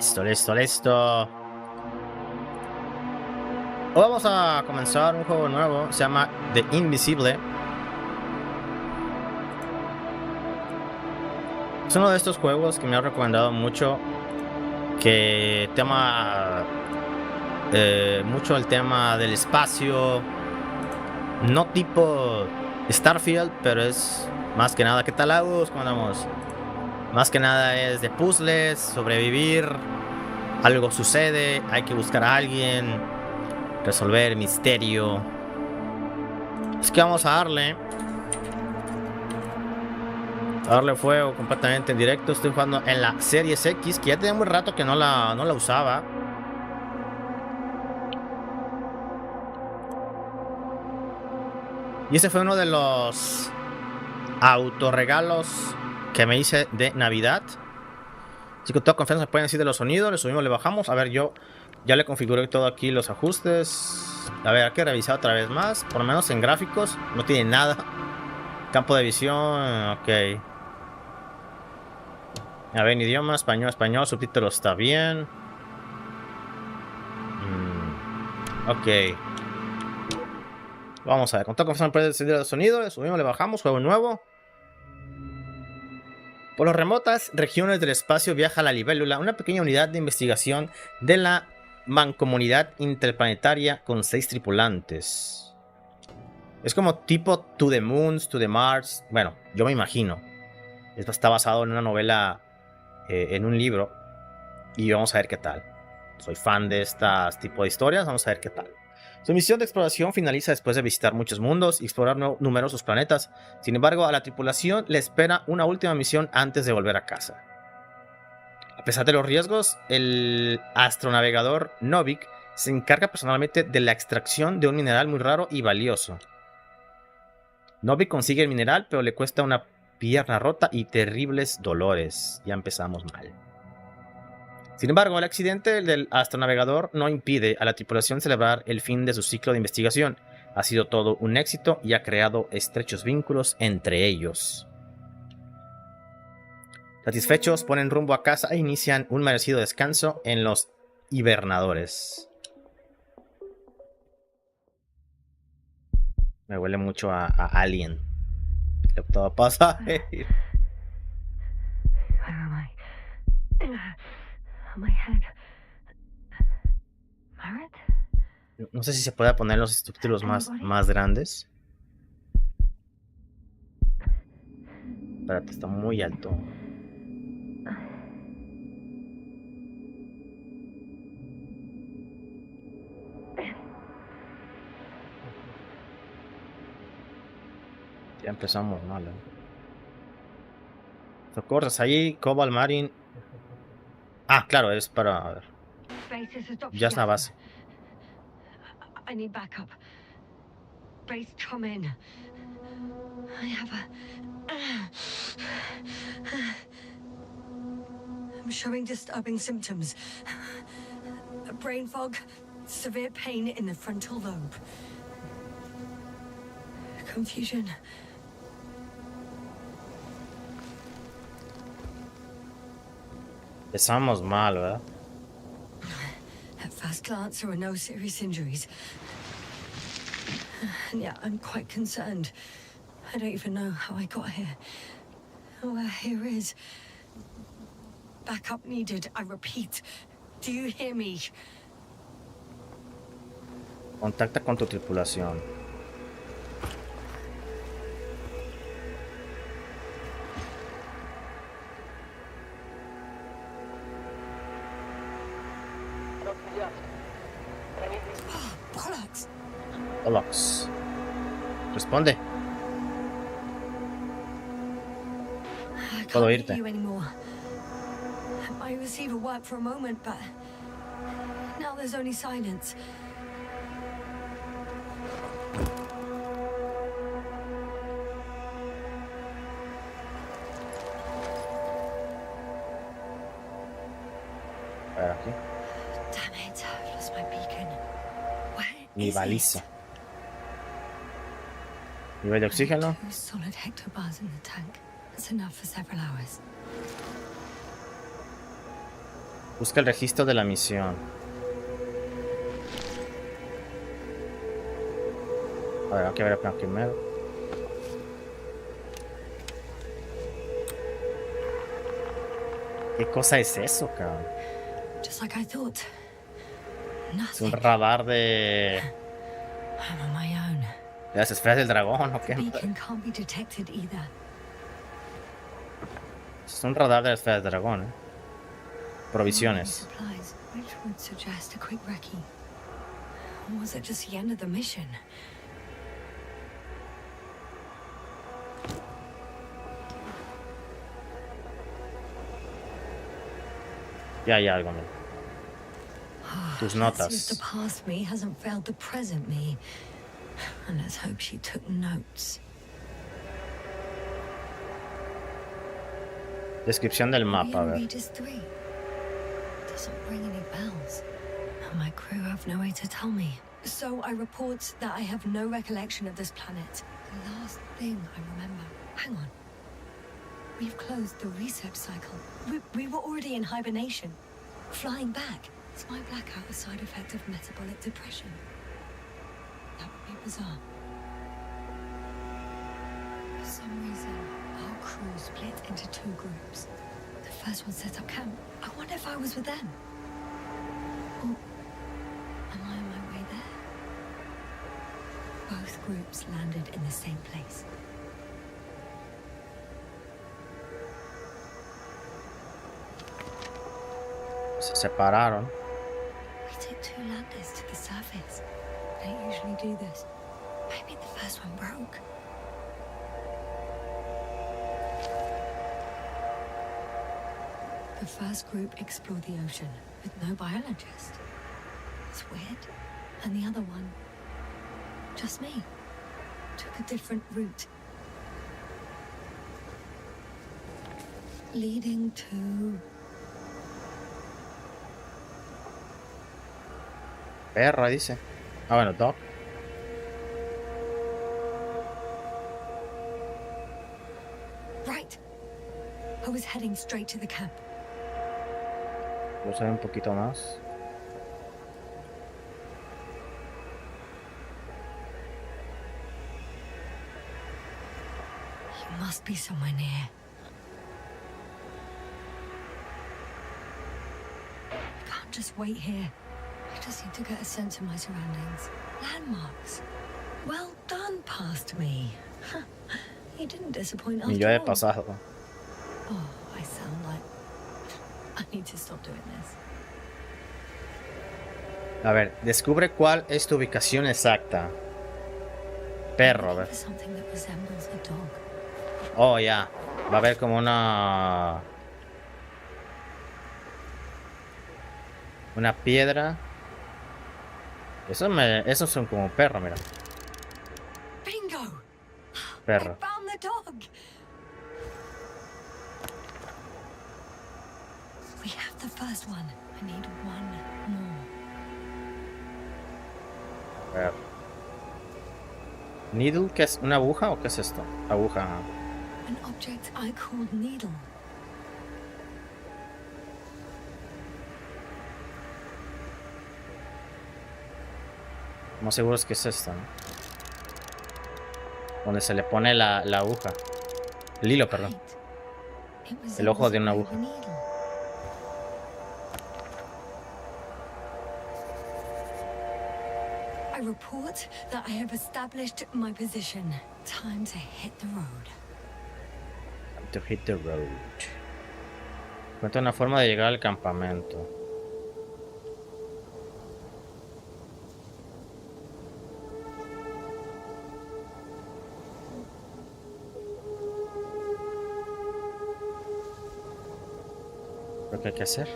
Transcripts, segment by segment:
Listo, listo, listo. Hoy vamos a comenzar un juego nuevo. Se llama The Invincible. Es uno de estos juegos que me ha recomendado mucho. Que tema mucho el tema del espacio. No tipo Starfield, pero es más que nada. ¿Qué tal, Agus? ¿Cómo andamos? Más que nada es de puzzles, sobrevivir. Algo sucede, hay que buscar a alguien, resolver misterio. Es que vamos a darle fuego completamente en directo. Estoy jugando en la Series X, que ya tenía muy rato que no la usaba. Y ese fue uno de los autorregalos que me hice de Navidad. Así que toda confianza, pueden decir de los sonidos. Le subimos, le bajamos. A ver, yo ya le configuré todo aquí los ajustes. A ver, hay que revisar otra vez más. Por lo menos en gráficos no tiene nada. Campo de visión, ok. A ver, en idioma, español, subtítulos está bien. Ok. Vamos a ver, con toda confianza puede decidir el sonido. Le subimos, le bajamos, juego nuevo. Por las remotas regiones del espacio viaja la libélula, una pequeña unidad de investigación de la mancomunidad interplanetaria con 6 tripulantes. Es como tipo To the Moons, To the Mars. Bueno, yo me imagino. Esto está basado en una novela, en un libro. Y vamos a ver qué tal. Soy fan de este tipo de historias. Vamos a ver qué tal. Su misión de exploración finaliza después de visitar muchos mundos y explorar numerosos planetas. Sin embargo, a la tripulación le espera una última misión antes de volver a casa. A pesar de los riesgos, el astronavegador Novik se encarga personalmente de la extracción de un mineral muy raro y valioso. Novik consigue el mineral, pero le cuesta una pierna rota y terribles dolores. Ya empezamos mal. Sin embargo, el accidente del astronavegador no impide a la tripulación celebrar el fin de su ciclo de investigación. Ha sido todo un éxito y ha creado estrechos vínculos entre ellos. Satisfechos, ponen rumbo a casa e inician un merecido descanso en los hibernadores. Me huele mucho a Alien. Todo pasa. No sé si se puede poner los subtítulos más grandes. Espérate, está muy alto. Ya empezamos mal, ¿eh? Socorros ahí, Cobalt Marine. Ah, claro, es para... A ver. Ya es la base. I need backup. Base, come in. I have I'm showing disturbing symptoms. Brain fog, severe pain in the frontal lobe. Confusion. Empezamos mal, ¿verdad? At first glance, there are no serious injuries. And yet, I'm quite concerned. I don't even know how I got here. Where here is. Backup needed, I repeat. Do you hear me? Contacta con tu tripulación. Bollocks. Responde. Puedo irte. My receiver worked for a moment, but now there's only silence. A ver, aquí. Damn it, I've lost my beacon. Mi baliza. Nivel de oxígeno. 2 solid hectobars in the tank. That's enough for several hours. Busca el registro de la misión. A ver, hay que ver el plan primero. ¿Qué cosa es eso, cabrón? Just like I thought. Es un Nothing. radar de I'm on my own. las esferas del dragón, ¿o The qué? beacon can't be detected either. Es un radar de las esferas del dragón, ¿eh? Provisiones. Supplies, which would suggest a quick recce. Or was it just the end of the mission? Ya hay algo, mira. Tus Let's notas. see if the past me hasn't failed the present me. And let's hope she took notes. Descripción del mapa, a ver. Reader's 3. Doesn't ring any bells. And my crew have no way to tell me. So I report that I have no recollection of this planet. The last thing I remember. Hang on. We've closed the research cycle. We were already in hibernation. Flying back. Is my blackout a side effect of metabolic depression? That would be bizarre. For some reason, our crew split into 2 groups. The first one set up camp. I wonder if I was with them. Or am I on my way there? Both groups landed in the same place. Se separaron. We took 2 landers to the surface. They don't usually do this. Maybe the first one broke. The first group explored the ocean with no biologist. It's weird. And the other one, just me, took a different route. Leading to... Perro, dice. Ah, bueno, dog. Right. I was heading straight to the camp. Vamos a ver un poquito más. You must be somewhere near. I can't just wait here. I just need to get a sense of my surroundings. Landmarks. Well done, past me. You didn't disappoint Mi after yo he all. pasado. Oh, I sound like... I need to stop doing this. A ver, descubre cuál es tu ubicación exacta. Perro, a I'm ver. looking for something that resembles a dog. Oh, ya. Va a haber como una... Una piedra. Esos son como perro, mira. Bingo! Perro. I found the dog! We have the first one. I need one more. Perro. Needle, ¿qué es? ¿Una aguja o qué es esto? Aguja. An object I called needle. No seguro es que es esto, ¿no? Donde se le pone la aguja. El hilo, perdón. Right. It was El ojo de a una real aguja. needle. I report that I have established my position. Time to hit the road. To hit the road. Encuentra una forma de llegar al campamento. Lo que hay que hacer.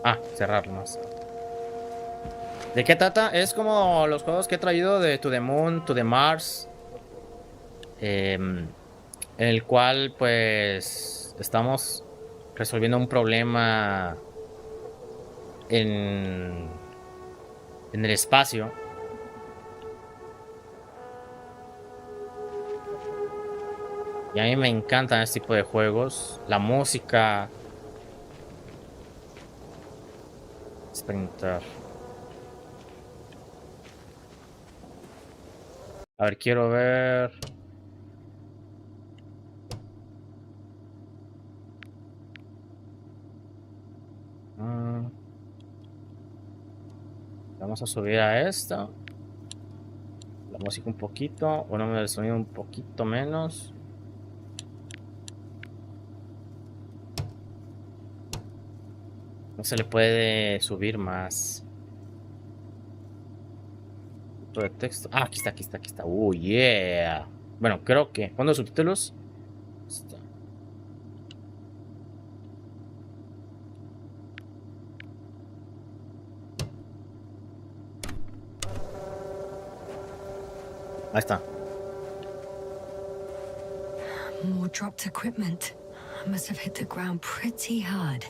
Ah, cerrarlo más. ¿De qué trata? Es como los juegos que he traído de To the Moon, To the Mars. En el cual pues estamos resolviendo un problema en el espacio. Y a mí me encantan este tipo de juegos. La música. Sprinter. A ver, quiero ver. Vamos a subir a esta. La música un poquito. Ponemos el sonido un poquito menos. No se le puede subir más. Tipo de texto. Ah, aquí está, aquí está, aquí está. Oh, yeah. Bueno, creo que. ¿Cuándo subtítulos? Está. Ahí está. More dropped equipment. I must have hit the ground pretty hard.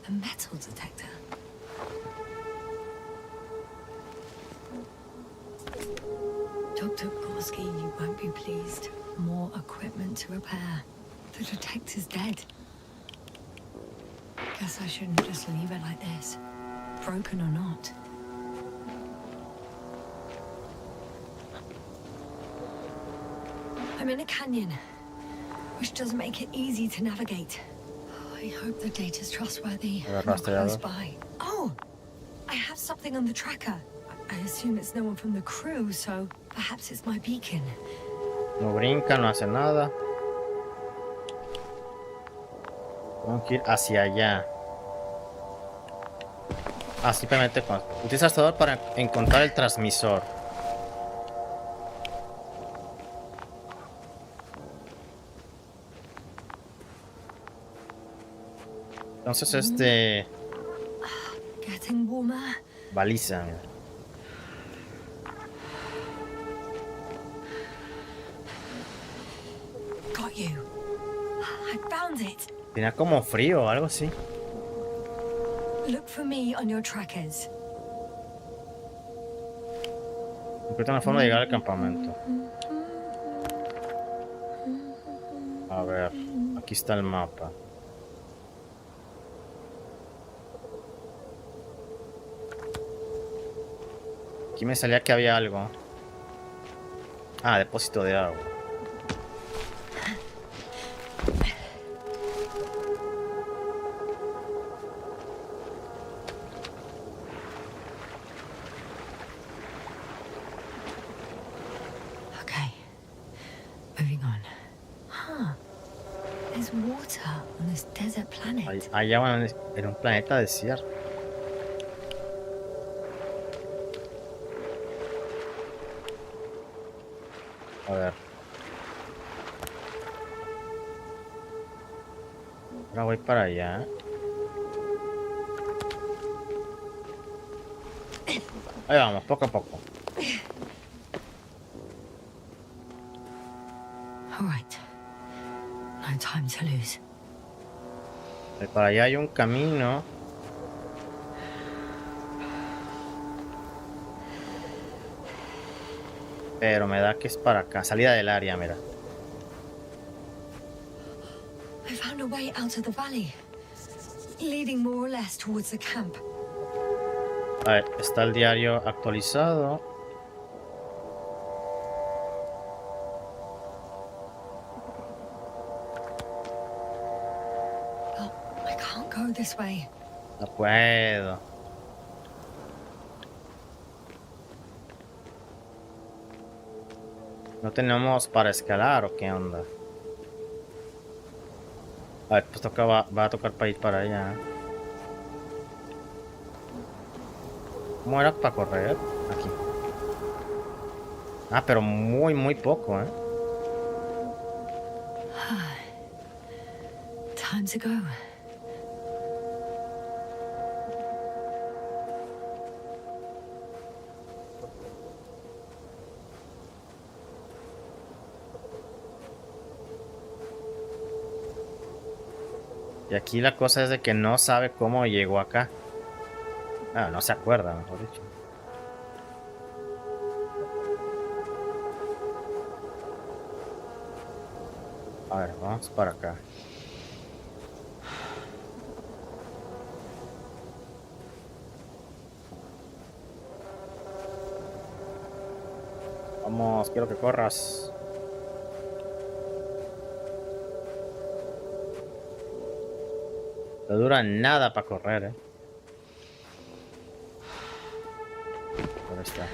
A metal detector. Dr. Gorski, you won't be pleased. More equipment to repair. The detector's dead. Guess I shouldn't just leave it like this. Broken or not. I'm in a canyon, which doesn't make it easy to navigate. Oh, I hope the data's trustworthy. Not close by. Oh, I have something on the tracker. I assume it's no one from the crew, so perhaps it's my beacon. No brinca, no hace nada. Tengo que ir hacia allá. Ah, simplemente utiliza el rastreador para encontrar el transmisor. Entonces Getting warmer. baliza, mira. Got you. I found it. Tenía como frío o algo así. Look for me on your trackers. Encuentra una forma de llegar al campamento. A ver, aquí está el mapa. Aquí me salía que había algo. Ah, depósito de agua. Okay. Moving on. Huh. There's water on this desert planet. Hay agua en un planeta desierto. A ver. Ahora voy para allá. Ahí vamos, poco a poco. All right. No time to lose. Para allá hay un camino. Pero me da que es para acá. Salida del área, mira. I found a way out of the valley, leading more or less towards the camp. A ver, está el diario actualizado. Oh, I can't go this way. No puedo. No tenemos para escalar o qué onda. A ver, pues va a tocar para ir para allá. ¿Cómo era para correr? Aquí. Ah, pero muy poco, ¿eh? Time to go. Y aquí la cosa es de que no sabe cómo llegó acá. Ah, no se acuerda, mejor dicho. A ver, vamos para acá. Vamos, quiero que corras. No dura nada para correr, Ahí está.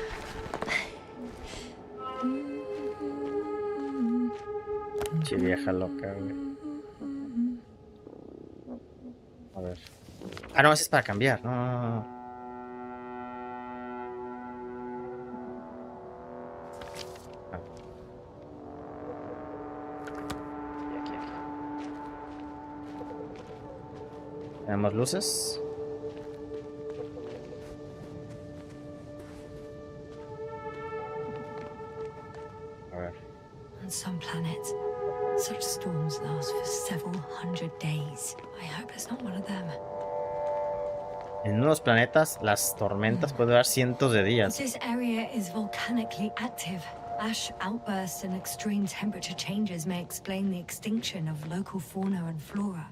Che vieja loca, güey. A ver. Ah, no, ese es para cambiar. No, no, no, no. Ah. Aquí. Tenemos luces. A ver. On some planets, such storms last for several hundred days. I hope it's not one of them. En unos planetas, las tormentas pueden durar cientos de días. This area is volcanically active. Ash outbursts and extreme temperature changes may explain the extinction of local fauna and flora.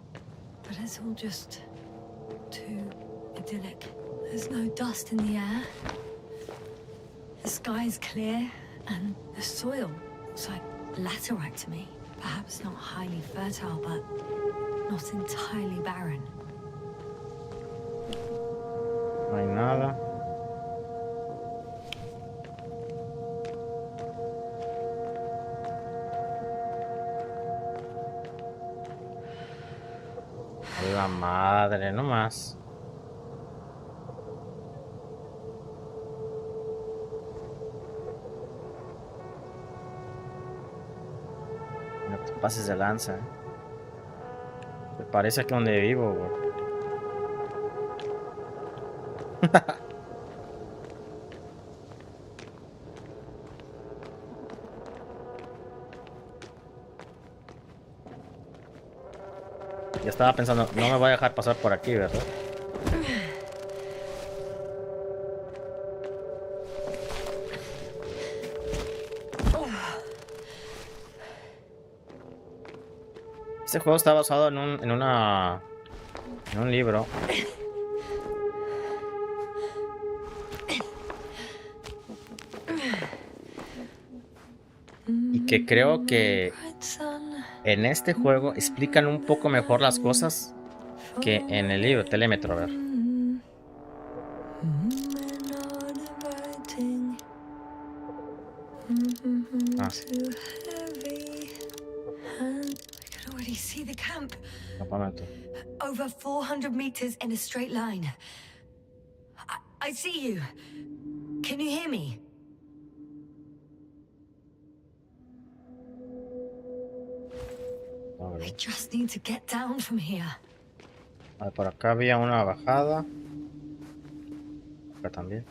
But it's all just too idyllic. There's no dust in the air. The sky's clear, and the soil looks like laterite to me. Perhaps not highly fertile, but not entirely barren. No hay nada. A la madre, no más. No te pases de lanza, Me parece que donde vivo, güey. Ya estaba pensando, no me voy a dejar pasar por aquí, ¿verdad? Este juego está basado en un libro. Y que creo que en este juego explican un poco mejor las cosas que en el libro. Telémetro, a ver. Ah. Campamento. Over 400 meters in a straight line. I see you. Can you hear me? I just need to get down from here. A ver, por acá había una bajada. Acá también.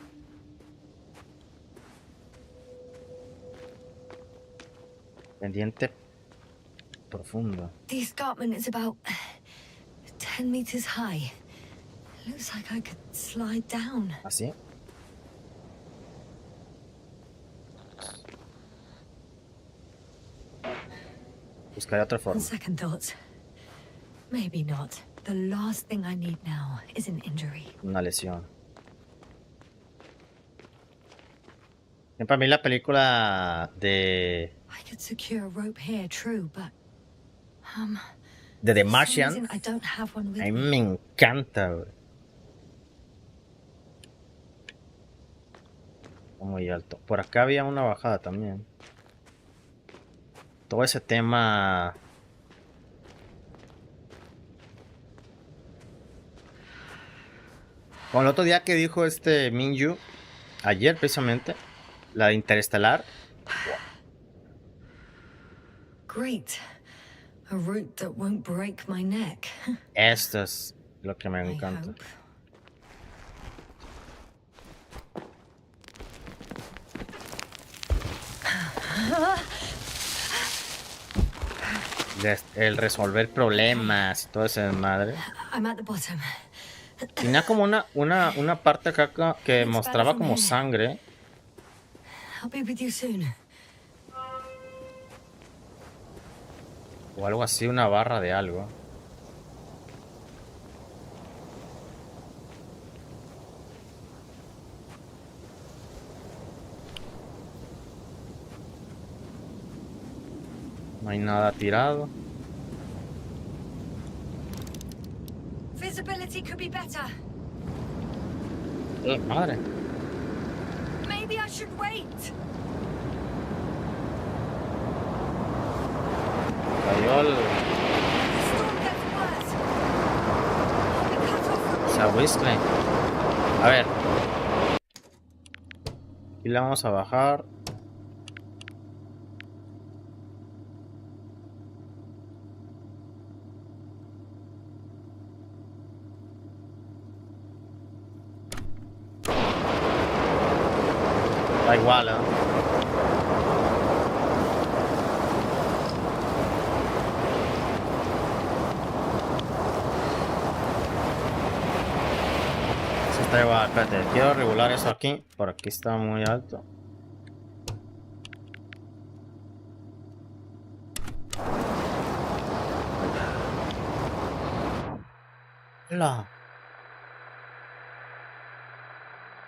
Pendiente profundo. The escarpment is about 10 meters high. It looks like I could slide down. ¿Así? Buscaré otra On forma. second thoughts, maybe not. The last thing I need now is an injury. Una lesión. Para mí la película I could secure a rope here, true, but de The for some Martian, reason I don't have one with a mí me. me encanta, güey. Muy alto. Por acá había una bajada también. Todo ese tema. Como el otro día que dijo este Minju, ayer precisamente, la de Interestelar. Great. A route that won't break my neck. Esto es lo que me I encanta. hope. El resolver problemas y todo ese madre. I'm at the bottom. Tenía como una parte acá que mostraba como sangre. I'll be with you soon. O algo así, una barra de algo. No hay nada tirado. Visibility could be better. Madre. Maybe I should wait. Cayó el... The storm gets worse. I'll be cut off from esa whistle. A ver. Y la vamos a bajar. Da igual, ¿eh? Sí, está igual. Espérate, quiero regular eso aquí. Por aquí está muy alto. ¡Hala!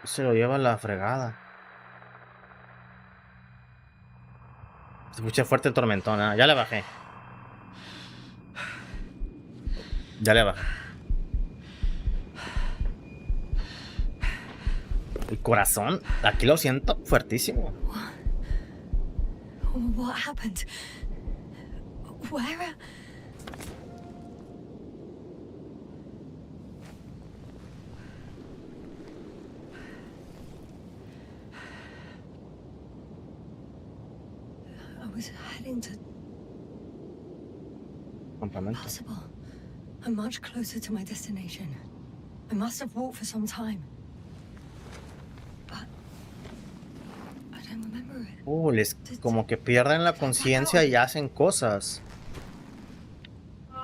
Se lo lleva la fregada. Se escucha fuerte el tormentón, ¿eh? Ya le bajé. Ya le bajé. El corazón, aquí lo siento fuertísimo. What happened? Where? I was heading to Campamento. possible. I'm much closer to my destination. I must have walked for some time. But I don't remember it. Les como que pierden la conciencia y hacen cosas.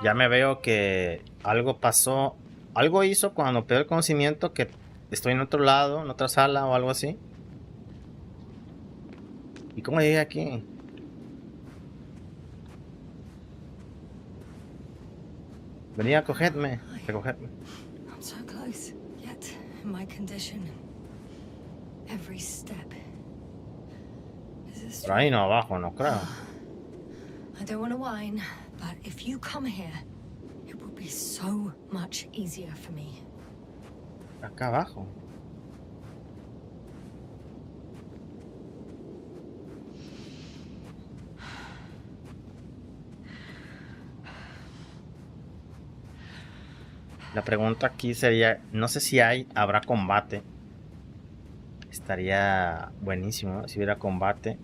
Ya me veo que algo pasó. Algo hizo cuando perdió el conocimiento, que estoy en otro lado, en otra sala o algo así. ¿Y cómo llegué aquí? Venía a cogerme, recogerme. I'm so close, yet in my condition, every step is a Por ahí no, abajo, no creo. I don't want to whine, but if you come here, it will be so much easier for me. Acá abajo. La pregunta aquí sería, no sé si habrá combate. Estaría buenísimo, ¿no? Si hubiera combate.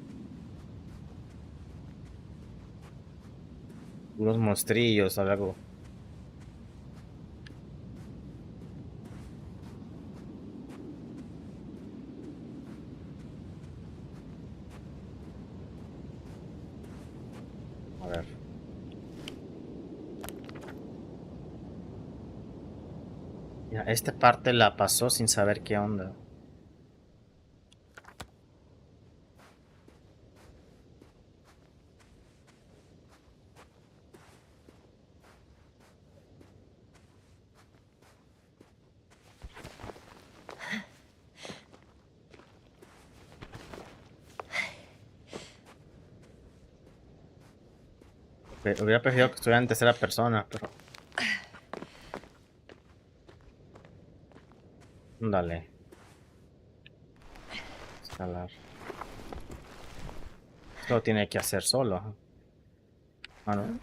Unos monstrillos o algo. A ver. Ya, esta parte la pasó sin saber qué onda. Hubiera preferido que estuviera en tercera persona, pero... Dale. Escalar. Esto lo tiene que hacer solo. Ah, no.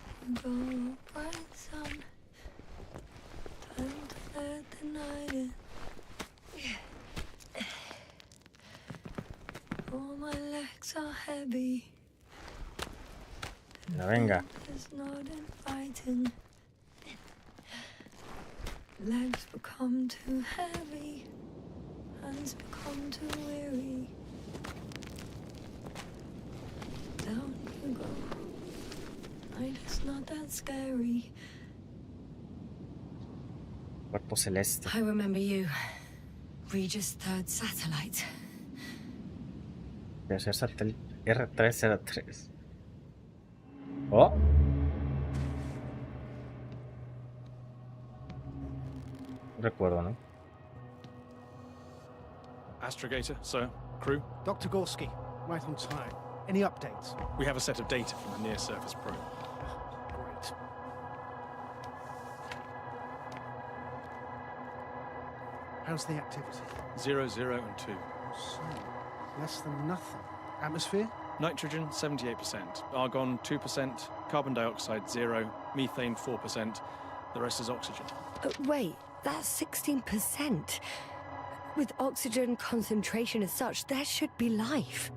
Ya, venga. Legs become too heavy, hands become too weary. Down you go. Night is not that scary. Cuerpo celeste. I remember you. Regis' third satellite. Tercer satélite. R303. Oh. Recuerdo, ¿no? Astrogator, sir. Crew, Dr. Gorski, right on time. Any updates? we have a set of data from the near-surface probe. Great. How's the activity? 0, 0, and 2. So, less than nothing. Atmosphere? Nitrogen, 78%. Argon, 2%. Carbon dioxide, 0. Methane, 4%. The rest is oxygen. Wait, that's 16%. With oxygen concentration as such, there should be life.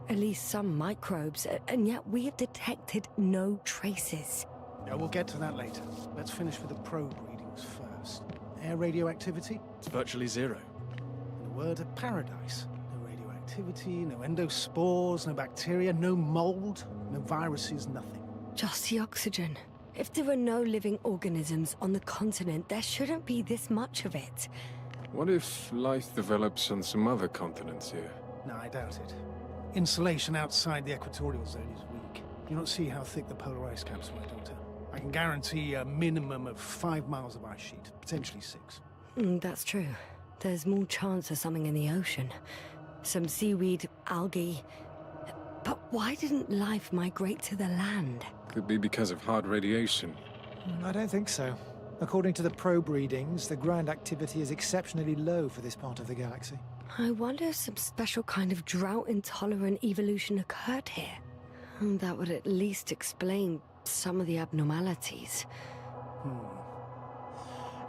At least some microbes, and yet we have detected no traces. Yeah, we'll get to that later. Let's finish with the probe readings first. Air radioactivity? It's virtually 0. In a word, a paradise. No radioactivity, no endospores, no bacteria, no mold, no viruses, nothing. Just the oxygen. If there are no living organisms on the continent, there shouldn't be this much of it. What if life develops on some other continents here? No, I doubt it. Insulation outside the equatorial zone is weak. You don't see how thick the polar ice caps were, Doctor. I can guarantee a minimum of 5 miles of ice sheet, potentially 6. That's true. There's more chance of something in the ocean. Some seaweed, algae. But why didn't life migrate to the land? Could be because of hard radiation. I don't think so. According to the probe readings, the ground activity is exceptionally low for this part of the galaxy. I wonder if some special kind of drought-intolerant evolution occurred here. That would at least explain some of the abnormalities.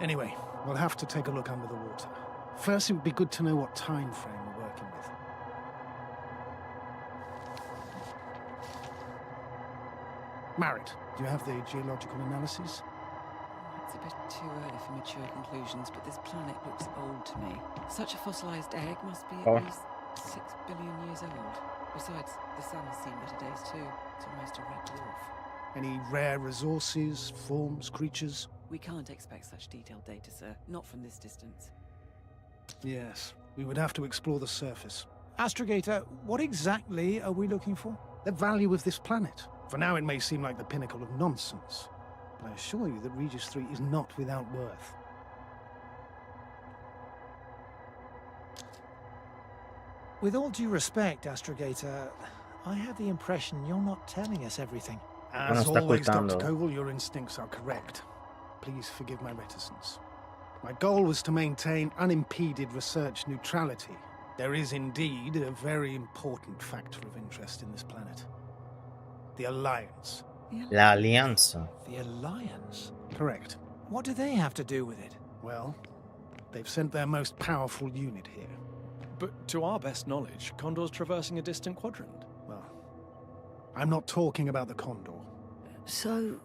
Anyway, we'll have to take a look under the water. First, it would be good to know what time frame we're working with. Married, do you have the geological analysis? It's a bit too early for mature conclusions, but this planet looks old to me. Such a fossilized egg must be at least 6 billion years old. Besides, the sun has seen better days too. It's almost a red dwarf. Any rare resources, forms, creatures? We can't expect such detailed data, sir. Not from this distance. Yes, we would have to explore the surface. Astrogator, what exactly are we looking for? The value of this planet. For now, it may seem like the pinnacle of nonsense, but I assure you that Regis 3 is not without worth. With all due respect, Astrogator, I have the impression you're not telling us everything. As está always, Dr. ocultando. Koval, your instincts are correct. Please forgive my reticence. My goal was to maintain unimpeded research neutrality. There is indeed a very important factor of interest in this planet. The Alliance. La Alianza. The Alliance? Correct. What do they have to do with it? Well, they've sent their most powerful unit here. But to our best knowledge, Condor's traversing a distant quadrant. Well, I'm not talking about the Condor. So,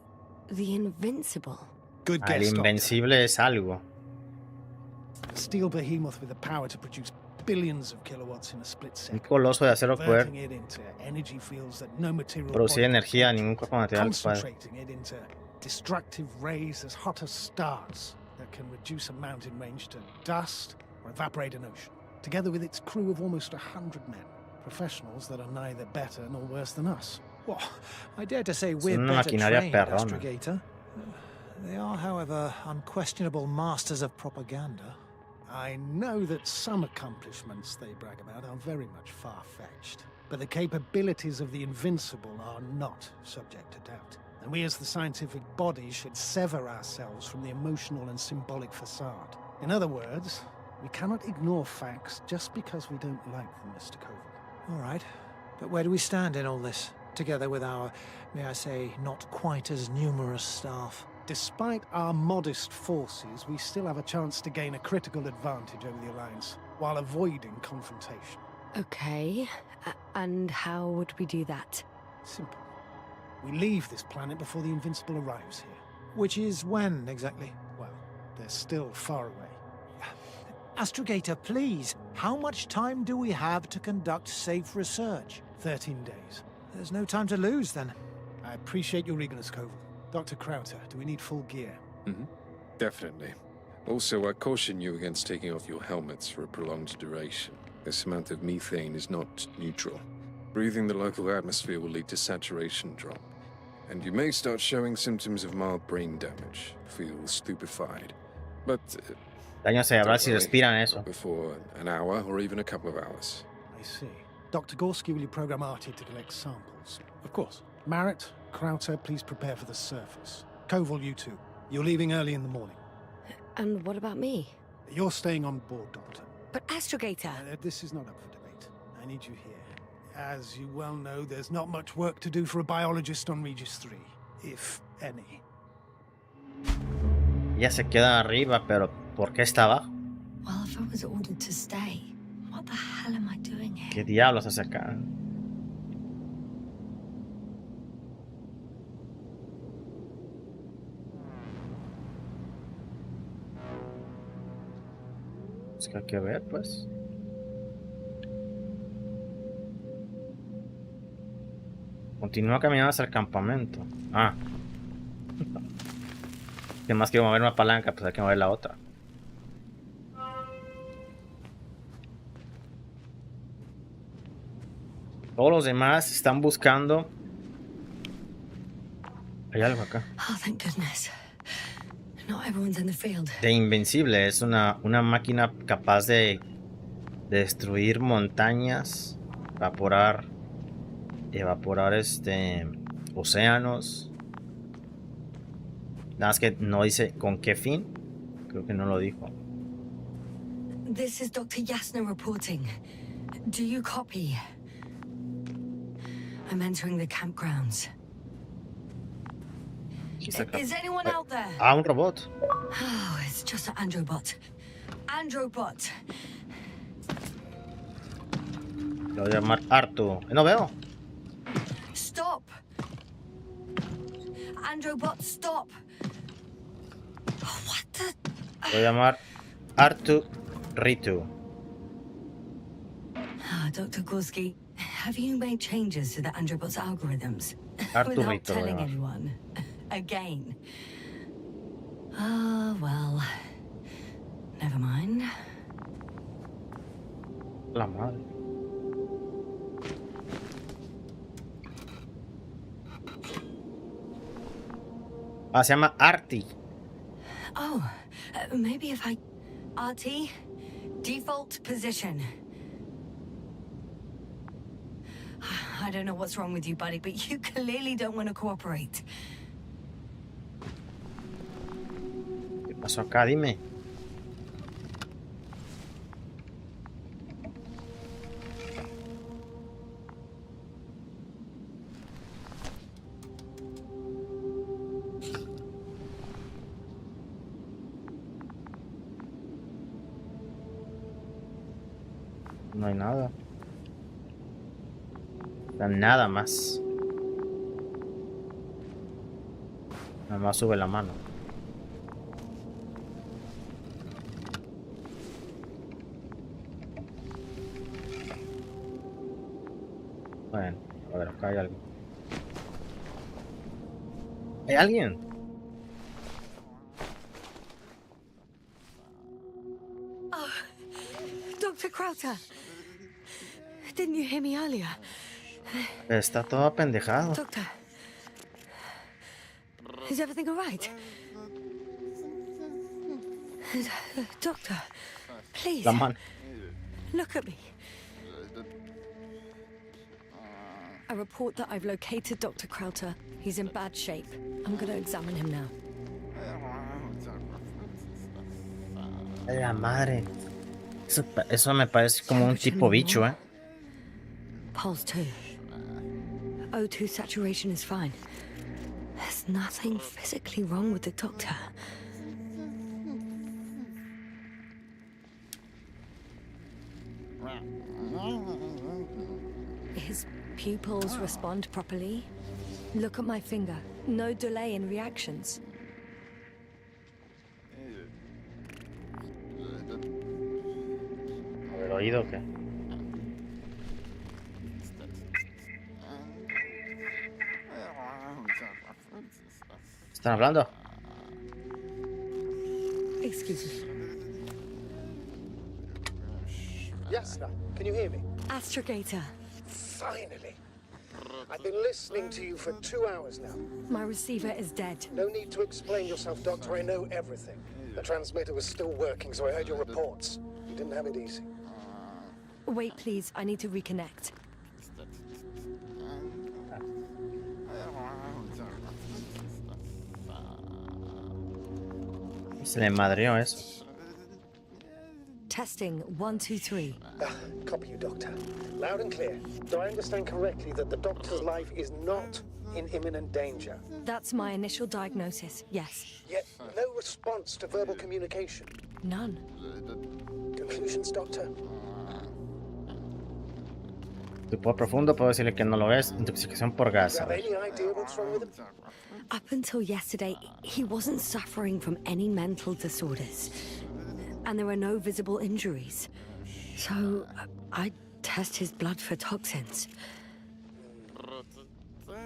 the Invincible. Good El guess, Doctor. Invencible es algo. A steel behemoth with the power to produce billions of kilowatts in a split Un second. coloso de acero Converting puede it into energy fields that no material producir body can energía a control. ningún cuerpo material puede. Concentrating it into destructive rays as hot as stars that can reduce a mountain range to dust or evaporate an ocean, together with its crew of almost 100 men, professionals that are neither better nor worse than us. Well, I dare to say we're una better maquinaria trained, perrona. Astrogator. They are, however, unquestionable masters of propaganda. I know that some accomplishments they brag about are very much far-fetched, but the capabilities of the Invincible are not subject to doubt. And we as the scientific body should sever ourselves from the emotional and symbolic facade. In other words, we cannot ignore facts just because we don't like them, Mr. Koval. All right. But where do we stand in all this? Together with our, may I say, not quite as numerous staff. Despite our modest forces, we still have a chance to gain a critical advantage over the Alliance, while avoiding confrontation. Okay, and how would we do that? Simple. We leave this planet before the Invincible arrives here. Which is when, exactly? Well, they're still far away. Astrogator, please, how much time do we have to conduct safe research? 13 days. There's no time to lose, then. I appreciate your eagerness, Koval. Dr. Crowther, do we need full gear? Definitely. Also, I caution you against taking off your helmets for a prolonged duration. This amount of methane is not neutral. Breathing the local atmosphere will lead to saturation drop, and you may start showing symptoms of mild brain damage, feel stupefied. But Daño cerebral Don't si worry. respiran eso. Before an hour or even a couple of hours. I see. Dr. Gorski, will you program Artie to collect samples? Of course. Marrett, Krauter, please prepare for the surface. Koval, you two. You're leaving early in the morning. And what about me? You're staying on board, Doctor. But Astrogator... This is not up for debate. I need you here. As you well know, there's not much work to do for a biologist on Regis 3, if any. Ya se queda arriba, pero ¿por qué está abajo? Well, if I was ordered to stay, what the hell am I doing here? ¿Qué diablos hace acá? Es que hay que ver, pues. Continúa caminando hacia el campamento. Ah. Que más quiero mover una palanca, pues hay que mover la otra. Todos los demás están buscando. Hay algo acá. Oh, thank goodness. Not everyone's in the field. De Invincible es una máquina capaz de destruir montañas, evaporar océanos. Nada más que no dice con qué fin. Creo que no lo dijo. This is Dr. Yasna reporting. Do you copy? I'm entering the campgrounds. Is anyone out there? Ah, un robot. Oh, it's just an androbot. Androbot. Lo voy a llamar Artu. No veo. Stop. Androbot, stop. Oh, what the? Lo voy a llamar Artu Ritu. Ah, Dr. Gorski, have you made changes to the androbot's algorithms? Without Arturito, telling ¿verdad? anyone? Again. Ah, well. Never mind. La madre. Ah, se llama Arti. Oh, maybe if I... RT, default position. I don't know what's wrong with you, buddy, but you clearly don't want to cooperate. ¿Qué pasó acá? Dime. No hay nada. Nada más. Nada más sube la mano. Bueno, a ver, acá hay algo. ¿Hay alguien? Oh, Dr. Krauter. Didn't you hear me earlier? Está todo pendejado. Doctor. Is everything all right? Doctor, please. La mano. Look at me. I report that I've located Dr. Krauter. He's in bad shape. I'm going to examine him now. La madre. Eso me parece como un tipo bicho, ¿eh? Pulse 2. O2 saturation is fine. There's nothing physically wrong with the doctor. His pupils respond properly. Look at my finger. No delay in reactions. A ver, oído o qué. ¿Están hablando? Excuse me. Yes, sir. Can you hear me? Astrogator. Finally. I've been listening to you for 2 hours now. My receiver is dead. No need to explain yourself, Doctor. I know everything. The transmitter was still working, so I heard your reports. You didn't have it easy. Wait, please. I need to reconnect. Se le madreó eso. Testing 1, 2, 3. Copy you, Doctor. Loud and clear. Do I understand correctly that the Doctor's life is not in imminent danger? That's my initial diagnosis, yes. Yet no response to verbal communication. None. Conclusions, Doctor? Tu poco profundo, puedo decirle que no lo es. Intoxicación por gas. Do you have any idea what's wrong with him? Up until yesterday, he wasn't suffering from any mental disorders. And there were no visible injuries. So, I test his blood for toxins.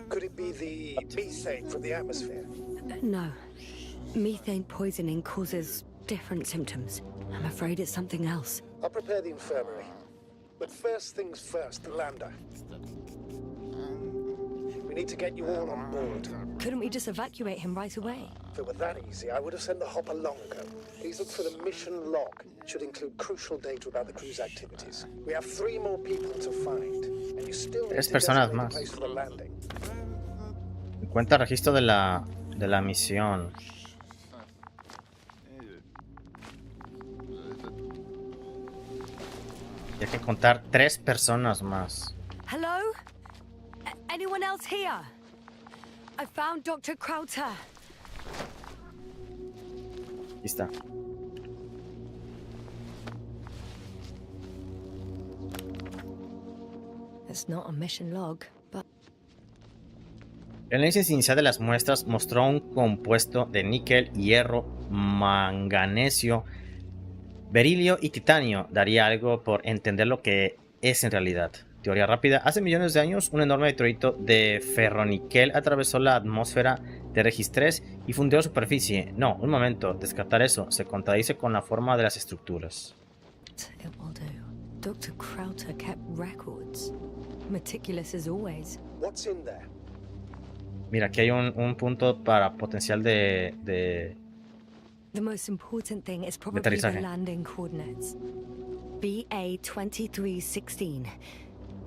Could it be the methane from the atmosphere? No. Methane poisoning causes different symptoms. I'm afraid it's something else. I'll prepare the infirmary. But first things first, the lander. We need to get you all on board. Couldn't we just evacuate him right away? If it were that easy, I would have sent the hopper long ago. Please look for the mission log. It should include crucial data about the crew's activities. We have 3 more people to find, and you still need to personas designate más. a place for the landing. Encuentra registro de la misión. Y hay que contar 3 personas más. Hello? Anyone else here? I found Dr. Krauter. Aquí está. It's not a mission log, but... El análisis inicial de las muestras mostró un compuesto de níquel, hierro, manganesio, berilio y titanio. Daría algo por entender lo que es en realidad. Teoría rápida. Hace millones de años, un enorme meteorito de ferroníquel atravesó la atmósfera de Regis 3 y fundió la superficie. No, un momento. Descartar eso se contradice con la forma de las estructuras. It will do. Dr. Krauter kept records. Meticulous as always. What's in there? Mira, aquí hay un punto para potencial de The most important thing is probably aterrizaje. the landing coordinates. BA 2316.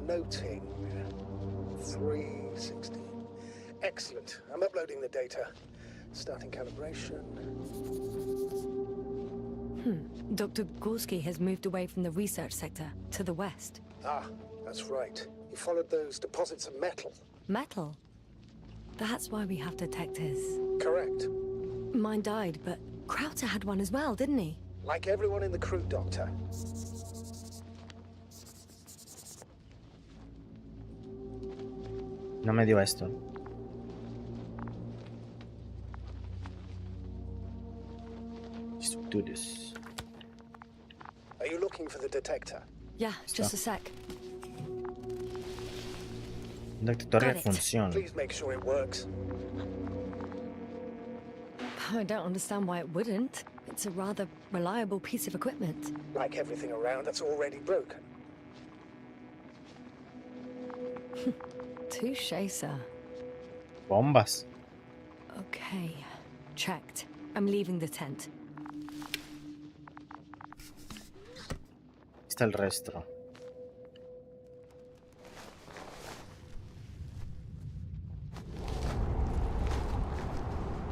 Noting 316. Excellent. I'm uploading the data. Starting calibration. Dr. Gorski has moved away from the research sector to the west. Ah, that's right. He followed those deposits of metal. Metal? That's why we have detectors. Correct. Mine died, but Krauter had one as well, didn't he? Like everyone in the crew, Doctor. No me dio esto. Do this. Are you looking for the detector? Yeah, just a sec. Un detector de Got it. función. Please make sure it works. I don't understand why it wouldn't. It's a rather reliable piece of equipment. Like everything around that's already broken. Touché, sir. Bombas. Okay, checked. I'm leaving the tent. Está el resto.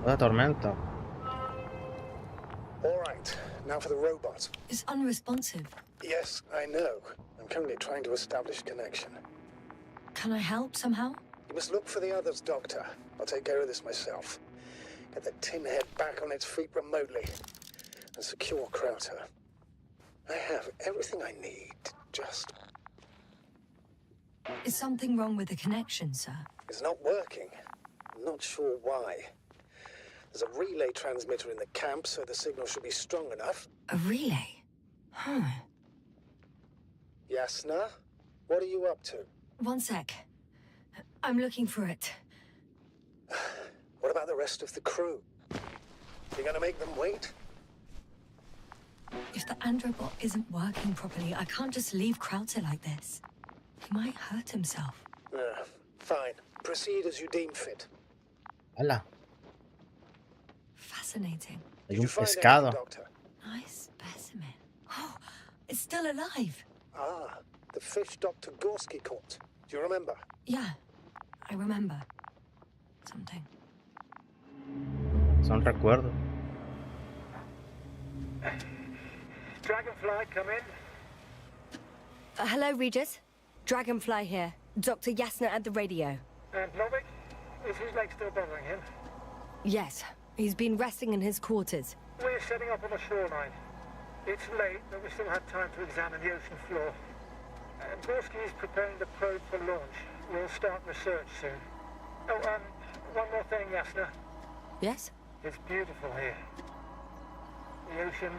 Toda tormenta. All right, now for the robot. It's unresponsive. Yes, I know. I'm currently trying to establish connection. Can I help somehow? You must look for the others, Doctor. I'll take care of this myself. Get the tin head back on its feet remotely. And secure Krauter. I have everything I need. Just... Is something wrong with the connection, sir? It's not working. I'm not sure why. There's a relay transmitter in the camp, so the signal should be strong enough. A relay? Huh. Yasna, what are you up to? One sec. I'm looking for it. What about the rest of the crew? You gonna make them wait? If the androbot isn't working properly, I can't just leave Krauter like this. He might hurt himself. Fine. Proceed as you deem fit. Hola. Fascinating. Hay Did un you find pescado. anything, Doctor? Nice specimen. Oh, it's still alive. Ah, the fish Dr. Gorski caught. Do you remember? Yeah, I remember. Something. Son recuerdos. Dragonfly, come in. Hello, Regis. Dragonfly here. Dr. Yasna at the radio. And Novik? Is his leg still bothering him? Yes, he's been resting in his quarters. We're setting up on the shoreline. It's late, but we still have time to examine the ocean floor. Gorski is preparing the probe for launch. We'll start research soon. Oh, one more thing, Yasna. Yes? It's beautiful here. The ocean,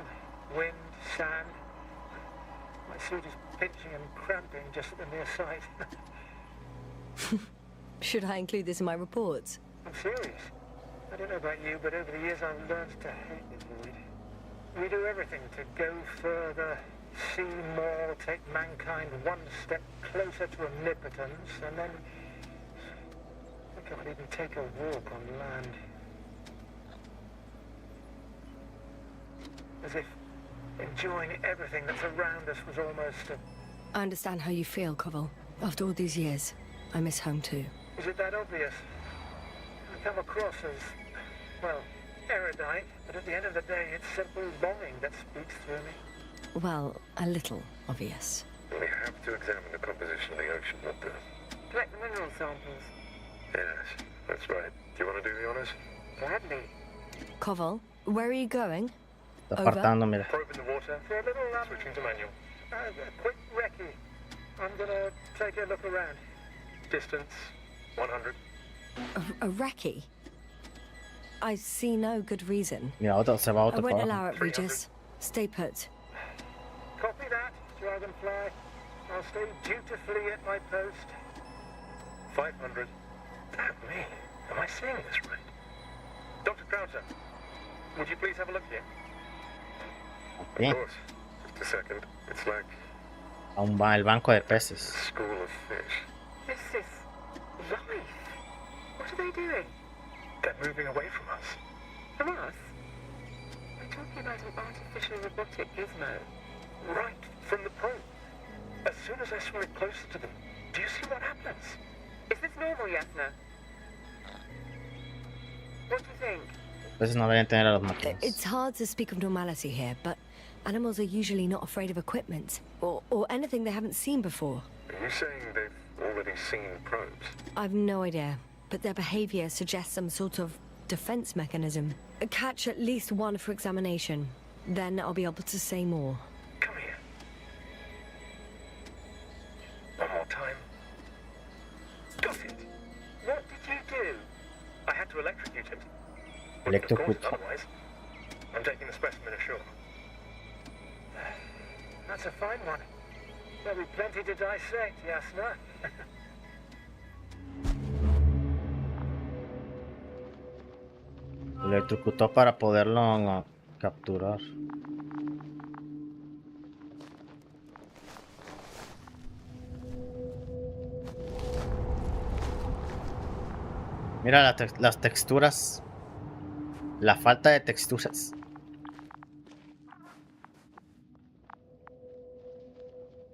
wind, sand. My suit is pinching and cramping just at the near sight. Should I include this in my reports? I'm serious. I don't know about you, but over the years I've learned to hate the void. We do everything to go further, see more, take mankind one step closer to omnipotence, and then we can't even take a walk on land. As if enjoying everything that's around us was almost a... I understand how you feel, Koval. After all these years, I miss home too. Is it that obvious? I come across as, well, erudite, but at the end of the day, it's simple longing that speaks through me. Well, a little obvious. We have to examine the composition of the ocean, Doctor. Collect the mineral samples. Yes, that's right. Do you want to do the honors? Gladly. Koval, where are you going? Está apartando, mira. Probe in the water for a little Switching to manual. a quick recce. I'm gonna take a look around. Distance, 100. A recce? I see no good reason. Mira, otro, se va I otro won't para allow abajo. it, Regis. Stay put. Copy that, Dragonfly. I'll stay dutifully at my post. 500. Damn me. Am I seeing this right? Dr. Krauser, would you please have a look here? Sí, Of course. Just a second. It's like el banco de a peces. school of fish. This is life. What are they doing? They're moving away from us. From us? We're talking about an artificial robotic gizmo. Right from the probe. As soon as I swim it closer to them, do you see what happens? Is this normal, Yasna? What do you think? Peces no deberían tener a los máquinas. It's hard to speak of normality here, but animals are usually not afraid of equipment or anything they haven't seen before. Are you saying they've already seen probes? I've no idea, but their behavior suggests some sort of defense mechanism. Catch at least one for examination. Then I'll be able to say more. Come here. One more time. Got it. What did you do? I had to electrocute it. Wouldn't have caught it Electrocute. otherwise. I'm taking the specimen ashore. That's a fine one. There'll be plenty to dissect, Yasna. Lo electrocutó para poderlo capturar. Mira las texturas. La falta de texturas.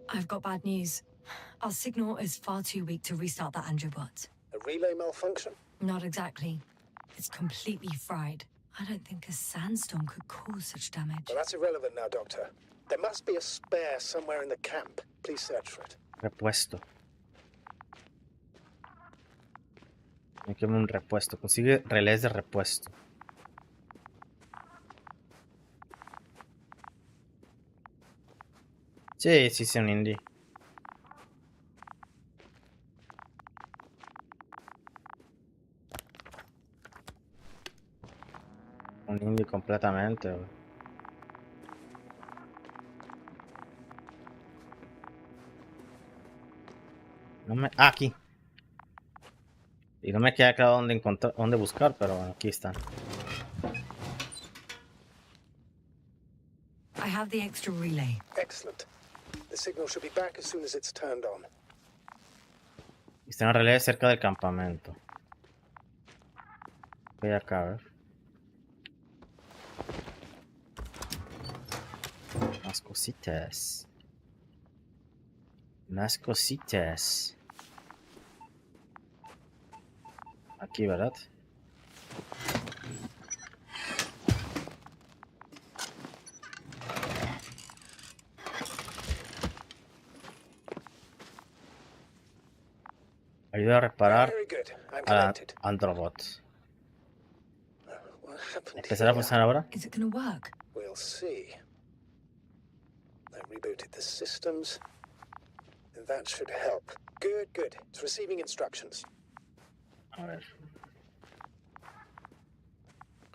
I've got bad news. Our signal is far too weak to restart that Androbot. A relay malfunction? Not exactly. It's completely fried. I don't think a sandstorm could cause such damage. Well, that's irrelevant now, Doctor. There must be a spare somewhere in the camp. Please search for it. Repuesto. Hay que ver un repuesto. Consigue relés de repuesto. Sí, sí, sí, un indie. Un indie completamente, güey. No me... Ah, aquí. Y no me queda claro dónde encontrar, dónde buscar, pero bueno, aquí están. I have the extra relay. Excellent. The signal should be back as soon as it's turned on. Están en relés cerca del campamento. Voy acá a ver. Más cositas. Más cositas. Aquí, ¿verdad? Ayuda a reparar Very good. I'm a la connected. Androbot. What happened ¿Empezará a here? funcionar ahora? Is it gonna work? We'll see. I rebooted the systems. That should help. Good, good. It's receiving instructions. A ver.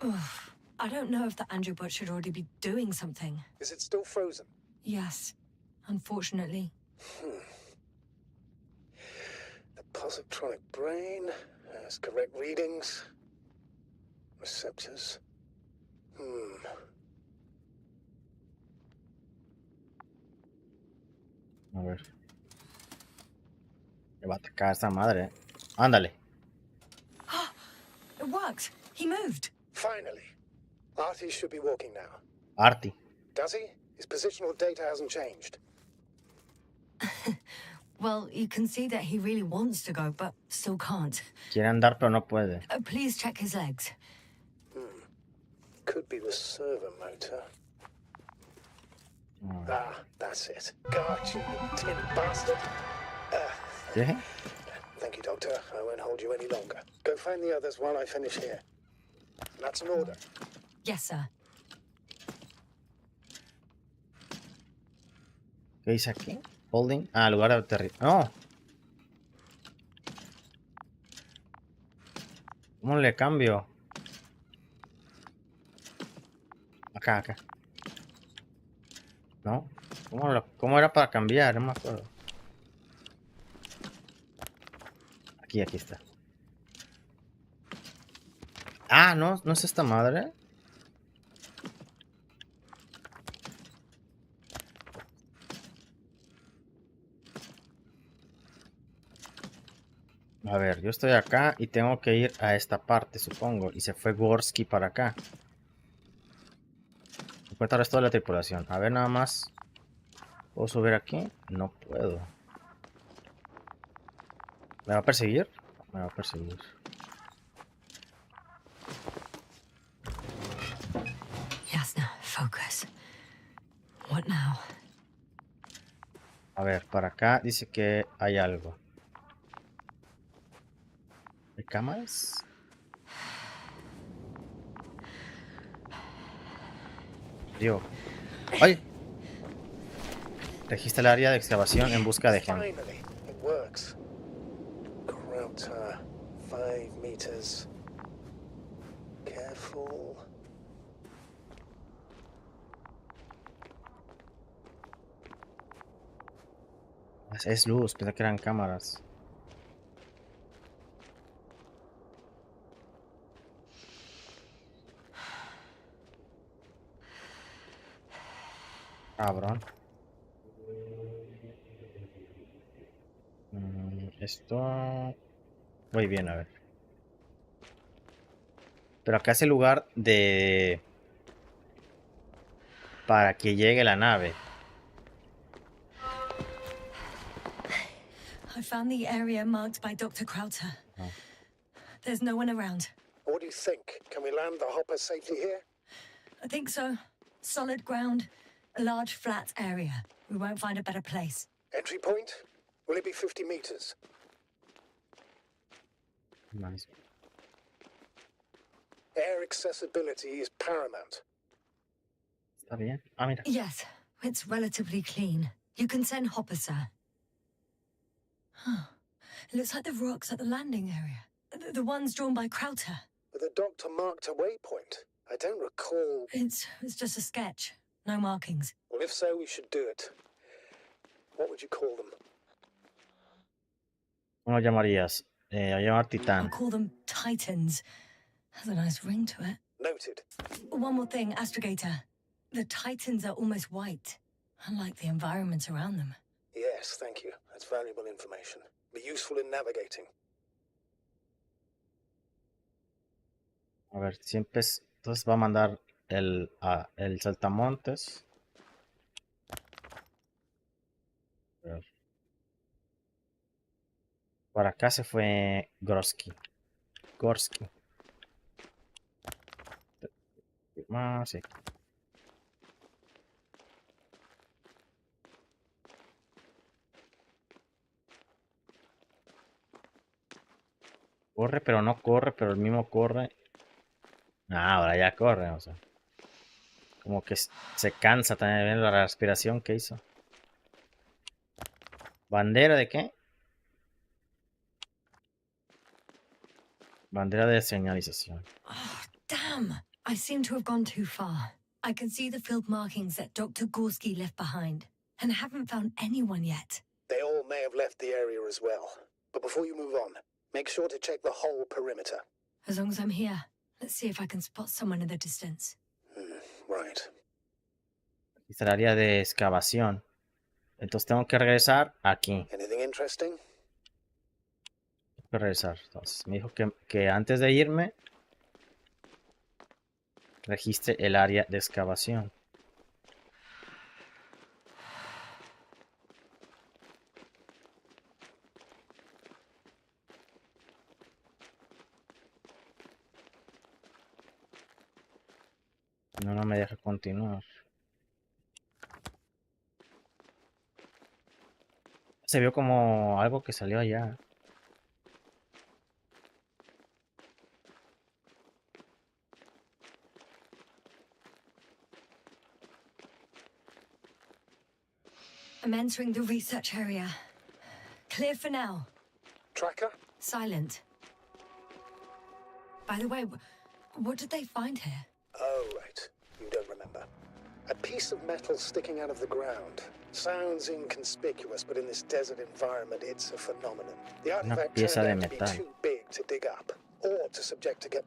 Ugh. I don't know if the Androbot should already be doing something. Is it still frozen? Yes, unfortunately. The positronic brain has correct readings. Receptors. A ver. Le va a atacar a esa madre. Ándale. It worked. He moved. Finally. Artie should be walking now. Artie. Does he? His positional data hasn't changed. Well, you can see that he really wants to go, but still can't. Quiere andar, pero no puede. Please check his legs. Could be the servo motor. Ah, that's it. Got you, you tin bastard. ¿Qué? Thank you, Doctor. I won't hold you any longer. Go find the others while I finish here. That's an order. Yes, sir. ¿Qué dice aquí? Holding. Ah, lugar de territorio. No. ¿Cómo le cambio? Acá, acá. ¿No? ¿Cómo era para cambiar? No me acuerdo. Aquí está. Ah, no es esta madre. A ver, yo estoy acá y tengo que ir a esta parte, supongo. Y se fue Gorsky para acá. Encuentra el resto de la tripulación. A ver, nada más. ¿Puedo subir aquí? No puedo. ¿Me va a perseguir? Me va a perseguir. Yasna, focus. What now? A ver, para acá dice que hay algo. ¿Hay cámaras? Digo. ¡Ay! Registra el área de excavación en busca de gente. Finally, it works. Krauter, 5 meters. Careful. Es luz, pensé que eran cámaras. Cabrón. Esto... Muy bien, a ver. Pero acá es el lugar de... para que llegue la nave. I found the area marked by Dr. Krauter. Oh. There's no one around. What do you think? Can we land the hopper safely here? I think so. Solid ground, a large flat area. We won't find a better place. Entry point? Will it be 50 meters? Nice. Air accessibility is paramount. Está bien. Ah, mira. Yes, it's relatively clean. You can send Hopper, sir. Huh. It looks like the rocks at the landing area. The ones drawn by Krauter. But the doctor marked a waypoint. I don't recall... It's just a sketch. No markings. Well, if so, we should do it. What would you call them? ¿Cómo lo llamarías? A llamar I'll Titán. call them Titans. Has a nice ring to it. Noted. One more thing, Astrogator. The Titans are almost white, unlike the environment around them. Yes, thank you. That's valuable information. Be useful in navigating. A ver, siempre es... Entonces va a mandar el saltamontes. Por acá se fue Gorsky. Ah, sí. Corre, pero no corre, pero el mismo corre. Ah, ahora ya corre, o sea. Como que se cansa también viendo la respiración que hizo. ¿Bandera de qué? Bandera de señalización. Oh, damn! I seem to have gone too far. I can see the field markings that Dr. Gorski left behind, and I haven't found anyone yet. They all may have left the area as well. But before you move on, make sure to check the whole perimeter. As long as I'm here, let's see if I can spot someone in the distance. Right. Aquí está el área de excavación. Entonces tengo que regresar aquí. Anything interesting? Tengo que regresar. Entonces me dijo que antes de irme registre el área de excavación. No me deja continuar. Se vio como algo que salió allá. I'm entering the research area. Clear for now. Tracker? Silent. By the way, what did they find here? Oh, right. You don't remember. A piece of metal sticking out of the ground. Sounds inconspicuous, but in this desert environment, it's a phenomenon. The artifact turned out to be too big to dig up, or to subject to get...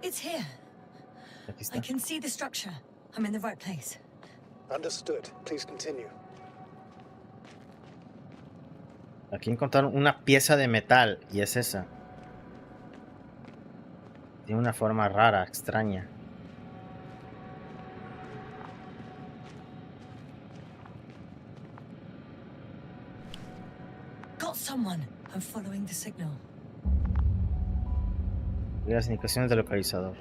It's here. I can see the structure. I'm in the right place. Understood. Please continue. Aquí encontraron una pieza de metal, y es esa. Tiene una forma rara, extraña. Got someone. I'm following the signal. Las indicaciones del localizador.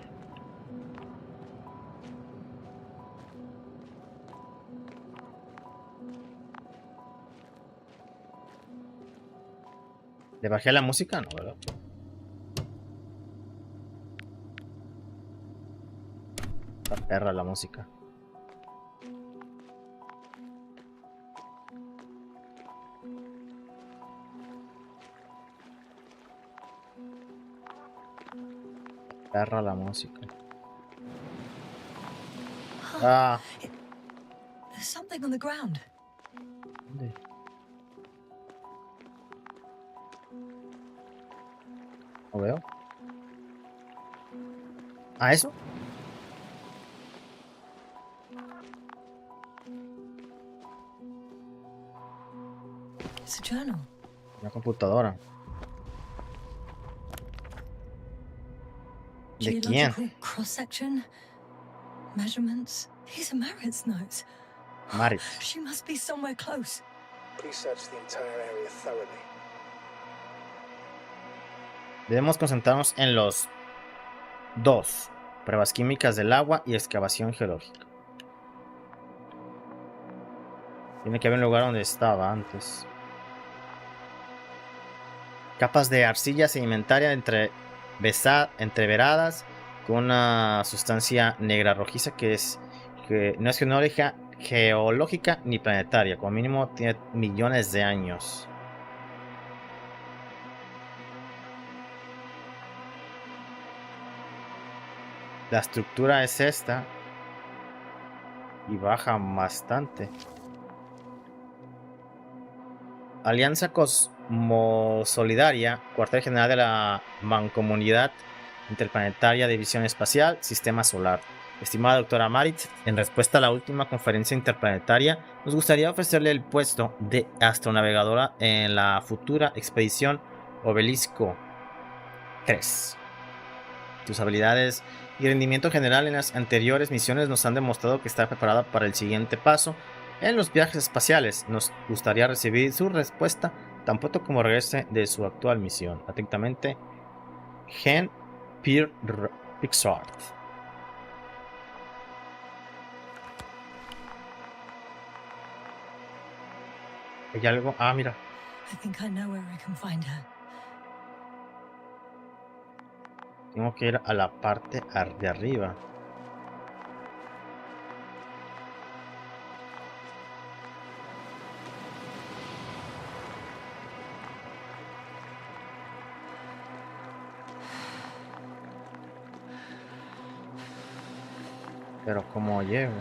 ¿Le bajé la música? No, ¿verdad? Está perra la música. Perra la música. Ah. There's something on the ground. ¿Dónde? ¿Lo veo? ¿Ah, eso? It's a journal. Una computadora. ¿De quién? Cross-section, measurements. These are Marit's notes. Marit. She must be somewhere close. Please search the entire area thoroughly. Debemos concentrarnos en los dos: pruebas químicas del agua y excavación geológica. Tiene que haber un lugar donde estaba antes. Capas de arcilla sedimentaria entreveradas con una sustancia negra rojiza que no es geológica ni planetaria. Como mínimo tiene millones de años. La estructura es esta y baja bastante. Alianza Cosmosolidaria, cuartel general de la Mancomunidad Interplanetaria de Visión Espacial, Sistema Solar. Estimada doctora Marit, en respuesta a la última conferencia interplanetaria, nos gustaría ofrecerle el puesto de astronavegadora en la futura expedición Obelisco 3. Tus habilidades y rendimiento general en las anteriores misiones nos han demostrado que está preparada para el siguiente paso en los viajes espaciales. Nos gustaría recibir su respuesta tan pronto como regrese de su actual misión. Atentamente, Gen Pixart. ¿Hay algo? Ah, mira. I think I know where I can find her. Tengo que ir a la parte de arriba. Pero ¿cómo llego?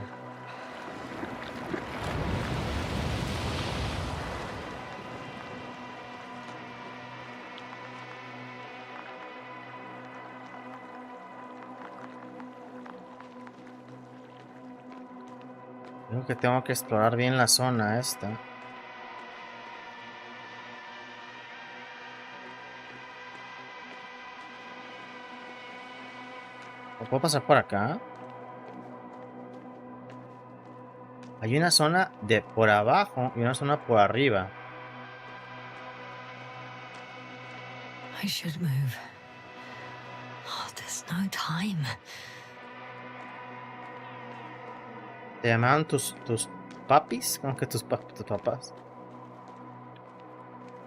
Creo que tengo que explorar bien la zona esta. ¿O puedo pasar por acá? Hay una zona de por abajo y una zona por arriba. I should move. Oh, there's no time. ¿Te llamaban tus papis? ¿Cómo que tus papás?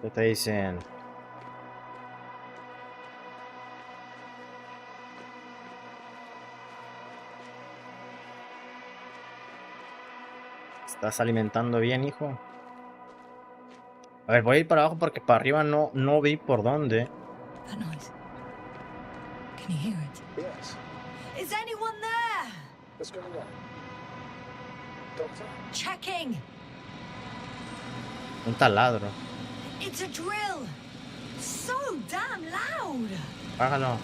¿Qué te dicen? ¿Estás alimentando bien, hijo? A ver, voy a ir para abajo porque para arriba no vi por dónde. That noise. Can you hear it? Yes. Is anyone there? What's going on? Doctor? Checking. Un taladro. It's a drill. So damn loud. Págalo.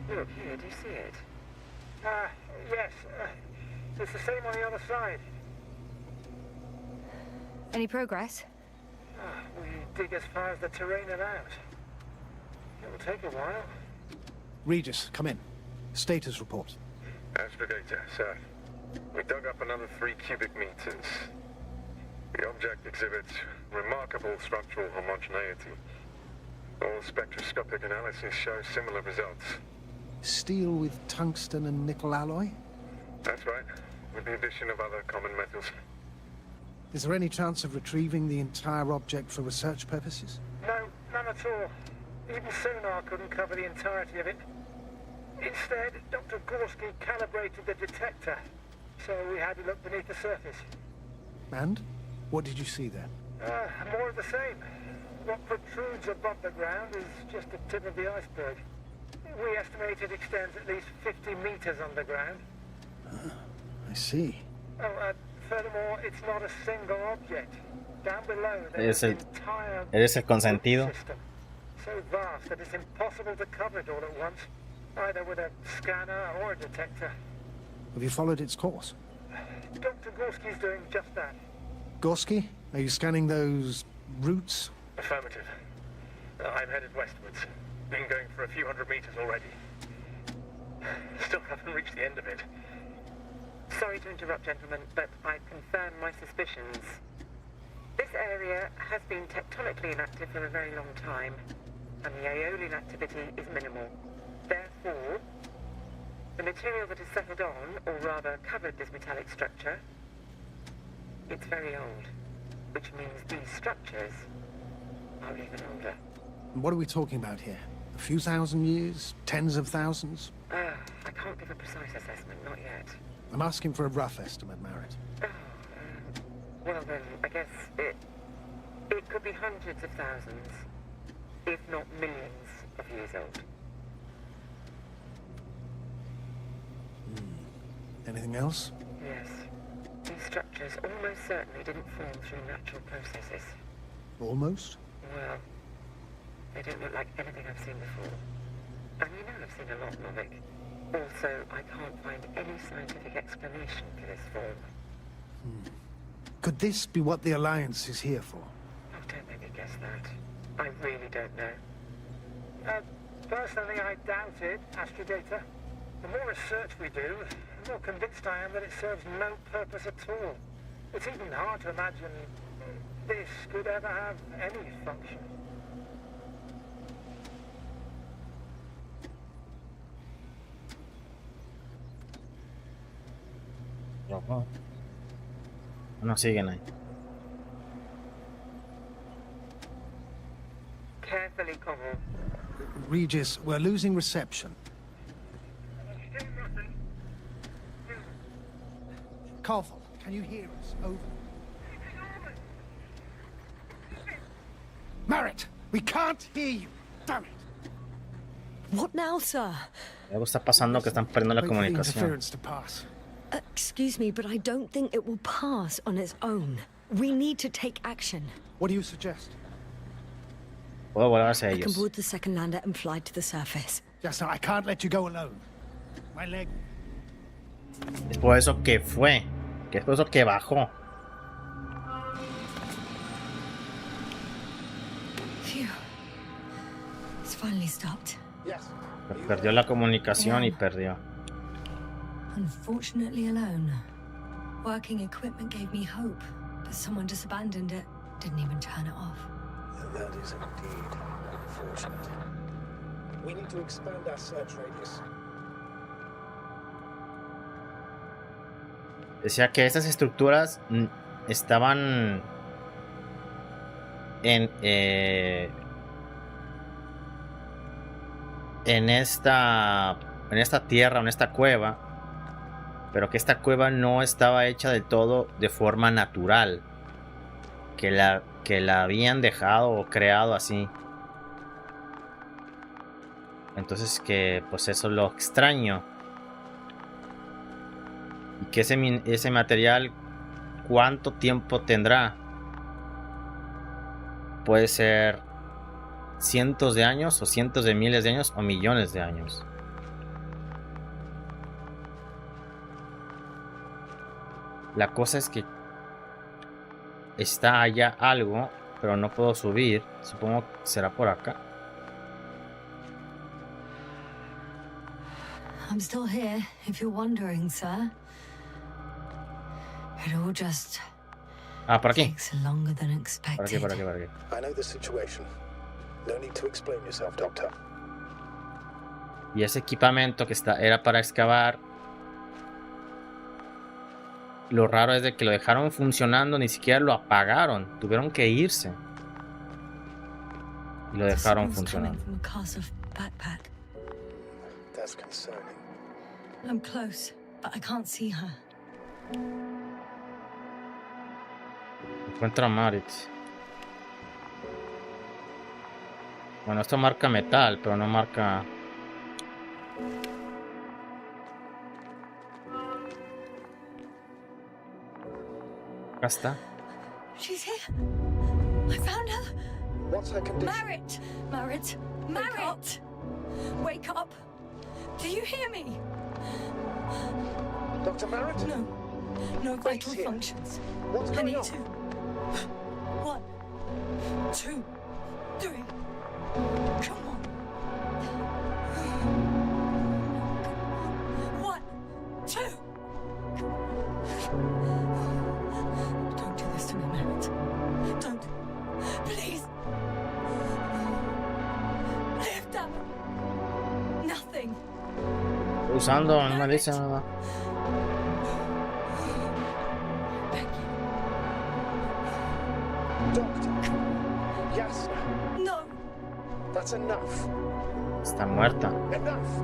Look here, do you see it? Yes. It's the same on the other side. Any progress? We dig as far as the terrain allows. It'll take a while. Regis, come in. Status report. Astrogator, sir. We dug up another 3 cubic meters. The object exhibits remarkable structural homogeneity. All spectroscopic analysis show similar results. Steel with tungsten and nickel alloy? That's right, with the addition of other common metals. Is there any chance of retrieving the entire object for research purposes? No, none at all. Even sonar couldn't cover the entirety of it. Instead, Dr. Gorski calibrated the detector, so we had to look beneath the surface. And? What did you see then? More of the same. What protrudes above the ground is just the tip of the iceberg. We estimate it extends at least 50 meters underground. I see. Furthermore, it's not a single object. Down below, Eres there's an entire el consentido. system, so vast that it's impossible to cover it all at once, either with a scanner or a detector. Have you followed its course? Dr. Gorski's doing just that. Gorski, are you scanning those routes? Affirmative. I'm headed westwards. Been going for a few hundred meters already. Still haven't reached the end of it. Sorry to interrupt, gentlemen, but I confirm my suspicions. This area has been tectonically inactive for a very long time, and the aeolian activity is minimal. Therefore, the material that has settled on, or rather covered this metallic structure, it's very old, which means these structures are even older. What are we talking about here? A few thousand years? Tens of thousands? I can't give a precise assessment, not yet. I'm asking for a rough estimate, Merritt. Well then, I guess it could be hundreds of thousands, if not millions of years old. Anything else? Yes. These structures almost certainly didn't form through natural processes. Almost? Well, they don't look like anything I've seen before. And you know I've seen a lot, Novik. Also, I can't find any scientific explanation for this form. Could this be what the Alliance is here for? Oh, don't make me guess that. I really don't know. Personally, I doubt it, Astrogator. The more research we do, the more convinced I am that it serves no purpose at all. It's even hard to imagine this could ever have any function. No siguen ahí. Carefully, Corporal. Regis, we're losing reception. Koval, can you hear us? Over. Merritt, we can't hear you. Damn it. What now, sir? Algo está pasando que están perdiendo la Wait for the comunicación. interference to pass. Excuse me, but I don't think it will pass on its own. We need to take action. What do you suggest? Puedo volar hacia I can ellos. board the second lander and fly to the surface. Just now, I can't let you go alone. My leg. Es por eso que fue. Que es por eso que bajó. Phew. It's finally stopped. Yes. Perdió la comunicación y perdió. Unfortunately alone. Working equipment gave me hope, but someone just abandoned it. Didn't even turn it off. That is indeed unfortunate. We need to expand our search radius. Decía que estas estructuras estaban en esta tierra, en esta cueva, pero que esta cueva no estaba hecha del todo de forma natural, que la habían dejado o creado así. Entonces que pues eso es lo extraño. Y que ese material, ¿cuánto tiempo tendrá? Puede ser cientos de años, o cientos de miles de años, o millones de años. La cosa es que está allá algo, pero no puedo subir. Supongo que será por acá. I'm still here, if you're wondering, sir. It all just Por aquí. takes longer than Por aquí, expected. por aquí, por aquí. I know the situation. No need to explain yourself, Doctor. Y ese equipamiento que era para excavar. Lo raro es de que lo dejaron funcionando, ni siquiera lo apagaron. Tuvieron que irse. Y lo dejaron Someone's coming funcionando. from a castle backpack. That's concerning. I'm close, but I can't see her. Encuentra a Marit. Bueno, esto marca metal, pero no marca... Acá está. She's here. I found her. What's her condition? Merritt! Merritt! Merritt! Wake up! Do you hear me? Dr. Merritt? No. No vital here. functions. What's I going need on? to. 1, 2, 3. Come on. 1, 2. Don't do this to me, Merritt. Don't. Please. Lift up. Nothing. Estoy usando, no me dice nada. Beg you. Doctor. Yes. No. That's enough. Está muerta. Enough.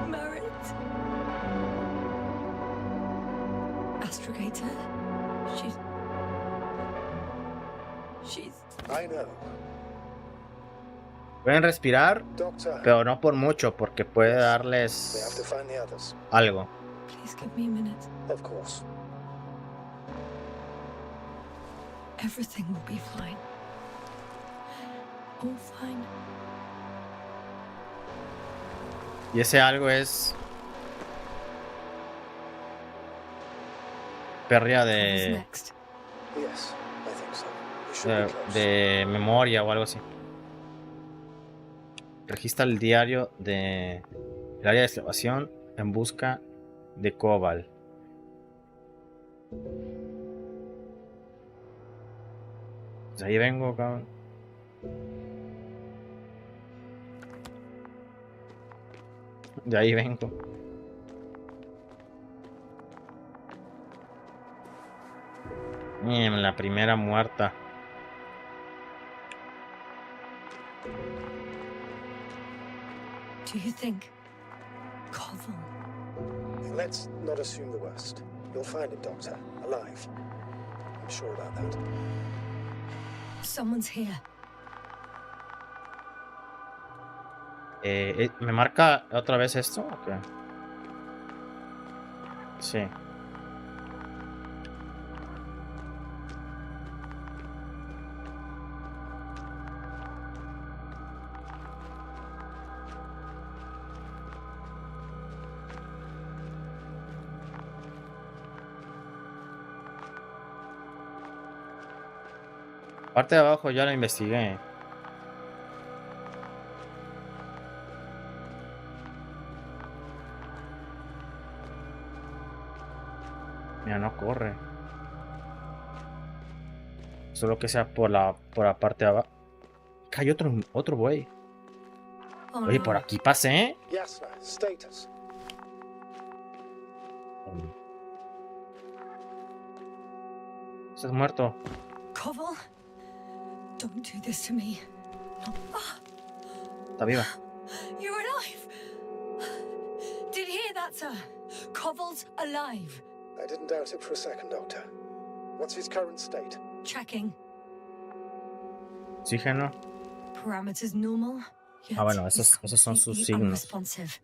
Merritt. Astrogator. She's. I know. Pueden respirar, Doctor. pero no por mucho, porque puede We have to darles find the others. algo. Please give me a minute. Of course. Everything will be fine. All fine. Y ese algo es pérdida Who's de, next? Yes, I think so. We should be close. de memoria o algo así. Registra el diario de el área de excavación. en busca de Cobalt. Pues ahí vengo, cabrón. De ahí vengo. La primera muerta. Do you think Koval? Let's not assume the worst. You'll find him, Doctor, alive. I'm sure about that. Someone's here. ¿Me marca otra vez esto? ¿O qué? Sí. Parte de abajo ya la investigué. Mira, no corre. Solo que sea por la parte de abajo. Hay otro buey. Oh, Oye, no. por aquí pasé, ¿eh? Yasna, status. Estás muerto. Koval? Don't do this to me. No. Ah, Está viva. you're alive. Did you hear that, sir? Koval's alive. I didn't doubt it for a second, Doctor. What's his current state? Checking. Oxígeno. Parameters normal. Yet Ah, bueno, he's esos son sus completely signos. unresponsive.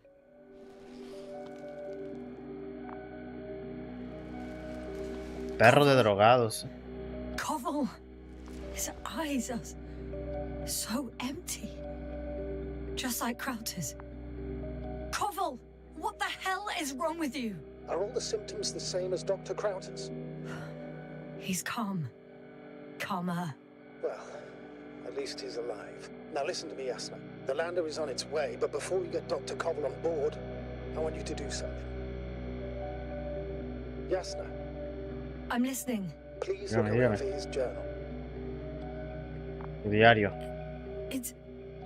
Perro de drogados. Koval. His eyes are so empty. Just like Crowter's. Koval, what the hell is wrong with you? Are all the symptoms the same as Dr. Crowter's? He's calm. Calmer. Well, at least he's alive. Now listen to me, Yasna. The lander is on its way, but before you get Dr. Koval on board, I want you to do something. Yasna, I'm listening. please Dígame, look dígame. over his journal. Tu diario. It's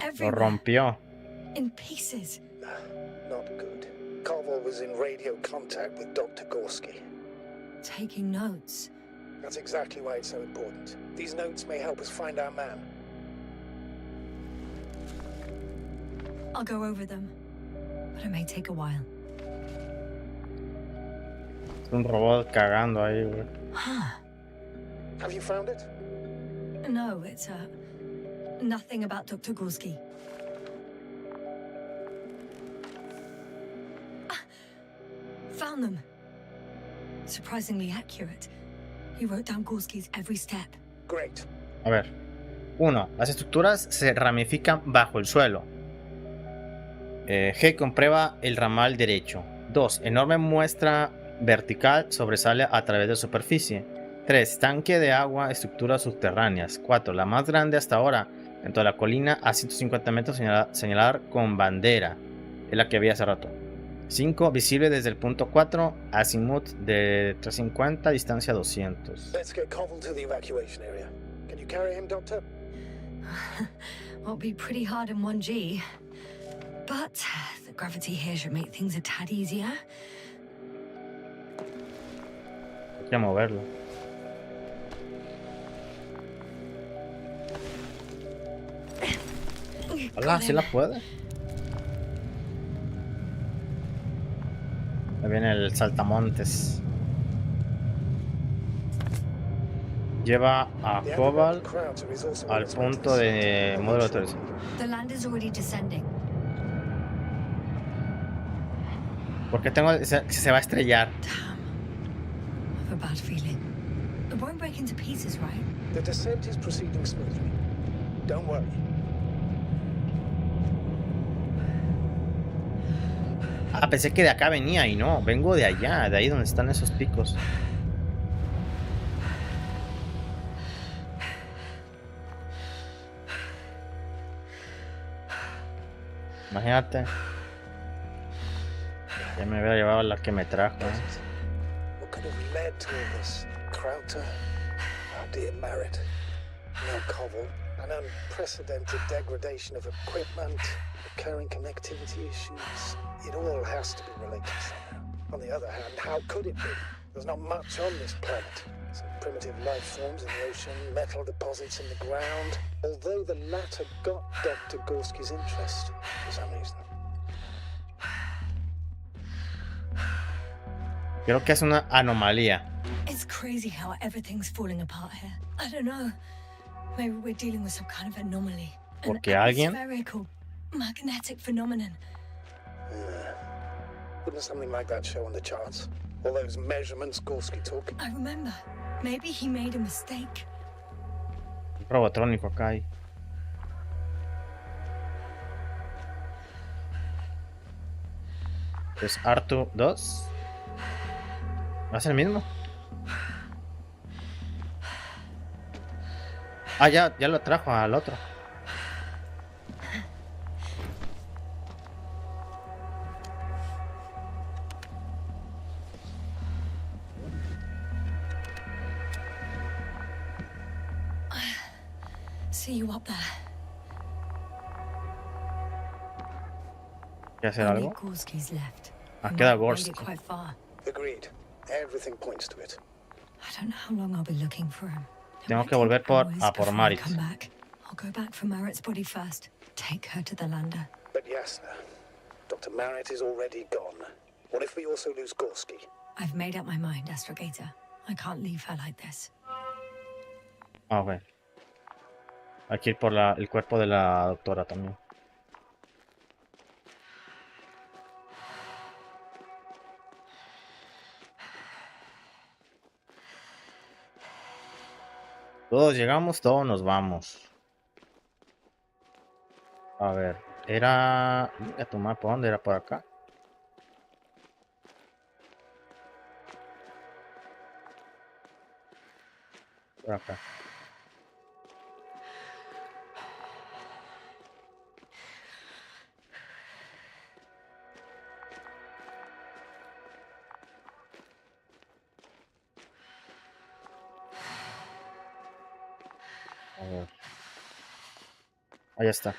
Lo everywhere. rompió. In pieces. Not good. Koval was in radio contact with Dr. Gorski. Taking notes. That's exactly why it's so important. These notes may help us find our man. I'll go over them. But it may take a while. Es un robot cagando ahí, güey. Have you found it? No, it's nothing about Dr. Gorski. Found them. Surprisingly accurate. He wrote down Gorski's every step. Great. A ver. 1. Las estructuras se ramifican bajo el suelo. G. Comprueba el ramal derecho. 2. Enorme muestra vertical sobresale a través de superficie. 3. Tanque de agua, estructuras subterráneas. 4. La más grande hasta ahora, dentro de la colina a 150 metros, señalar con bandera. Es la que había hace rato. 5. Visible desde el punto 4, azimut de 350, distancia 200. Let's get Koval to the evacuation area. Can you carry him, Doctor? Won't be pretty hard in 1G. But the gravity here should make things a tad easier. Hay que moverlo. Hola, ¿sí la puede? Ahí viene el saltamontes. Lleva a The Koval underground Crowter is also al on its way to punto the de site. módulo 3. The land is already descending. Porque se va a estrellar. Damn. I have a bad feeling. It won't break into pieces, right? The descent is proceeding smoothly. Don't worry. Ah, pensé que de acá venía y no, vengo de allá, de ahí donde están esos picos. I Ya me había llevado la que me trajo. What could have led to all this? Krauter? Oh dear, Merritt. No Koval. An unprecedented degradation of equipment, recurring connectivity issues. It all has to be related somehow. On the other hand, how could it be? There's not much on this planet. Some primitive life forms in the ocean, metal deposits in the ground. Although the latter got Dr. Gorski's interest for some reason. Creo que es una anomalía. It's crazy how everything's falling apart here. I don't know. Maybe we're dealing with some kind of anomaly. Porque alguien... Spherical, magnetic phenomenon. Wouldn't something like that show on the charts? All those measurements Gorski took? I remember. Maybe he made a mistake. Un robotrónico acá hay. Es Artu 2. ¿Va a ser el mismo? Ah, ya lo trajo al otro. See you up there. ¿Quiere hacer algo? Gorski's left. Ah, queda Gorski. Quite far. Agreed. Everything points to it. I don't know how long I'll be looking for him. Tengo que volver por Marit. I'll go back for Marit's body first. Take her to the lander. But Yasna, Dr. Merritt is already gone. What if we also lose Gorski? I've made up my mind, Astrogator. I can't leave her like this. Ok. Hay que ir por el cuerpo de la doctora también. Todos llegamos, todos nos vamos. A ver, era... Mira tu mapa, ¿dónde era? Por acá. Por acá. A ver. Ahí está.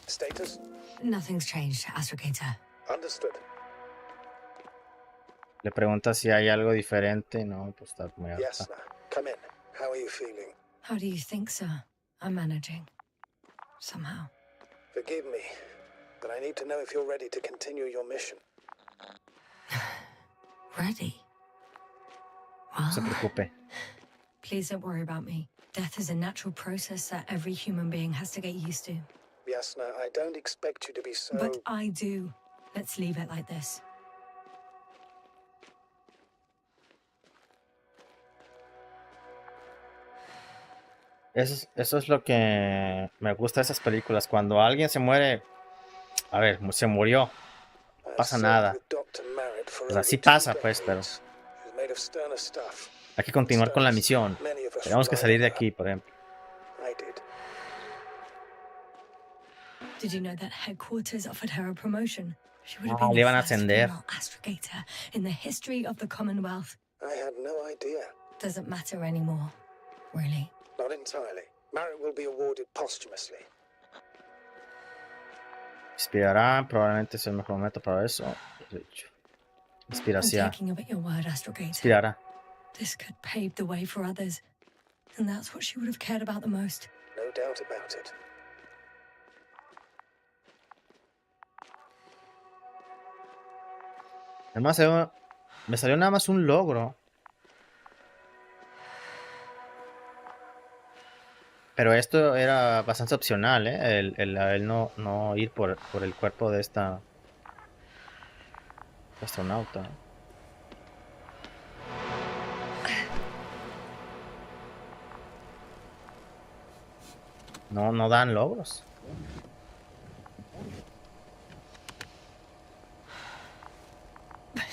Status? Nothing's changed, Astrogator. Understood. Le pregunta si hay algo diferente. No, pues está muy alta. Yasna, come in. How are you feeling? How do you think, sir? I'm managing. Somehow. Forgive me, but I need to know if you're ready to continue your mission. Ready? No se preocupe. Please don't worry about me. Death is a natural process that every human being has to get used to. Yasna, I don't expect you to be so... But I do. Let's leave it like this. Eso es lo que me gusta de esas películas. Cuando alguien se muere, a ver, se murió, no pasa nada. Pues así pasa, pues, pero hay que continuar con la misión. Tenemos que salir de aquí, por ejemplo. Did you know that headquarters offered her a promotion? She would have Ah, been le iban a the first ascender. female astrogator in the history of the Commonwealth. I had no idea. Doesn't matter anymore, really. Not entirely. Merritt will be awarded posthumously. Inspirará, probablemente es el mejor momento para eso. I'm Inspiración. taking you at your word, Astrogator. Inspirará. This could pave the way for others. And that's what she would have cared about the most. No doubt about it. Además, me salió nada más un logro. Pero esto era bastante opcional, ¿eh? El no ir por el cuerpo de esta astronauta. No dan logros.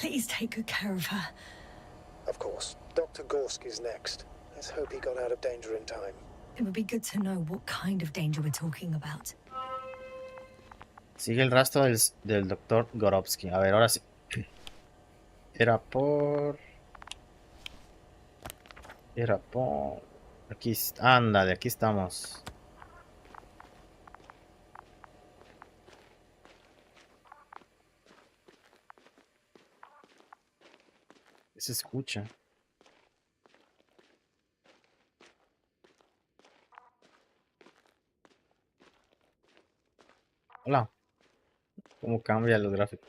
Please take good care of her. Of course. Dr. Gorski's next. Let's hope he got out of danger in time. It would be good to know what kind of danger we're talking about. Sigue el rastro del doctor Gorovsky. A ver, ahora sí. Era por... Aquí, ándale, aquí estamos. Se escucha. Hola. ¿Cómo cambia los gráficos?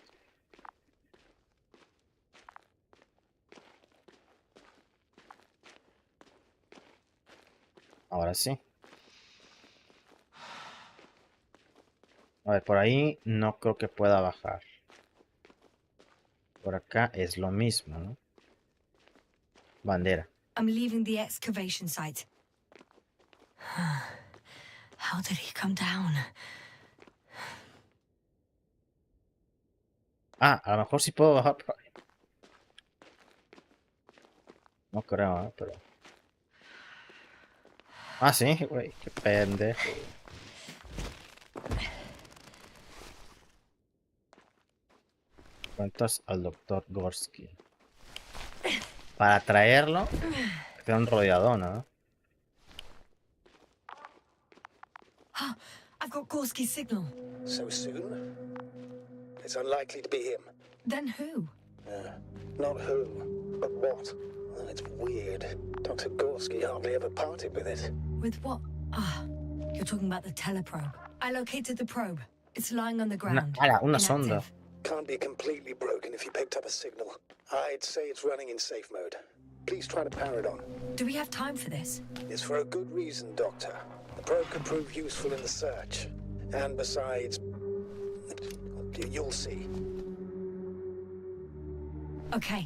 Ahora sí. A ver, por ahí no creo que pueda bajar. Por acá es lo mismo, ¿no? Bandera. I'm leaving the excavation site. How did he come down? Ah, a lo mejor sí puedo bajar por ahí. No creo, ¿eh? Pero... Ah, sí, güey. Qué pendejo. Cuentas al doctor Gorsky. Para traerlo, queda un rodeador, ¿no? I've got Gorsky's signal. So soon? It's unlikely to be him. Then who? Not who, but what. Well, it's weird. Dr. Gorsky hardly ever parted with it. With what? You're talking about the teleprobe. I located the probe. It's lying on the ground. Una sonda. Inactive. Can't be completely broken if you picked up a signal. I'd say it's running in safe mode. Please try to power it on. Do we have time for this? It's for a good reason, Doctor. The probe could prove useful in the search. And besides, you'll see. Okay.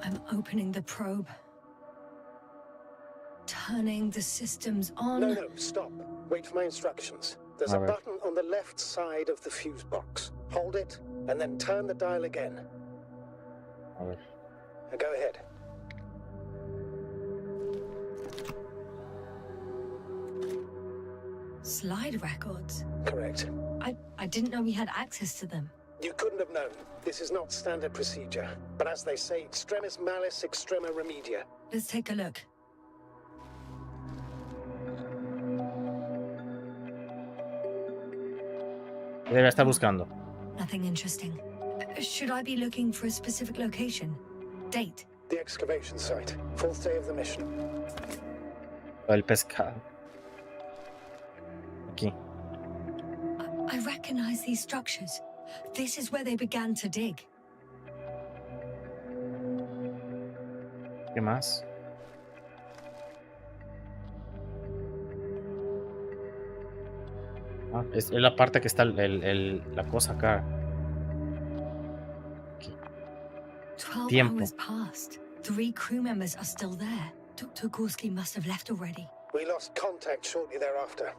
I'm opening the probe. Turning the systems on. No, stop. Wait for my instructions. There's a button on the left side of the fuse box. Hold it, and then turn the dial again. Now go ahead. Slide records? Correct. I didn't know we had access to them. You couldn't have known. This is not standard procedure. But as they say, extremis malice, extrema remedia. Let's take a look. Debe estar buscando. Nothing interesting. Should I be looking for a specific location? Date? The excavation site. 4th day of the mission. El pescado. Aquí. I recognize these structures. This is where they began to dig. ¿Qué más? Ah, es la parte que está la cosa acá. Aquí. 12 Tiempo. hours passed. 3 crew members are still there. Dr. Gorsky must have left already. We lost contact shortly thereafter.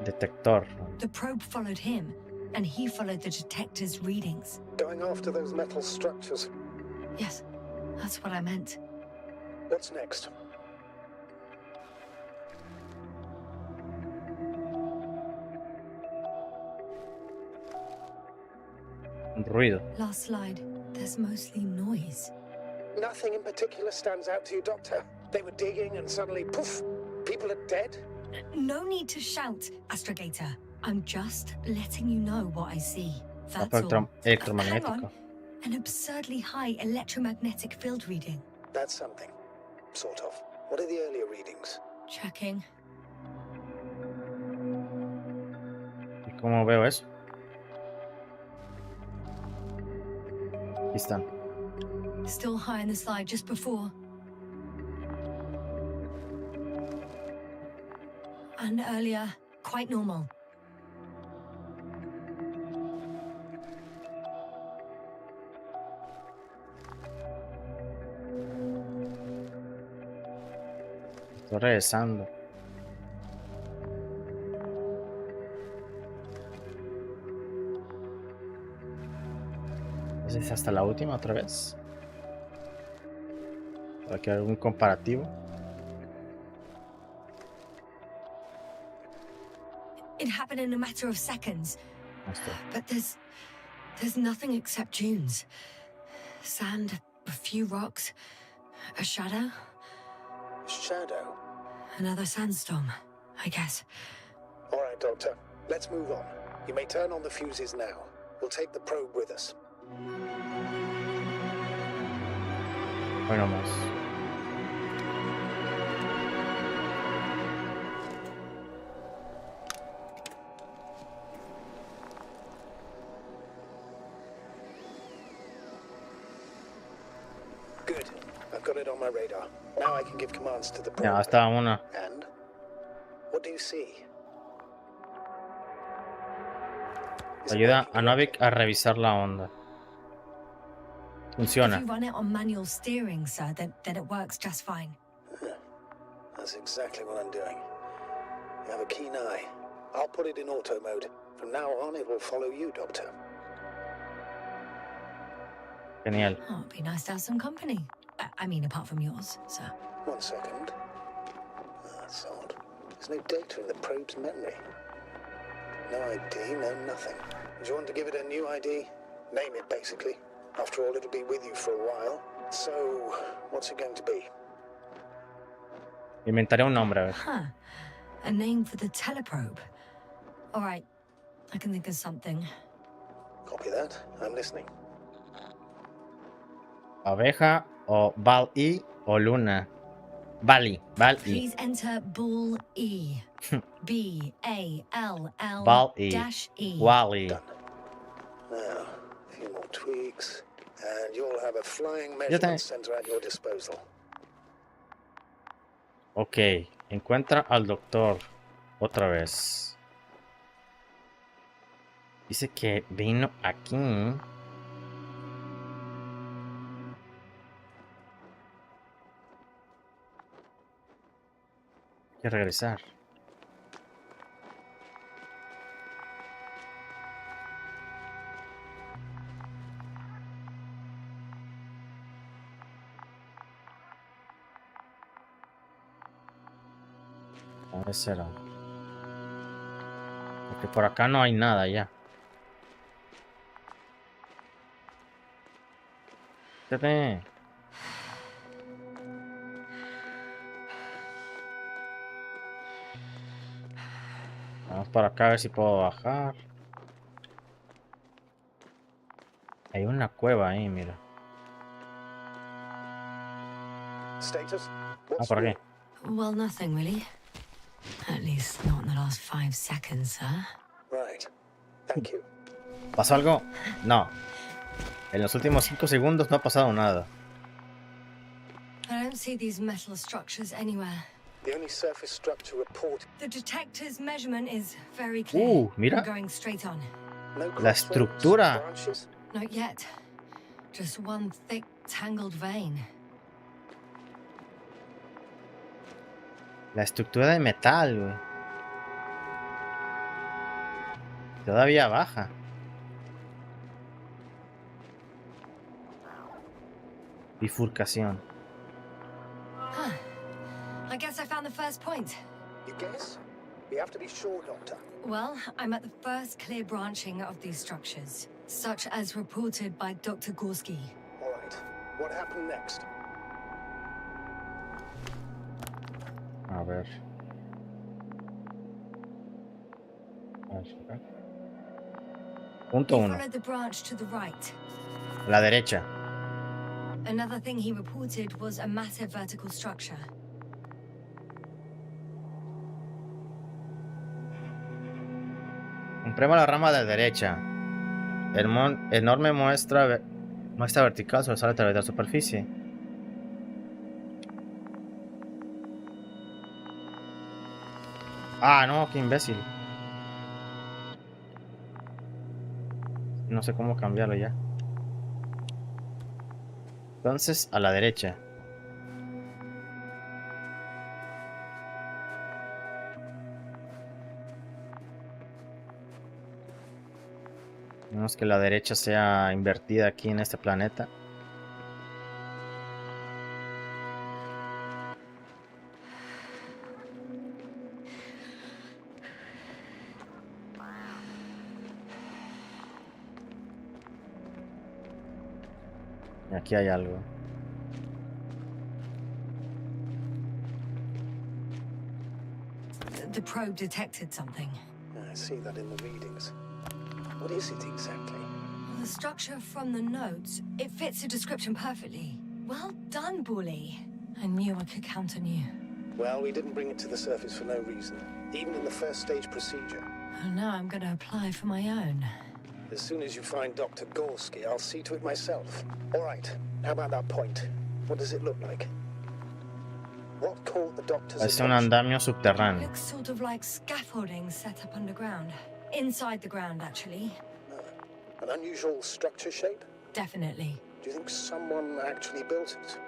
Detector. The probe followed him, and he followed the detector's readings. Going after those metal structures. Yes, that's what I meant. What's next? Ruido. Last slide. There's mostly noise. Nothing in particular stands out to you, Doctor. They were digging and suddenly, poof, people are dead? No need to shout, Astrogator. I'm just letting you know what I see. That's all. Hang Electromagnético. on. An absurdly high electromagnetic field reading. That's something. Sort of. What are the earlier readings? Checking. ¿Y cómo veo eso? Aquí están. Still high in the slide just before. And earlier, quite normal. Estoy regresando. Ese Es hasta la última otra vez. Para que haga un comparativo. It happened in a matter of seconds. Esto. But there's nothing except dunes. Sand, a few rocks, a shadow. Shadow? Another sandstorm, I guess. All right, Doctor. Let's move on. You may turn on the fuses now. We'll take the probe with us. Bueno, más. Good. I've got it on my radar. Now I can give commands to the probe. Ya está una. And? What do you see? Ayuda a Novik a revisar la onda. Funciona. If you run it on manual steering, sir, then it works just fine. That's exactly what I'm doing. You have a keen eye. I'll put it in auto mode. From now on, it will follow you, Doctor. Genial. Oh, it'd be nice to have some company. I mean, apart from yours, sir. 1 second. That's odd. There's no data in the probe's memory. No ID, no nothing. Do you want to give it a new ID? Name it, basically. After all, it'll be with you for a while. So, what's it going to be? Inventaré un nombre, a ver. Huh. A name for the teleprobe. All right. I can think of something. Copy that. I'm listening. Abeja o Val-E o Luna. Bali. Please enter Ball E. B-A-L-L Val-E. dash E. Wally. Done. Now, a few more tweaks, and you'll have a flying Ya measurement está. center at your disposal. Ok. Encuentra al doctor. Otra vez. Dice que vino aquí. Hay que regresar. A ver, será. Porque por acá no hay nada ya. Vete. Vamos por acá a ver si puedo bajar. Hay una cueva ahí, mira. Status? Ah, What's por new? aquí. Well, nothing really. At least not in the last 5 seconds, sir. Right. Thank you. ¿Pasó algo? No. En los últimos 5 segundos no ha pasado nada. I don't see these metal structures anywhere. The only surface structure reported. The detector's measurement is very clear. Mira. I'm going straight on. No La crossroads, estructura. branches? Not yet. Just one thick, tangled vein. La estructura de metal, güey. Todavía baja. Bifurcación. Huh. I guess I found the first point. You guess? We have to be sure, Doctor. Well, I'm at the first clear branching of these structures, such as reported by Dr. Gorski. All right. What happened next? A ver. A ver. Punto He 1. followed the branch to the right. A la derecha. Another thing he reported was a massive vertical structure. Compremos la rama de la derecha. Enorme muestra vertical sobresale a través de la superficie. Ah, no, qué imbécil. No sé cómo cambiarlo ya. Entonces, a la derecha. Vemos que la derecha sea invertida aquí en este planeta. Y aquí hay algo. The probe detected something. I see that in the readings. What is it exactly? The structure from the notes, it fits the description perfectly. Well done, Bully. I knew I could count on you. Well, we didn't bring it to the surface for no reason, even in the first stage procedure. And now I'm gonna apply for my own. As soon as you find Dr. Gorski, I'll see to it myself. All right, how about that point? What does it look like? What caught the doctor's Es un attention? andamio subterráneo. Looks sort of like scaffolding set up underground. Inside the ground, actually. An unusual structure shape? Definitely. Do you think someone actually built it?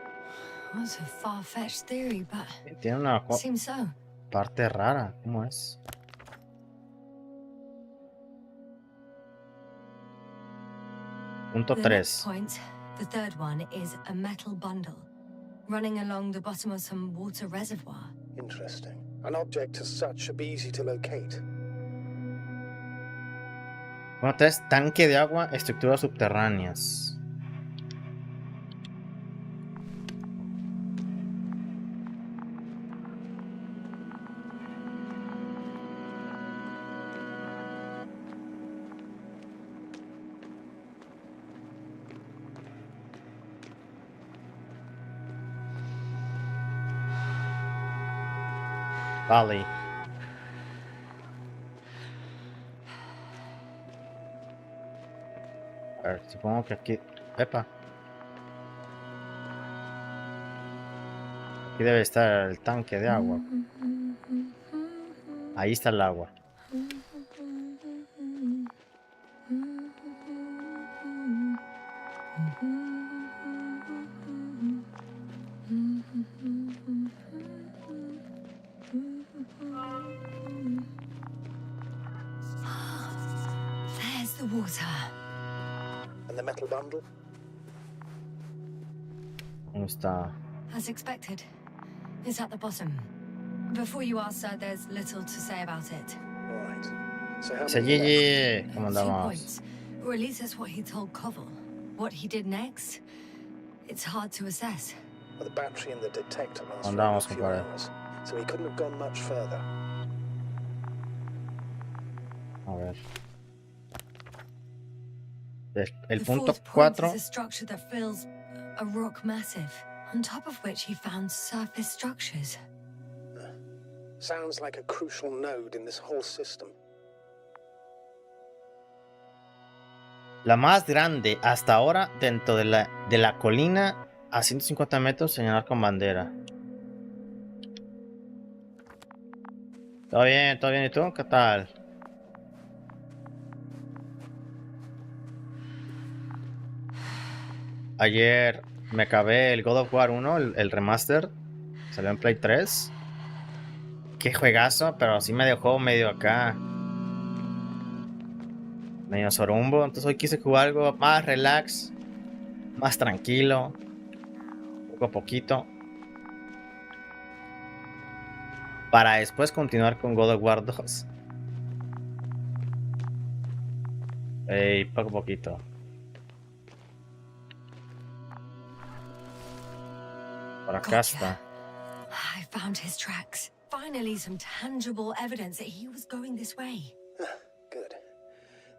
That's a far-fetched theory, but Tiene una seems so. parte rara. ¿Cómo es? Punto The next 3. point, the third one, is a metal bundle running along the bottom of some water reservoir. Interesting. An object as such should be easy to locate. Punto 3. Tanque de agua, estructuras subterráneas. Vale. A ver, supongo que aquí... Epa. Aquí debe estar el tanque de agua. Ahí está el agua. There's the water. And the metal bundle? ¿Dónde está? As expected. It's at the bottom. Before you ask, sir, there's little to say about it. All right. So how Dice many left? Gigi. ¿Cómo 2 andamos? points. Or at least that's what he told Koval. What he did next, it's hard to assess. Well, the battery and the detector last for Andamos, a few compadre. hours, so he couldn't have gone much further. A ver. El The punto fourth point 4. is a structure that fills a rock massive, on top of which he found surface structures. Sounds like a crucial node in this whole system. La más grande hasta ahora dentro de la colina a 150 metros, señalar con bandera. Todo bien, ¿y tú? ¿Qué tal? Ayer me acabé el God of War 1, el remaster. Salió en Play 3. Qué juegazo, pero sí me dejó medio acá. Medio sorumbo. Entonces hoy quise jugar algo más relax. Más tranquilo. Poco a poquito. Para después continuar con God of War 2. Poco a poquito. Por acá está. I found his tracks. Finally, some tangible evidence that he was going this way. Good.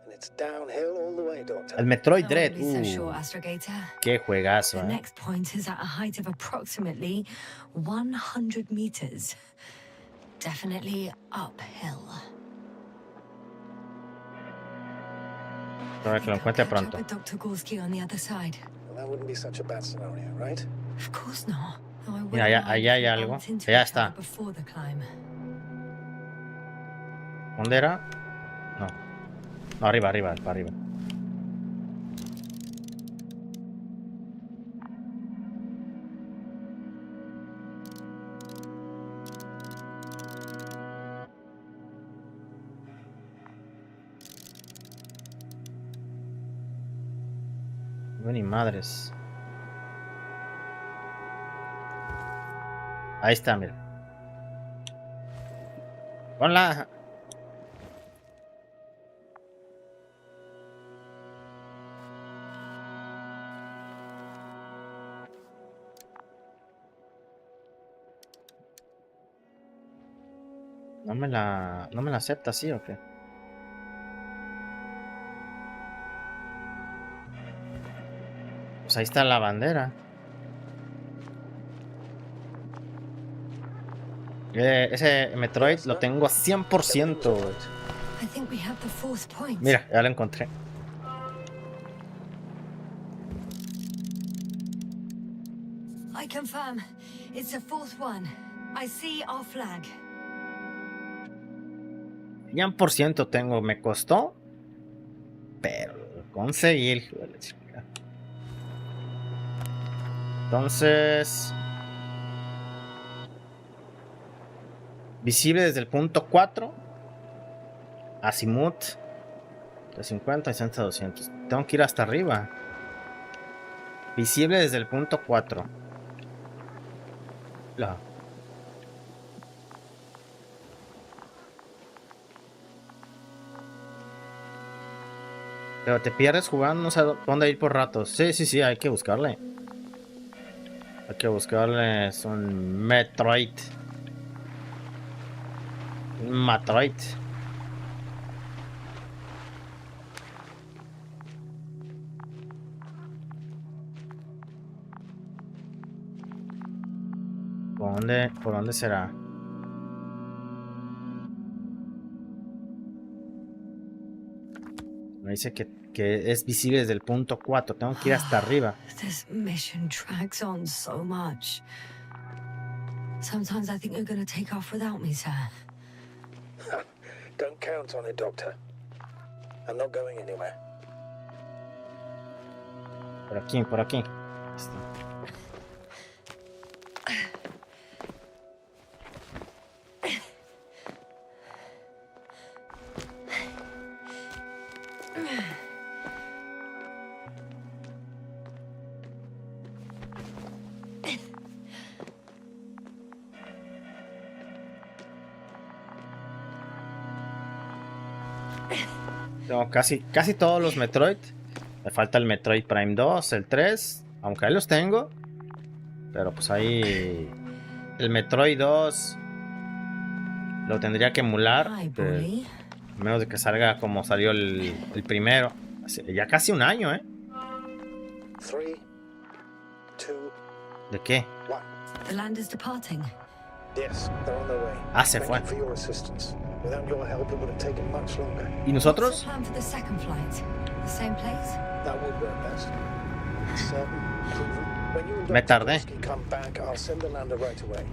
And it's downhill all the way, Doctor. El Metroid I Dread. wouldn't be so sure, Astrogator. Qué juegazo, The next point is at a height of approximately 100 meters. Definitely uphill. Espero que lo encuentre Catch up pronto. with Dr. Gorski on the other side. Well, that wouldn't be such a bad scenario, right? Of course not. Though I Mira, allá, wouldn't mind allá if hay we algo. bumped into Allá each other está. before the climb. ¿Dónde era? No. No, arriba, para arriba. No, ni madres. Ahí está, mira. Hola. No me la acepta, ¿sí o qué? Pues ahí está la bandera. Ese Metroid lo tengo a 100%, güey. Mira, ya lo encontré. I confirm. It's the fourth one. I see our flag. 100% tengo, me costó, pero conseguir. Entonces, visible desde el punto 4, azimut 350 y 200. Tengo que ir hasta arriba. Visible desde el punto 4. Pero te pierdes jugando, no sé dónde ir por ratos. Sí, hay que buscarle. Hay que buscarle. Es un Metroid. Un Metroid. ¿Por dónde será? Me dice que es visible desde el punto 4. Tengo que ir hasta arriba. This mission drags on so much. Sometimes I think you're going to take off without me, sir. Don't count on it, Doctor. I'm not going anywhere. Por aquí, por aquí. Tengo casi todos los Metroid. Me falta el Metroid Prime 2, el 3, aunque ahí los tengo. Pero pues ahí el Metroid 2 lo tendría que emular. A menos de que salga como salió el primero. Ya casi un año, ¿eh? 3, 2, ¿De qué? The land is departing. Yes, they're on their way. Ah, se fue. Thank you for your assistance. Without your help, it would have taken much longer. ¿Y nosotros? What's the plan for the second flight? The same place? That would work best. Certain, proven. When you and Me Dr. tardé. Gorski come back, I'll send the lander right away.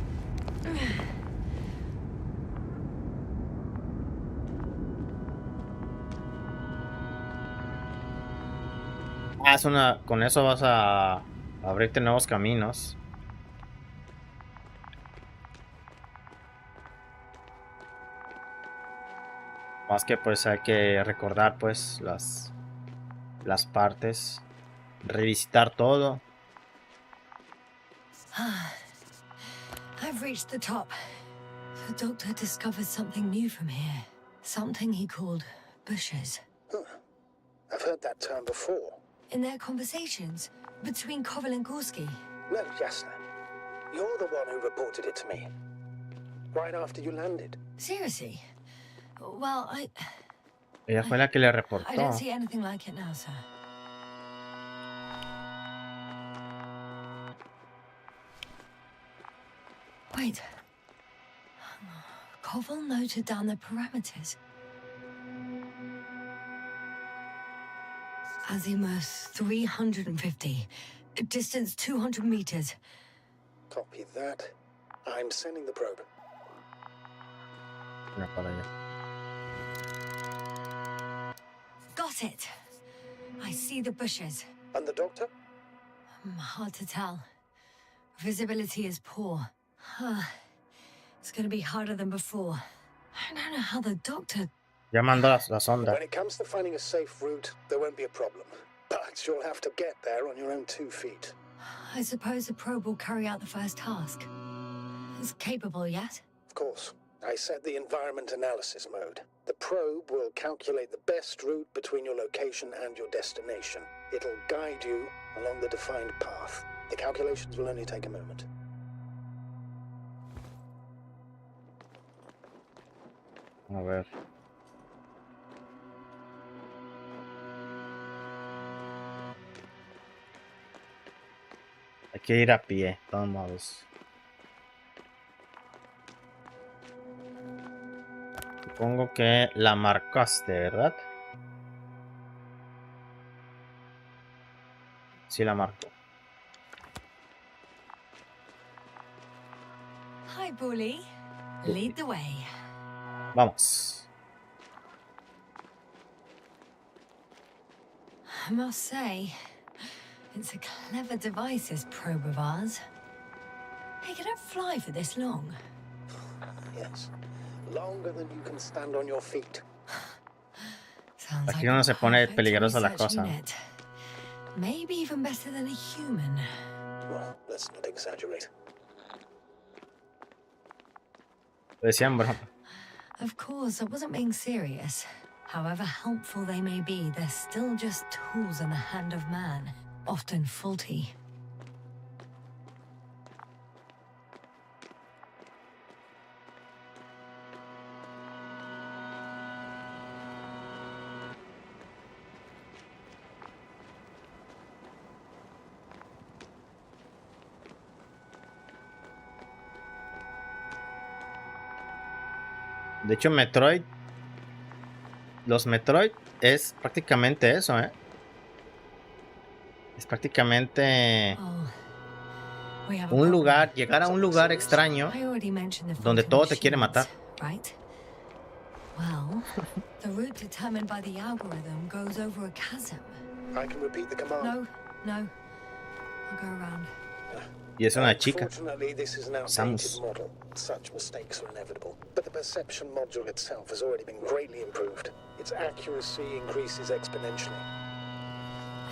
Ah, es una. Con eso vas a abrirte nuevos caminos. Más que pues hay que recordar pues las partes, revisitar todo. I've reached the top. The doctor discovered something new from here. Something he called bushes. Huh. I've heard that term before. In their conversations between Koval and Gorski. No, Jasna. You're the one who reported it to me. Right after you landed. Seriously? Well, Ella fue la que le reportó. I don't see anything like it now, sir. Wait. Koval noted down the parameters. Azimuth 350. Distance 200 meters. Copy that. I'm sending the probe. Mira para allá. Got it. I see the bushes. And the doctor? Hard to tell. Visibility is poor. It's gonna be harder than before. I don't know how the doctor... Ya mandó la sonda. When it comes to finding a safe route, there won't be a problem. But you'll have to get there on your own 2 feet. I suppose the probe will carry out the first task. It's capable yet? Of course. I set the environment analysis mode. The probe will calculate the best route between your location and your destination. It'll guide you along the defined path. The calculations will only take a moment. A ver. Hay que ir a pie, de todos modos. Supongo que la marcaste, ¿verdad? Sí, la marco. Hi, Bully. Lead the way. Vamos. I must say, it's a clever device, this probe of ours. Hey, can it fly for this long? Yes. Longer than you can stand on your feet. Sounds Aquí like no a se pone perfect peligrosa la research cosa. unit. Maybe even better than a human. Well, let's not exaggerate. Lo decían, bro. Of course, I wasn't being serious. However helpful they may be, they're still just tools in the hand of man, often faulty. De hecho, Metroid, los Metroid es prácticamente eso, ¿eh? Es prácticamente un lugar, llegar a un lugar extraño donde todo te quiere matar. Well, the route determined by the algorithm goes over a chasm. I can repeat the command. No. I'll go around. Y es una chica. Unfortunately, this is an outdated model. Such mistakes are inevitable. But the perception module itself has already been greatly improved. Its accuracy increases exponentially.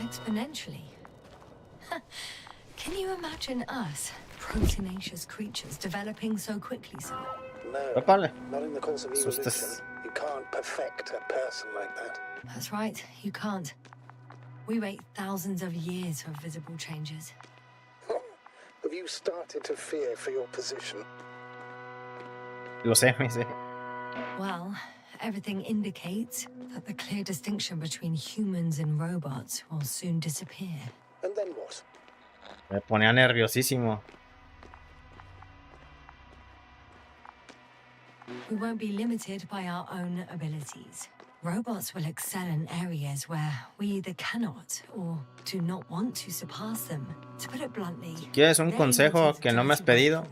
Exponentially? Can you imagine us, proteinaceous creatures, developing so quickly, sir? No, not in the course of evolution. You can't perfect a person like that. That's right, you can't. We wait thousands of years for visible changes. Have you started to fear for your position? Lo sé, me sé. Well, everything indicates that the clear distinction between humans and robots will soon disappear. And then what? Me ponía nerviosísimo. We won't be limited by our own abilities. Robots will excel in areas where we either cannot or do not want to surpass them. To put it bluntly, ¿Quieres un consejo que no me has pedido?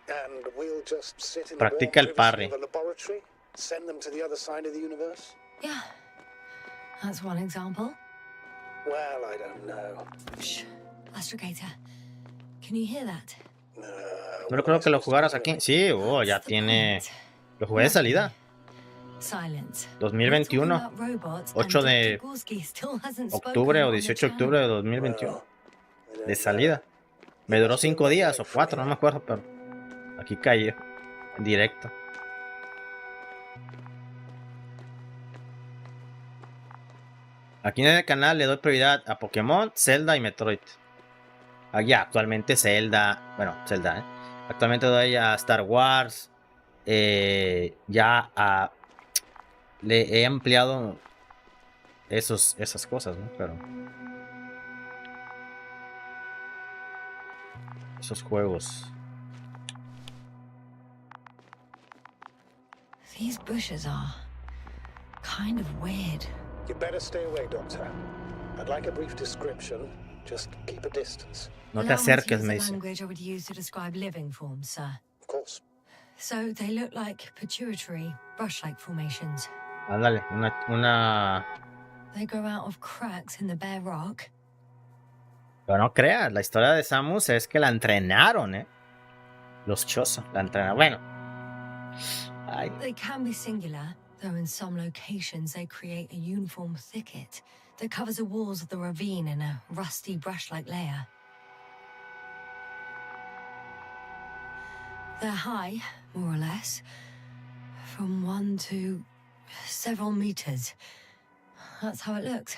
And we'll just sit in Practica el parry. the laboratory, send them to the other side of the universe? Yeah, that's one example. Well, I don't know. Shh, Astrogator, can you hear that? No creo que lo jugaras aquí. Sí, ya tiene... Lo jugué de salida. 2021. 8 de octubre o 18 de octubre de 2021. De salida. Me duró 5 días o 4, no me acuerdo, pero aquí cayó. En directo. Aquí en el canal le doy prioridad a Pokémon, Zelda y Metroid. Ya, actualmente Zelda. Bueno, Zelda, Actualmente doy a Star Wars. Le he ampliado esas cosas, ¿no? Pero esos juegos. These bushes are kind of weird. You better stay away, Doctor. I'd like a brief description. Just keep a distance. No te acerques, me dice. Language I would use to describe living forms, sir. Of course. So they look like pituitary, brush-like formations. Ándale, una... They grow out of cracks in the bare rock. Pero no creas, la historia de Samus es que la entrenaron, Los Chozo, la entrenaron. Bueno. Ay. They can be singular, though in some locations they create a uniform thicket that covers the walls of the ravine in a rusty brush-like layer. They're high, more or less, from 1 to several meters. That's how it looks,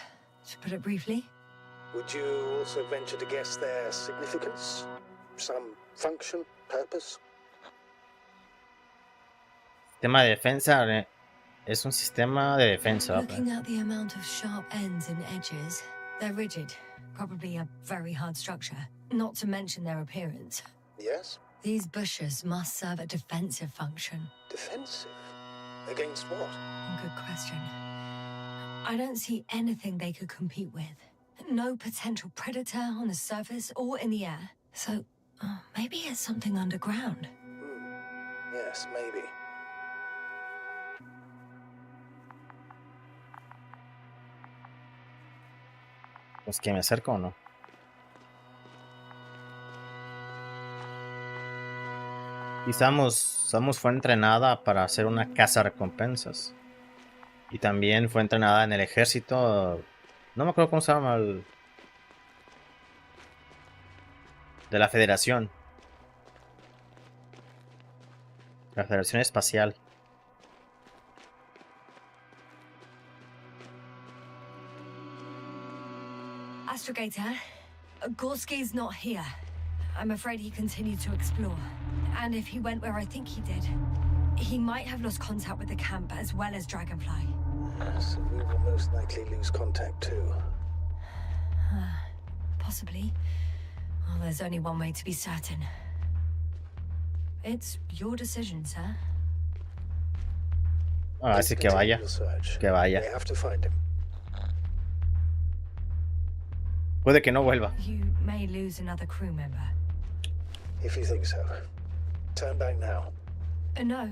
to put it briefly. Would you also venture to guess their significance? Some function, purpose? Sistema de defensa. Es un sistema de defensa. Looking at the amount of sharp ends and edges, they're rigid. Probably a very hard structure. Not to mention their appearance. Yes? These bushes must serve a defensive function. Defensive? Against what? Good question. I don't see anything they could compete with. No potential predator on the surface or in the air. So, maybe it's something underground. Yes, maybe. Pues que me acerco o no. Y Samus fue entrenada para hacer una caza recompensas. Y también fue entrenada en el ejército. No me acuerdo cómo se llama. De la Federación. La Federación Espacial. Astrogator, Gorski's not here. I'm afraid he continued to explore. And if he went where I think he did, he might have lost contact with the camp as well as Dragonfly. So we will most likely lose contact too. Possibly. Well, there's only one way to be certain. It's your decision, sir. Así que vaya. Que vaya. We have to find him. Puede que no vuelva. You may lose another crew member. If you think so. Turn back now. No,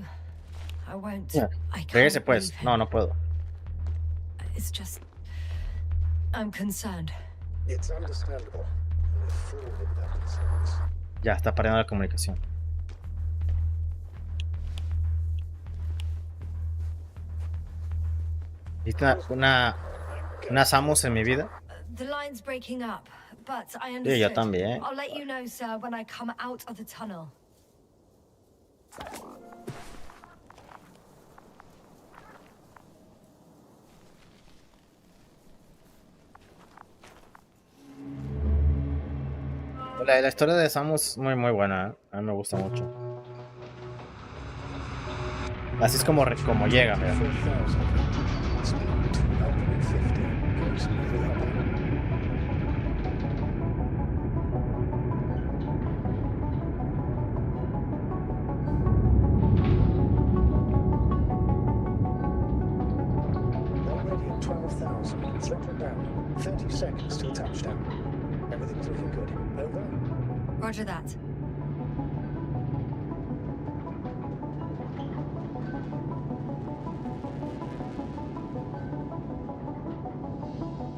I won't. Yeah. I can't. Regrese pues. leave him. No puedo. It's just... I'm concerned. It's understandable. We're full with that concerns. Ya está perdiendo la comunicación. ¿Viste una Samus en mi vida? The line's breaking up, but I Sí, understood. yo también. I'll let you know, sir, when I come out of the tunnel. La historia de Samus es muy buena, ¿eh? A mí me gusta mucho. Así es como llega, mira. 4,000. Speed 250. Approximately upper. Already at 12,000. Throttle down. 30 seconds till touchdown. Everything's looking good. Over. Roger that.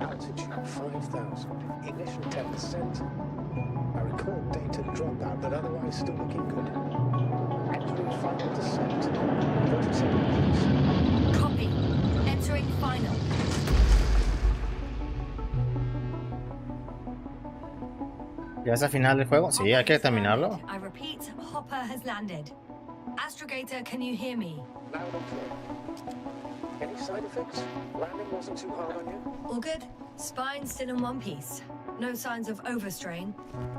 Altitude 5,000. Ignition 10%. I record data dropout, but otherwise still looking good. Entering final descent. 30 seconds. Copy. Entering final. ¿Ya es el final del juego? Sí, hay que terminarlo. I repeat, Hopper has landed. Astrogator, can you hear me? Loud and clear. Any side effects? Landing wasn't too hard on you? All good? Spine still in one piece. No signs of overstrain.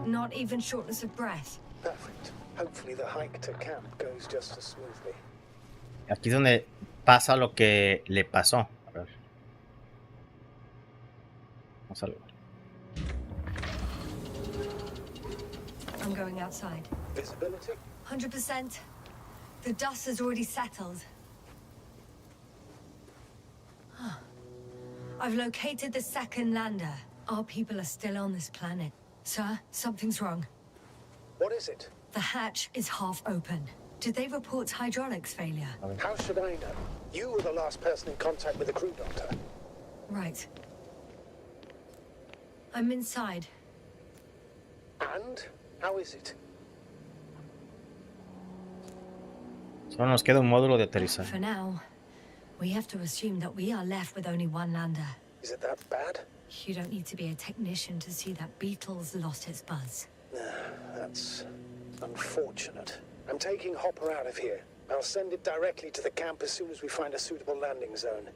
Not even shortness of breath. Perfect. Hopefully the hike to camp goes just as smoothly. Aquí es donde pasa lo que le pasó. A ver. Vamos a ver. I'm going outside. Visibility? 100%. The dust has already settled. I've located the second lander. Our people are still on this planet. Sir, something's wrong. What is it? The hatch is half open. Did they report hydraulics failure? How should I know? You were the last person in contact with the crew doctor. Right. I'm inside. And? How is it? Solo nos queda un módulo de aterrizaje. For now, We have to assume that we are left with only one lander. Is it that bad? You don't need to be a technician to see that Beetle's lost its buzz. That's unfortunate. I'm taking Hopper out of here. I'll send it directly to the camp as soon as we find a suitable landing zone.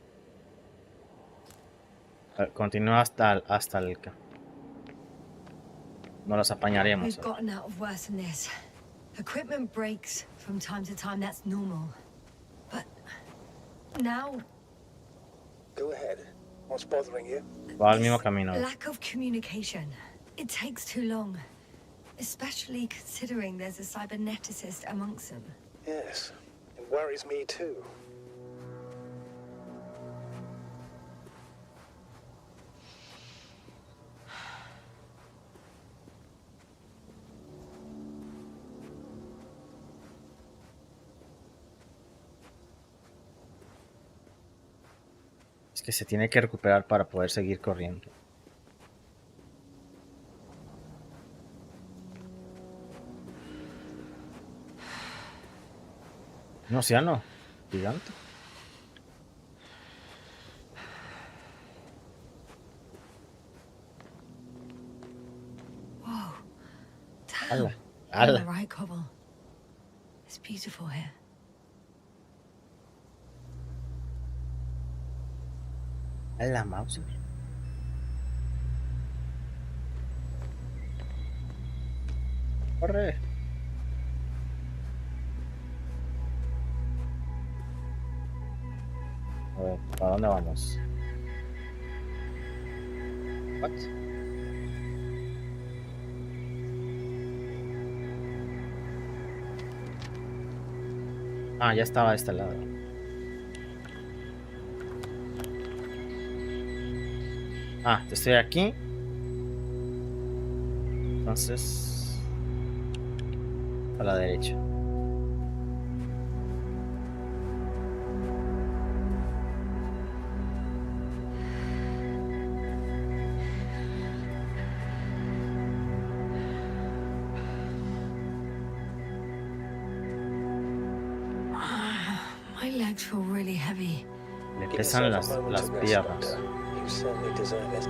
Continúa hasta el... No los apañaremos. We've gotten out of worse than this. Equipment breaks from time to time, that's normal. But now... Go ahead. What's bothering you? Va al mismo camino. Lack of communication. It takes too long. Especially considering there's a cyberneticist amongst them. Yes, it worries me too. Es que se tiene que recuperar para poder seguir corriendo. Un océano gigante. Whoa. Ala, You're ala. right, Cobble. It's beautiful here. Ala, mouse. Corre. A ver, ¿para dónde vamos? What? Ah, ya estaba a este lado. Ah, estoy aquí. Entonces... a la derecha. My legs feel really heavy. Le Give pesan yourself a las moment to rest, piernas. Doctor. You certainly deserve it.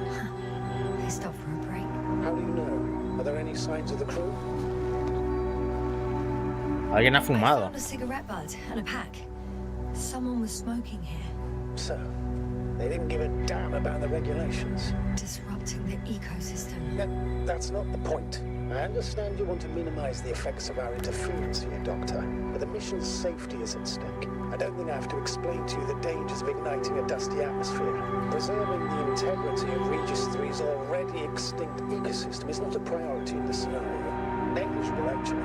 They stopped for a break. How do you know? Are there any signs of the crew? Alguien ha I fumado. found a cigarette butt and a pack. Someone was smoking here, So, they didn't give a damn about the regulations. disrupting the ecosystem. That's not the point. I understand you want to minimize the effects of our interference here, Doctor, but the mission's safety is at stake. I don't think I have to explain to you the dangers of igniting a dusty atmosphere. Preserving the integrity of Regis 3's already extinct ecosystem is not a priority in this scenario. Negligible, actually.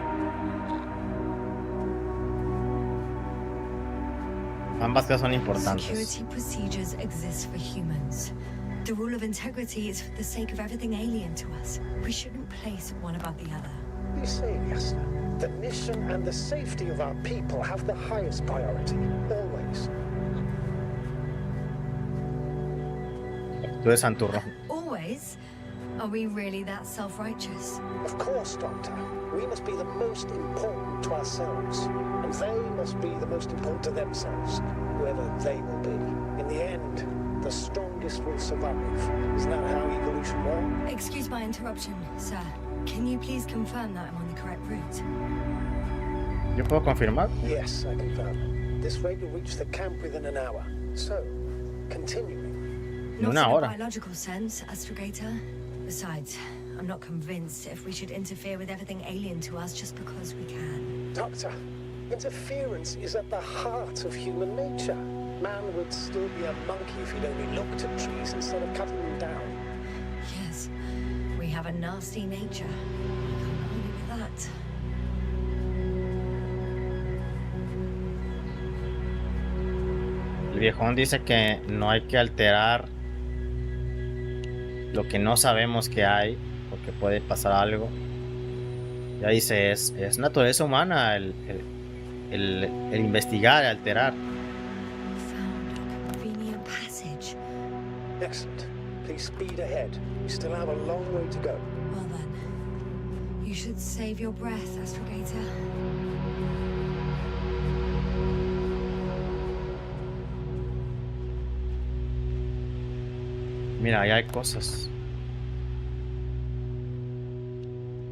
Ambas cosas son importantes. Security procedures exist for humans. The rule of integrity is for the sake of everything alien to us. We shouldn't place one above the other. What are you saying, Esther? The mission and the safety of our people have the highest priority, always. Tú eres Santurro. Always? Are we really that self-righteous? Of course, Doctor. We must be the most important to ourselves, and they must be the most important to themselves, whoever they will be. In the end, the strongest will survive. Isn't that how evolution works? Excuse my interruption, sir. Can you please confirm that I'm on the correct route? ¿Yo puedo confirmar? Yes, I confirm. This rate will reach the camp within an hour. So, continuing. En Not una in a hora. biological sense, Astrogator. Besides, I'm not convinced if we should interfere with everything alien to us just because we can. Doctor, interference is at the heart of human nature. Man would still be a monkey if he'd only looked at trees instead of cutting them down. Yes, we have a nasty nature. I can't argue with that. El viejón dice que no hay que alterar lo que no sabemos que hay, porque puede pasar algo. Ya dice, es naturaleza humana el investigar, el alterar. Found a convenient passage. Excellent. Please speed ahead. We still have a long way to go. Well then, you should save your breath, Astrogator. Mira, ahí hay cosas.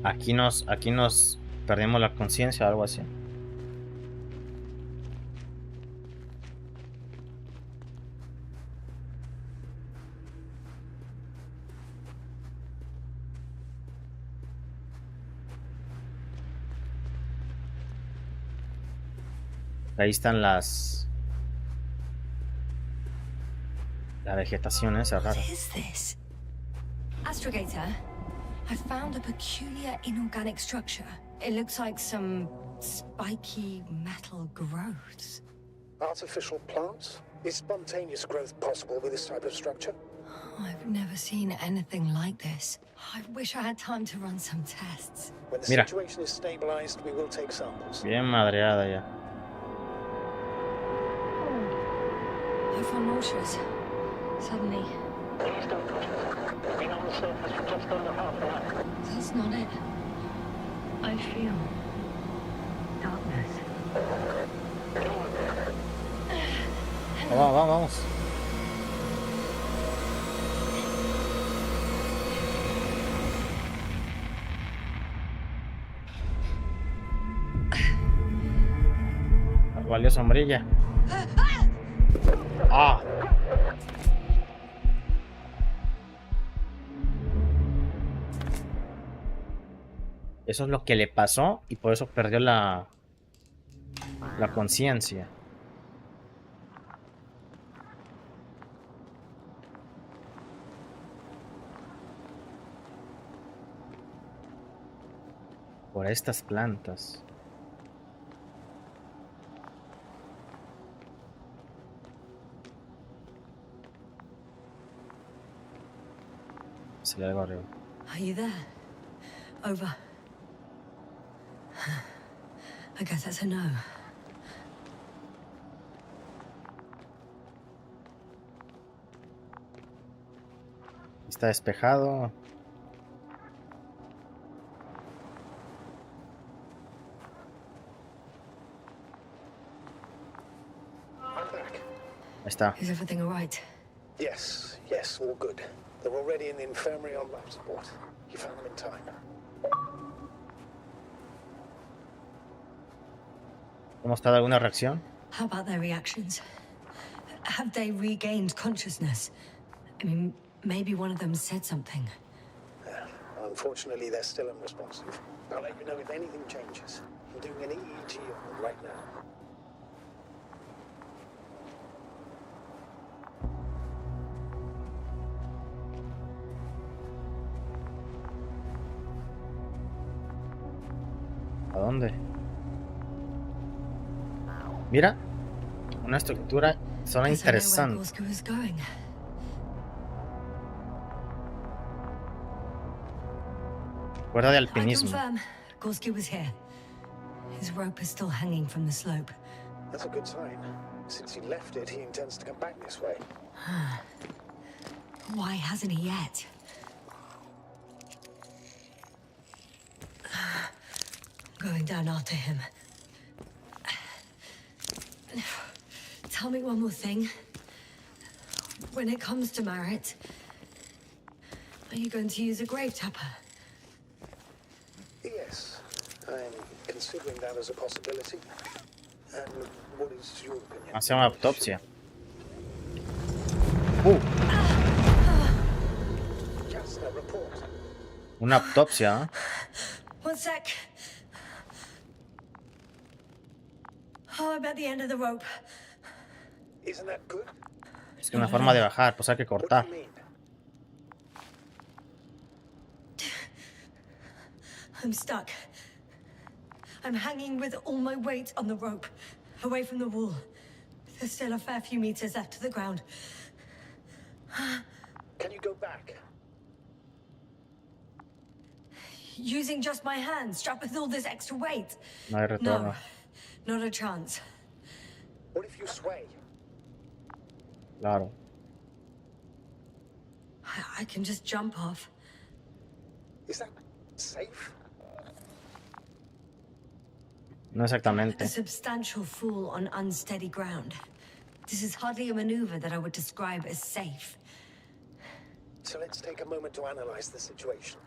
Aquí nos perdemos la conciencia o algo así. Ahí están la vegetación esa rara. What is this? Astrogator, I found a peculiar inorganic structure. It looks like some spiky metal growths. Artificial plants? Is spontaneous growth possible with this type of structure? I've never seen anything like this. I wish I had time to run some tests. When the Mira. situation is stabilized, we will take samples. Bien madreada ya. I feel nauseous. Suddenly. Please don't push us. Been on the surface for just under half an hour. That's not it. I feel darkness. Vamos. Valió sombrilla. Ah. Eso es lo que le pasó y por eso perdió la conciencia. Por estas plantas. Se le algo arriba. Are you there? Over. I guess that's a no. Está despejado. I'm back. Ahí está. Is everything all right? Yes, all good. They're already in the infirmary on life support. You found them in time. ¿Hemos dado alguna reacción? How about their reactions? Have they regained consciousness? I mean, maybe one of them said something. Unfortunately, they're still unresponsive. I'll let you know if anything changes. I'm doing an EEG on them right now. ¿A dónde? Mira, una estructura zona interesante. Cuerda de alpinismo. Gorski was here. His rope is still hanging from the slope. That's a good sign. Since he left it, he intends to come back this way. Why hasn't he yet? Going down after him. Tell me one more thing. When it comes to Marit, are you going to use a grave tapper? Yes, I'm considering that as a possibility. And what is your opinion? Hacer una autopsia. Just a report. Una autopsia, ¿eh? One sec. Oh, I'm at the end of the rope. Isn't that good? Es que una forma de bajar, pues hay que What do cortar. you mean? I'm stuck. I'm hanging with all my weight on the rope, away from the wall. There's still a fair few meters left to the ground. Can you go back? Using just my hands, strapped with all this extra weight? No hay retorno. No, not a chance. What if you sway? Claro. I can just jump off. Is that safe? No exactamente. A substantial fall on unsteady ground. This is hardly a maneuver that I would describe as safe. So let's take a moment to analyze the situation.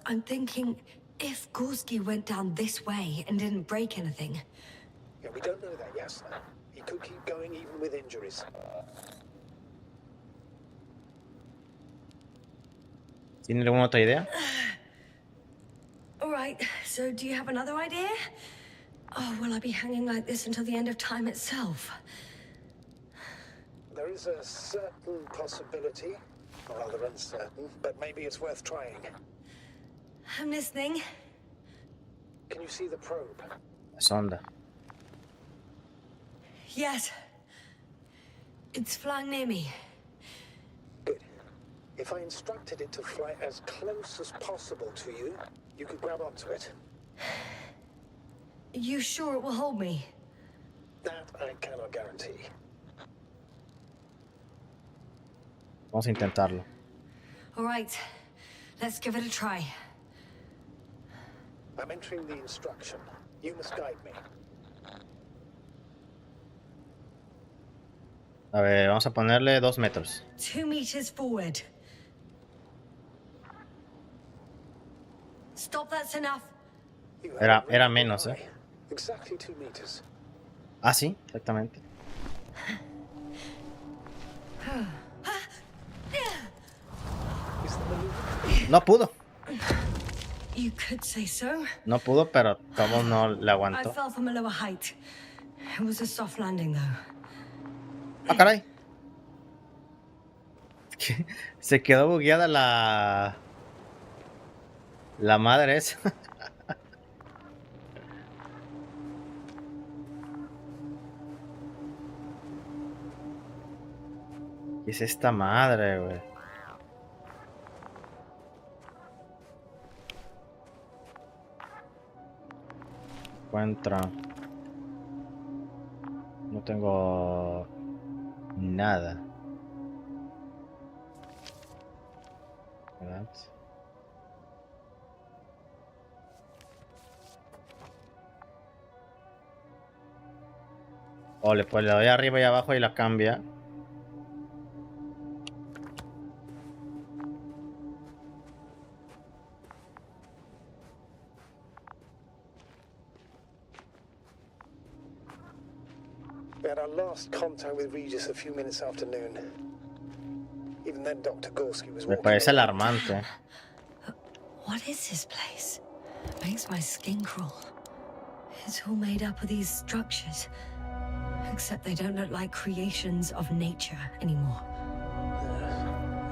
I'm thinking, if Gorski went down this way and didn't break anything... Yeah, we don't know that, Yasna. He could keep going even with injuries. ¿Tiene alguna otra idea? All right, so do you have another idea? Oh, will I be hanging like this until the end of time itself? There is a certain possibility, or rather uncertain, but maybe it's worth trying. I'm listening. Can you see the probe? La sonda. Yes. It's flying near me. Good. If I instructed it to fly as close as possible to you, you could grab onto it. You sure it will hold me? That I cannot guarantee. Vamos a intentarlo. All right, let's give it a try. I'm entering the instruction. You must guide me. A ver, vamos a ponerle 2 metros. 2 meters forward. Stop, that's enough. Era menos, ¿eh? Exactly 2 meters. Ah, sí, exactamente. Is the maneuver? No pudo. You could say so. No pudo, pero como no le I aguantó. fell from a lower height. It was a soft landing, though. Ah, caray. Se quedó bugueada la madre esa. ¿Qué es esta madre, güey? Encuentra. No tengo nada. ¿Verdad? Ole, pues le doy arriba y abajo y la cambia. We had our last contact with Regis a few minutes after noon. Even then, Dr. Gorski was Me walking parece around. alarmante. What is this place? Makes my skin crawl. It's all made up of these structures. Except they don't look like creations of nature anymore.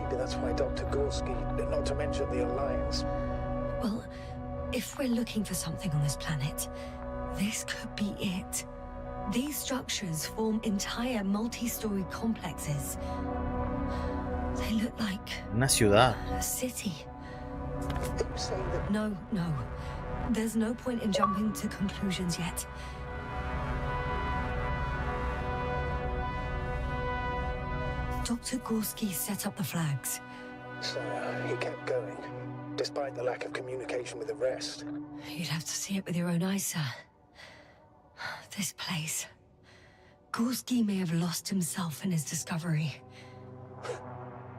Maybe that's why Dr. Gorski, not to mention the Alliance. Well, if we're looking for something on this planet, this could be it. These structures form entire multi-story complexes. They look like Una ciudad. a city. Are you saying that No. There's no point in jumping to conclusions yet. Dr. Gorski set up the flags. so he kept going, despite the lack of communication with the rest? You'd have to see it with your own eyes, sir. This place. Gorski may have lost himself in his discovery.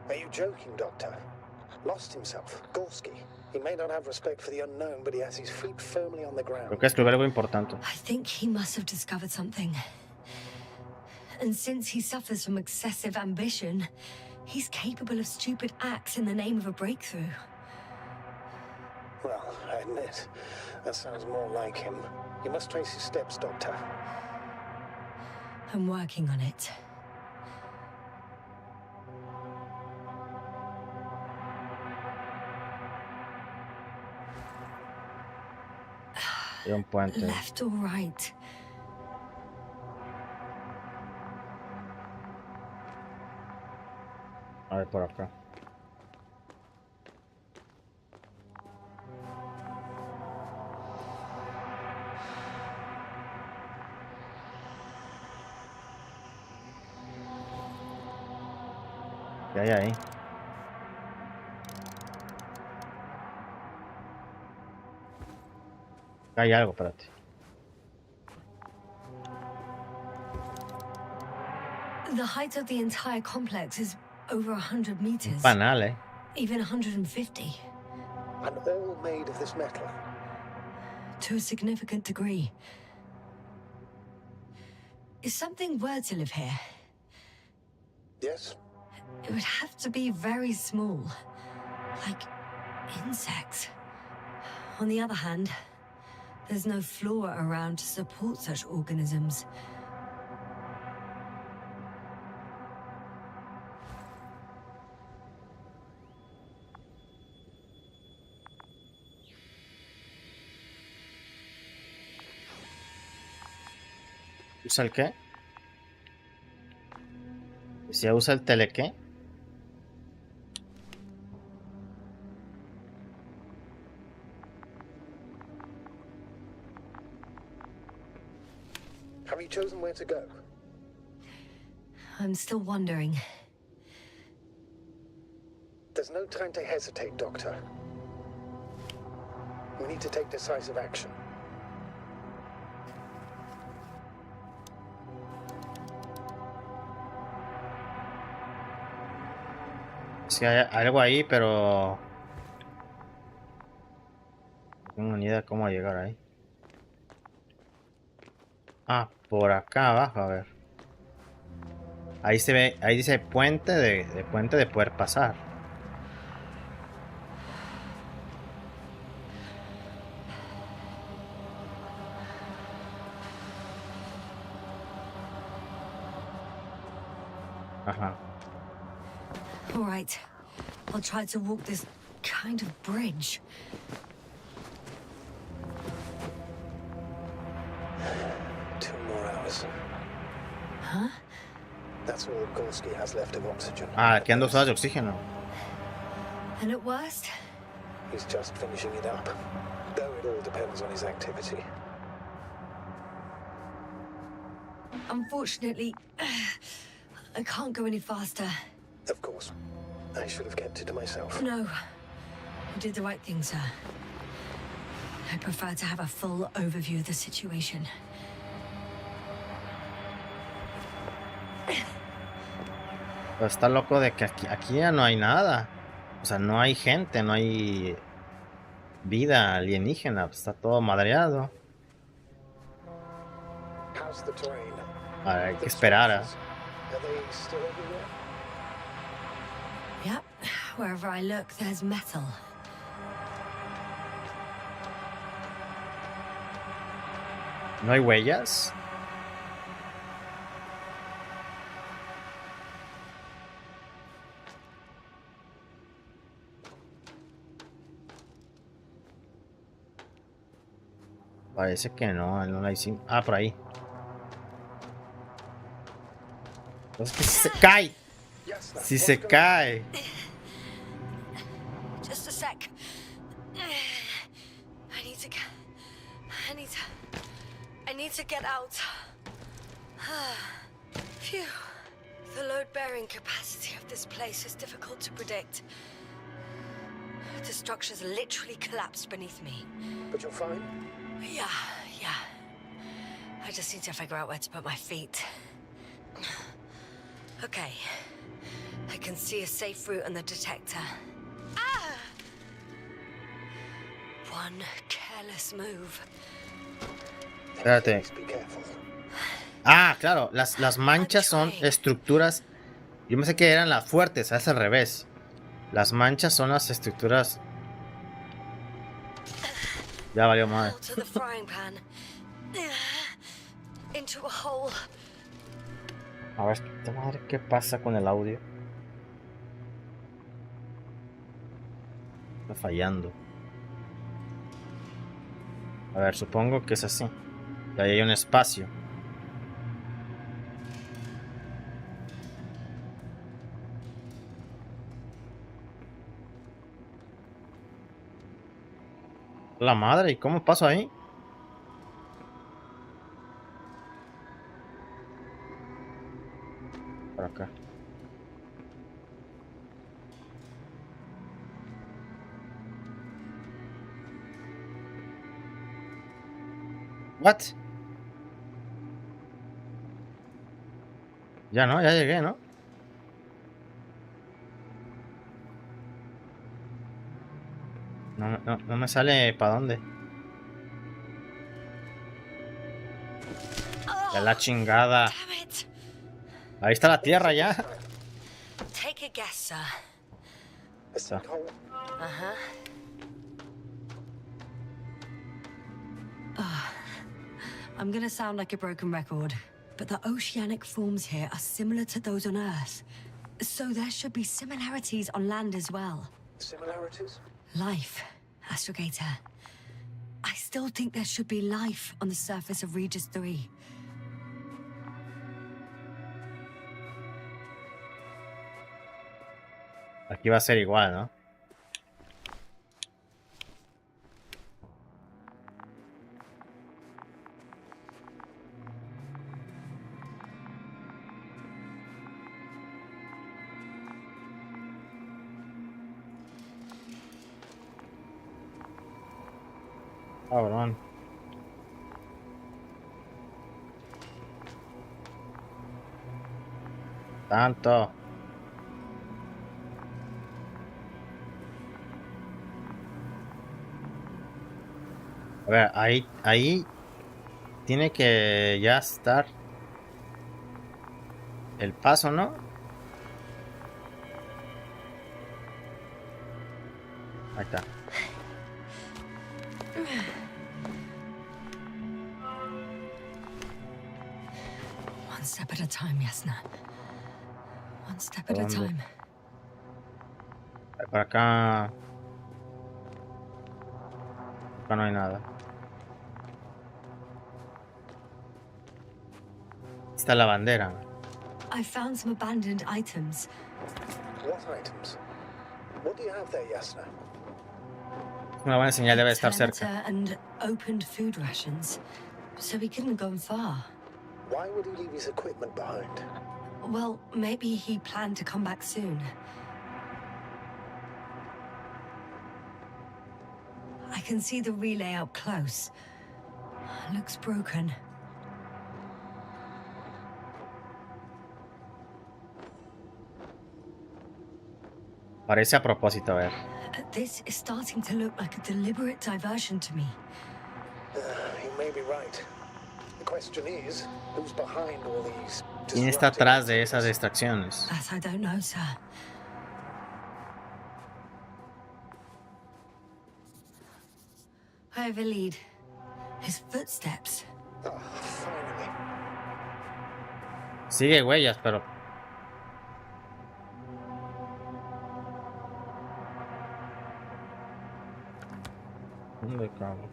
Are you joking, Doctor? Lost himself, Gorski. He may not have respect for the unknown, but he has his feet firmly on the ground. Creo que escribió algo importante. I think he must have discovered something. And since he suffers from excessive ambition, he's capable of stupid acts in the name of a breakthrough. Well, I admit, that sounds more like him. You must trace his steps, Doctor. I'm working on it. Y un puente. Left or right? A ver, por acá. ¿Qué hay ahí? Hay algo, espérate. The height of the entire complex is over 100 meters. Panal, Even 150. And all made of this metal. To a significant degree. If something were to live here, Yes? it would have to be very small. Like insects. On the other hand, there's no flora around to support such organisms. ¿Usa el qué? ¿Si usa el tele qué? Have you chosen where to go? I'm still wondering. There's no time to hesitate, Doctor. We need to take decisive action. Sí, hay algo ahí, pero no tengo ni idea de cómo llegar ahí. Ah, por acá abajo, a ver. Ahí se ve, ahí dice puente de puente de poder pasar. Ajá. All right. I'll try to walk this kind of bridge. 2 more hours. Huh? That's all Gorski has left of oxygen. Ah, quedan 2 horas de oxígeno. And at worst? He's just finishing it up. Though it all depends on his activity. Unfortunately, I can't go any faster. Of course. I should have kept it to myself. No. You did the right thing, sir. I prefer to have a full overview of the situation. Pero está loco de que aquí ya no hay nada. O sea, no hay gente, no hay vida alienígena. Está todo madreado. How's the terrain? A ver, hay que esperar. Are they still everywhere? Yep. Wherever I look, there's metal. ¿No hay huellas? Parece que no, no la hicimos. Ah, por ahí. Es que si se cae. Si se cae. Just a sec. I need to get out. Phew. The load-bearing capacity of this place is difficult to predict. The structure's literally collapsed beneath me. But you're fine? Yeah. I just need to figure out where to put my feet. Okay. I can see a safe route on the detector. Ah! One careless move. Espérate. Be careful. Ah, claro, las manchas son estructuras. Yo pensé que eran las fuertes, es al revés. Las manchas son las estructuras. Ya valió madre. Out of the frying pan. Into a hole. A ver, esta madre, ¿qué pasa con el audio? Está fallando. A ver, supongo que es así. Y ahí hay un espacio. La madre, ¿y cómo paso ahí? Por acá. What? Ya no, ya llegué, ¿no? no me sale para dónde. De la chingada. Ahí está la tierra ya. Take a guess, sir. Está. I'm gonna sound like a broken record, but the oceanic forms here are similar to those on Earth. So there should be similarities on land as well. Similarities? Life, Astrogator. I still think there should be life on the surface of Regis 3. Aquí va a ser igual, ¿no? Cabrón. Tanto. A ver, ahí tiene que ya estar el paso, ¿no? Ahí está. One step at a time, Yasna. One step at a ¿Dónde? time. Por acá. Acá no hay nada. Está la bandera. I found some abandoned items. What items? What do you have there, Yasna? Una buena señal debe estar cerca. Telemeter and opened food rations. So he couldn't go far. Why would he leave his equipment behind? Well, maybe he planned to come back soon. I can see the relay up close. Looks broken. Parece a propósito, a ver. This is starting to look like a deliberate diversion to me. You may be right. The question is, who's behind all these? ¿Quién está atrás de esas distracciones? That I don't know, sir. I have a lead. His footsteps. Oh, finally. Sigue huellas, pero... ¿Dónde cago?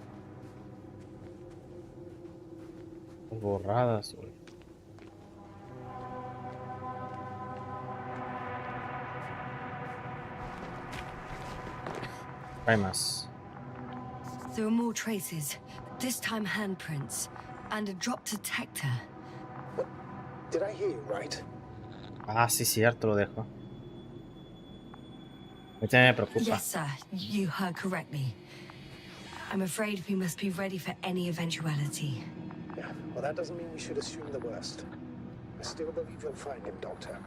Borradas, güey. Hay más. There are more traces, this time handprints, and a drop detector. What? Did I hear you right? Ah, sí, cierto, lo dejo. Este me preocupa. Yes, sir, you heard correctly. I'm afraid we must be ready for any eventuality. Yeah, well, that doesn't mean we should assume the worst. I still believe you'll find him, Doctor.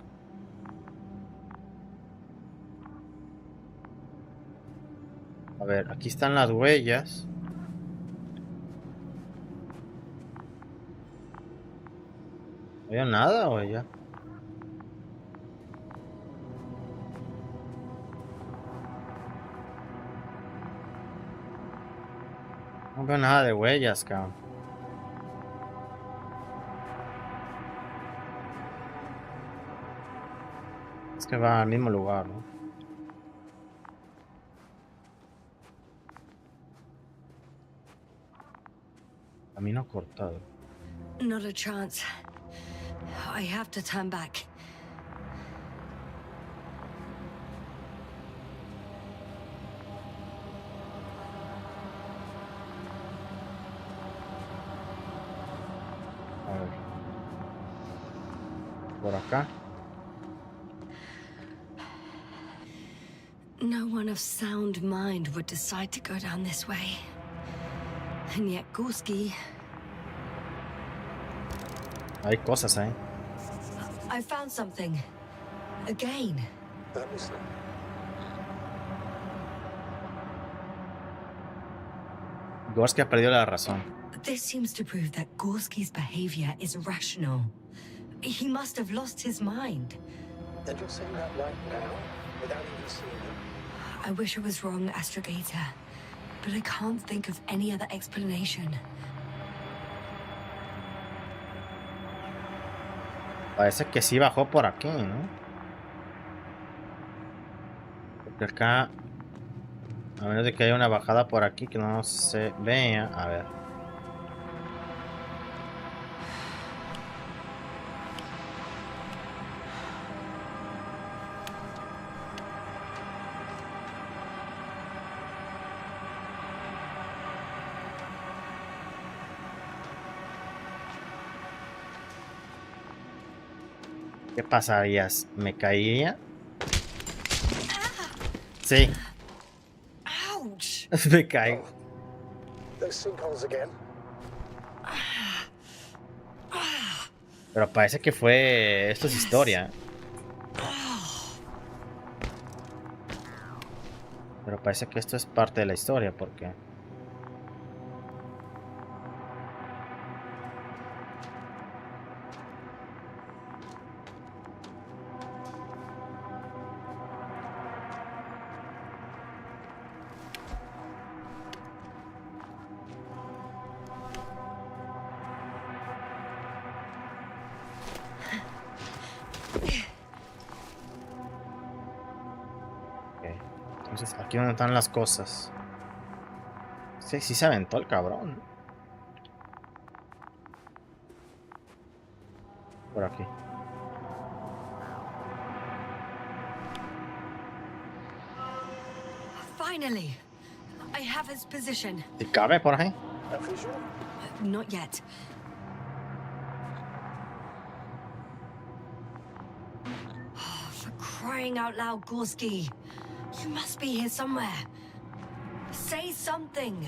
A ver, aquí están las huellas. ¿No veo nada o ya? No veo nada de huellas, cabrón. Es que va al mismo lugar, ¿no? Camino cortado. Not a chance. I have to turn back. A ver. Por acá. No one of sound mind would decide to go down this way. And yet Gorski... Hay cosas ahí. I found something. Again. Let me see. Gorski ha perdido la razón. This seems to prove that Gorski's behavior is irrational. He must have lost his mind. And you're saying that right now, without even seeing him? I wish I was wrong, Astrogator, but I can't think of any other explanation. Parece que sí bajó por aquí, ¿no? Porque acá, a menos de que haya una bajada por aquí que no se vea. A ver. ¿Qué pasaría? ¿Me caería? Sí. Ouch! Me caigo. Those sinkholes again. Pero parece que fue... Esto es historia. Pero parece que esto es parte de la historia, porque... Entonces, aquí donde están las cosas. Sí, sí se aventó el cabrón. Por aquí. Finally, I have his position. ¿Y cabe por ahí? Official? Not yet. For crying out loud, Gorski. You must be here somewhere. Say something.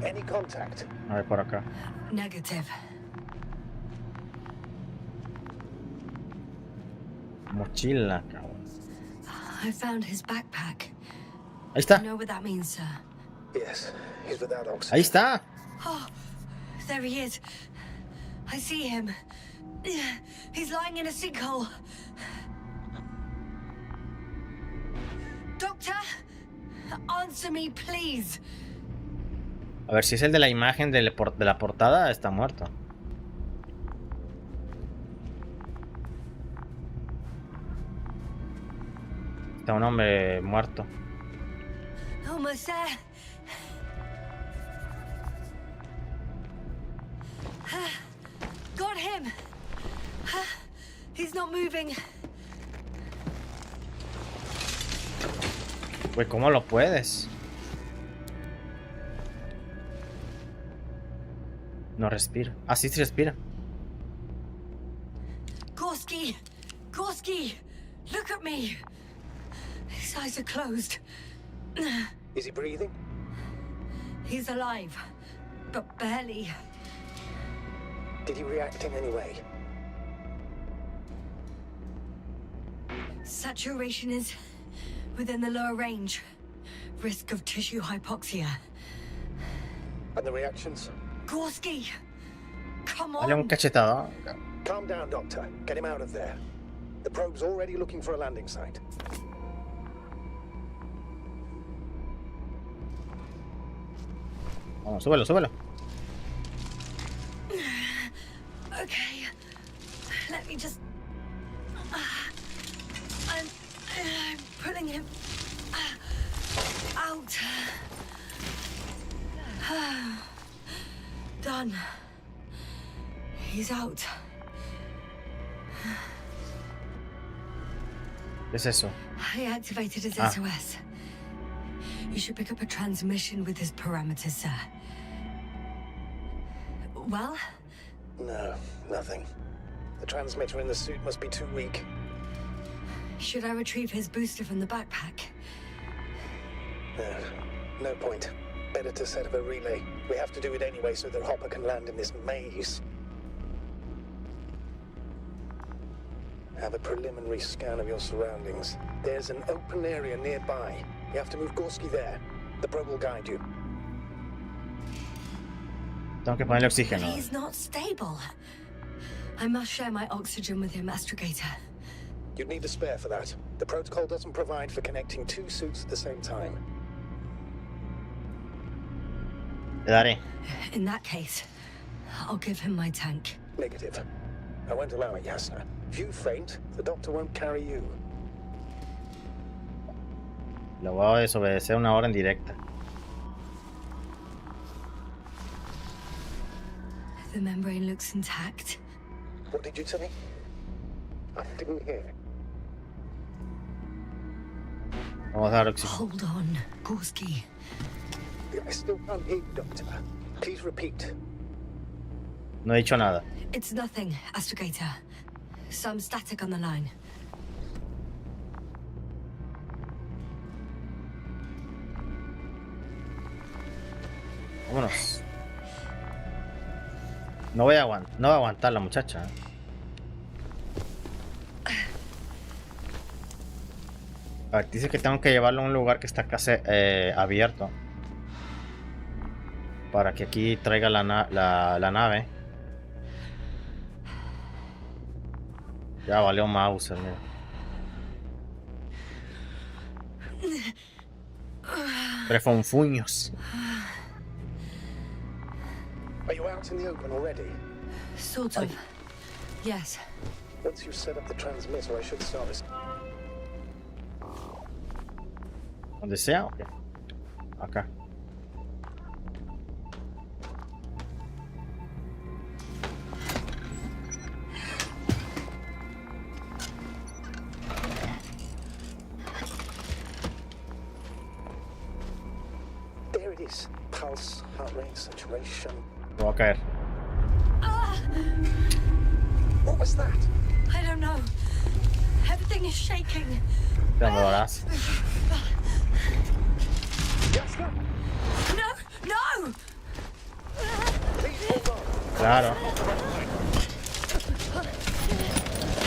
Any contact? A ver, por acá. Negative. Mochila, cabrón. I found his backpack. Ahí está. You know what that means, sir? Yes, he's without oxygen. Ahí está. Oh, there he is. I see him. He's lying in a sinkhole. Doctor, answer me, please. A ver, si es el de la imagen de la portada, está muerto. Está un hombre muerto. Almost there. Got him. He's not moving. Güey, ¿cómo lo puedes? No respira. Ah, sí, sí respira. Gorski! Gorski! Look at me! His eyes are closed. Is he breathing? He's alive, but barely. Did he react in any way? Saturation is within the lower range. Risk of tissue hypoxia. And the reactions? Gorski! Come Dale un on! cachetado. Calm down, Doctor. Get him out of there. The probe's already looking for a landing site. Vamos, súbelo, súbelo. Okay. Let me just... I'm pulling him out. Done. He's out. ¿Qué es eso? I activated his SOS. You should pick up a transmission with his parameters, sir. Well? No, nothing. The transmitter in the suit must be too weak. Should I retrieve his booster from the backpack? No point. Better to set up a relay. We have to do it anyway so that Hopper can land in this maze. Have a preliminary scan of your surroundings. There's an open area nearby. You have to move Gorski there. The probe will guide you. Tengo que ponerle oxígeno. He's not stable. I must share my oxygen with him, Astrogator. You'd need a spare for that. The protocol doesn't provide for connecting 2 suits at the same time. Le daré. In that case, I'll give him my tank. Negative. I won't allow it, Yasna. If you faint, the doctor won't carry you. Le voy a desobedecer una orden directa. The membrane looks intact. What did you say? I didn't hear. Vamos a dar oxígeno. Hold on, Gorski. I still can't hear you, Doctor. Please repeat. No he dicho nada. It's nothing, Astrogator. Some static on the line. Vámonos. No voy a aguantar la muchacha. A ver, dice que tengo que llevarlo a un lugar que está casi abierto. Para que aquí traiga la nave. Ya valió Mauser, mira. Prefonfuños. Are you out in the open already? Sort of. Yes. Once you've set up the transmitter, I should start this. Donde sea, ok. Acá. There it is. Pulse, heart rate, saturation. Voy a caer. What was that? I don't know. Everything is shaking. Te adorarás. Yasna! No! No! Please hold on. Claro.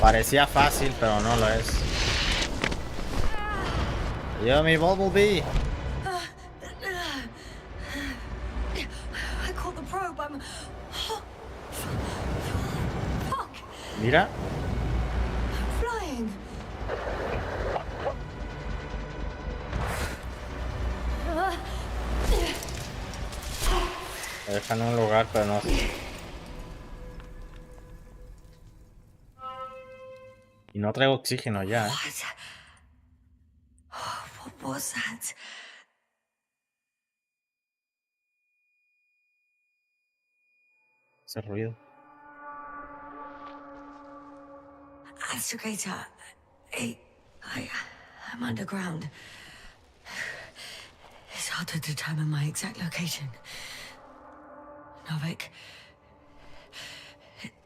Parecía fácil, pero no lo es. Yo, mi Bumblebee. I caught the probe. I'm... Fuck! Mira. I'm flying. Me dejan en un lugar, pero no. Y no traigo oxígeno ya. What? Oh, what was that? Ese ruido. Astrogator, I'm underground. It's hard to determine my exact location. Novik,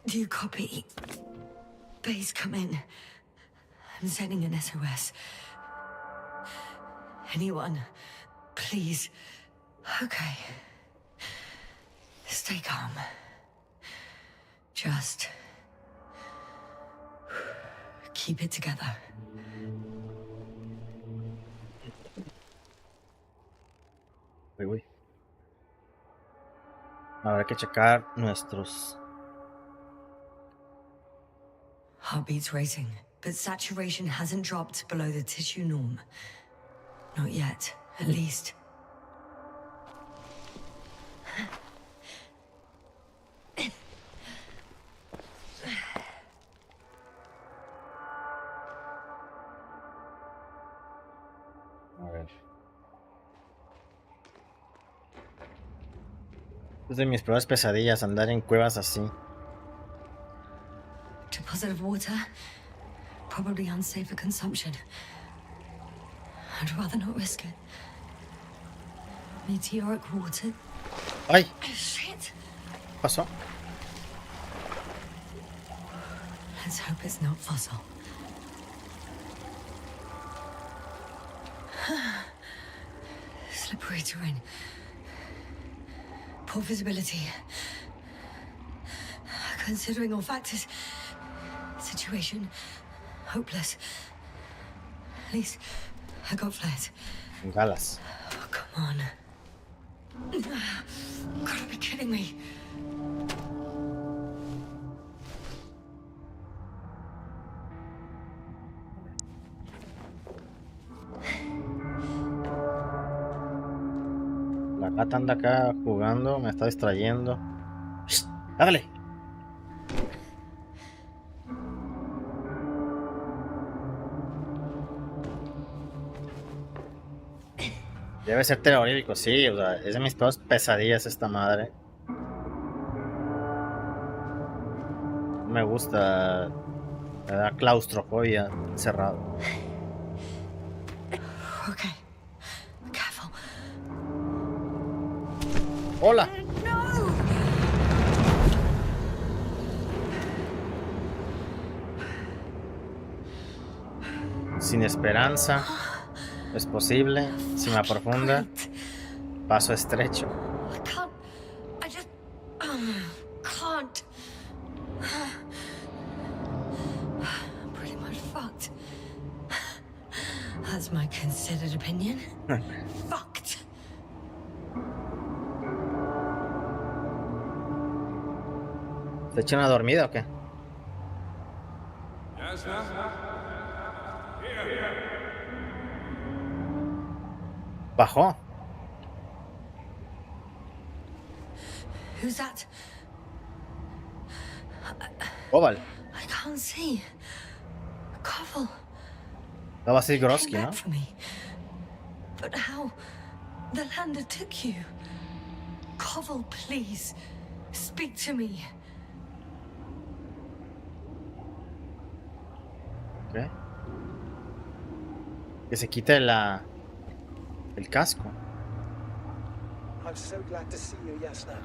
do you copy? Base, come in. I'm sending an SOS. Anyone, please. Okay. Stay calm. Just keep it together. Uy. Habrá que checar nuestros. Heartbeat's racing, but saturation hasn't dropped below the tissue norm. Not yet, at least. A ver. Es de mis peores pesadillas andar en cuevas así. Deposit of water, probably unsafe for consumption. I'd rather not risk it. Meteoric water. ¡Ay! Shit! ¿Qué pasó? Let's hope it's not fossil. Slippery terrain. Poor visibility. Considering all factors, situation hopeless. At least I got flares. Galas. Oh, come on. Gotta be kidding me. Gata anda acá jugando, me está distrayendo. ¡Shh! ¡Hágale! Debe ser terrorífico, sí, o sea, es de mis peores pesadillas esta madre. Me gusta, me da claustrofobia encerrado. Okay. Careful. ¡Hola! No! Sin esperanza. Es posible. Cima profunda. Paso estrecho. I can't. I just can't. I'm pretty much fucked. That's my considered opinion. Fucked. ¿Te echa una dormida o qué? Bajó. Who's that? Oval. I can't see. Koval. No va a ser Groski, Came ¿no? back for me. But how? The lander took you. Koval, please. Speak to me. ¿Qué? Que se quite el casco. I'm so glad to see you, Yasna.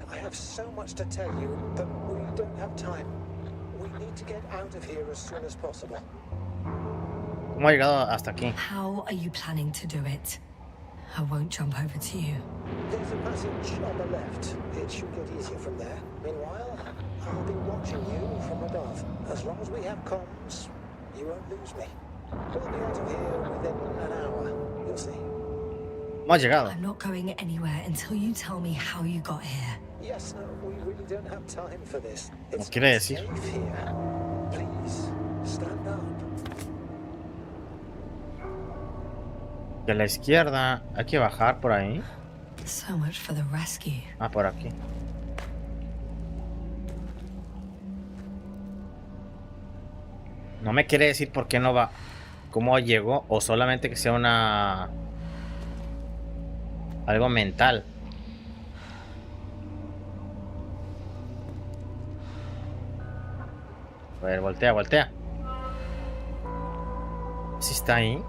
I have so much to tell you, but we don't have time. We need to get out of here as soon as possible. ¿Cómo ha llegado hasta aquí? How are you planning to do it? I won't jump over to you. There's a passage on the left. It should get easier from there. Meanwhile, I'll be watching you from above. As long as we have comms, you won't lose me. We'll be out of here within an hour. You'll see. ¿Cómo ha llegado? I'm not going anywhere until you tell me how you got here. Yes, no, we really don't have time for this. ¿Qué It's quiere not decir? safe here. Please, stand up. Que a la izquierda hay que bajar por ahí. So much for the rescue. Ah, por aquí. No me quiere decir por qué no va. ¿Cómo llegó? O solamente que sea una... algo mental. A ver, voltea, voltea. ¿Sí está ahí?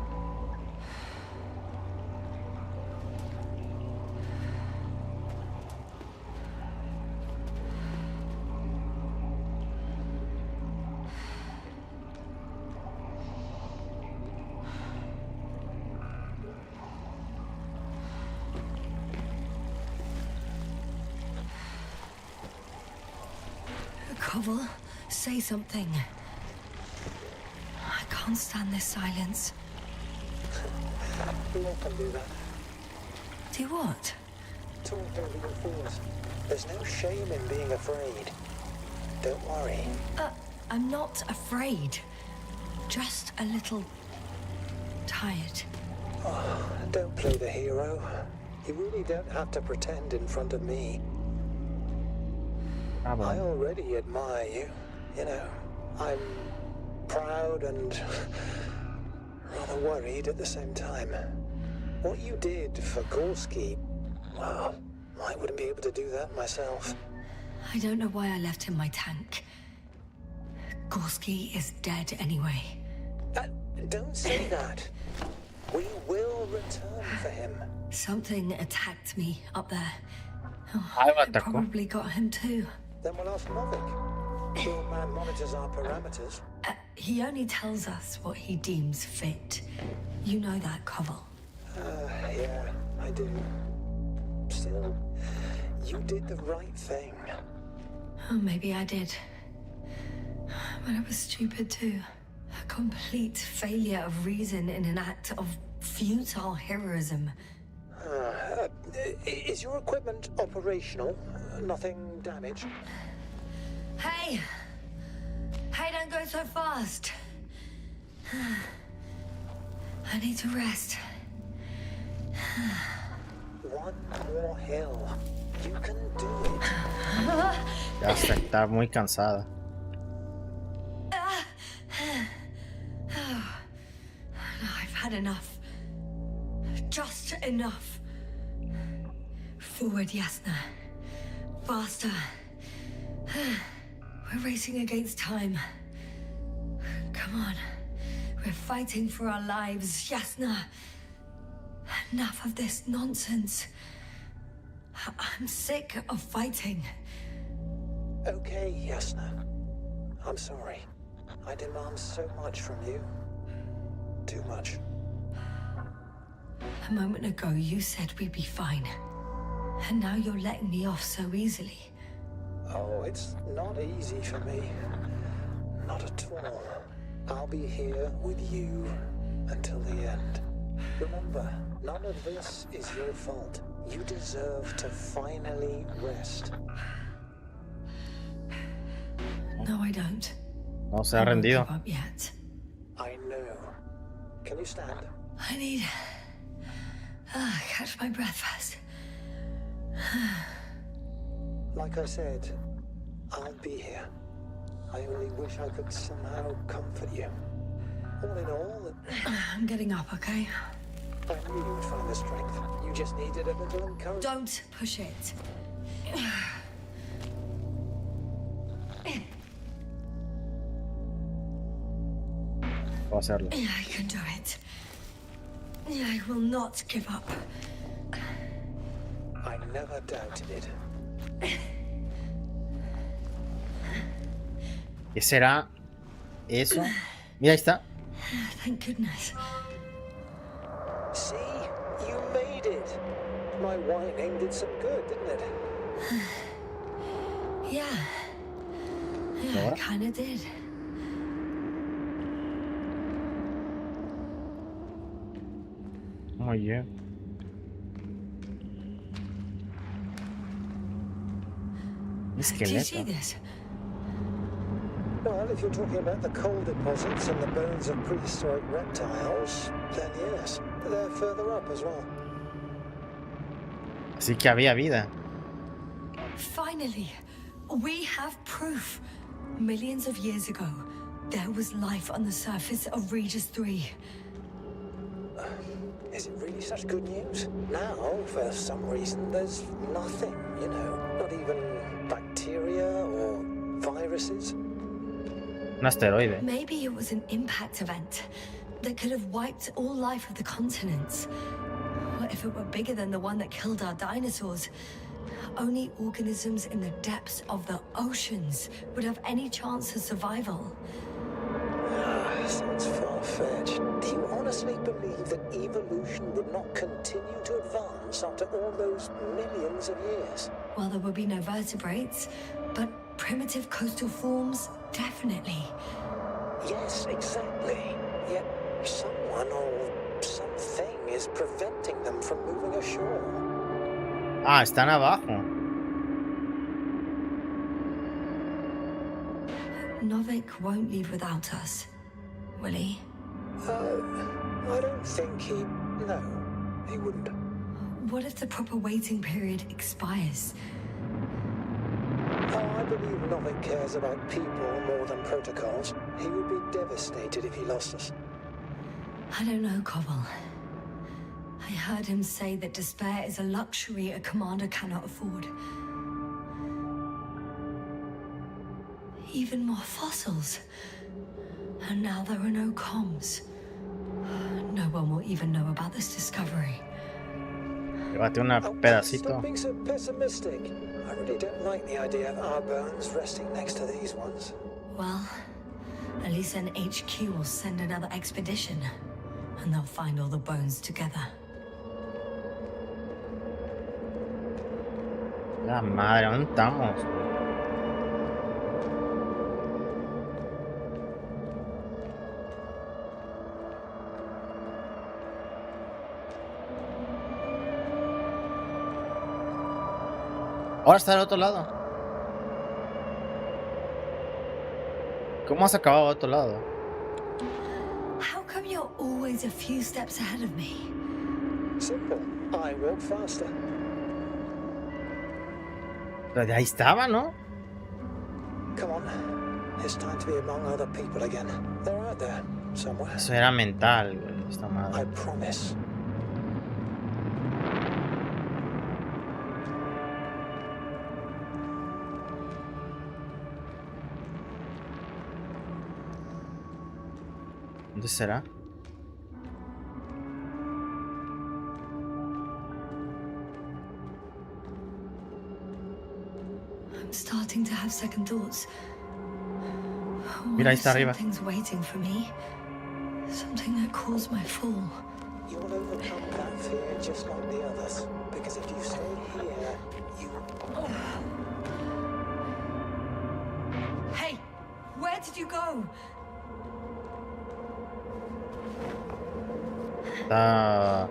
Koval, say something. I can't stand this silence. We all can do that. Do what? Talk over your fears. There's no shame in being afraid. Don't worry. I'm not afraid. Just a little tired. Oh, don't play the hero. You really don't have to pretend in front of me. I already admire you. You know, I'm proud and rather worried at the same time. What you did for Gorski, well, I wouldn't be able to do that myself. I don't know why I left him my tank. Gorski is dead anyway. Don't say that. We will return for him. Something attacked me up there. Algo I atacó. probably got him too. Then we'll ask Novik. The old man monitors our parameters. He only tells us what he deems fit. You know that, Koval. Yeah, I do. Still, you did the right thing. Oh, maybe I did. But I was stupid too. A complete failure of reason in an act of futile heroism. Is your equipment operational? Nothing damaged? Hey! Hey, don't go so fast. I need to rest. one more hill. You can do it. Ya está muy cansada. I've had enough. Just enough. Forward, Yasna. Faster. We're racing against time. Come on. We're fighting for our lives, Yasna. Enough of this nonsense. I'm sick of fighting. Okay, Yasna. I'm sorry. I demand so much from you. Too much. A moment ago, you said we'd be fine. And now you're letting me off so easily. Oh, it's not easy for me. Not at all. I'll be here with you until the end. Remember, none of this is your fault. You deserve to finally rest. No, I don't. No se ha rendido. I won't give up yet. I know. Can you stand? I need... catch my breath first. Like I said, I'll be here. I only wish I could somehow comfort you. All in all, I'm getting up, okay? I knew you would find the strength. You just needed a little encouragement. Don't push it. Puedo hacerlo. I can do it. I will not give up. I never doubted it. ¿Qué será eso? Mira, ahí está. Thank goodness. See? You made it. My whining did some good, didn't it? Yeah. Yeah, it kinda did. Muy bien. Do you see Esqueleto. this? Well, if you're talking about the coal deposits and the bones of prehistoric reptiles, then yes, they're further up as well. Así que había vida. Finally, we have proof. Millions of years ago, there was life on the surface of Regis 3. Is it really such good news? Now, for some reason, there's nothing, you know, not even bacteria or viruses. Un asteroide. Maybe it was an impact event that could have wiped all life of the continents. What if it were bigger than the one that killed our dinosaurs? Only organisms in the depths of the oceans would have any chance of survival. Sounds far-fetched. Do you honestly believe that evolution would not continue to advance after all those millions of years? Well, there would be no vertebrates, but primitive coastal forms, definitely. Yes, exactly. Yet someone or something is preventing them from moving ashore. Ah, están abajo. Novik won't leave without us, will he? I don't think he... No, he wouldn't. What if the proper waiting period expires? Oh, I believe Novik cares about people more than protocols. He would be devastated if he lost us. I don't know, Cobble. I heard him say that despair is a luxury a commander cannot afford. Even more fossils. And now there are no comms. No one will even know about this discovery. Llévate un Stop pedacito. being so pessimistic. I really don't like the idea of our bones resting next to these ones. Well, at least an HQ will send another expedition. And they'll find all the bones together. La madre, ¿dónde estamos? Ahora está al otro lado. ¿Cómo has acabado al otro lado? How come you're always a few steps ahead of me? Simple. I walk faster. Pero de ahí estaba, ¿no? Come on. It's time to be among other people again. They're out there, somewhere. Eso era mental, güey, esta I madre. promise. ¿Dónde será? I'm starting to have second thoughts. Mira, ahí está arriba. Something's waiting for me. Something that caused my fall. You will overcome that fear just like the others. Because if you stay here, you... Hey, where did you go? Está...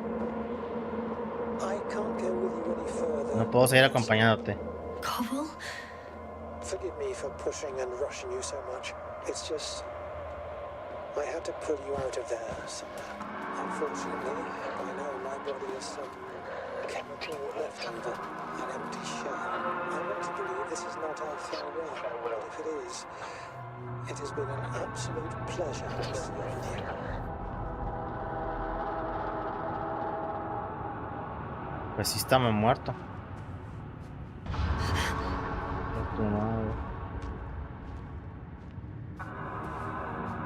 I can't go with you any further. No puedo seguir acompañándote. Cobble? Forgive me for pushing and rushing you so much. It's just... I had to pull you out of there somehow. Unfortunately, I know my body is some chemical leftover, an empty shell. I want to believe this is not our farewell, but if it is, it has been an absolute pleasure working with you. Pues sí estamos muertos.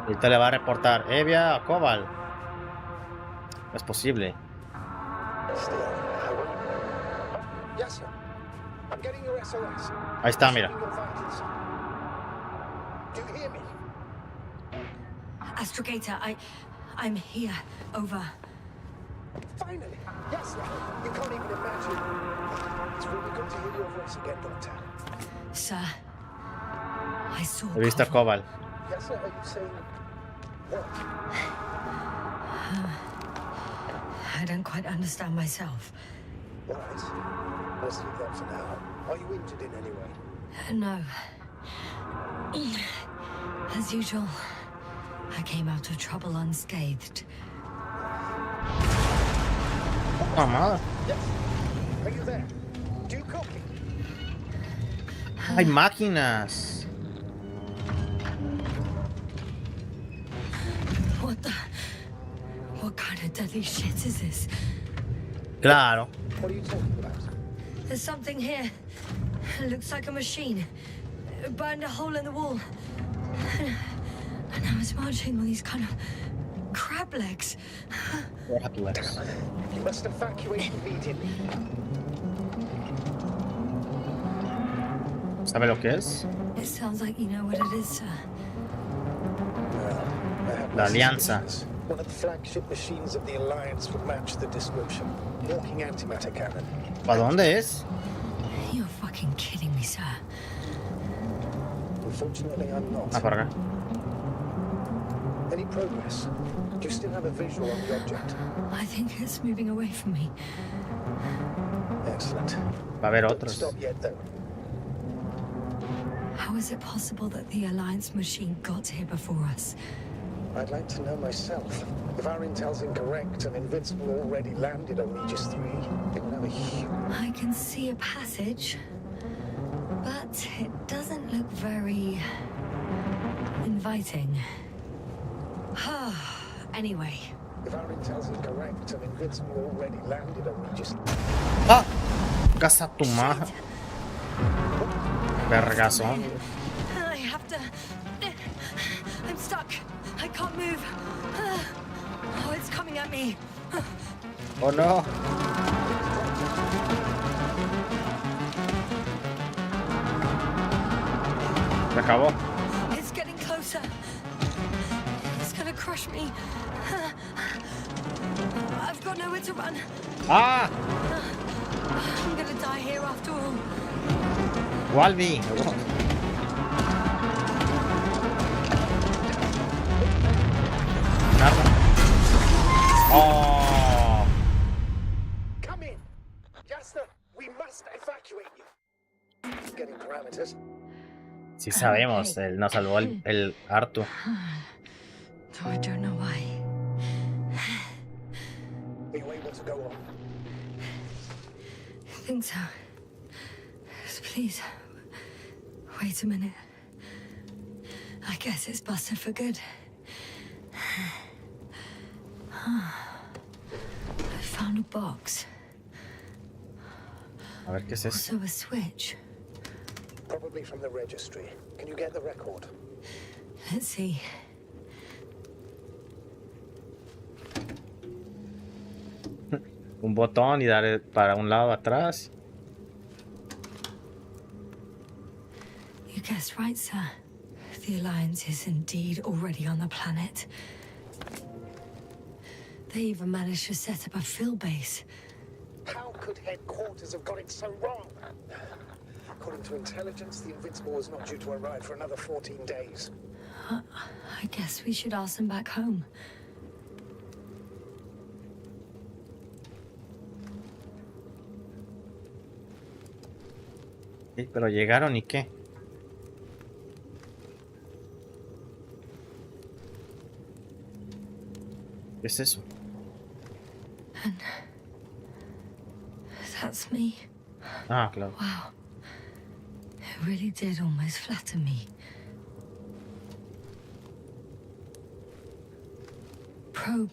Ahorita le va a reportar. Via a Cobalt. No es posible. Ahí está, mira. Astrogator, I'm here. Over. Finally! Yes, sir. You can't even imagine. It's really good to hear your voice again, Doctor. Sir, I saw He visto a Cobble. Cobalt. Yes, sir. Are you saying what? I don't quite understand myself. All right. Let's leave that for now. Are you injured in any way? No. As usual, I came out of trouble unscathed. Oh, madre. Yes. Are you there? Do you copy? Hay máquinas. What kind of deadly shit is this? Claro. What are you talking about? There's something here. It looks like a machine. It burned a hole in the wall. And now it's marching on these kind of crab legs. You must evacuate immediately. ¿Sabe lo que es? It sounds like you know what it is, sir. La Alianza. One of the flagship machines of the Alliance would match the description. Walking antimatter cannon. ¿Para dónde es? You're fucking kidding me, sir. Unfortunately, I'm not. Ah, para acá. Any progress? Do you still have a visual on the object? I think it's moving away from me. Excellent. Va a haber Don't otros. stop yet, though. How is it possible that the Alliance machine got here before us? I'd like to know myself. If our intel's incorrect and Invincible already landed on Aegis 3, it would have a huge... I can see a passage, but it doesn't look very inviting. Anyway. If our intel's incorrect and Invincible already landed on Aegis... ¡Ah! Casa tu madre. Vergazón. I have to... I'm stuck. I can't move. Oh, it's coming at me. Oh no. Se acabó. It's getting closer. It's gonna crush me. I've got nowhere to run. ¡Ah! I'm gonna die here after all. Walby. Oh. Come in! Jasper, we must evacuate you. Getting parameters. Sí sabemos, él nos salvó el Artu. I don't know why. Are you able to go on? think so. Please, wait a minute. I guess it's busted for good. I found a box. A ver qué es eso. Also a switch. Probably from the registry. Can you get the record? Let's see. Un botón y dar para un lado atrás. You guessed right, sir. The Alliance is indeed already on the planet. They even managed to set up a field base. How could headquarters have got it so wrong? According to intelligence, the Invincible was not due to arrive for another 14 days. I guess we should ask them back home. Sí, pero llegaron y qué. ¿Qué es eso? And that's me. Ah, claro. Wow. It really did almost flatter me. Probe.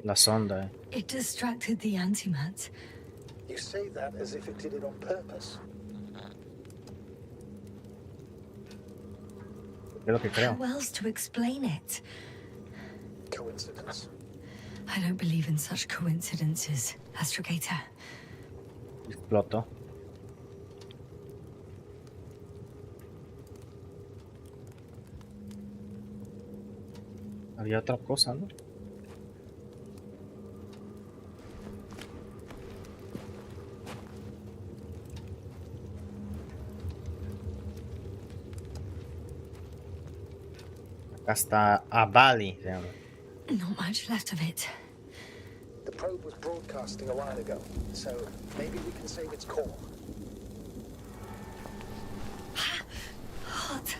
La sonda, It distracted the antimat. You say that as if it did it on purpose. Es lo que creo. How else to explain it? Coincidence? I don't believe in such coincidences, Astrogator. Explotó. Había otra cosa, ¿no? Acá está Abali, se llama. Not much left of it. The probe was broadcasting a while ago, so maybe we can save its core. Hot.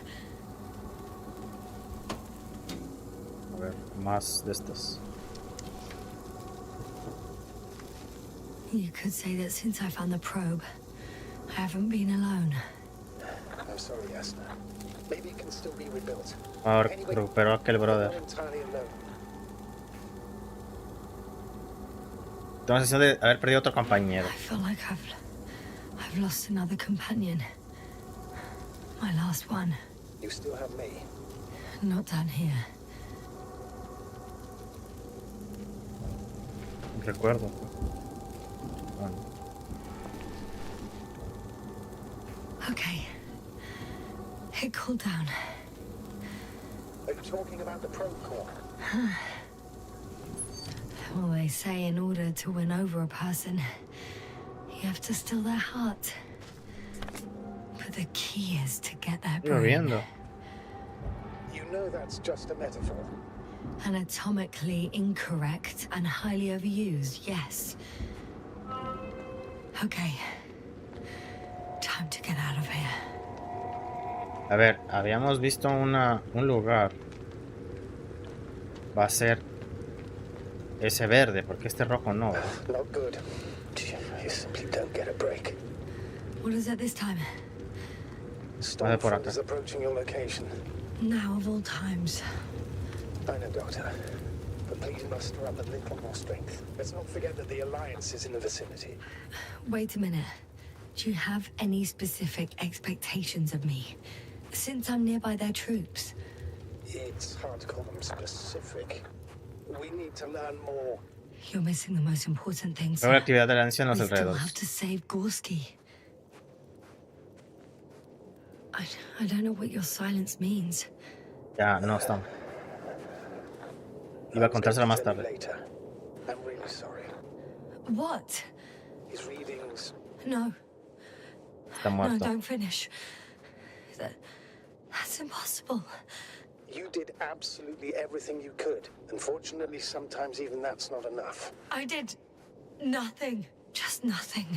A ver, más de estas. You could say that since I found the probe, I haven't been alone. I'm sorry, Asna. Maybe it can still be rebuilt. Ahora recuperó aquel brother. Not entirely alone. Tengo la sensación de haber perdido otro compañero. I feel like I've lost another companion. My last one. You still have me. Not down here. Recuerdo. Bueno. Okay. It cooled down. Are you talking about the probe core? Well, they say in order to win over a person, you have to steal their heart. But the key is to get their Estoy brain. viendo. You know that's just a metaphor. Anatomically incorrect and highly overused, yes. Okay. Time to get out of here. A ver, habíamos visto un lugar. Va a ser ese verde, porque este rojo no. Not good. You simply don't get a break. What is it this time? Stormfront is approaching your location. Now of all times. I know, Doctor. But please muster up a little more strength. Let's not forget that the Alliance is in the vicinity. Wait a minute. Do you have any specific expectations of me? Since I'm nearby their troops. It's hard to call them specific. We need to learn more. You're missing the most important thing, Veo la sir. actividad de la anciana en We los still alrededores. have to save Gorski. I don't know what your silence means. Ya, no estamos. Iba a contárselo más tarde. Later. I'm really sorry. What? His readings. No. Está No, muerto. don't finish. That's impossible. You did absolutely everything you could. Unfortunately, sometimes even that's not enough. I did nothing. Just nothing.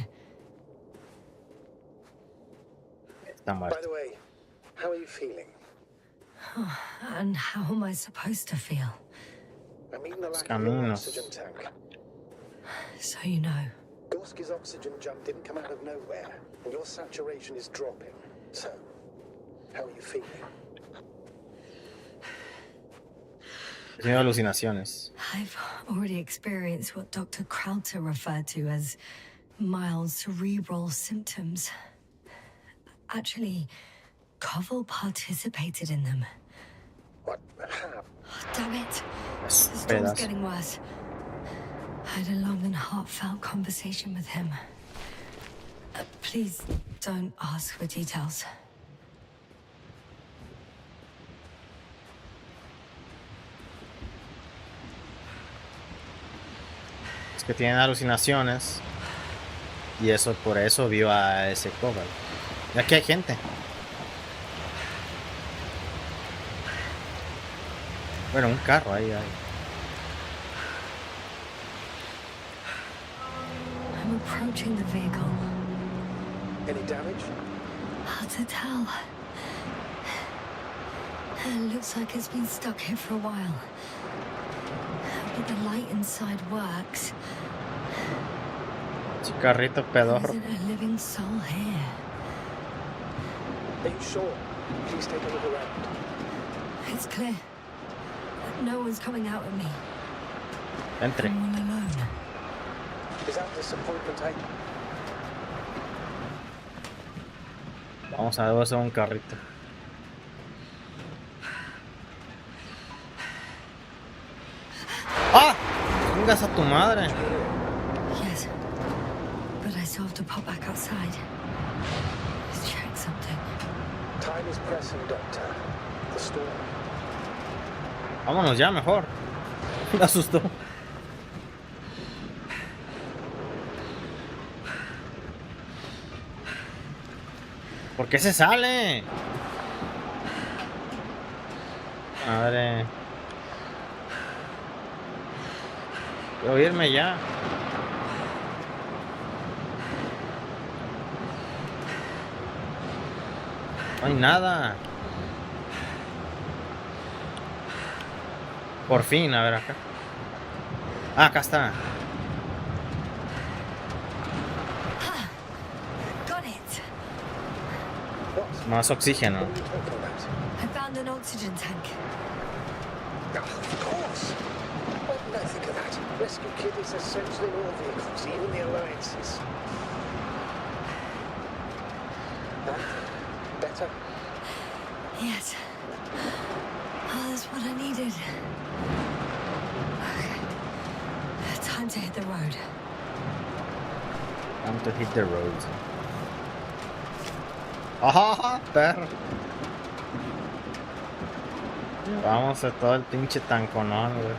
Está By muerto. the way, how are you feeling? And how am I supposed to feel? I mean the lack of your Caminos. oxygen tank. So you know. Gorski's oxygen jump didn't come out of nowhere, and your saturation is dropping. So, how are you feeling? He tenido alucinaciones. I've already experienced what Dr. Krauter referred to as mild cerebral symptoms. Actually, Koval participated in them. What? How? Oh, damn it. The storm's getting worse. I had a long and heartfelt conversation with him. Please don't ask for details. Es que tienen alucinaciones. Y eso, por eso vio a ese Koval. Y aquí hay gente. Bueno, un carro ahí hay. I'm approaching the vehicle. Any damage? Hard to tell. It looks like it's been stuck here for a while. But the light inside works. Carrito pedorro. There isn't a living soul here. Are you sure? Please take a look around. It's clear. No one's coming out at me. Entre. I'm all alone. Is that disappointment, eh? Vamos a ver un carrito. ¡Ah! ¡Vengas a tu madre! Yes. But I still have to pop back outside. Let's check something. Time is pressing, Doctor. The storm. Vámonos ya, mejor. Me asustó. ¿Por qué se sale? Madre. Quiero irme ya. No hay nada. Por fin, a ver acá. Ah, acá está. Got it. Más oxígeno. I found an oxygen tank. Of course. Why didn't I think of that? Rescue kit is essential in all vehicles, even the Alliances. Better? Yes. Oh, that's what I needed. Okay. Time to hit the road. Time to hit the road. ¡Ajá, perro! Vamos a todo el pinche tanconón, güey.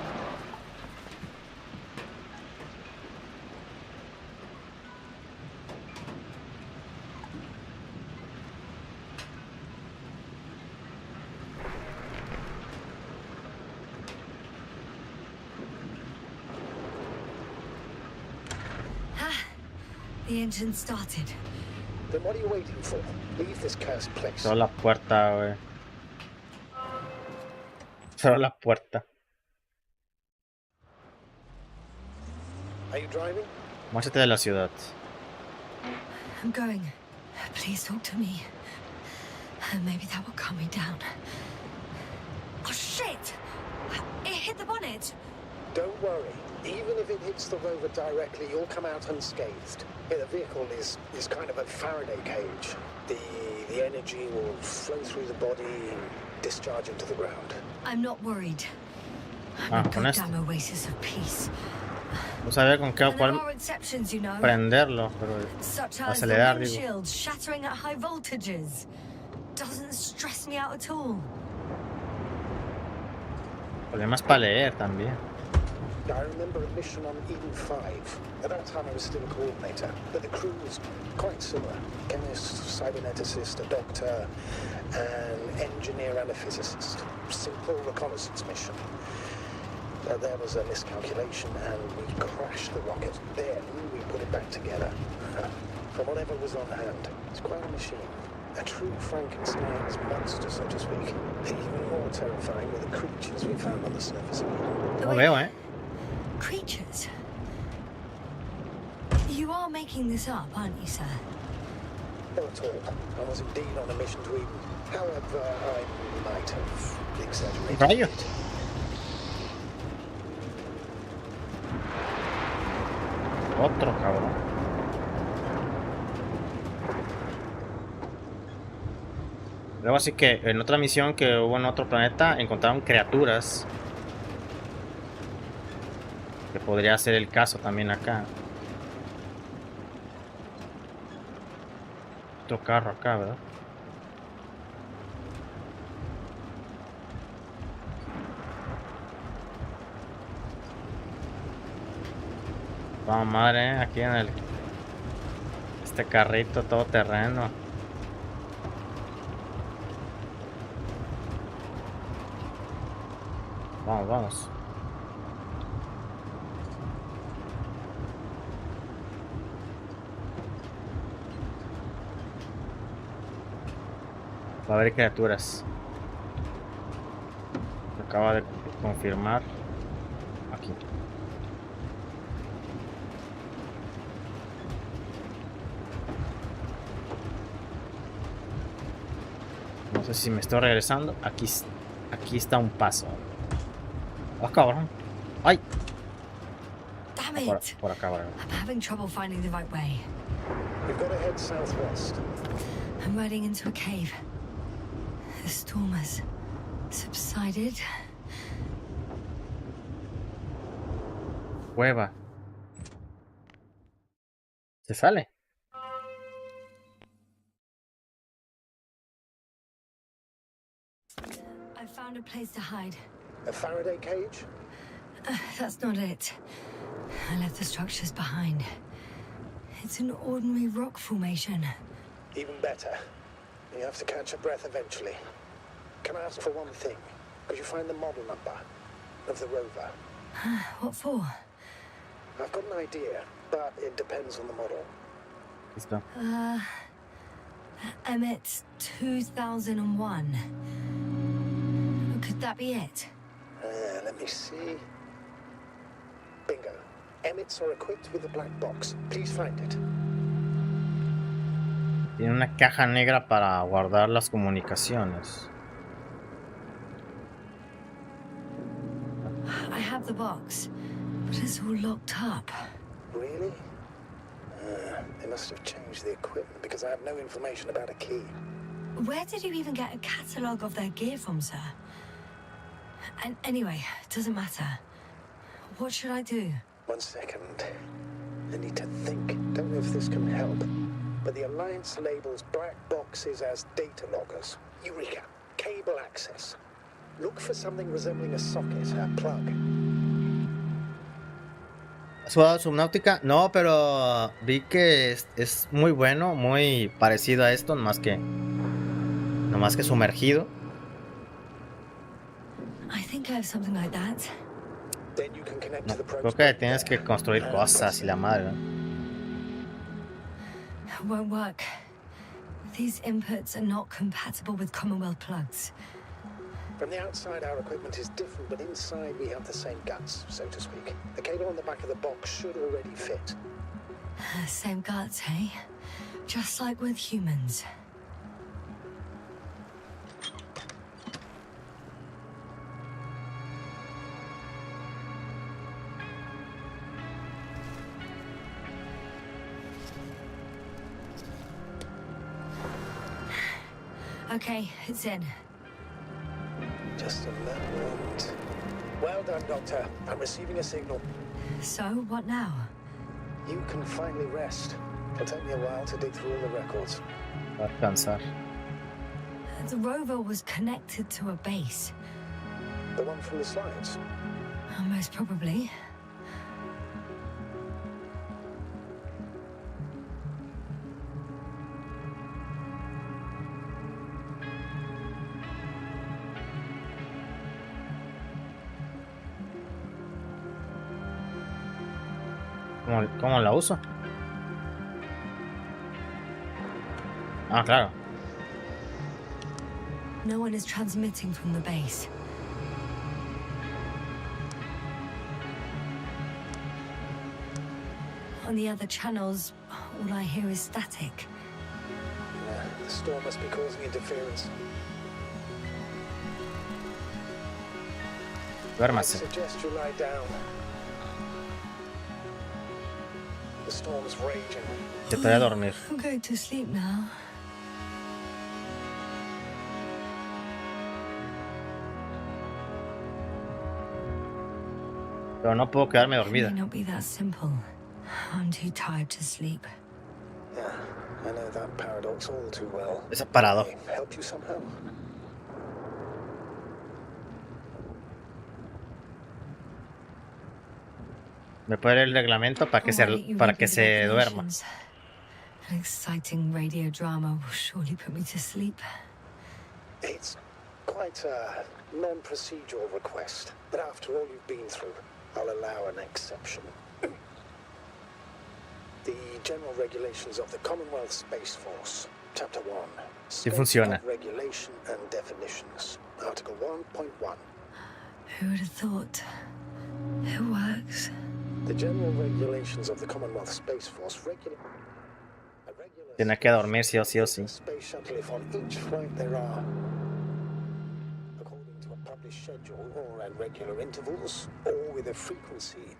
The engine started. Then what are you waiting for? Leave this cursed place. Cerró la puerta, güey. Cerró la puerta. Are you driving? Márchate de la ciudad. I'm going. Please talk to me. Maybe that will calm me down. Oh, shit! It hit the bonnet. Don't worry. Even if it hits the rover directly, you'll come out unscathed. Yeah, the vehicle is kind of a Faraday cage. The energy will flow through the body and discharge into the ground. I'm not worried. I'm a goddamn oasis of peace. No sabía con qué cuál prenderlo, pero acelerar, digo. Shields shattering at high voltages. Doesn't stress me out at all. Problemas para leer también. I remember a mission on Eden 5. At that time I was still a coordinator, but the crew was quite similar. Chemist, cyberneticist, a doctor, an engineer and a physicist. Simple reconnaissance mission. There was a miscalculation and we crashed the rocket. Then we put it back together. From whatever was on hand. It's quite a machine. A true Frankenstein's monster, so to speak. Even more terrifying were the creatures we found on the surface of Eden. No veo, Creatures? You are making this up, aren't you, sir? Not at all. I was indeed on a mission to Eden. However, I might have exaggerated. Rayo. Otro cabrón. Luego así que en otra misión que hubo en otro planeta encontraron criaturas. Que podría ser el caso también acá. Otro carro acá, ¿verdad? Vamos, madre, aquí en este carrito todo terreno. Vamos, vamos. Va a haber criaturas. Se acaba de confirmar. Aquí. No sé si me estoy regresando. Aquí está un paso. ¡Ah, cabrón! ¡Ay! Damn it! Por acá, ¿verdad? I'm having trouble finding the right way. We've got to head southwest. I'm riding into a cave. The storm has subsided. Cueva. Se sale. I found a place to hide. A Faraday cage? That's not it. I left the structures behind. It's an ordinary rock formation. Even better. You have to catch your breath eventually. Can I ask for one thing? Could you find the model number of the rover? What for? I've got an idea, but it depends on the model. Listo. Emmett 2001. Could that be it? Let me see. Bingo. Emmets are equipped with a black box. Please find it. Tiene una caja negra para guardar las comunicaciones. I have the box, but it's all locked up. Really? They must have changed the equipment because I have no information about a key. Where did you even get a catalogue of their gear from, sir? And anyway, it doesn't matter. What should I do? 1 second. I need to think. Don't know if this can help. But the Alliance labels black boxes as data loggers. Eureka. Cable access. Look for something resembling a socket, a plug. ¿Has jugado Subnautica? No, pero vi que es muy bueno, muy parecido a esto, nomás que sumergido. I think I have something like that. Then you can connect to the Creo que tienes que construir cosas y la madre, ¿no? It won't work. These inputs are not compatible with Commonwealth plugs. From the outside, our equipment is different, but inside we have the same guts, so to speak. The cable on the back of the box should already fit. Same guts, eh? Just like with humans. Okay, it's in. Just a moment. Well done, Doctor. I'm receiving a signal. So, what now? You can finally rest. It'll take me a while to dig through all the records. Va a alcanzar. The rover was connected to a base. The one from the slides? Most probably. ¿Cómo la uso? Ah, claro. No one is transmitting from the base. on the other channels, all I hear is static. Yeah, the storm must be causing interference. I Duérmase. suggest you lie down. The storm's raging. Te voy a dormir. I'm going to sleep now. Pero no puedo quedarme It dormida. may not be that simple. I'm too tired to sleep. Yeah, I know that paradox all too well. Es parado. Can I help you somehow? Me puede leer el reglamento para que Why don't you read me the se duerma. regulations? An exciting radio drama will surely put me to sleep. It's quite a non-procedural request, but after all you've been through, I'll allow an exception. The General Regulations of the Commonwealth Space Force, Chapter 1. Sí funciona. Scope of Regulation and Definitions, Article 1.1. Who would have thought? It works. The General Regulations of the Commonwealth Space Force Tiene que dormir sí o sí o sí. Space shuttle if on each flight there are, according to a published schedule or at regular intervals, or with a frequency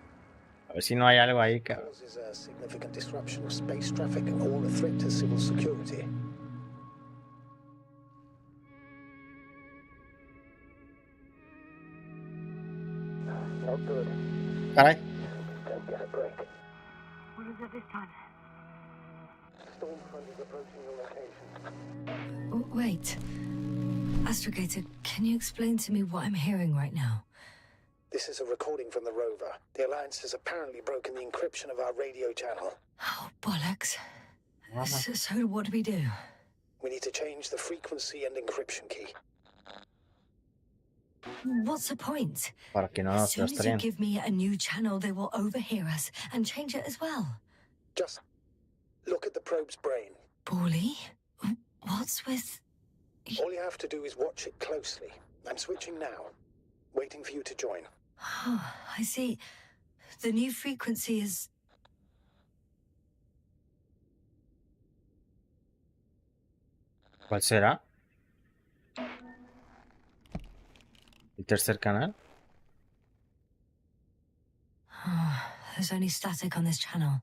A ver si no hay algo ahí, cabrón. causes a significant disruption of space traffic or a threat to civil security. Not good. Caray. Don't get a break. What is it this time? Storm front is approaching your location. Wait. Astrogator, can you explain to me what I'm hearing right now? This is a recording from the rover. The Alliance has apparently broken the encryption of our radio channel. Oh, bollocks. So what do we do? We need to change the frequency and encryption key. What's the point? Para que no As nos soon as you rastreen. give me a new channel, they will overhear us and change it as well. Just look at the probe's brain. Bally? What's with... All you have to do is watch it closely. I'm switching now. Waiting for you to join. Oh, I see. The new frequency is... ¿Cuál será? ¿El tercer canal? Oh, there's only static on this channel.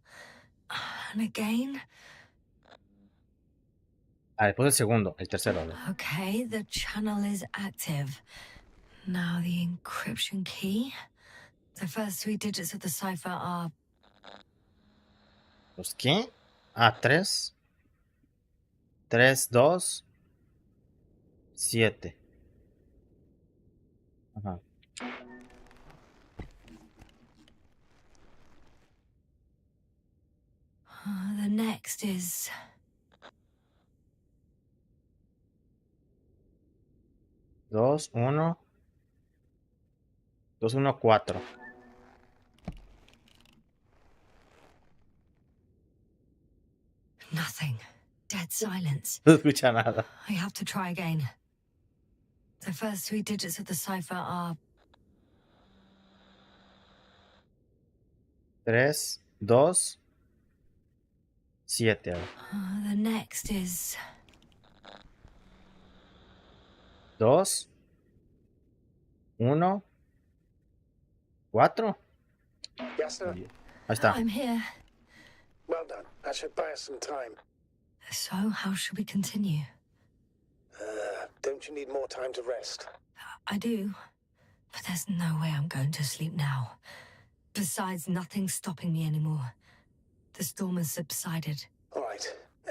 And again? Ah, después el segundo, el tercero. ¿No? Okay, the channel is active. Now the encryption key. The first 3 digits of the cipher are... ¿Los qué? Ah, 3. 3, 2, 7. Ajá. The next is... 2, 1. 2, 1, 4. Nothing. Dead silence. No escucha nada. I have to try again. The first 3 digits of the cipher are... 3, 2, 7. The next is... 2, 1, 4. Yes, sir. Ahí está. I'm here. Well done. That should buy us some time. So, how should we continue? Don't you need more time to rest? I do. But there's no way I'm going to sleep now. Besides, nothing's stopping me anymore. The storm has subsided. All right.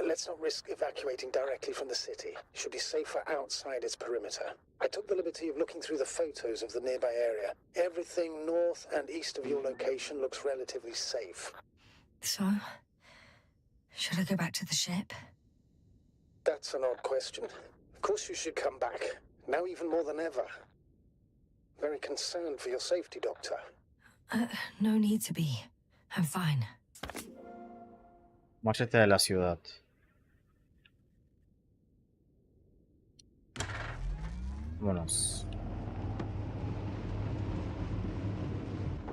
Let's not risk evacuating directly from the city. It should be safer outside its perimeter. I took the liberty of looking through the photos of the nearby area. Everything north and east of your location looks relatively safe. So, should I go back to the ship? That's an odd question. Of course you should come back. Now even more than ever. Very concerned for your safety, Doctor. No need to be. I'm fine. Márchate de la ciudad. Vámonos.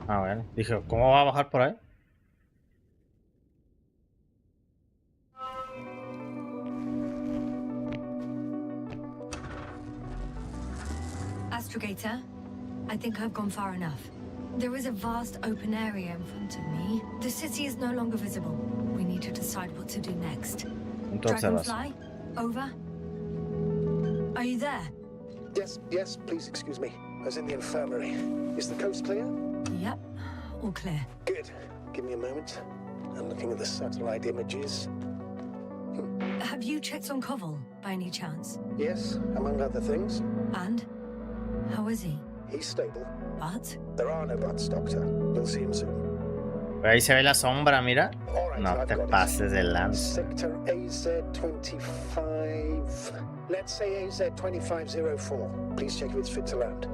A ver, dije, ¿cómo va a bajar por ahí? Astrogator, I think I've gone far enough. There is a vast open area in front of me. The city is no longer visible. We need to decide what to do next. Dragonfly, over. Are you there? Yes, please excuse me. I was in the infirmary. Is the coast clear? Yep, all clear. Good. Give me a moment. I'm looking at the satellite images. Have you checked on Koval, by any chance? Yes, among other things. And? How is he? He's stable. But? There are no buts, Doctor. You'll see him soon. Ahí se ve la sombra, mira. Right, No te pases de lanza. Sector AZ-25. Let's say AZ-2504. Please check if it's fit to land.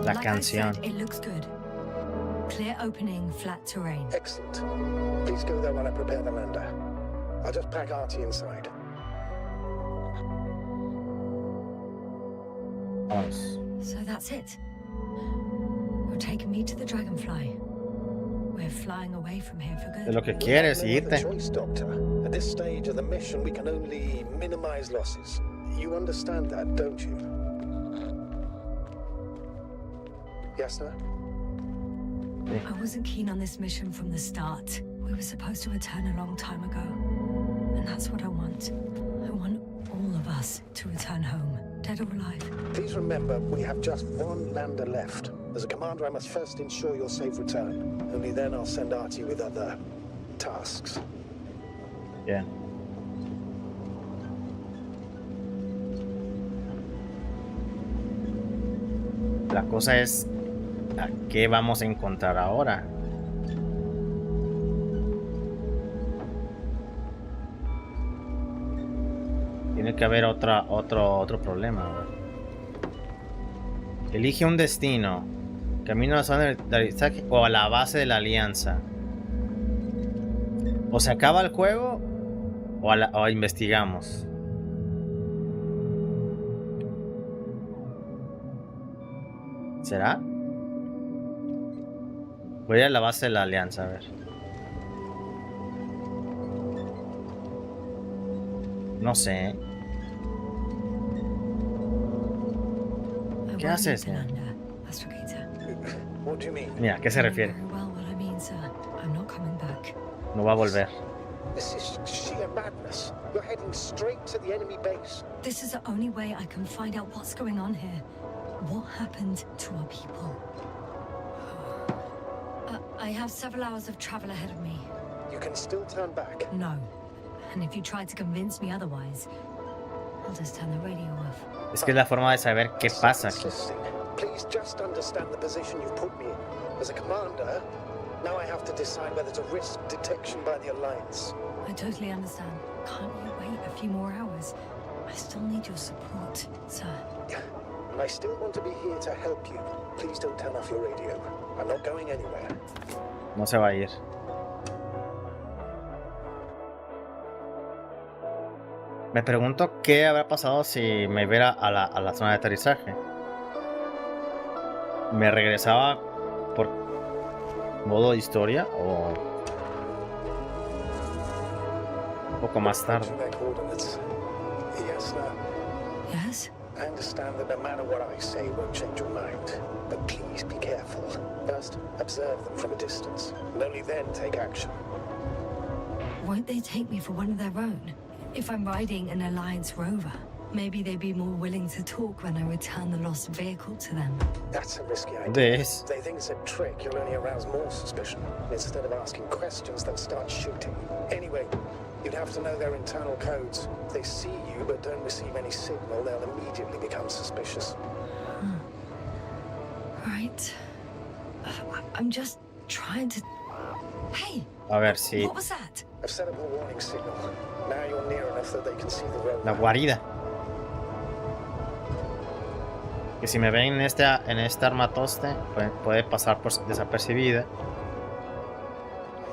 La canción. I said, it looks good. Clear opening, flat terrain. Excellent. Please go there while I prepare the lander. I'll just pack Artie inside. So that's it. You're taking me to the Dragonfly. We're flying away from here for good. Es lo que quieres, No other irte. choice, Doctor. At this stage of the mission, we can only minimize losses. You understand that, don't you? Yes, sir? I wasn't keen on this mission from the start. We were supposed to return a long time ago. And that's what I want. I want all of us to return home, dead or alive. Please remember, we have just one lander left. As a commander, I must first ensure your safe return. Only then I'll send Artie with other tasks. Bien. La cosa es, ¿a qué vamos a encontrar ahora? Tiene que haber otro problema. A ver. Elige un destino. Camino a la zona de aterrizaje o a la base de la alianza. O se acaba el juego o investigamos. ¿Será? Voy a la base de la alianza, a ver. No sé. ¿Qué haces? Mira, ¿a qué se refiere? No va a volver. This is sheer madness. You're heading straight to the enemy base. This is the only way I can find out what's going on here. What happened to our people? I have several hours of travel ahead of me. You can still turn back. No. And if you try to convince me otherwise, I'll just turn the radio off. Es que es la forma de saber qué pasa aquí. Please just understand the position you've put me in. As a commander, now I have to decide whether to risk detection by the Alliance. I totally understand. Can't you wait a few more hours? I still need your support, sir. And I still want to be here to help you. Please don't turn off your radio. I'm not going anywhere. No se va a ir. Me pregunto qué habrá pasado si me viera a la zona de aterrizaje. ¿Me regresaba por modo historia o un poco más tarde? Yes? I understand that no matter what I say won't change your mind. But please be careful. First, observe them from a distance, and only then take action. Won't they take me for one of their own? If I'm riding an Alliance rover, maybe they'd be more willing to talk when I return the lost vehicle to them. That's a risky idea. ¿Ves? If they think it's a trick, you'll only arouse more suspicion. Instead of asking questions, they'll start shooting. Anyway, you'd have to know their internal codes. If they see you but don't receive any signal, they'll immediately become suspicious. Right. I'm just trying to... Hey! A ver si... What was that? I've set up a warning signal. Now you're near enough that they can see the road. La guarida. Que si me ven en este armatoste, puede pasar por desapercibida.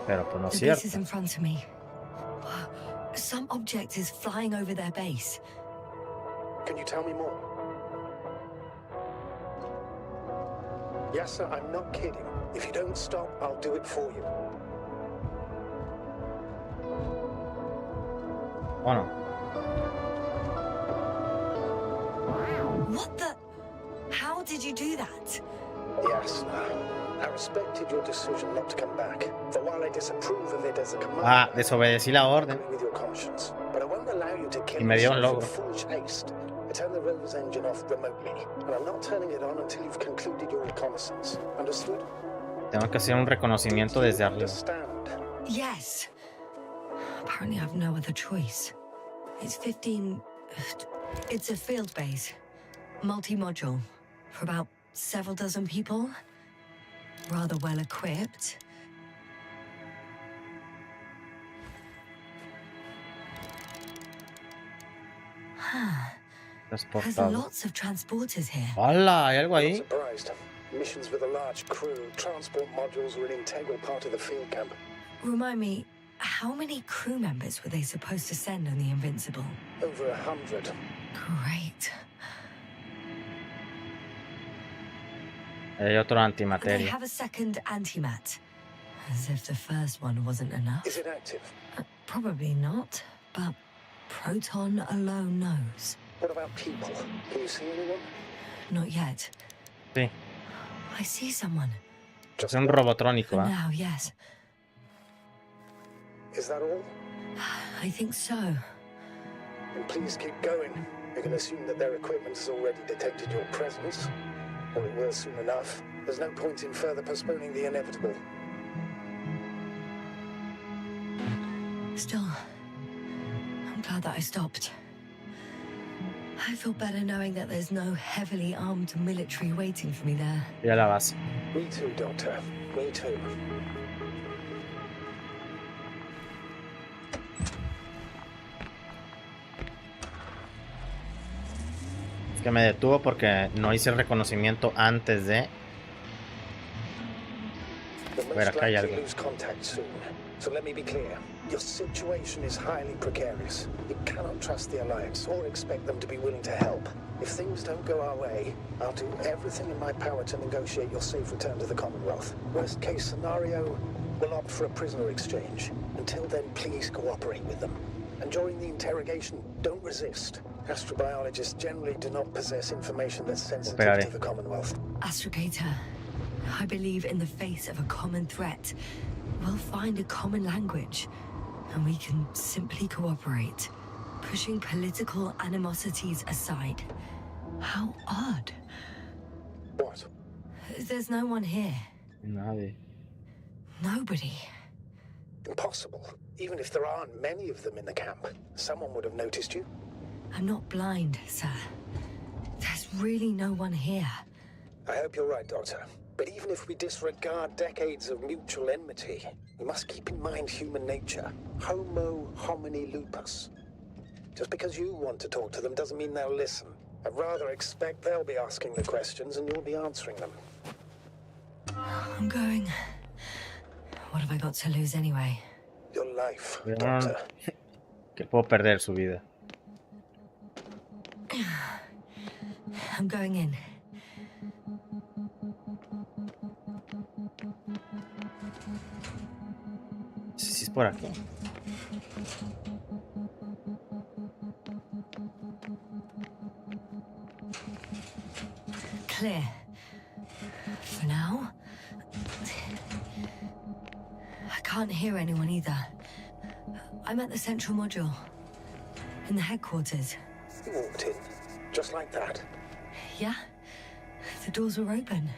Pero pues no es The base is cierto. in front of me. Some object is flying over their base. Can you tell me more? Yes, sir, I'm not kidding. If you don't stop, I'll do it for you. ¿O no? What the? How did you do that? Yes, I respected your decision not to come back. For while I disapprove of it as a command, Ah, desobedecí la orden. with your conscience, but I won't allow you to kill Y me dio un yourself logro. in foolish haste. I turned the rover's engine off remotely, and I'm not turning it on until you've concluded your reconnaissance. Understood? Tengo que hacer un reconocimiento desde arriba. Understand? Yes. Apparently, I have no other choice. It's 15. It's a field base, multi-module, for about several dozen people. Rather well equipped. There's Transportado. lots of transporters here. ¡Hala! ¿Hay algo Not ahí? surprised. Missions with a large crew, transport modules are an integral part of the field camp. Remind me, how many crew members were they supposed to send on the Invincible? Over 100. Great. Hay otro And they antimateria. have a second antimat. As if the first one wasn't enough. Is it active? Probably not, but Proton alone knows. What about people? Can you see anyone? Not yet. Sí. I see someone. Es un robotrónico, For ¿ah? now, yes. Is that all? I think so. Then please keep going. You can assume that their equipment has already detected your presence. Or it will soon enough. There's no point in further postponing the inevitable. Still, I'm glad that I stopped. I feel better knowing that there's no heavily armed military waiting for me there. Ya la base. Me too, Doctor. Me too. Es que me detuvo porque no hice el reconocimiento antes de... We're Wait, most acá hay likely algo. lose contact soon. So let me be clear. Your situation is highly precarious. You cannot trust the Alliance or expect them to be willing to help. If things don't go our way, I'll do everything in my power to negotiate your safe return to the Commonwealth. Worst case scenario, we'll opt for a prisoner exchange. Until then, please cooperate with them. And during the interrogation, don't resist. Astrobiologists generally do not possess information that's sensitive to the Commonwealth. Astrogator, I believe in the face of a common threat, we'll find a common language, and we can simply cooperate, pushing political animosities aside. How odd. What? There's no one here. Nadie. Nobody. Impossible. Even if there aren't many of them in the camp, someone would have noticed you. I'm not blind, sir. There's really no one here. I hope you're right, Doctor. But even if we disregard decades of mutual enmity, we must keep in mind human nature. Homo homini lupus. Just because you want to talk to them doesn't mean they'll listen. I'd rather expect they'll be asking the questions and you'll be answering them. I'm going. What have I got to lose anyway? Your life, No, Doctor. que puedo perder su vida. I'm going in. No sé si es por aquí. Clear. For now. I can't hear anyone either. I'm at the central module. In the headquarters. You walked in, just like that. Yeah? The doors were open.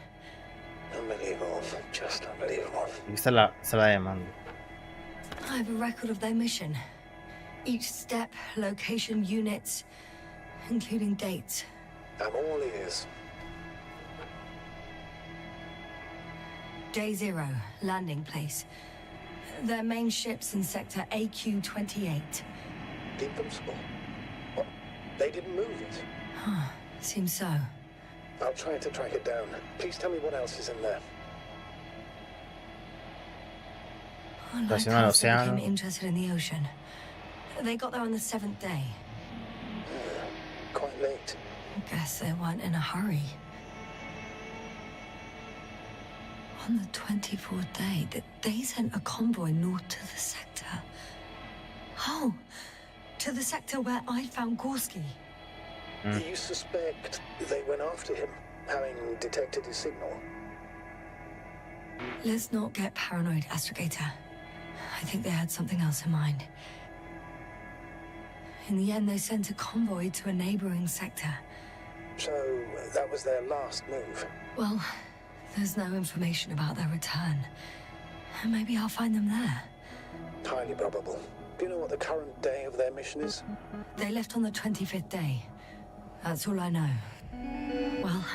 Unbelievable. Just unbelievable. Aquí está la sala de mando. I have a record of their mission. Each step, location, units, including dates. I'm all ears. Day 0, landing place. Their main ship's in sector AQ-28. The Invincible. What? They didn't move it. Huh, seems so. I'll try to track it down. Please tell me what else is in there. Like Estación al us, they became océano. interested in the ocean. They got there on the 7th day. Quite late. Guess they weren't in a hurry. On the 24th day, they sent a convoy north to the sector. Oh, To the sector where I found Gorski. You suspect they went after him, having detected his signal? Let's not get paranoid, Astrogator. I think they had something else in mind. In the end, they sent a convoy to a neighboring sector. So that was their last move? Well, there's no information about their return. Maybe I'll find them there. Highly probable. Do you know what the current day of their mission is? They left on the 25th day. That's all I know. Well,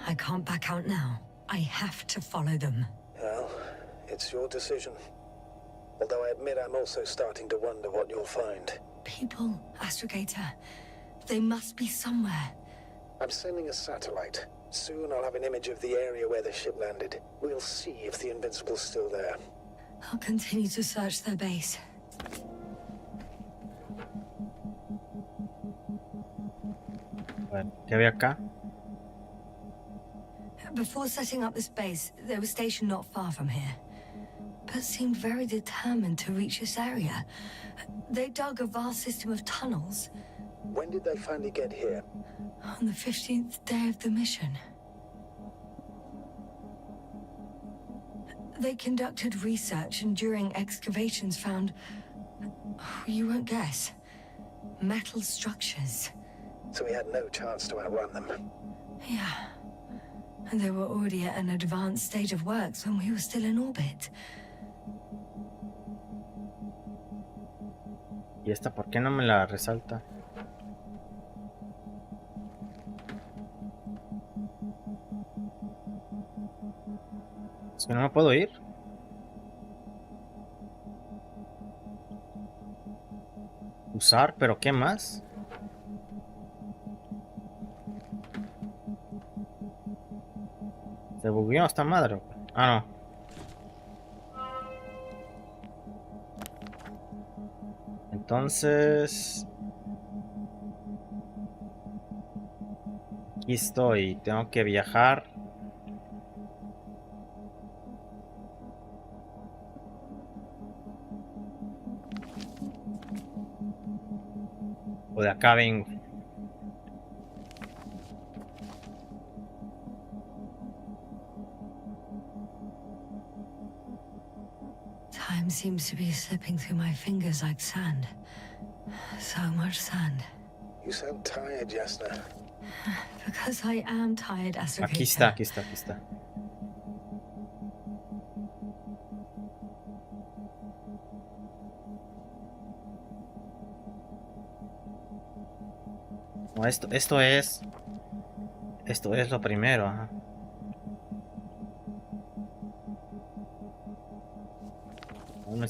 I can't back out now. I have to follow them. Well, it's your decision. Although I admit I'm also starting to wonder what you'll find. People, Astrogator. They must be somewhere. I'm sending a satellite. Soon I'll have an image of the area where the ship landed. We'll see if the Invincible's still there. I'll continue to search their base. ¿Qué había acá? Before setting up this base, they were stationed not far from here, but seemed very determined to reach this area. They dug a vast system of tunnels. When did they finally get here? On the 15th day of the mission. They conducted research and during excavations found, you won't guess, metal structures. So we had no chance to outrun them. Yeah. And they were already at an advanced stage of works when we were still in orbit. ¿Y esta por qué no me la resalta? Es que no me puedo ir. Usar, pero ¿qué más? ¿Se bugueó esta madre? Ah, no. Entonces... aquí estoy. Tengo que viajar. O de acá vengo. Time seems to be slipping through my fingers like sand. So much sand. You sound tired, Jasna. Because I am tired, Astrogator. Aquí está, aquí está, aquí está. No, esto es lo primero, ajá.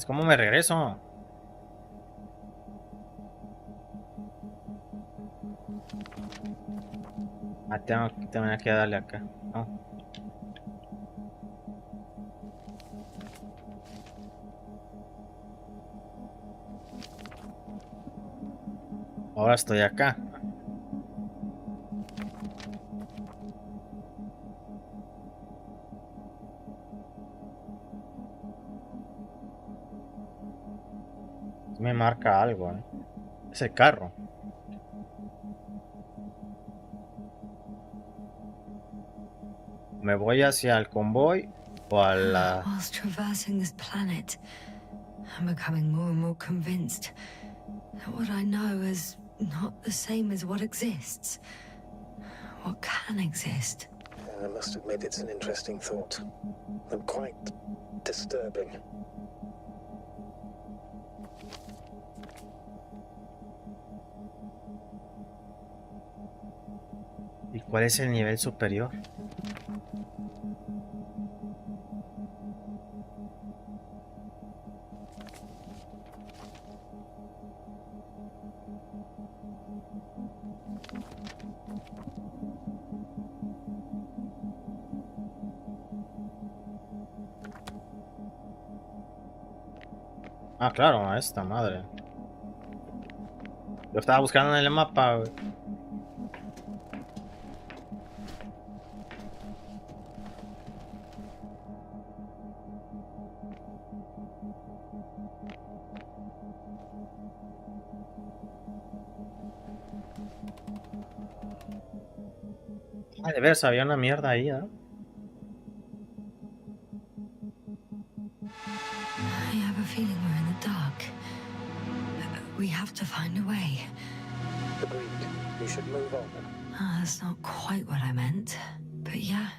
¿Cómo me regreso? Ah, tengo que darle acá. No. Ahora estoy acá. Me marca algo, ¿eh? Ese carro. ¿Me voy hacia el convoy o a la...? Whilst traversing this planet, I'm becoming more and more convinced that what I know is not the same as what exists. What can exist. I must admit it's an interesting thought. And quite disturbing. ¿Y cuál es el nivel superior? Ah, claro, a esta madre. Lo estaba buscando en el mapa, güey. Ah, de veras, había una mierda ahí, ¿no? I have a feeling we're in the dark. We have to find a way. Agreed. You should move on. That's not quite what I meant. But yeah,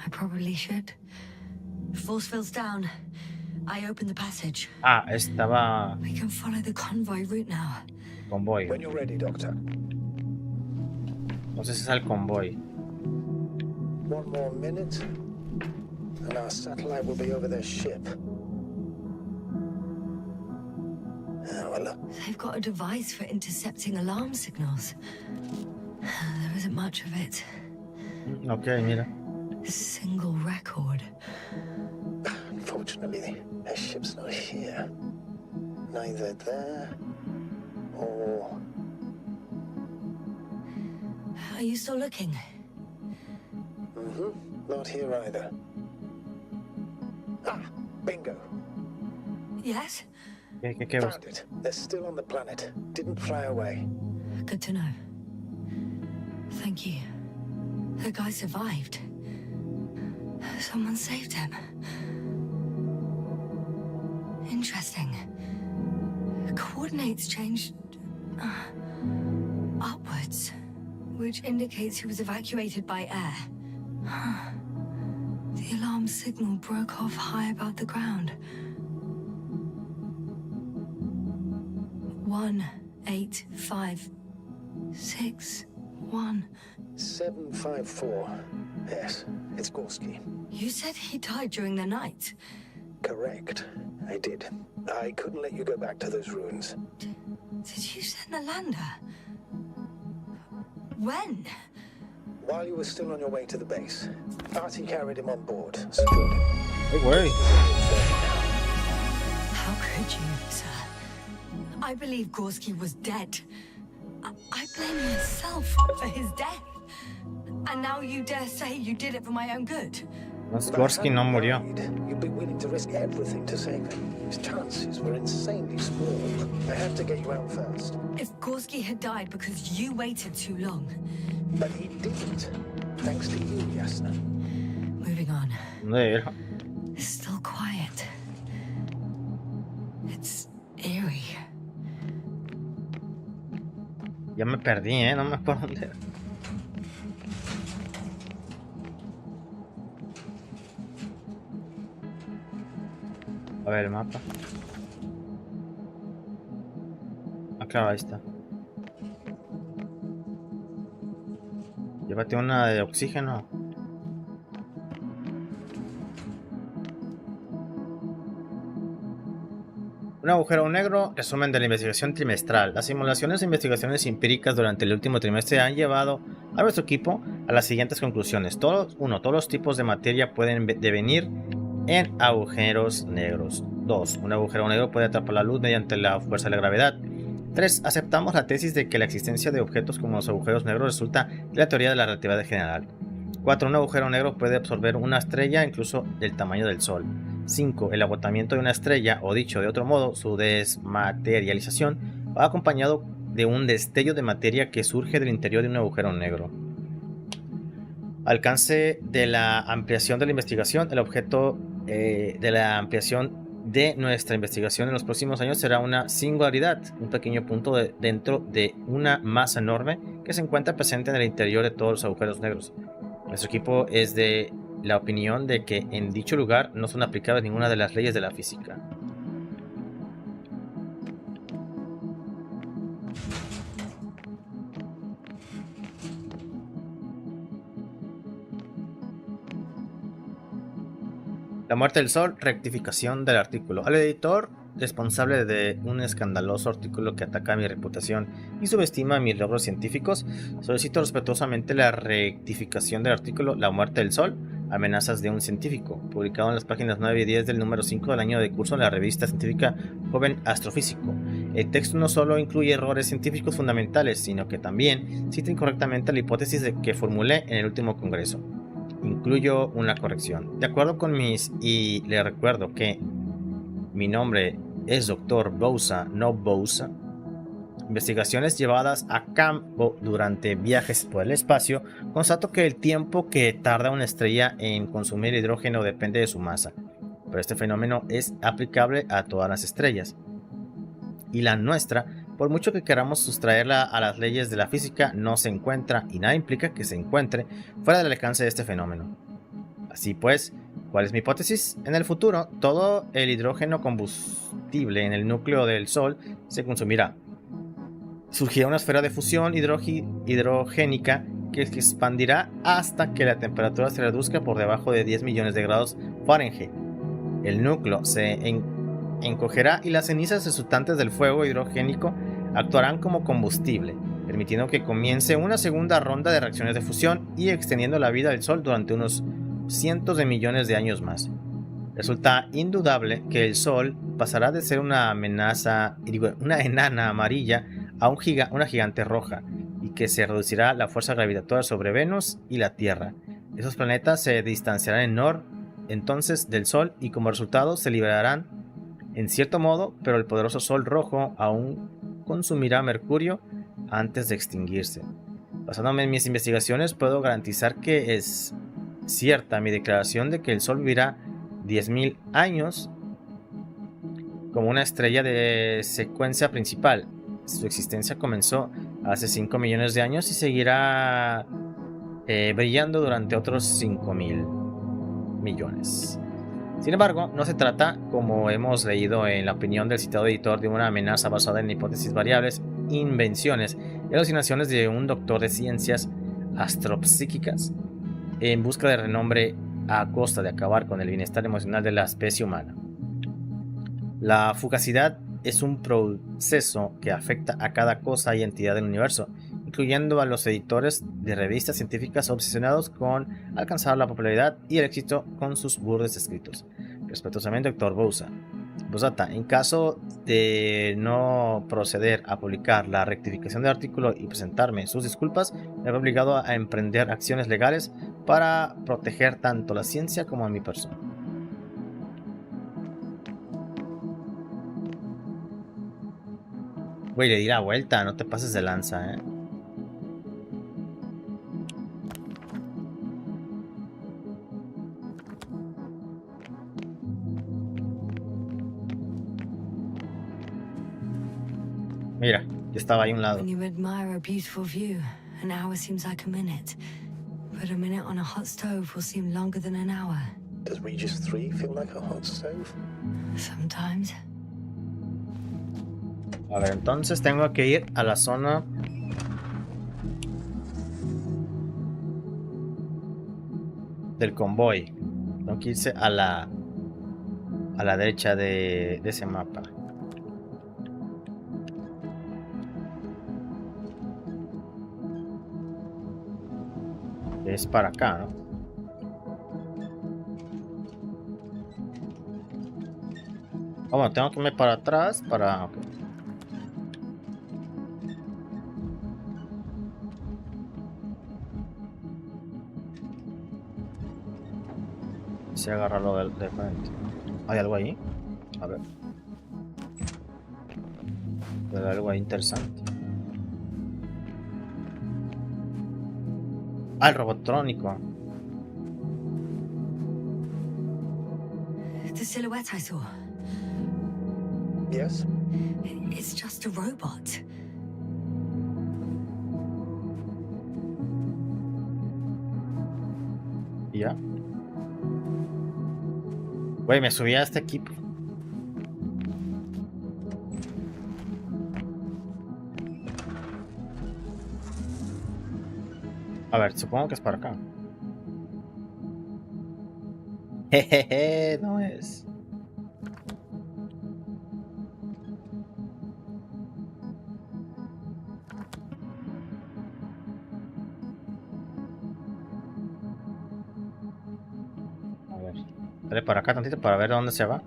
I probably should. Force field's down. I opened the passage. Ah, estaba We can follow the convoy route now. convoy. When you're ready, Doctor. Entonces es el convoy. One more minute, and our satellite will be over their ship. Well, look. They've got a device for intercepting alarm signals. There isn't much of it. Ok, mira. Single record. Unfortunately, their ship's not here. Neither there or... Are you still looking? Not here either. Ah, bingo. Yes? ¿Qué Found it. They're still on the planet. Didn't fly away. Good to know. Thank you. The guy survived. Someone saved him. Interesting. Coordinates changed upwards, which indicates he was evacuated by air. The alarm signal broke off high above the ground. 18561. 754. Yes, it's Gorski. You said he died during the night. Correct. I did. I couldn't let you go back to those ruins. Did you send the lander? When? While you were still on your way to the base, Artie carried him on board, secured him. Hey, güey. How could you, sir? I believe Gorski was dead. I blame myself for his death. And now you dare say you did it for my own good? Gorski no murió. You'd be willing to risk everything to save him. His chances were insanely small. I had to get you out first. If Gorski had died because you waited too long. But he didn't. Thanks to you, Yasna. Moving on. ¿Dónde era? Still quiet. It's eerie. Ya me perdí, no me acuerdo dónde era. A ver el mapa. Ah, claro, ahí está. Llévate una de oxígeno. Un agujero negro, resumen de la investigación trimestral. Las simulaciones e investigaciones empíricas durante el último trimestre han llevado a nuestro equipo a las siguientes conclusiones. Todos los tipos de materia pueden devenir en agujeros negros. 2. Un agujero negro puede atrapar la luz mediante la fuerza de la gravedad. 3. Aceptamos la tesis de que la existencia de objetos como los agujeros negros resulta de la teoría de la relatividad general. 4. Un agujero negro puede absorber una estrella, incluso del tamaño del Sol. 5. El agotamiento de una estrella, o dicho de otro modo, su desmaterialización, va acompañado de un destello de materia que surge del interior de un agujero negro. Alcance de la ampliación de la investigación. El objeto de la ampliación de nuestra investigación en los próximos años será una singularidad, un pequeño punto dentro de una masa enorme que se encuentra presente en el interior de todos los agujeros negros. Nuestro equipo es de la opinión de que en dicho lugar no son aplicables ninguna de las leyes de la física. La muerte del Sol, rectificación del artículo. Al editor responsable de un escandaloso artículo que ataca mi reputación y subestima mis logros científicos, solicito respetuosamente la rectificación del artículo La muerte del Sol, amenazas de un científico, publicado en las páginas 9 y 10 del número 5 del año de curso de la revista científica Joven Astrofísico. El texto no solo incluye errores científicos fundamentales, sino que también cita incorrectamente la hipótesis que formulé en el último congreso. Incluyo una corrección. De acuerdo con y le recuerdo que mi nombre es Dr. Bouza, no Bouza. Investigaciones llevadas a cabo durante viajes por el espacio constató que el tiempo que tarda una estrella en consumir hidrógeno depende de su masa, pero este fenómeno es aplicable a todas las estrellas. Y la nuestra, por mucho que queramos sustraerla a las leyes de la física, no se encuentra, y nada implica que se encuentre fuera del alcance de este fenómeno. Así pues, ¿cuál es mi hipótesis? En el futuro, todo el hidrógeno combustible en el núcleo del Sol se consumirá. Surgirá una esfera de fusión hidrogénica que se expandirá hasta que la temperatura se reduzca por debajo de 10 millones de grados Fahrenheit. El núcleo se encogerá y las cenizas resultantes del fuego hidrogénico actuarán como combustible, permitiendo que comience una segunda ronda de reacciones de fusión y extendiendo la vida del Sol durante unos cientos de millones de años más. Resulta indudable que el Sol pasará de ser una enana amarilla a una gigante roja, y que se reducirá la fuerza gravitatoria sobre Venus y la Tierra. Esos planetas se distanciarán entonces del Sol y como resultado se liberarán en cierto modo, pero el poderoso Sol rojo aún consumirá mercurio antes de extinguirse. Basándome en mis investigaciones, puedo garantizar que es cierta mi declaración de que el Sol vivirá 10.000 años como una estrella de secuencia principal. Su existencia comenzó hace 5 millones de años y seguirá brillando durante otros 5.000 millones. Sin embargo, no se trata, como hemos leído en la opinión del citado editor, de una amenaza basada en hipótesis variables, invenciones y alucinaciones de un doctor de ciencias astropsíquicas en busca de renombre a costa de acabar con el bienestar emocional de la especie humana. La fugacidad es un proceso que afecta a cada cosa y entidad del universo, incluyendo a los editores de revistas científicas obsesionados con alcanzar la popularidad y el éxito con sus burdos escritos. Respetuosamente, Dr. Bouza. Bozata, en caso de no proceder a publicar la rectificación del artículo y presentarme sus disculpas, me veo obligado a emprender acciones legales para proteger tanto la ciencia como a mi persona. Güey, le di la vuelta, no te pases de lanza, Mira, yo estaba ahí a un lado. When you admire a beautiful view, an hour seems like a minute. But a minute on a hot stove will seem longer than an hour. Does Regis 3 feel like a hot stove? Sometimes. A ver, entonces tengo que ir a la zona del convoy. Tengo que irse a la derecha de ese mapa. Es para acá, ¿no? Oh, bueno, tengo que irme para atrás para... Okay. Se agarra lo de frente. ¿Hay algo ahí? A ver. Hay algo ahí interesante. Ah, el robotrónico. The silhouette I saw. Yes? It's just a robot. Ya. Güey, me subí a este equipo. A ver, supongo que es para acá. Jejeje, no es. A ver, dale para acá tantito para ver dónde se va.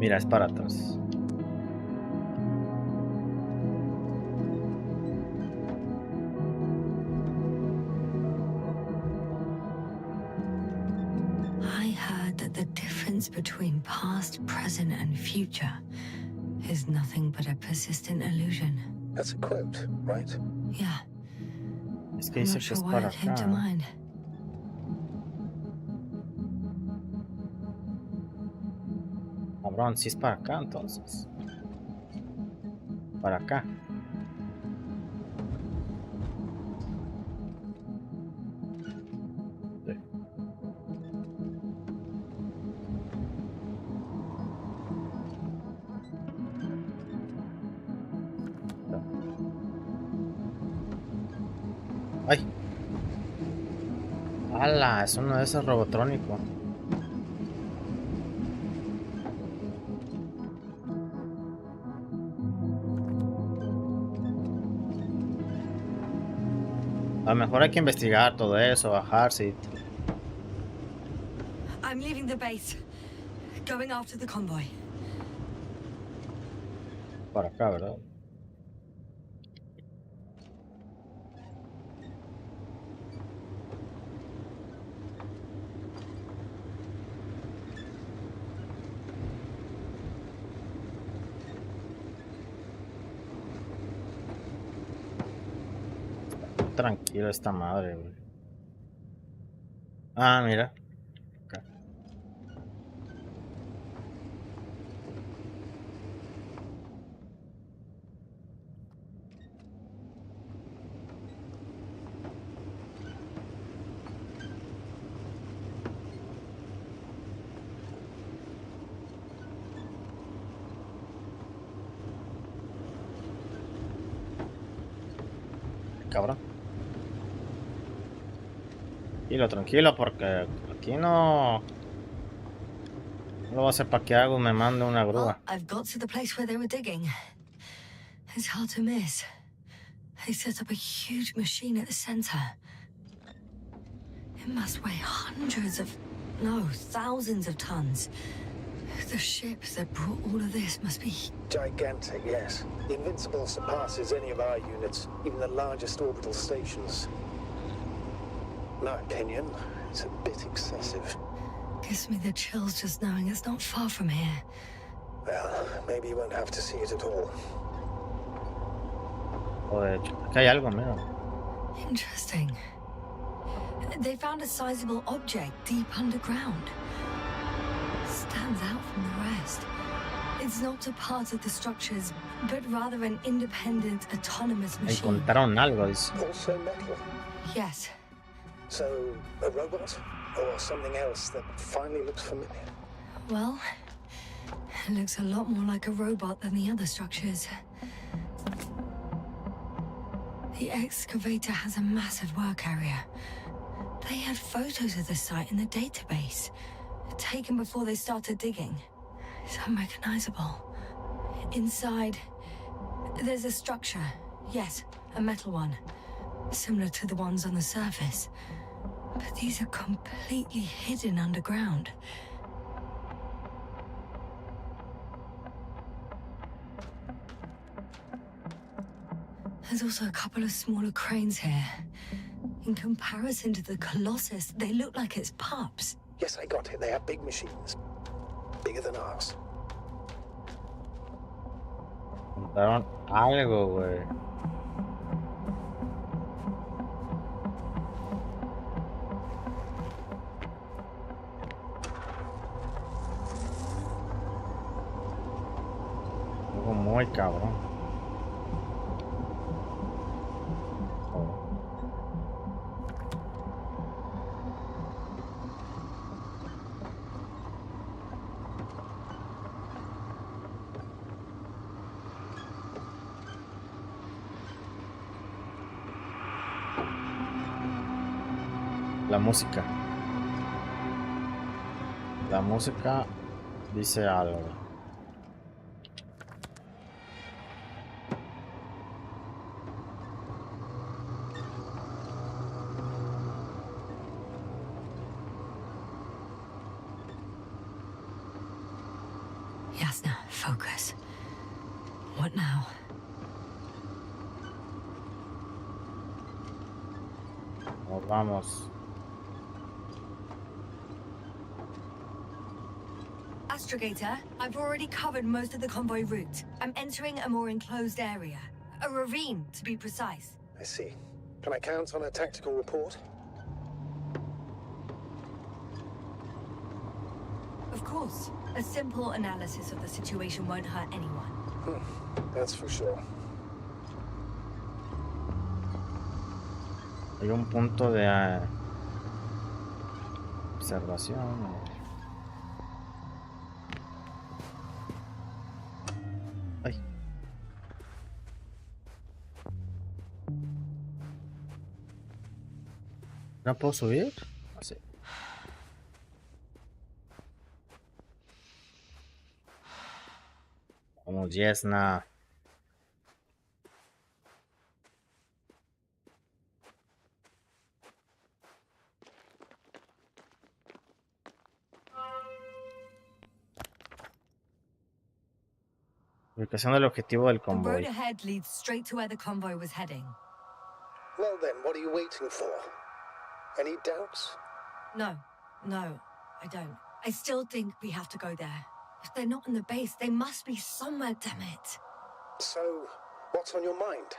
Mira, es para atrás. the difference between past, present, and future is nothing but a persistent illusion. That's a quote, right? Yeah. Es que I'm dice not que sure es why para it came to acá. mind. Cabrón, si es para acá entonces. Para acá. Sí. ¡Ay! ¡Hala! Es uno de esos robotrónicos. A lo mejor hay que investigar todo eso, bajarse. I'm leaving the base. Going after the convoy. Para acá, ¿verdad? Tranquilo esta madre, güey. Ah, mira. Acá. Cabrón. Tranquilo, tranquilo, porque aquí no lo voy a hacer para que hago, me mande una Well, grúa. I've got to the place where they were digging. It's hard to miss. They set up a huge machine at the center. It must weigh thousands of tons. The ship that brought all of this must be... Gigantic, yes. The Invincible surpasses any of our units, even the largest orbital stations. In my opinion, it's a bit excessive. Gives me the chills just knowing it's not far from here. Well, maybe you won't have to see it at all. Joder, aquí hay algo, mira. Interesting. They found a sizable object deep underground. Stands out from the rest. It's not a part of the structures, but rather an independent, autonomous machine. Encontraron algo, dice. Also metal. Yes. So, a robot? Or something else that finally looks familiar? Well, it looks a lot more like a robot than the other structures. The excavator has a massive work area. They had photos of the site in the database, taken before they started digging. It's unrecognizable. Inside, there's a structure. Yes, a metal one. Similar to the ones on the surface. But these are completely hidden underground. There's also a couple of smaller cranes here. In comparison to the Colossus, they look like it's pups. Yes, I got it. They have big machines. Bigger than ours. Encontraron algo, güey. Algo muy cabrón. La música. La música dice algo. Yasna, focus. What now? Nos vamos. Astrogator, I've already covered most of the convoy route. I'm entering a more enclosed area. A ravine, to be precise. I see. Can I count on a tactical report? Of course. A simple analysis of the situation won't hurt anyone. That's for sure. Hay un punto de observación. Ay. ¿No puedo subir? Así. Vamos, Yesna. Ubicación del objetivo del The road convoy. ahead leads straight to where the convoy was heading. Well then, what are you waiting for? Any doubts? No, I don't. I still think we have to go there. If they're not in the base, they must be somewhere, damn it. So, what's on your mind?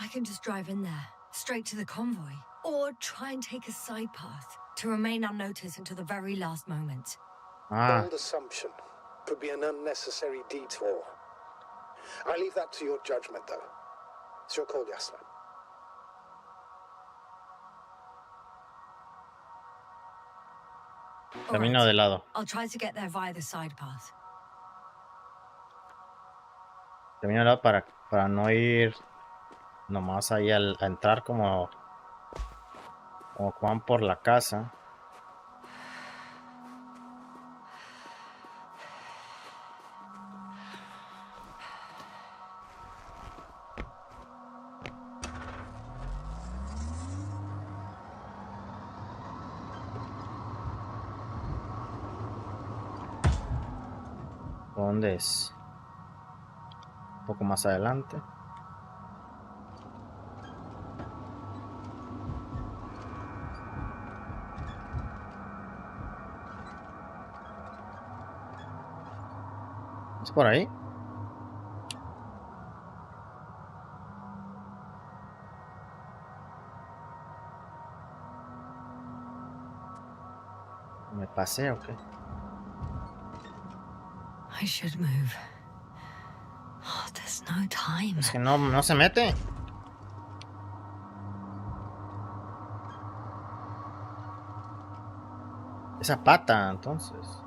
I can just drive in there, straight to the convoy. Or try and take a side path to remain unnoticed until the very last moment. Bold assumption. Could be an unnecessary detour. I leave that to your judgment, though. It's your call, Yasna. Camino de lado. I'll try to get there via the side path. Camino de lado para no ir nomás ahí a entrar como Juan por la casa. ¿Dónde es? Un poco más adelante. ¿Es por ahí? ¿Me pasé o qué? I should move. Oh, there's no time. Es que no se mete. Esa pata, entonces.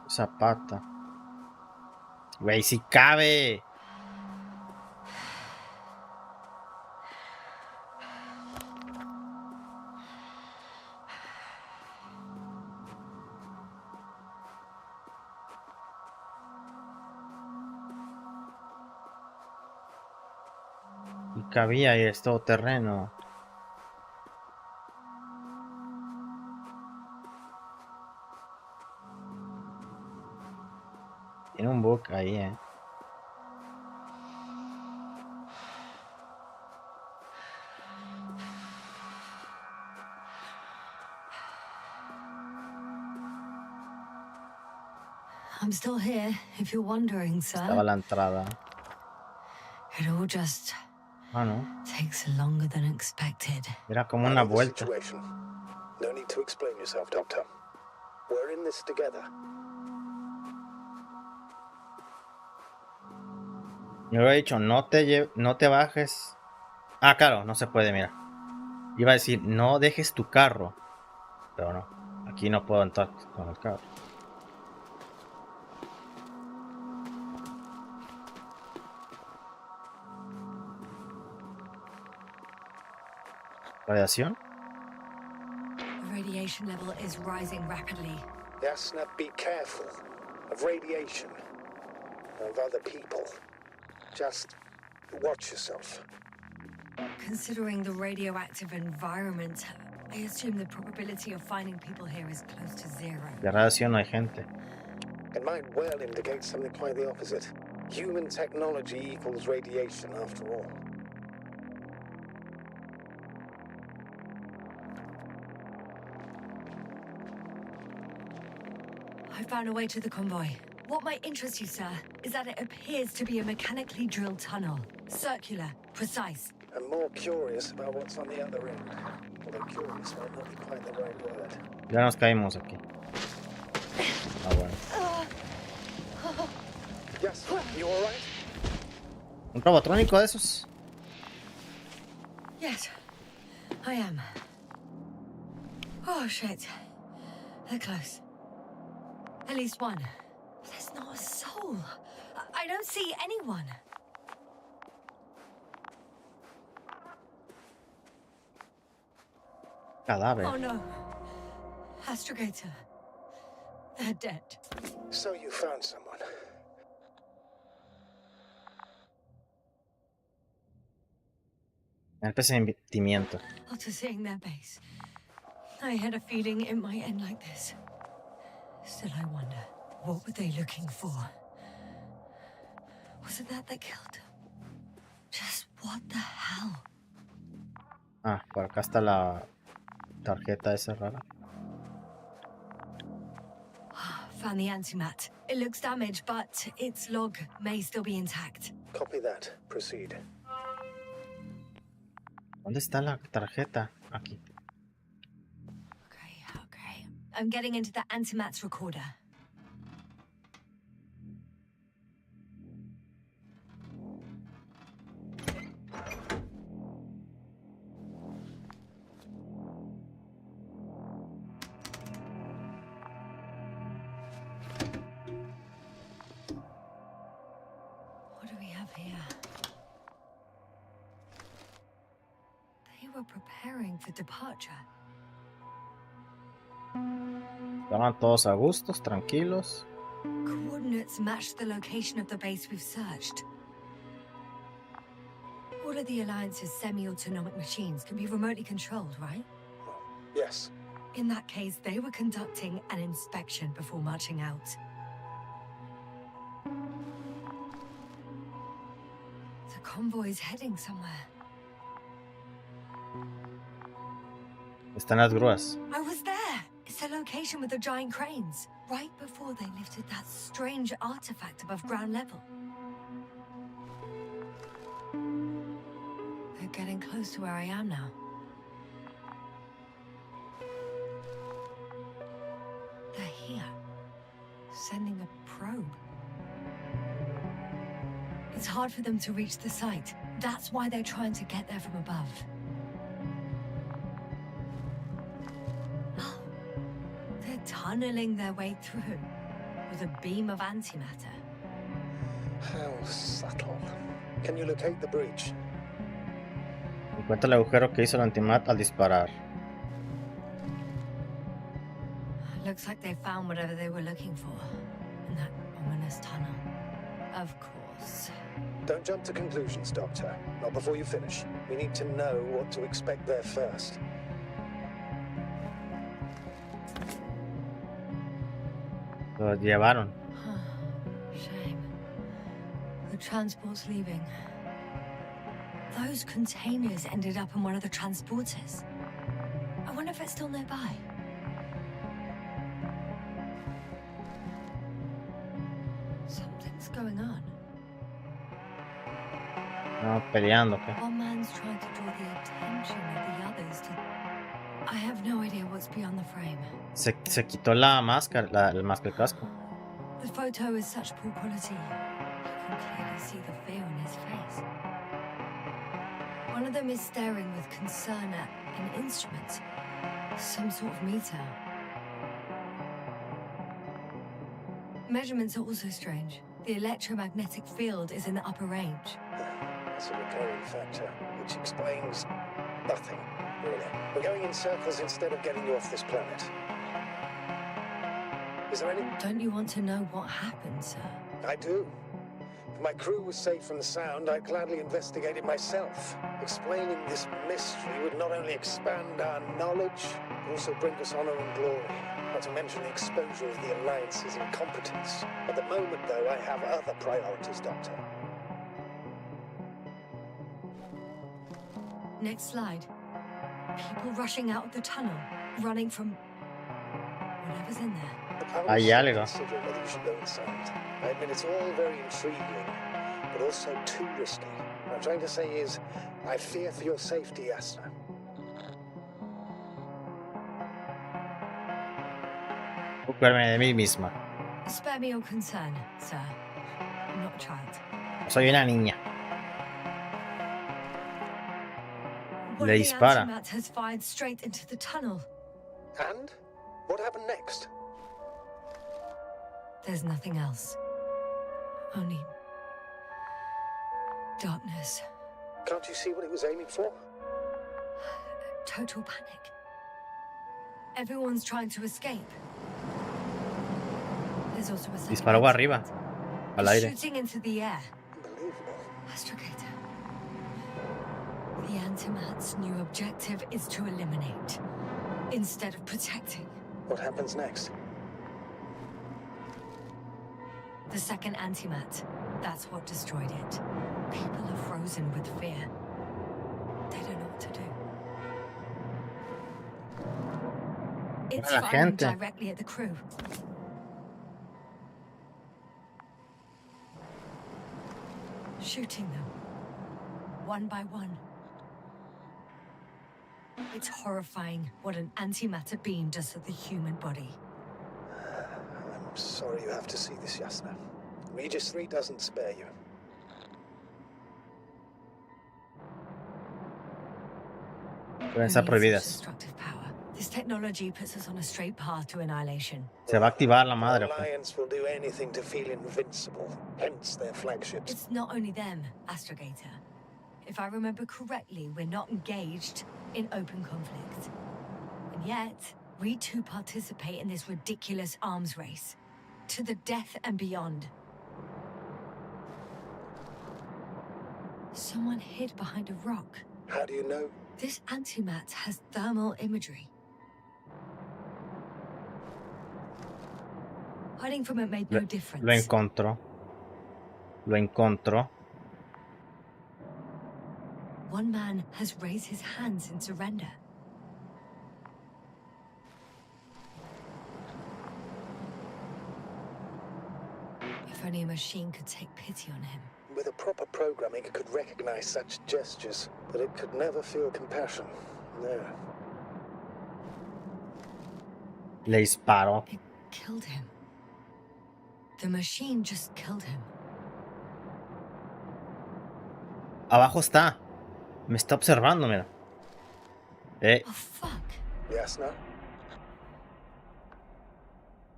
Esa pata. Güey, si cabe. Cabía y es todo terreno. Tiene un bug ahí, I'm still here, if you're wondering, sir. Estaba la entrada. It all just no. takes longer than expected. Era como una vuelta. No need to explain yourself, Doctor. We're in this together. Me hubiera dicho, no te bajes. Ah, claro, no se puede, mira. Iba a decir, no dejes tu carro. Pero no, aquí no puedo entrar con el carro. ¿Radiación? The radiation level is rising rapidly. Yasna, be careful of radiation, of other people. Just watch yourself. Considering the radioactive environment, I assume the probability of finding people here is close to zero. De radiación no hay gente. It might well indicate something quite the opposite. Human technology equals radiation, after all. I found a way to the convoy. What might interest you, sir, is that it appears to be a mechanically drilled tunnel. Circular, precise. I'm more curious about what's on the other end. Although curious might not be quite the right word. Ya nos caímos aquí. Ah, bueno. Yes, you all right? ¿Un robotrónico de esos? Yes, I am. Oh, shit. They're close. At least one. There's not a soul. I don't see anyone. Cadáver. Oh no. Astrogator. They're dead. So you found someone. El presentimiento. After seeing their base, I had a feeling it might end like this. Still, I wonder, what were they looking for? Was it that killed them? Just what the hell? Ah, por acá está la tarjeta esa rara. Found the antimat. It looks damaged, but its log may still be intact. Copy that. Proceed. ¿Dónde está la tarjeta? Aquí. Okay. I'm getting into the antimat's recorder. What do we have here? They were preparing for departure. Estaban todos a gustos, tranquilos. Coordinates match the location of the base we've searched. All of the Alliance's semi-autonomic machines can be remotely controlled, right? Yes. In that case, they were conducting an inspection before marching out. The convoy's heading somewhere. Están las grúas. I was there! It's the location with the giant cranes, right before they lifted that strange artifact above ground level. They're getting close to where I am now. They're here, sending a probe. It's hard for them to reach the site. That's why they're trying to get there from above. Oh, they're tunneling their way through with a beam of antimatter. How subtle. Can you locate the breach? Encuentra el agujero que hizo el antimat al disparar. Looks like they found whatever they were looking for in that ominous tunnel. Of course. Don't jump to conclusions, Doctor. Not before you finish. We need to know what to expect there first. Lo llevaron. Shame. The transport's leaving. Those containers ended up in one of the transporters. I wonder if it's still nearby. Something's going on. No, peleando, ¿qué? One man's trying to draw the attention of the others to... I have no idea what's beyond the frame. Se quitó la máscara, el casco. The photo is such poor quality. You can clearly see the fear in his face. One of them is staring with concern at an instrument. Some sort of meter. Measurements are also strange. The electromagnetic field is in the upper range. That's a recurring factor, which explains nothing, really. We're going in circles instead of getting you off this planet. Is there any... Don't you want to know what happened, sir? I do. If my crew was safe from the sound, I'd gladly investigate it myself. Explaining this mystery would not only expand our knowledge, but also bring us honor and glory. Not to mention the exposure of the Alliance's incompetence. At the moment, though, I have other priorities, Doctor. Next slide. People rushing out of the tunnel, running from whatever's in there. Hay algo. Consider whether you should go inside. I admit it's all very intriguing, but also too risky. What I'm trying to say is, I fear for your safety, Asna. Ocuparme de mí misma. Spare me your concern, sir. I'm not a child. Soy una niña. One Le of the dispara. antimat has fired straight into the tunnel. And? What happened next? There's nothing else. Only darkness. Can't you see what it was aiming for? Total panic. Everyone's trying to escape. There's also a second Disparó arriba. Al aire. shooting into the air. Unbelievable. Astrogator. The Antimat's new objective is to eliminate, instead of protecting. What happens next? The second Antimat, that's what destroyed it. People are frozen with fear. They don't know what to do. It's La firing gente. directly at the crew. Shooting them, one by one. It's horrifying what an antimatter beam does to the human body. I'm sorry you have to see this, Yasna. Regis 3 doesn't spare you. Pueden estar prohibidas. Destructive power. This technology puts us on a straight path to annihilation. Se va a activar la madre. The Alliance will do anything to feel invincible, hence their flagships. It's not only them, Astrogator. If I remember correctly, we're not engaged in open conflict. And yet, we too participate in this ridiculous arms race. To the death and beyond. Someone hid behind a rock. How do you know? This antimat has thermal imagery. Hiding from it made no difference. Lo encontró. Lo encontró. One man has raised his hands in surrender. If only a machine could take pity on him. With a proper programming, it could recognize such gestures, but it could never feel compassion. No. Le disparó. It killed him. The machine just killed him. Abajo está. Me está observando, mira. Oh, fuck. Yasna?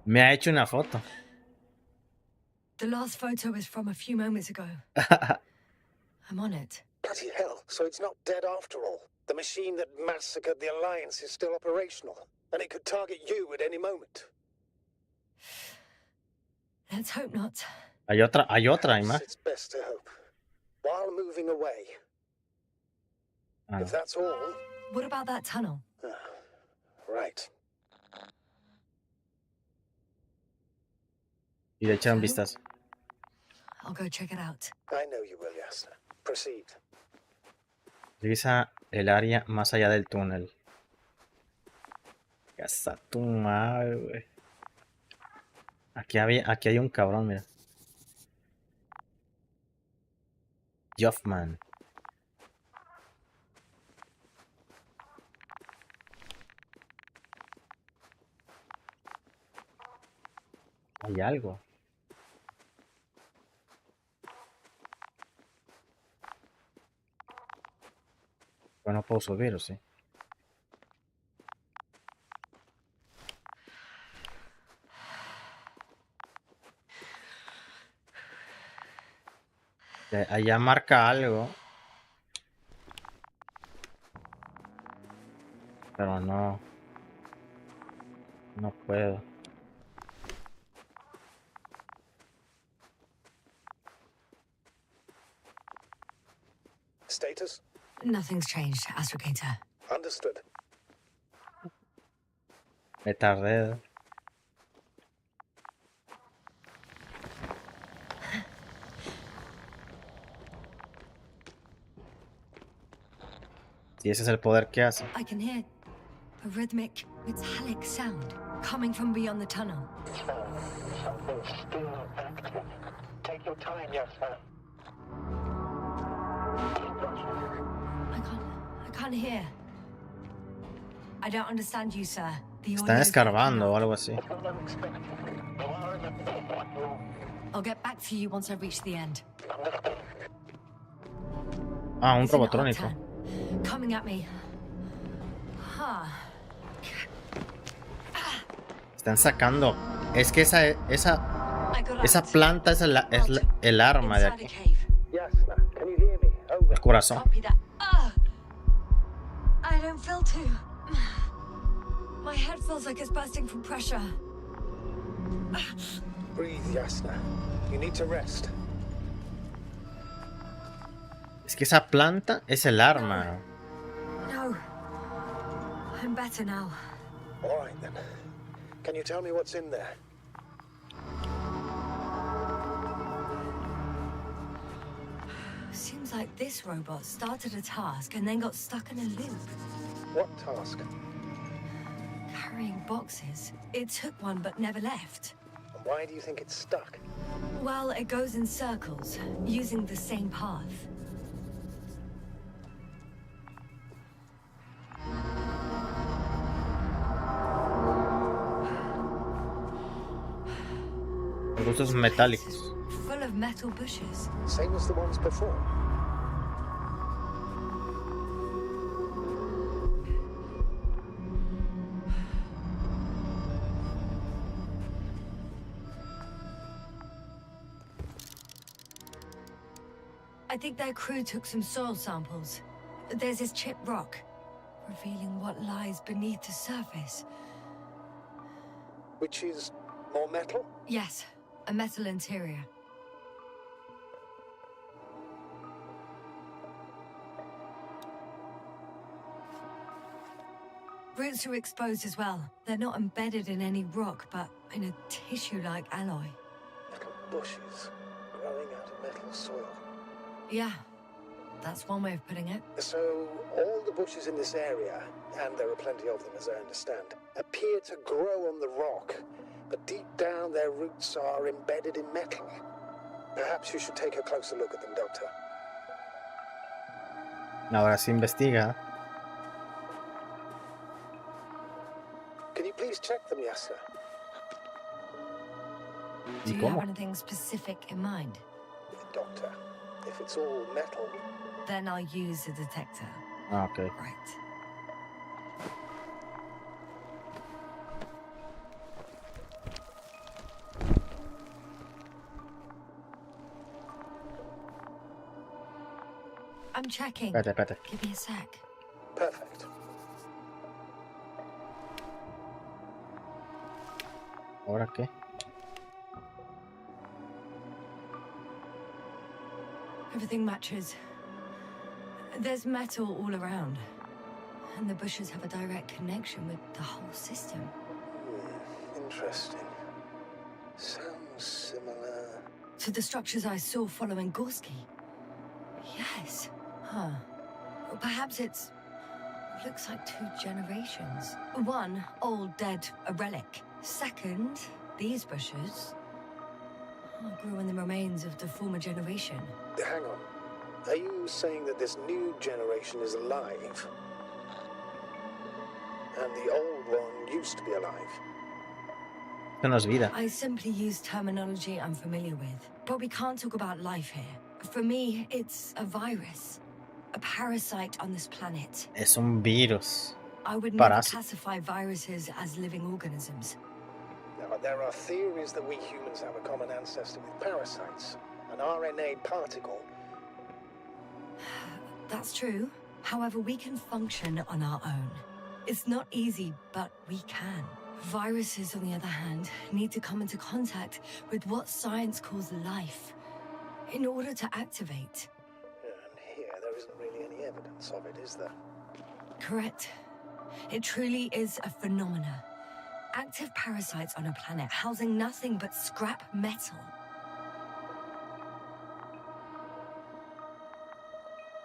Me ha hecho una foto. The last photo is from a few moments ago. I'm on it. Bloody hell, so it's not dead after all. The machine that massacred the Alliance is still operational, and it could target you at any moment. Let's hope not. Hay otra imagen. It's best to hope. While moving away. Ah, If that's all... What about that tunnel? Right. y le echaron vistas. I'll go check it out. I know you will, Yasna. Proceed. Revisa el área más allá del túnel. Casa tu madre, güey. Aquí hay un cabrón, mira. Joffman. Hay algo. Bueno, puedo subir, ¿o sí? Allá marca algo. Pero no. No puedo. Status? Nothing's changed, Astrogator. Understood. Me tardé. Si ese es el poder que hace. I can hear a rhythmic, metallic sound Coming from beyond the tunnel. Something's still active. Take your time, yes, sir. I can't hear. I don't understand you, sir. Están escarbando o algo así. I'll get back to you once I reach the end. Ah, un robotrónico. Coming at me. Están sacando. Es que esa planta es el arma de aquí. El corazón. I don't feel too. My head feels like it's bursting from pressure. Breathe, Yasna. You need to rest. Es que esa planta es el arma. No. I'm better now. All right, then. Can you tell me what's in there? Seems like this robot started a task and then got stuck in a loop. What task? Carrying boxes. It took one but never left. And why do you think it's stuck? Well, it goes in circles, using the same path. Productos metálicos. Full of metal bushes. Same as the ones before. I think their crew took some soil samples. There's this chipped rock, revealing what lies beneath the surface. Which is more metal? Yes, a metal interior. Roots are exposed as well. They're not embedded in any rock, but in a tissue-like alloy. Metal bushes growing out of metal soil. Yeah, that's one way of putting it. So, all the bushes in this area, and there are plenty of them as I understand, appear to grow on the rock, but deep down their roots are embedded in metal. Perhaps you should take a closer look at them, Doctor. Ahora sí investiga. Can you please check them, Yasser? Do you have anything specific in mind? Doctor, if it's all metal... Then I'll use a detector. Ah, okay. Right. I'm checking. Espérate. Give me a sec. Perfect. ¿Ahora qué? Everything matches. There's metal all around. And the bushes have a direct connection with the whole system. Interesting. Sounds similar... To the structures I saw following Gorski. Yes. Huh. Or perhaps it's... looks like 2 generations. One, old, dead, a relic. Second, these bushes grew in the remains of the former generation. Hang on. Are you saying that this new generation is alive? And the old one used to be alive? Esto no es vida. I simply use terminology I'm familiar with. But we can't talk about life here. For me, it's a virus. A parasite on this planet. Es un virus. I would never classify viruses as living organisms. Now, there are theories that we humans have a common ancestor with parasites. An RNA particle. That's true. However, we can function on our own. It's not easy, but we can. Viruses, on the other hand, need to come into contact with what science calls life in order to activate. And here, there isn't really any evidence of it, is there? Correct. It truly is a phenomena. Active parasites on a planet housing nothing but scrap metal.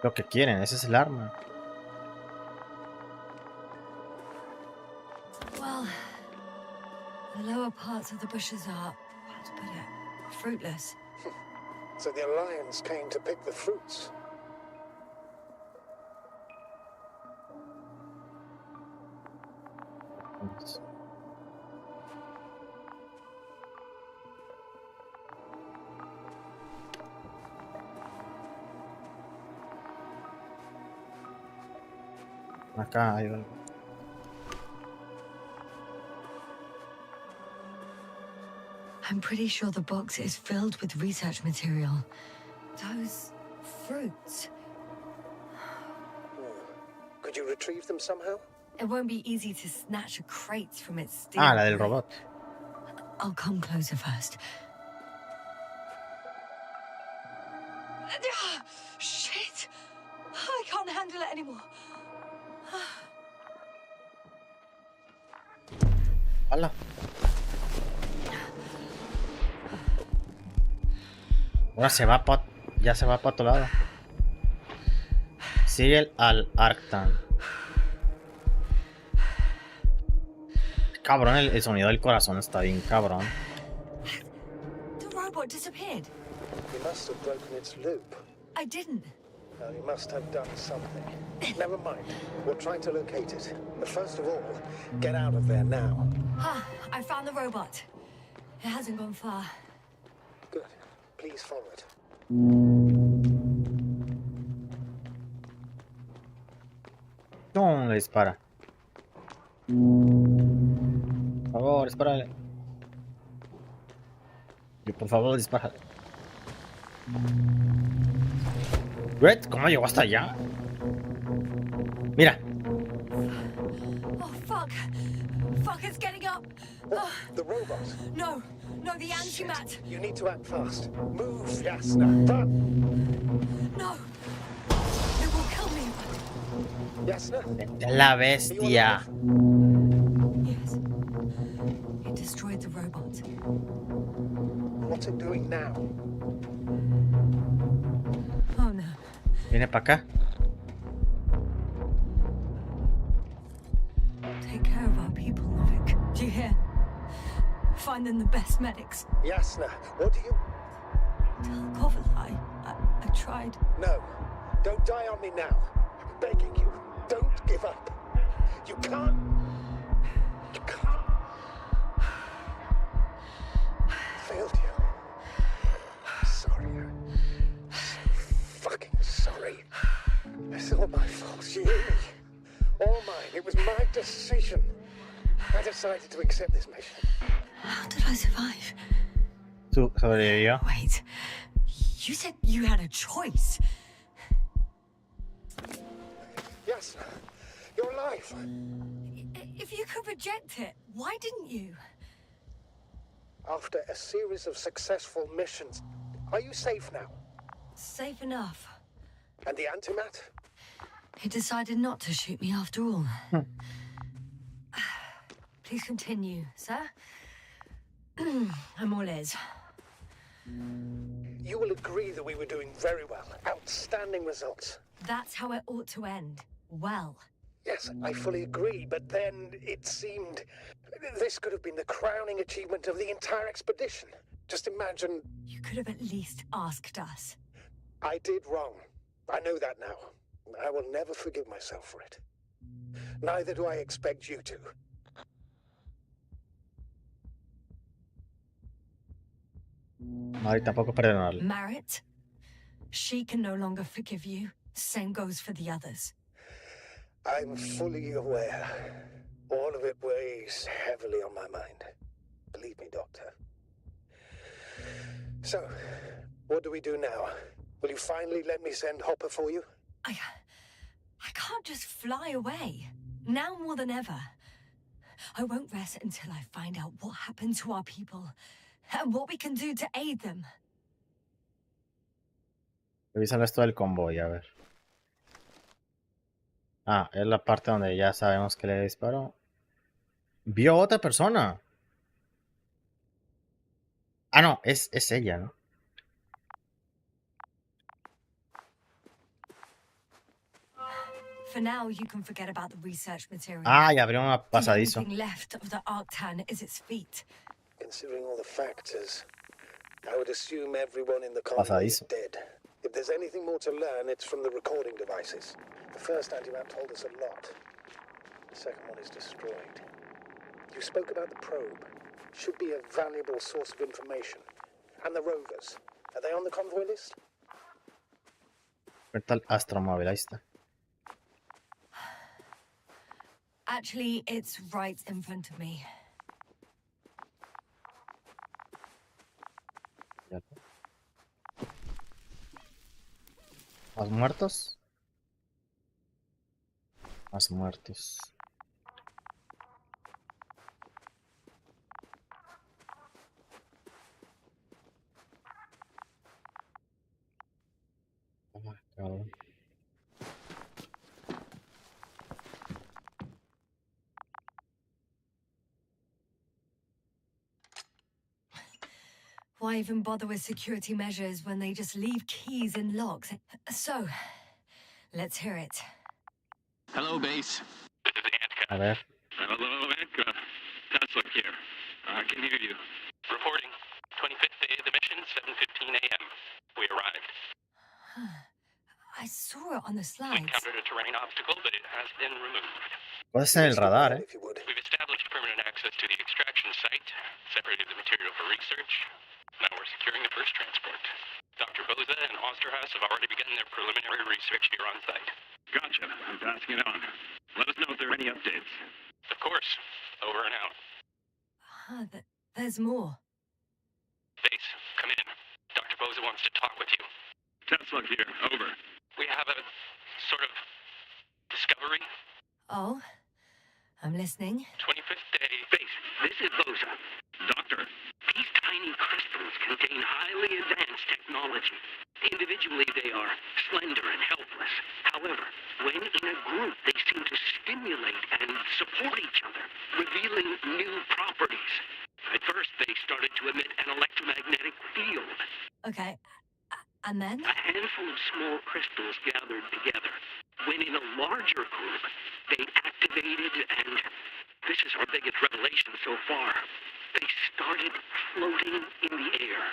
Lo que quieren, ese es el arma. Well, The lower parts of the bushes are, how to put it, fruitless. So the Alliance came to pick the fruits. Acá hay algo. I'm pretty sure the box is filled with research material. Those fruits. Could you retrieve them somehow? It won't be easy to snatch a crate from its steel. Ah, la del robot. I'll come closer first. Shit! I can't handle it anymore. ¡Hala! Ahora se va pa... Ya se va para otro lado. Sigue al Arctan. Cabrón, el sonido del corazón está bien cabrón. The robot disappeared. You must have broken its loop. I didn't. Well, you must have done something. Never mind. We'll try to locate it. But first of all, get out of there now. Ah, I found the robot. It hasn't gone far. Good. Please follow it. No, le dispara. Por favor, dispárale. Yo, por favor, dispárale. Red, ¿cómo llegó hasta allá? Mira. Oh, fuck. Fuck, it's getting up. The robot. No, the antimat. You need to act fast. Move, Yasna. Run. No. It will kill me. Yasna? La bestia. Yes. It destroyed the robot. What's it doing now? Oh no. Viene para acá. Take care of our people, Novik. Do you hear? Find them the best medics. Yasna, what do you... Tell Kovalai. I tried. No. Don't die on me now. I'm begging you. Don't give up. You can't. You can't. I failed you. I'm sorry. I'm so fucking sorry. It's all my fault. You hear me? All mine. It was my decision. I decided to accept this mission. How did I survive? Sobrevivió. Wait. You said you had a choice. Yes, you're alive. If you could reject it, why didn't you? After a series of successful missions, are you safe now? Safe enough. And the antimat? He decided not to shoot me after all. Please continue, sir. I'm all ears. You will agree that we were doing very well. Outstanding results. That's how it ought to end. Well. Yes, I fully agree, but then it seemed... This could have been the crowning achievement of the entire expedition. Just imagine... You could have at least asked us. I did wrong. I know that now. I will never forgive myself for it. Neither do I expect you to. No, y tampoco perdonarle. Marit, she can no longer forgive you. Same goes for the others. I'm fully aware. All of it weighs heavily on my mind. Believe me, Doctor. So, what do we do now? Will you finally let me send Hopper for you? I can't just fly away. Now more than ever. I won't rest until I find out what happened to our people and what we can do to aid them. Revisa el resto del convoy, a ver. Ah, es la parte donde ya sabemos que le disparó. Vio a otra persona. Ah, no, es ella, ¿no? For now, you can forget about the research material. Ah, ya abrió un The pasadizo. only thing left of the Arctan is its feet. Considering all the factors, I would assume everyone in the colony is dead. If there's anything more to learn, it's from the recording devices. The first anti-map told us a lot. The second one is destroyed. You spoke about the probe. Should be a valuable source of information. And the rovers. Are they on the convoy list? Ahorita el astromóvil, ahí está. Actually, it's right in front of me. ¿Más muertos? Más muertos. Ah, cabrón. Why even bother with security measures when they just leave keys in locks? So, let's hear it. Hello, base. This is Antka. A ver. Hello, Antka. That's look here. I can hear you. Reporting. 25th day of the mission, 7:15 a.m. We arrived. I saw it on the We slides. encountered a terrain obstacle, but it has been removed. Puede ser en el radar, If you would. We've established permanent access to the extraction site, separated the material for research. Now we're securing the first transport. Dr. Boza and Osterhaus have already begun their preliminary research here on site. Gotcha. I'm passing it on. Let us know if there are any updates. Of course. Over and out. There's more. Base, come in. Dr. Boza wants to talk with you. Tesla here. Over. We have a sort of discovery. Oh, I'm listening. 25th day. Base, this is Boza. Doctor, these tiny crystals contain highly advanced technology. Individually, they are slender and helpless. However, when in a group, they seem to stimulate and support each other, revealing new properties. At first, they started to emit an electromagnetic field. Okay, and then? A handful of small crystals gathered together. When in a larger group, they activated and, this is our biggest revelation so far, they started floating in the air.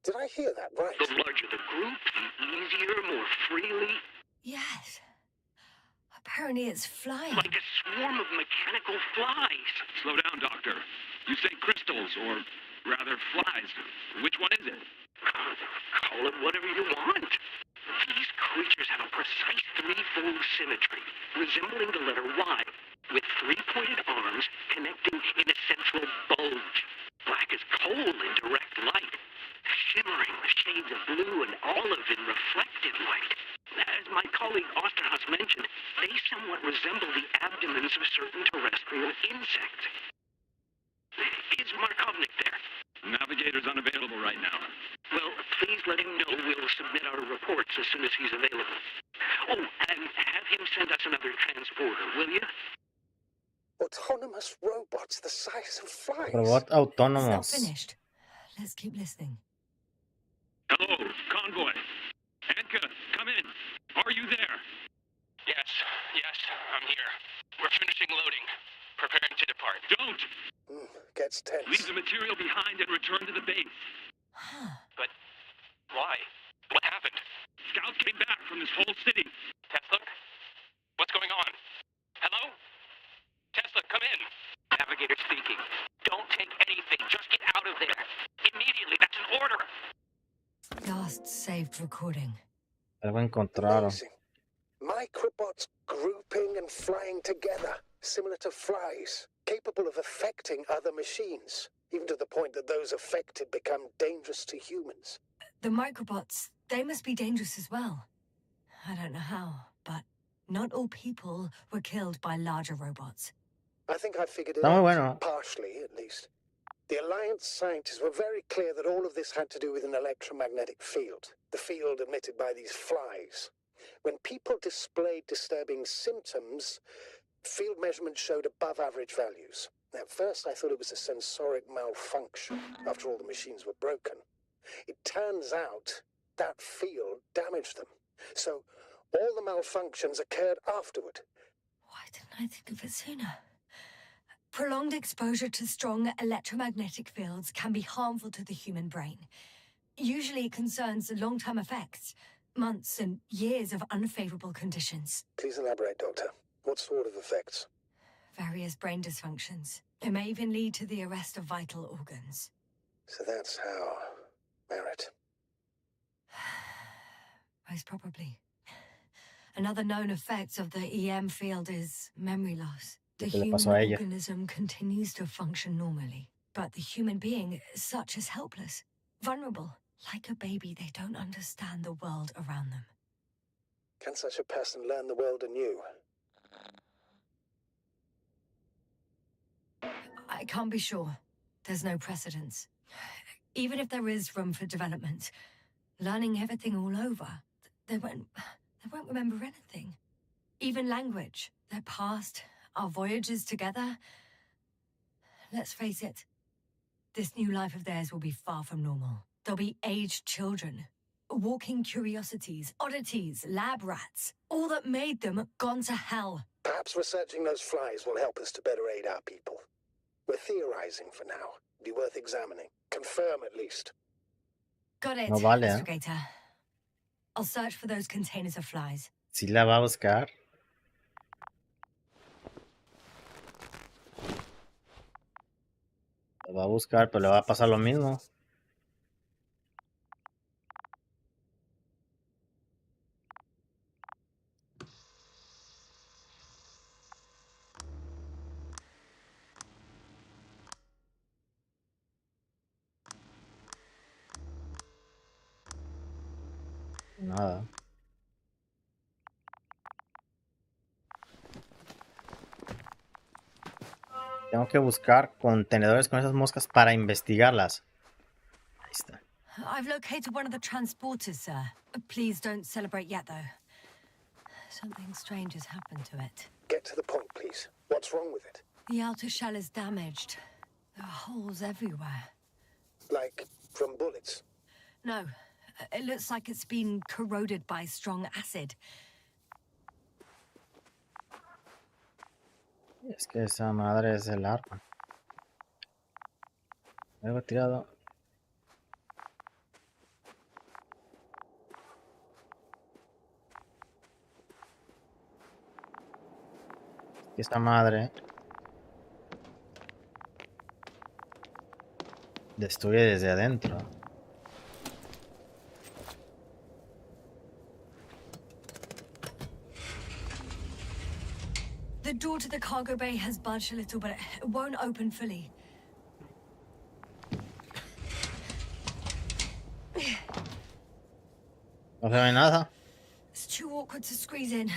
Did I hear that right? The larger the group, the easier, more freely. Yes. Apparently it's flying. Like a swarm of mechanical flies. Slow down, Doctor. You say crystals, or rather flies. Which one is it? Call it whatever you want. These creatures have a precise threefold symmetry, resembling the letter Y, with three-pointed arms connecting in a central bulge. Black as coal in direct light, shimmering with shades of blue and olive in reflected light. As my colleague Osterhaus mentioned, they somewhat resemble the abdomens of certain terrestrial insects. Is Markovnik there? Navigator's unavailable right now. Well, please let him know we'll submit our reports as soon as he's available. Oh, and have him send us another transporter, will you? Autonomous robots the size of flies. Robot It's not autónomos. finished. Let's keep listening. Hello, convoy. Antka, come in. Are you there? Yes, I'm here. We're finishing loading. Preparing to depart. Don't! Gets tense. Leave the material behind and return to the base. But why? What happened? Scouts came back from this whole city. Tesla? What's going on? Hello? Tesla, come in. Navigator speaking. Don't take anything. Just get out of there. Immediately. That's an order. Last saved recording. Algo encontraron. Amazing. Microbots grouping and flying together, similar to flies, capable of affecting other machines, even to the point that those affected become dangerous to humans. The microbots, they must be dangerous as well. I don't know how, but not all people were killed by larger robots. I think I figured it Está muy out, bueno. partially at least. The Alliance scientists were very clear that all of this had to do with an electromagnetic field, the field emitted by these flies. When people displayed disturbing symptoms, field measurements showed above average values. At first I thought it was a sensoric malfunction, after all the machines were broken. It turns out that field damaged them. So all the malfunctions occurred afterward, Why didn't I think of it sooner? Prolonged exposure to strong electromagnetic fields can be harmful to the human brain. Usually it concerns long-term effects, months and years of unfavorable conditions. Please elaborate, Doctor. What sort of effects? Various brain dysfunctions. It may even lead to the arrest of vital organs. So that's how... Merit. Most probably. Another known effect of the EM field is memory loss. The human organism continues to function normally, but the human being is such as helpless, vulnerable. Like a baby, they don't understand the world around them. Can such a person learn the world anew? I can't be sure. There's no precedence. Even if there is room for development, learning everything all over, they won't remember anything. Even language, their past, our voyages together. Let's face it, this new life of theirs will be far from normal. They'll be aged children, walking curiosities, oddities, lab rats, all that made them gone to hell. Perhaps researching those flies will help us to better aid our people. We're theorizing for now. Be worth examining. Confirm at least. Got it, No vale, investigator. I'll search for those containers of flies. Sí la va a buscar. La va a buscar, pero le va a pasar lo mismo. Nada. Tengo que buscar contenedores con esas moscas para investigarlas. Ahí está. I've located one of the transporters, sir. Please don't celebrate yet, though. Something strange has happened to it. Get to the point, please. What's wrong with it? The outer shell is damaged. There are holes everywhere. Like from bullets? No. It looks like it's been corroded by strong acid. Es que esa madre es el arma. Algo tirado. Esta madre destruye desde adentro. The door to the cargo bay has bulged a little, but it won't open fully. No se ve nada. It's too awkward to squeeze in.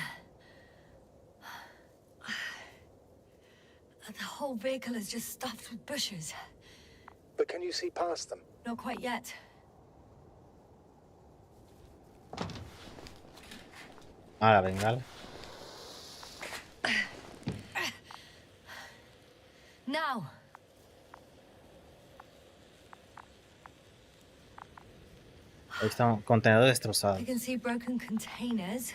The whole vehicle is just stuffed with bushes. But can you see past them? Not quite yet. Ah, la bengala. Now. Ahí está un contenedor destrozado. I can see broken containers.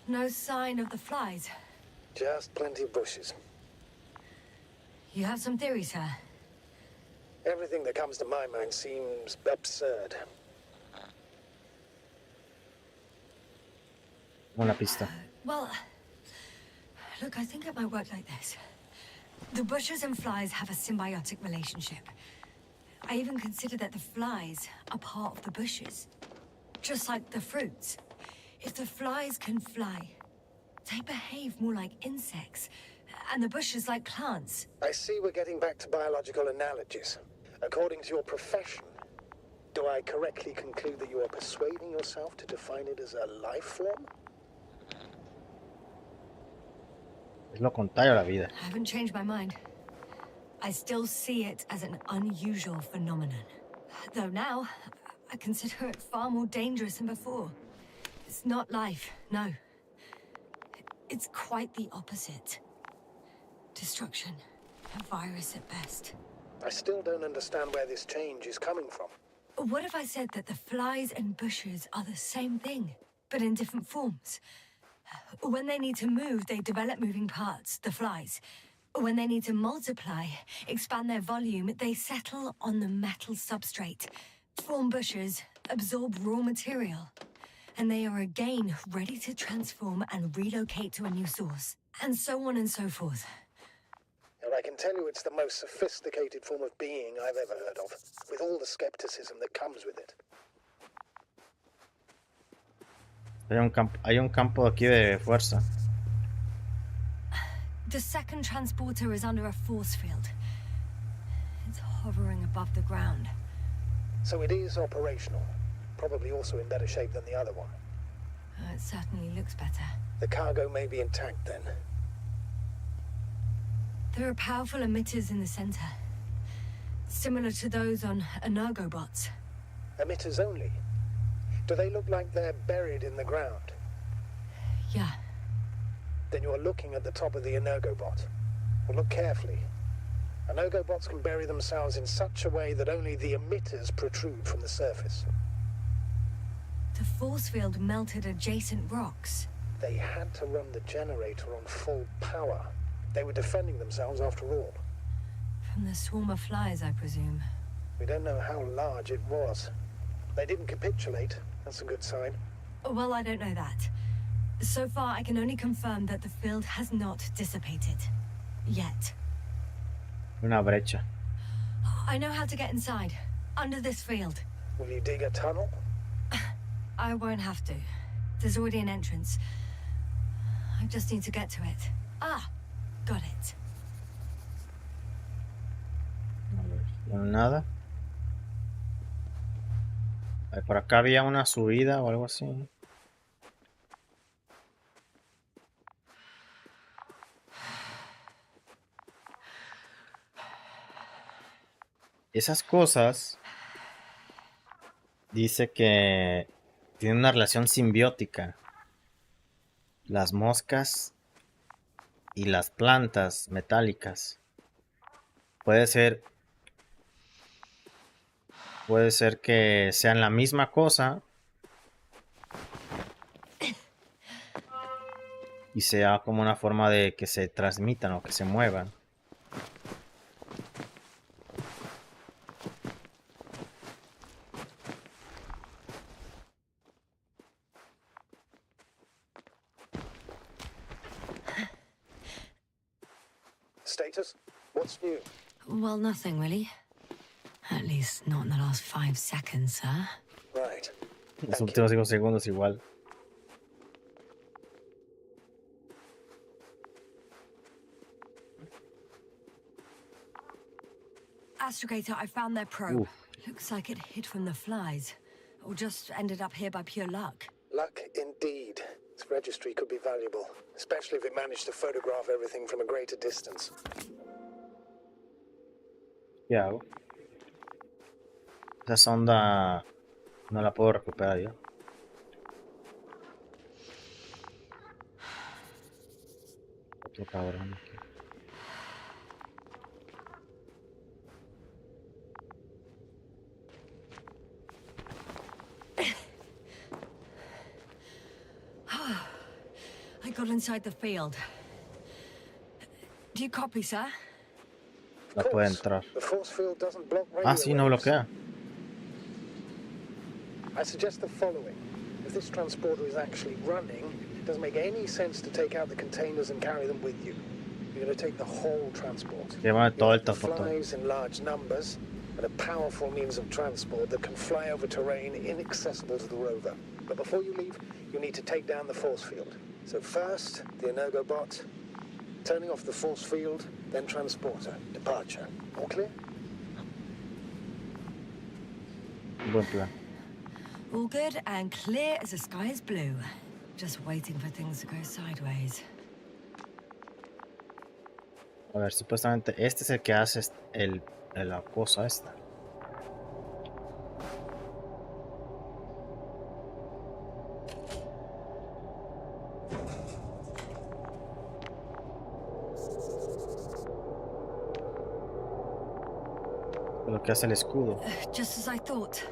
No sign of the flies. Just plenty of bushes. You have some theories, sir? Everything that comes to my mind seems absurd. Una pista. Well, look, I think it might work like this. The bushes and flies have a symbiotic relationship. I even consider that the flies are part of the bushes. Just like the fruits. If the flies can fly, they behave more like insects, and the bushes like plants. I see we're getting back to biological analogies. According to your profession, do I correctly conclude that you are persuading yourself to define it as a life form? Es lo contrario a la vida. I haven't changed my mind. I still see it as an unusual phenomenon. Though now, I consider it far more dangerous than before. It's not life, no. It's quite the opposite. Destruction. A virus at best. I still don't understand where this change is coming from. What if I said that the flies and bushes are the same thing? but in different forms. When they need to move, they develop moving parts, the flies. When they need to multiply, expand their volume, they settle on the metal substrate, form bushes, absorb raw material. And they are again ready to transform and relocate to a new source. And so on and so forth. And I can tell you it's the most sophisticated form of being I've ever heard of, with all the skepticism that comes with it. Hay un campo aquí de fuerza. The second transporter is under a force field. It's hovering above the ground. So it is operational. Probably also in better shape than the other one. It certainly looks better. The cargo may be intact then. There are powerful emitters in the center. Similar to those on energobots. Emitters only? Do they look like they're buried in the ground? Yeah. Then you're looking at the top of the energobot. Well, look carefully. Energobots can bury themselves in such a way that only the emitters protrude from the surface. The force field melted adjacent rocks. They had to run the generator on full power. They were defending themselves after all. From the swarm of flies, I presume. We don't know how large it was. They didn't capitulate. That's a good sign. Well, I don't know that. So far, I can only confirm that the field has not dissipated. Yet. Una brecha. I know how to get inside. Under this field. Will you dig a tunnel? I won't have to. There's already an entrance. I just need to get to it. Ah, got it. Nada. Por acá había una subida o algo así. Esas cosas dice que tienen una relación simbiótica. Las moscas y las plantas metálicas. Puede ser que sean la misma cosa y sea como una forma de que se transmitan o que se muevan. Status? What's new? Well, nothing really. At least not in the last 5 seconds, sir. Right. Los últimos 5 segundos igual. Astrogator, I found their probe. Oof. Looks like it hid from the flies. Or just ended up here by pure luck. Luck indeed. This registry could be valuable, especially if it managed to photograph everything from a greater distance. ¿Qué hago? Esa sonda no la puedo recuperar yo. Otro cabrón aquí. I got inside the field. Do you copy, sir? No puede entrar. The force field doesn't block radio Ah, sí, no waves. bloquea. I suggest the following. If this transporter is actually running, it doesn't make any sense to take out the containers and carry them with you. You're going to take the whole transport. Lleva todo el The transporte. flies in large numbers, and a powerful means of transport that can fly over terrain inaccessible to the rover. But before you leave, you need to take down the force field. So first, the energobot, turning off the force field, then transporter, departure. All clear? Buen plan. All good and clear as the sky is blue. Just waiting for things to go sideways. A ver, supuestamente este es el que hace la cosa esta. Lo que hace el escudo. Just as I thought.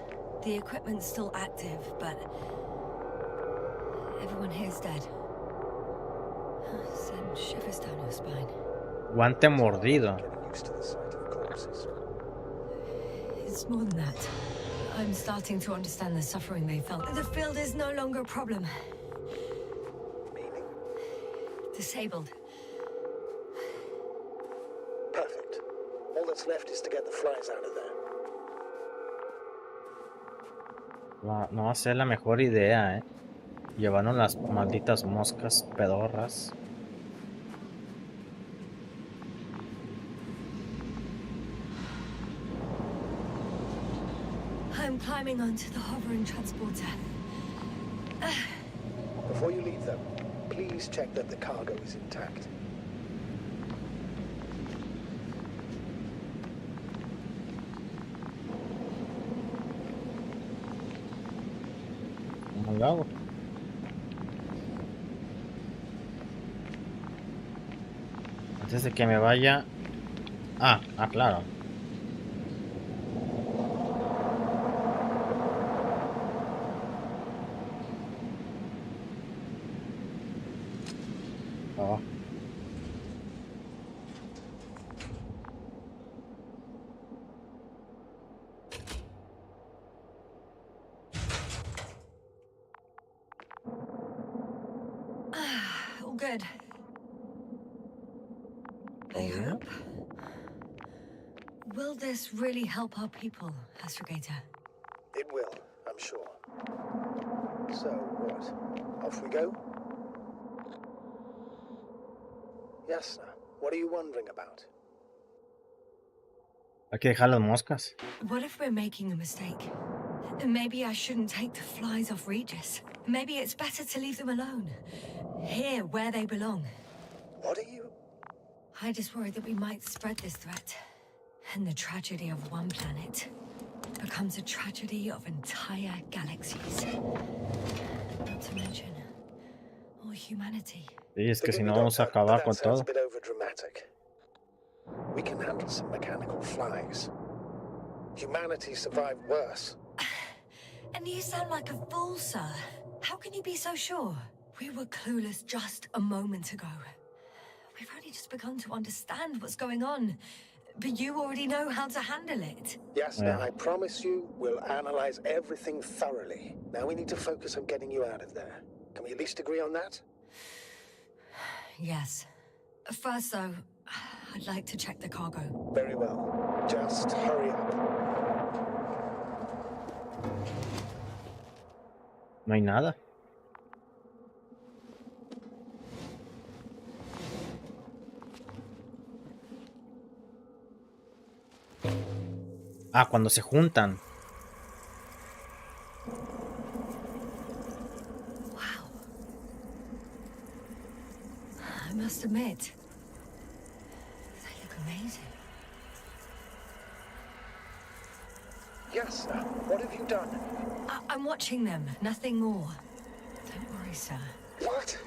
The equipment's still active, but Everyone here's dead. Send shivers down your spine. Guante mordido. Getting used to the sight of corpses. It's more than that. I'm starting to understand the suffering they felt. The field is no longer a problem. Meaning? Disabled. Perfect. All that's left is to get the flies out of there. No va a ser la mejor idea, Llevarnos las malditas moscas pedorras. I'm climbing onto the hovering transporter. Before you leave them, please check that the cargo is intact. ¿Cómo lo hago? Antes de que me vaya... claro. Oh. All good. I hope. Will this really help our people, Astrogator? It will, I'm sure. So, what? Off we go? Yes, sir. What are you wondering about? Hay que dejar las moscas. What if we're making a mistake? Maybe I shouldn't take the flies off Regis. Maybe it's better to leave them alone. Here, where they belong. What are you? I just worry that we might spread this threat. And the tragedy of one planet becomes a tragedy of entire galaxies. Not to mention all humanity. Sí, es que si no vamos a acabar con todo. A bit overdramatic. We can handle some mechanical flies. Humanity survived worse. And you sound like a fool, sir. How can you be so sure? We were clueless just a moment ago. We've only just begun to understand what's going on. But you already know how to handle it. Yes, now I promise you we'll analyze everything thoroughly. Now we need to focus on getting you out of there. Can we at least agree on that? Yes. First, though, I'd like to check the cargo. Very well. Just hurry up. No hay nada. Cuando se juntan. Wow. I must admit, they look amazing. Yes, sir. What have you done? I'm watching them, nothing more. Don't worry, sir. What?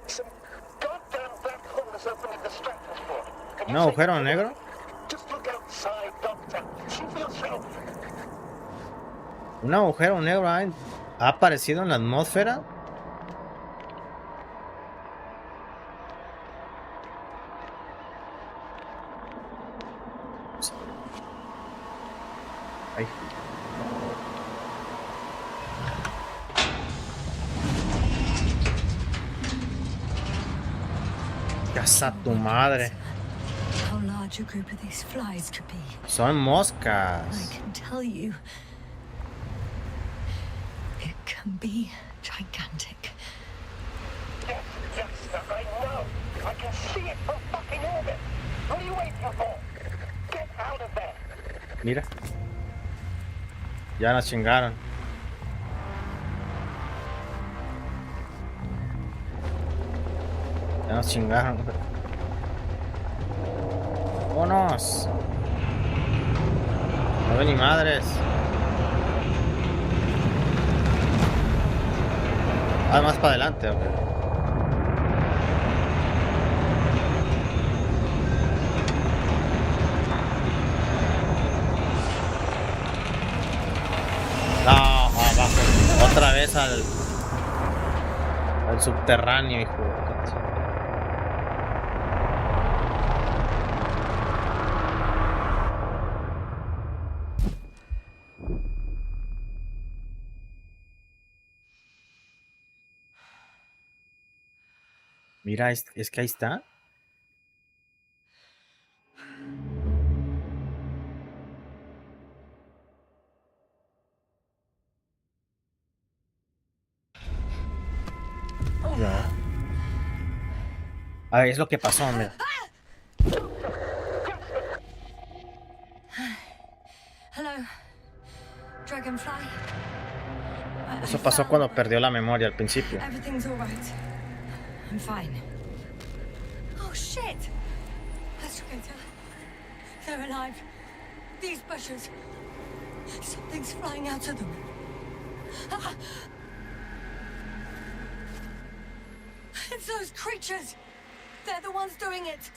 Some goddamn black hole has opened in the stratosphere. ¿Un agujero negro? Just look outside, Doctor. See for yourself. ¿Un agujero negro ha aparecido en la atmósfera? Ay. Casa tu madre. How large a group of these flies could be. Son moscas. I can tell you, it can be gigantic. Yes, sir, I know. I can see it from fucking orbit. What are you waiting for? Get out of there. Mira. Ya nos chingaron. Ya nos chingaron. ¡Vámonos! No ve ni madres. Más para adelante, ok. No, abajo. Otra vez al Al subterráneo, hijo. Mira, es que ahí está. Ya. A ver, es lo que pasó, mira. Hello, Dragonfly. Eso pasó cuando perdió la memoria al principio. Everything's all right. I'm fine. Oh shit! Astragator. They're alive. These bushes. Something's flying out of them. Ah! It's those creatures. They're the ones doing it.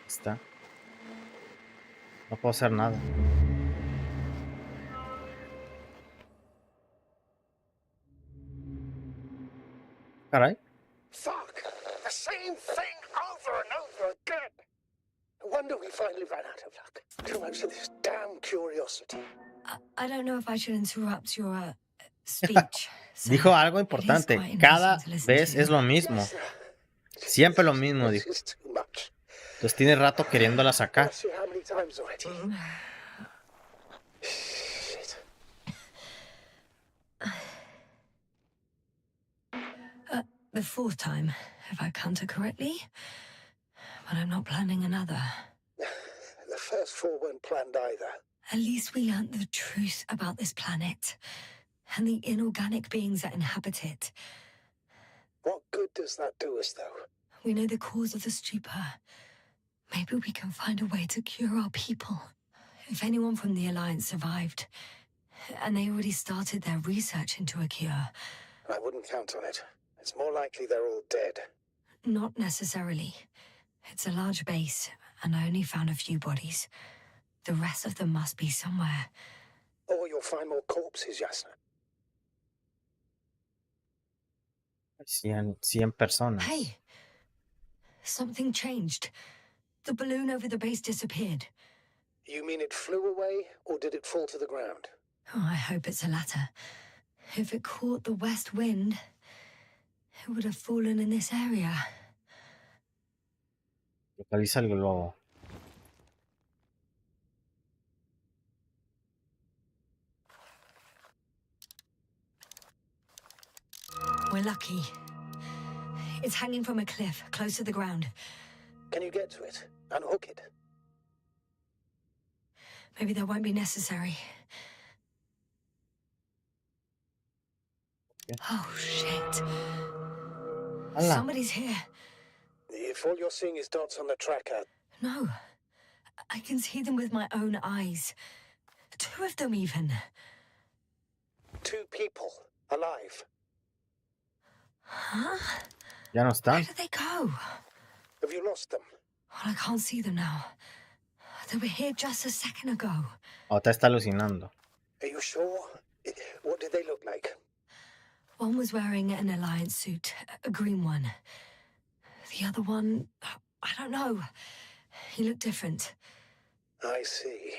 Está. No puedo hacer nada. Caray. Fuck! The same thing over and over again! No wonder we finally ran out of luck. Too much of this damn curiosity. I don't know if I should interrupt your speech. sir. Dijo algo It is importante. quite Cada interesting to listen vez to. es lo mismo. Siempre lo mismo, dijo. This is too much. Entonces tiene rato queriéndola sacar. Let's see how many times already. Shit. The fourth time, if I counted correctly. But I'm not planning another. The first four weren't planned either. At least we learned the truth about this planet and the inorganic beings that inhabit it. What good does that do us, though? We know the cause of the stupor. Maybe we can find a way to cure our people. If anyone from the Alliance survived, and they already started their research into a cure. I wouldn't count on it. It's more likely they're all dead. Not necessarily. It's a large base, and I only found a few bodies. The rest of them must be somewhere. Or you'll find more corpses, Yasna. 100 personas. Hey! Something changed. The balloon over the base disappeared. You mean it flew away, or did it fall to the ground? Oh, I hope it's the latter. If it caught the west wind, it would have fallen in this area. Localiza el globo. We're lucky. It's hanging from a cliff, close to the ground. Can you get to it? Unhook it? Maybe that won't be necessary. Oh, shit. Hola. Somebody's here. If all you're seeing is dots on the tracker... No. I can see them with my own eyes. 2 of them, even. 2 people. Alive. Huh? Ya no Where están. did they go? Have you lost them? Well, I can't see them now. They were here just a second ago. Otra está alucinando. Are you sure? What did they look like? One was wearing an Alliance suit, a green one. The other one, I don't know. He looked different. I see.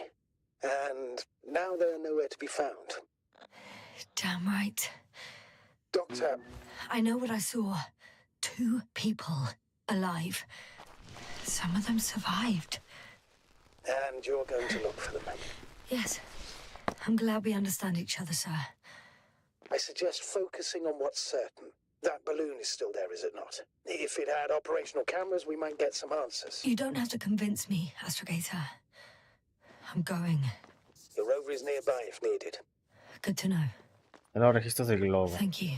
And now they're nowhere to be found. Damn right. Doctor, I know what I saw. 2 people alive. Some of them survived. and you're going to look for them. Yes. I'm glad we understand each other, sir. I suggest focusing on what's certain. That balloon is still there, is it not? If it had operational cameras, we might get some answers. You don't have to convince me, Astrogator. I'm going. The rover is nearby if needed. Good to know. Los registros del globo. Thank you.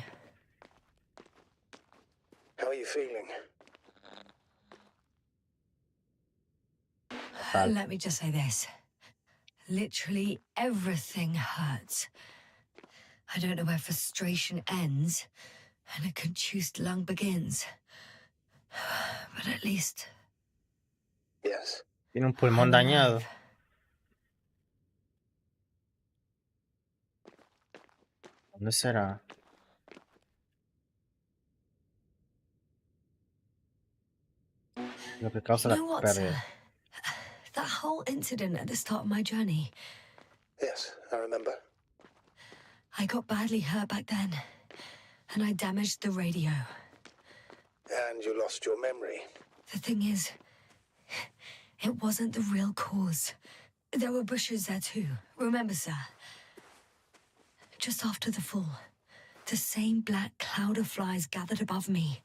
How are you feeling? Let me just say this. Literally everything hurts. I don't know where frustration ends and a contused lung begins. But at least... Yes. Tiene un pulmón dañado. ¿Dónde será? Lo que causa You la know what, sir? pérdida. That whole incident at the start of my journey, Yes, I remember. I got badly hurt back then, and I damaged the radio. And you lost your memory. The thing is, it wasn't the real cause. There were bushes there too, remember, sir? Just after the fall, the same black cloud of flies gathered above me.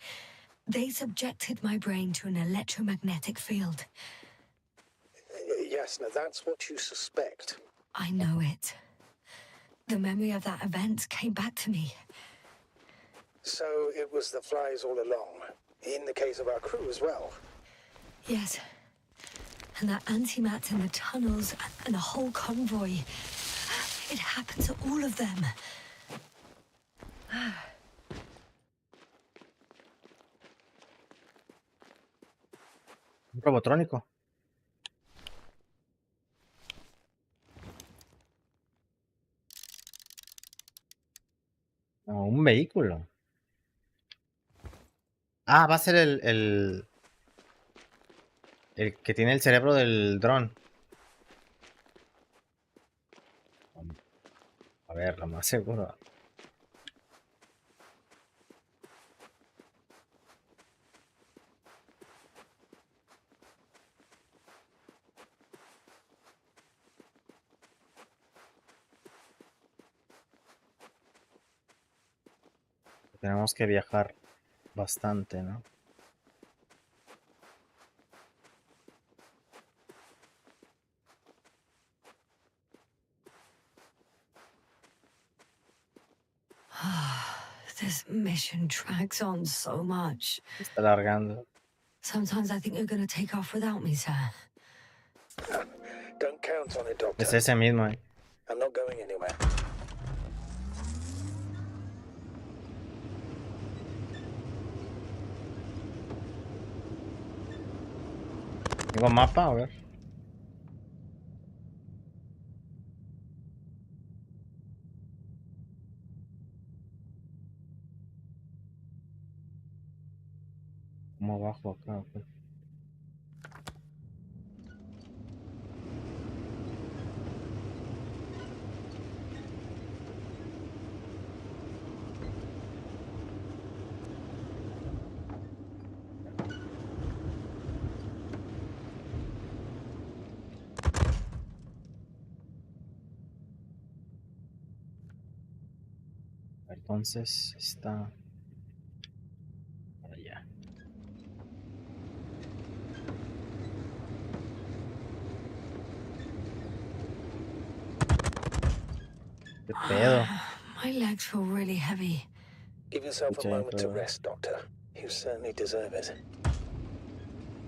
They subjected my brain to an electromagnetic field. Yes, now that's what you suspect. I know it. The memory of that event came back to me. So it was the flies all along, in the case of our crew as well. Yes. And that antimat in the tunnels and the whole convoy. It happened to all of them. Un robotrónico. No, un vehículo. Ah, va a ser el que tiene el cerebro del dron. A ver, lo más seguro. Tenemos que viajar bastante, ¿no? This mission drags on so much. Se está alargando. Sometimes I think you're going to take off without me, sir. Don't count on it, Doctor. Es ese mismo, ¿eh? I'm not going anywhere. ¿Tengo mapa? A ver. ¿Cómo abajo acá? Ok. Entonces está para allá. ¿Qué pedo? My legs feel really heavy. Give yourself a Okay, moment to pero- rest, Doctor. You certainly deserve it.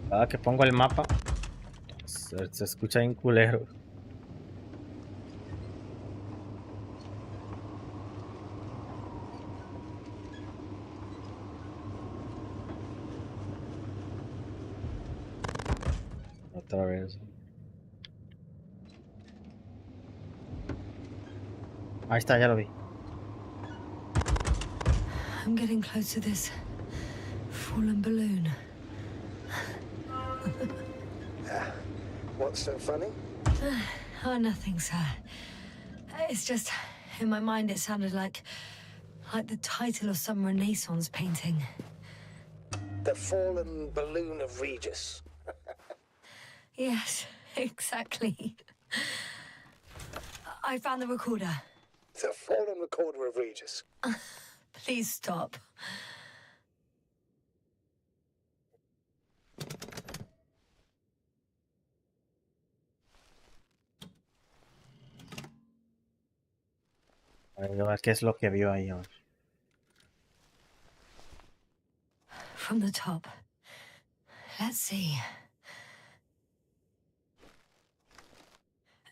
Cada que pongo el mapa se escucha bien culero. Otra vez. Ahí está, ya lo vi. I'm getting close to this fallen balloon. What's so funny? Oh, nothing, sir. It's just, in my mind, it sounded like the title of some Renaissance painting. The fallen balloon of Regis. Yes, exactly. I found the recorder. The fallen recorder of Regis. Please stop. A ver qué es lo que vio ahí. A ver. From the top. Let's see.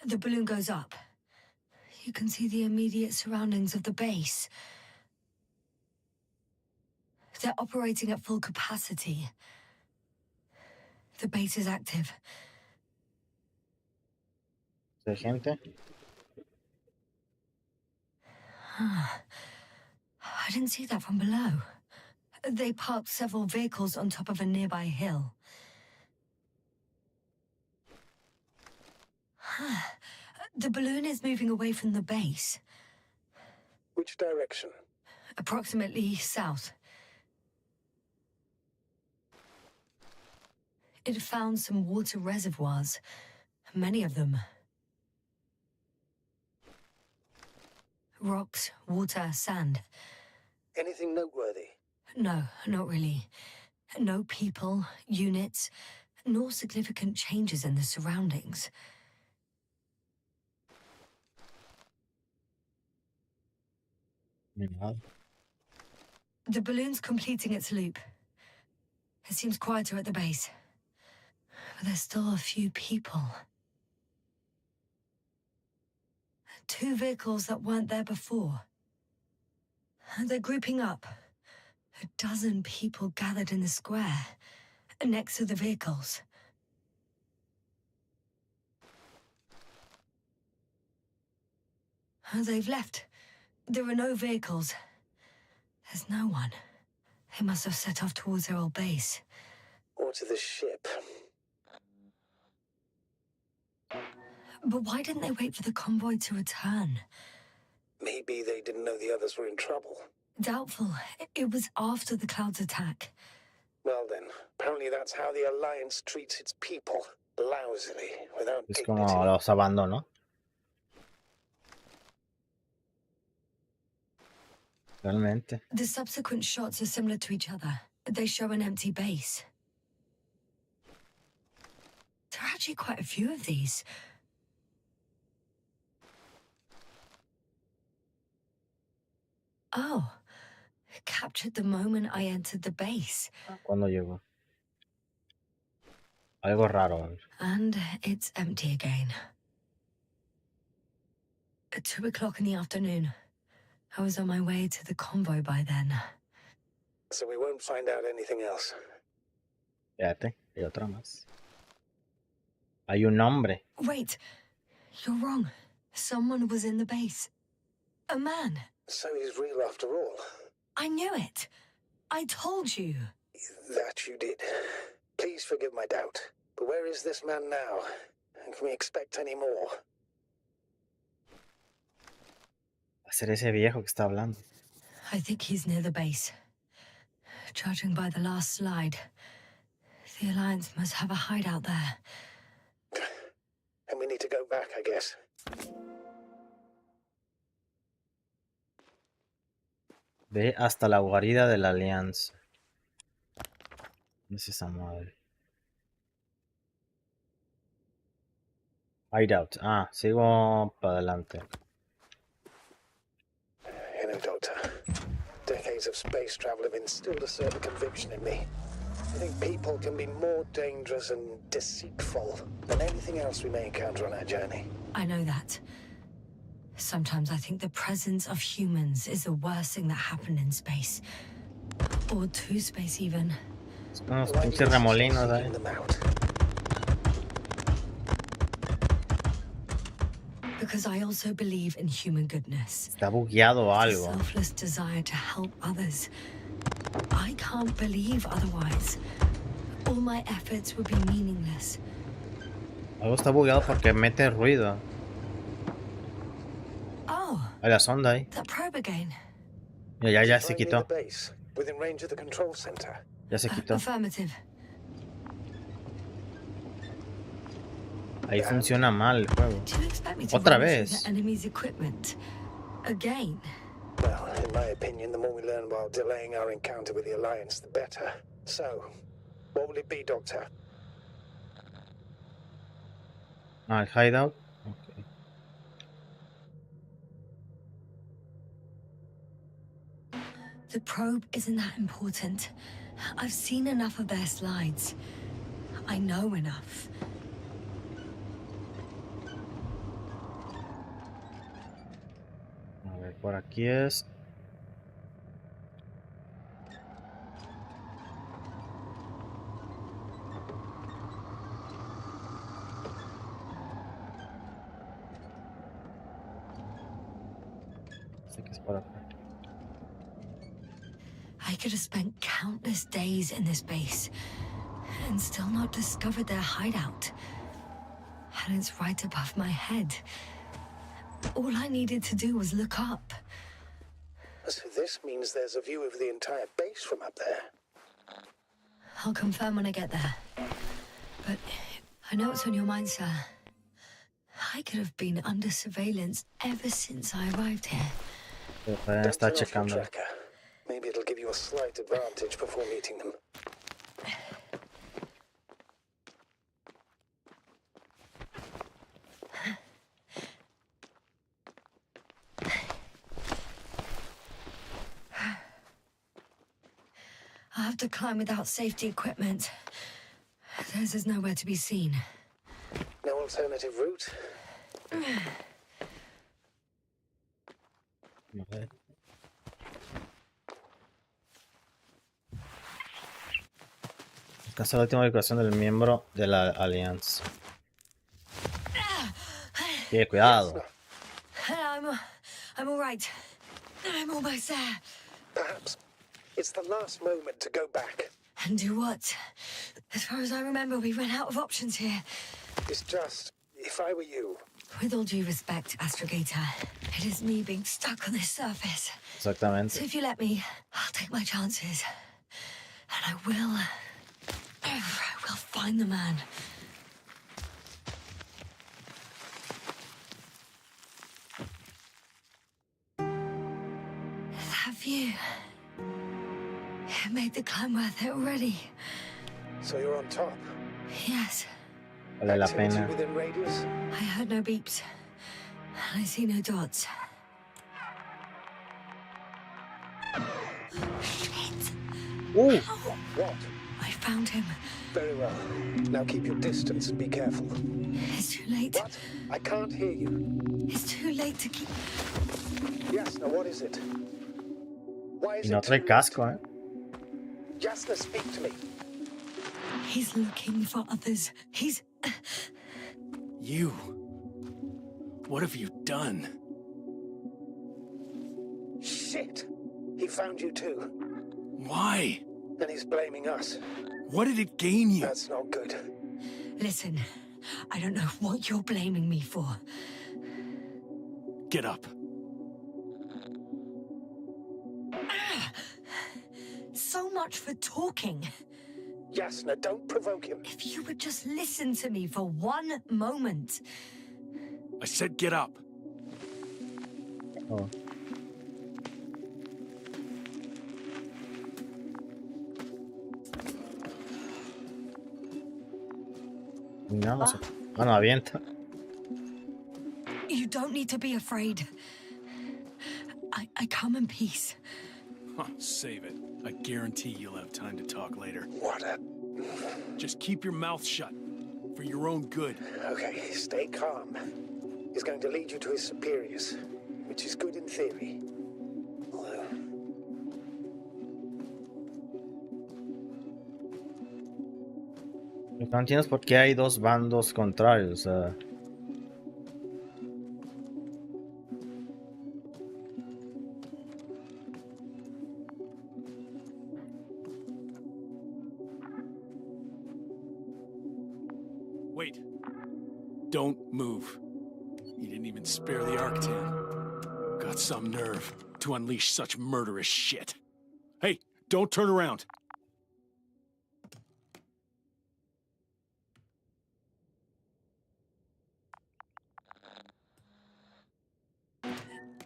The balloon goes up. You can see the immediate surroundings of the base. They're operating at full capacity. The base is active. ¿De gente? I didn't see that from below. They parked several vehicles on top of a nearby hill. The balloon is moving away from the base. Which direction? Approximately south. It found some water reservoirs. Many of them. Rocks, water, sand. Anything noteworthy? No, not really. No people, units, nor significant changes in the surroundings. The balloon's completing its loop. It seems quieter at the base. But there's still a few people. 2 vehicles that weren't there before. They're grouping up. A dozen people gathered in the square, next to the vehicles. They've left. There are no vehicles. There's no one. They must have set off towards their old base. Or to the ship. But why didn't they wait for the convoy to return? Maybe they didn't know the others were in trouble. Doubtful. It was after the Cloud's attack. Well then, apparently that's how the Alliance treats its people. Lousily, without Es dignity. como los abandonó. Realmente. The subsequent shots are similar to each other. They show an empty base. There are actually quite a few of these. Oh, captured the moment I entered the base. ¿Cuándo llegó? Algo raro. And it's empty again. At 2 o'clock in the afternoon. I was on my way to the convoy by then. So we won't find out anything else. Fíjate, hay otra más. Hay un hombre. Wait, you're wrong. Someone was in the base. A man. So he's real after all. I knew it. I told you. That you did. Please forgive my doubt. But where is this man now? And can we expect any more? Va a ser ese viejo que está hablando. I think he's near the base. Judging by the last slide, the Alliance must have a hideout there. And we need to go back, I guess. Ve hasta la guarida de la Alianza. ¿Dónde es esa madre? Hideout. Ah, sigo para adelante. You know, Doctor, decades of space travel have instilled a certain conviction in me. I think people can be more dangerous and deceitful than anything else we may encounter on our journey. I know that. Sometimes I think the presence of humans is the worst thing that happened in space. Or to space, even. Unos pinches remolinos ahí. Because I also believe in human goodness. Está bugueado A algo. selfless desire to help others. I can't believe otherwise. All my efforts would be meaningless. Algo está bugueado porque mete ruido. Oh, Hay la sonda ahí. that probe again. Mira, ya se Find me quitó. the base, within range of the control center. Ya se quitó. Affirmative. Ahí funciona mal el juego. Do you expect me to Otra run through vez. the enemy's equipment again? Well, in my opinion, the more we learn while delaying our encounter with the Alliance, the better. So, what will it be, Doctor? Ah, el hideout. Okay. The probe isn't that important. I've seen enough of their slides. I know enough. A ver, por aquí es. I could have spent countless days in this base and still not discovered their hideout. And it's right above my head. All I needed to do was look up. So this means there's a view of the entire base from up there. I'll confirm when I get there. But I know what's on your mind, sir. I could have been under surveillance ever since I arrived here. Don't turn off your tracker. Maybe it'll give you a slight advantage before meeting them. I'll have to climb without safety equipment. Theirs is nowhere to be seen. No alternative route? Alcanzó la última ubicación del miembro de la alianza. Cuidado. I'm all right. I'm almost there. Perhaps it's the last moment to go back. And do what? As far as I remember, we ran out of options here. It's just, if I were you... With all due respect, Astrogator, it is me being stuck on this surface. Exactamente. So if you let me, I'll take my chances. And I will find the man. That view... It made the climb worth it already. So you're on top? Yes. Vale la pena. Within radius? I heard no beeps. And I see no dots. Shit! Ooh. What? I found him. Very well. Now keep your distance and be careful. It's too late. What? I can't hear you. It's too late to keep... Yes, now what is it? Why is Y no it trae casco, eh. Jasna, speak to me. He's looking for others. He's... You... What have you done? Shit! He found you too. Why? And he's blaming us. What did it gain you? That's not good. Listen, I don't know what you're blaming me for. Get up. So much for talking. Jasna, don't provoke him. If you would just listen to me for one moment. I said get up. Oh. No, no avienta. You don't need to be afraid. I come in peace. Huh, save it. I guarantee you'll have time to talk later. What a... Just keep your mouth shut. For your own good. Okay, stay calm. He's going to lead you to his superiors, which is good in theory. Although... Lo que no entiendo es por qué hay dos bandos contrarios. Wait. Don't move. He didn't even spare the Arctan. Got some nerve to unleash such murderous shit. Hey, don't turn around.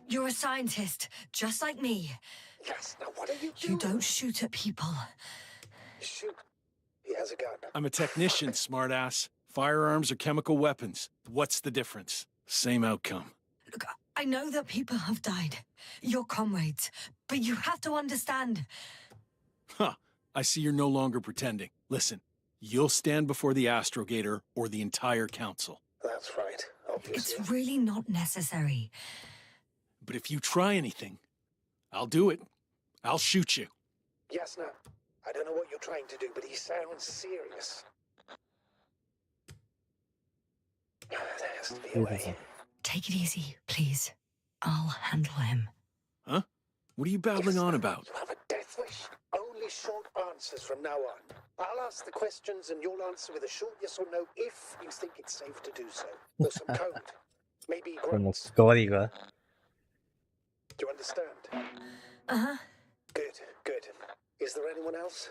You're a scientist, just like me. Yes, now what are you doing? You don't shoot at people. Shoot. He has a gun. I'm a technician, smartass. Firearms are chemical weapons. What's the difference? Same outcome. Look, I know that people have died. Your comrades. But you have to understand. Huh. I see you're no longer pretending. Listen, you'll stand before the Astrogator or the entire council. That's right, obviously. It's really not necessary. But if you try anything, I'll do it. I'll shoot you. Yes, no. I don't know what you're trying to do, but he sounds serious. There has to be a way. Take it easy, please. I'll handle him. Huh? What are you babbling on about? You have a death wish? Only short answers from now on. I'll ask the questions and you'll answer with a short yes or no if you think it's safe to do so. Or some code. Maybe Como grunts. código. Do you understand? Uh-huh. Good, good. Is there anyone else?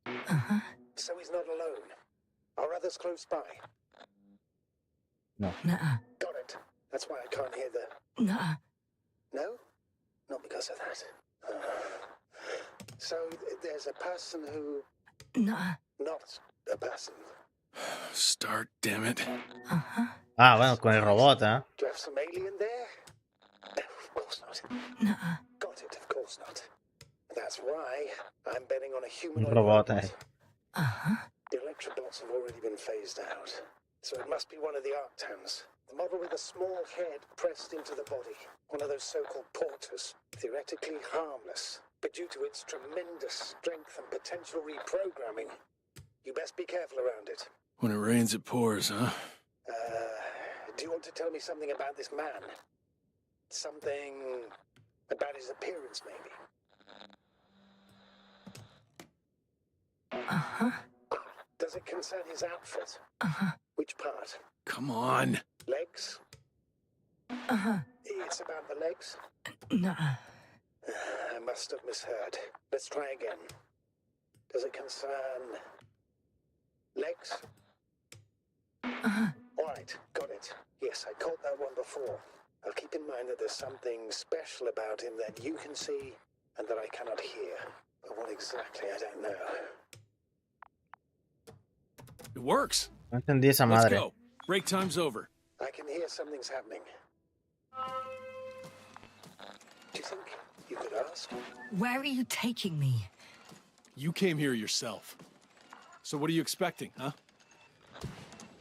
Uh-huh. So he's not alone. Are others close by? No. Nuh-uh. Got it. That's why I can't hear the... Nuh-uh. No? Not because of that. So there's a person who... Nuh-uh. Not a person. Start, damn it. Uh-huh. Ah, bueno, con el robot, ¿eh? Do you have some alien there? No, of course not. Nuh-uh. Got it, of course not. That's why I'm betting on a humanoid Un robot, robot. Uh-huh. The electrobots have already been phased out, so it must be one of the Arctans. The model with a small head pressed into the body. One of those so-called porters. Theoretically harmless, but due to its tremendous strength and potential reprogramming, you best be careful around it. When it rains, it pours, huh? Do you want to tell me something about this man? Something about his appearance, maybe? Uh-huh. Does it concern his outfit? Uh-huh. Which part? Come on. Legs? Uh-huh. It's about the legs? Nuh-uh. I must have misheard. Let's try again. Does it concern... legs? Uh-huh. All right, got it. Yes, I caught that one before. I'll keep in mind that there's something special about him that you can see and that I cannot hear. But what exactly, I don't know. It works. No entendí esa Let's madre. go. Break time's over. I can hear something's happening. Do you think you could ask? Where are you taking me? You came here yourself. So what are you expecting, huh?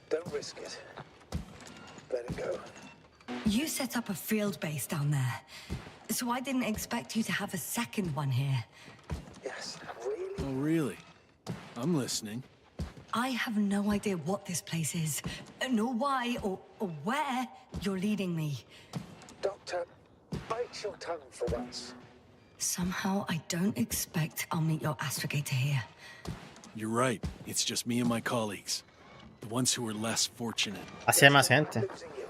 Don't risk it. Let it go. You set up a field base down there, so I didn't expect you to have a second one here. Yes, really? Oh, really? I'm listening. I have no idea what this place is, nor why or where you're leading me. Doctor, bite your tongue for once. Somehow I don't expect I'll meet your astrogator here. You're right. It's just me and my colleagues. The ones who are less fortunate. Así hay más gente. Losing you.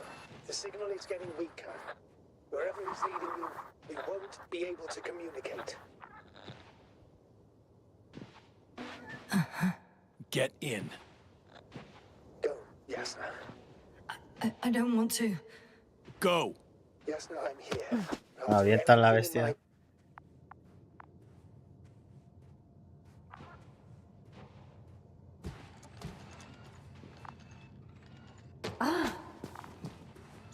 The signal is getting weaker. Wherever he's leading you, we won't be able to communicate. Get in. Go, Yasna. I don't want to. Go. Yasna, I'm here. Avienta la bestia.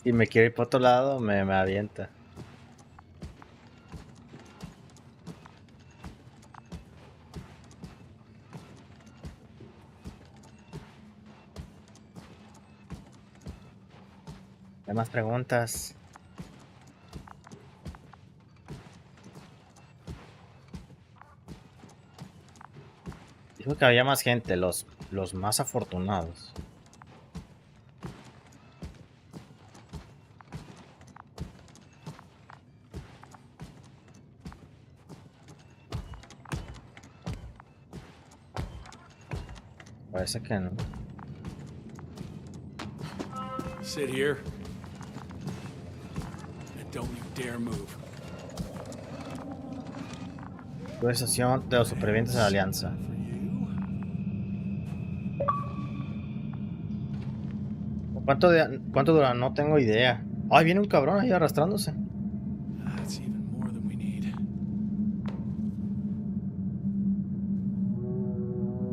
Si me quiere ir por otro lado, me avienta. ¿Hay más preguntas? Dijo que había más gente, los más afortunados. Parece que no. Sit here. And don't you dare move. Conversación de los supervivientes de la Alianza. ¿Cuánto dura? No tengo idea. Ay, viene un cabrón ahí arrastrándose. That's even more than we need.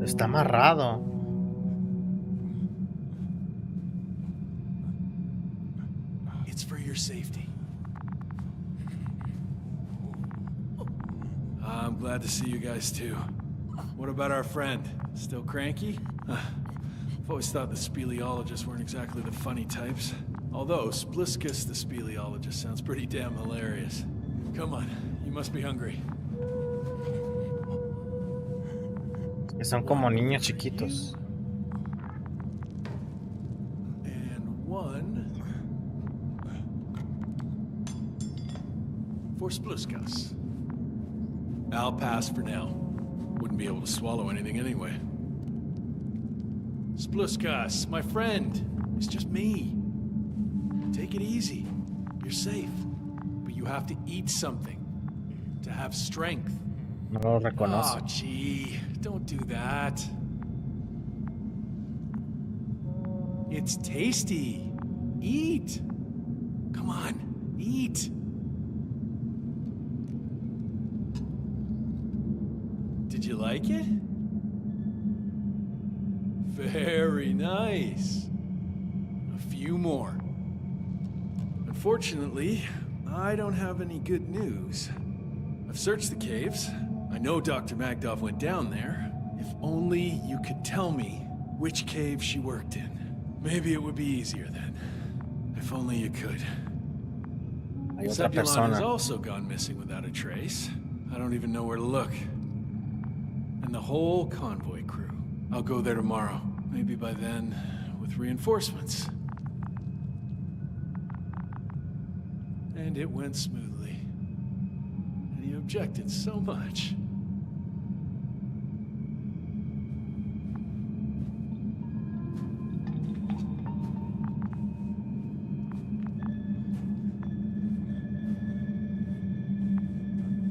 Está amarrado. It's for your safety. I'm glad to see you guys too. What about our friend? Still cranky? I've always thought the speleologists weren't exactly the funny types. Although Spliscus the speleologist sounds pretty damn hilarious. Come on, you must be hungry. Que son como niños chiquitos. And one. For Spluskas. I'll pass for now. Wouldn't be able to swallow anything anyway. Spluskas, my friend. It's just me. Take it easy. You're safe. But you have to eat something. To have strength. No lo reconoce. Oh, gee. Don't do that. It's tasty. Eat. Come on, eat. Did you like it? Very nice. A few more. Unfortunately, I don't have any good news. I've searched the caves. I know Dr. Magdov went down there. If only you could tell me which cave she worked in. Maybe it would be easier then. If only you could. Zebulon has also gone missing without a trace. I don't even know where to look. And the whole convoy crew. I'll go there tomorrow. Maybe by then, with reinforcements. And it went smoothly. And he objected so much.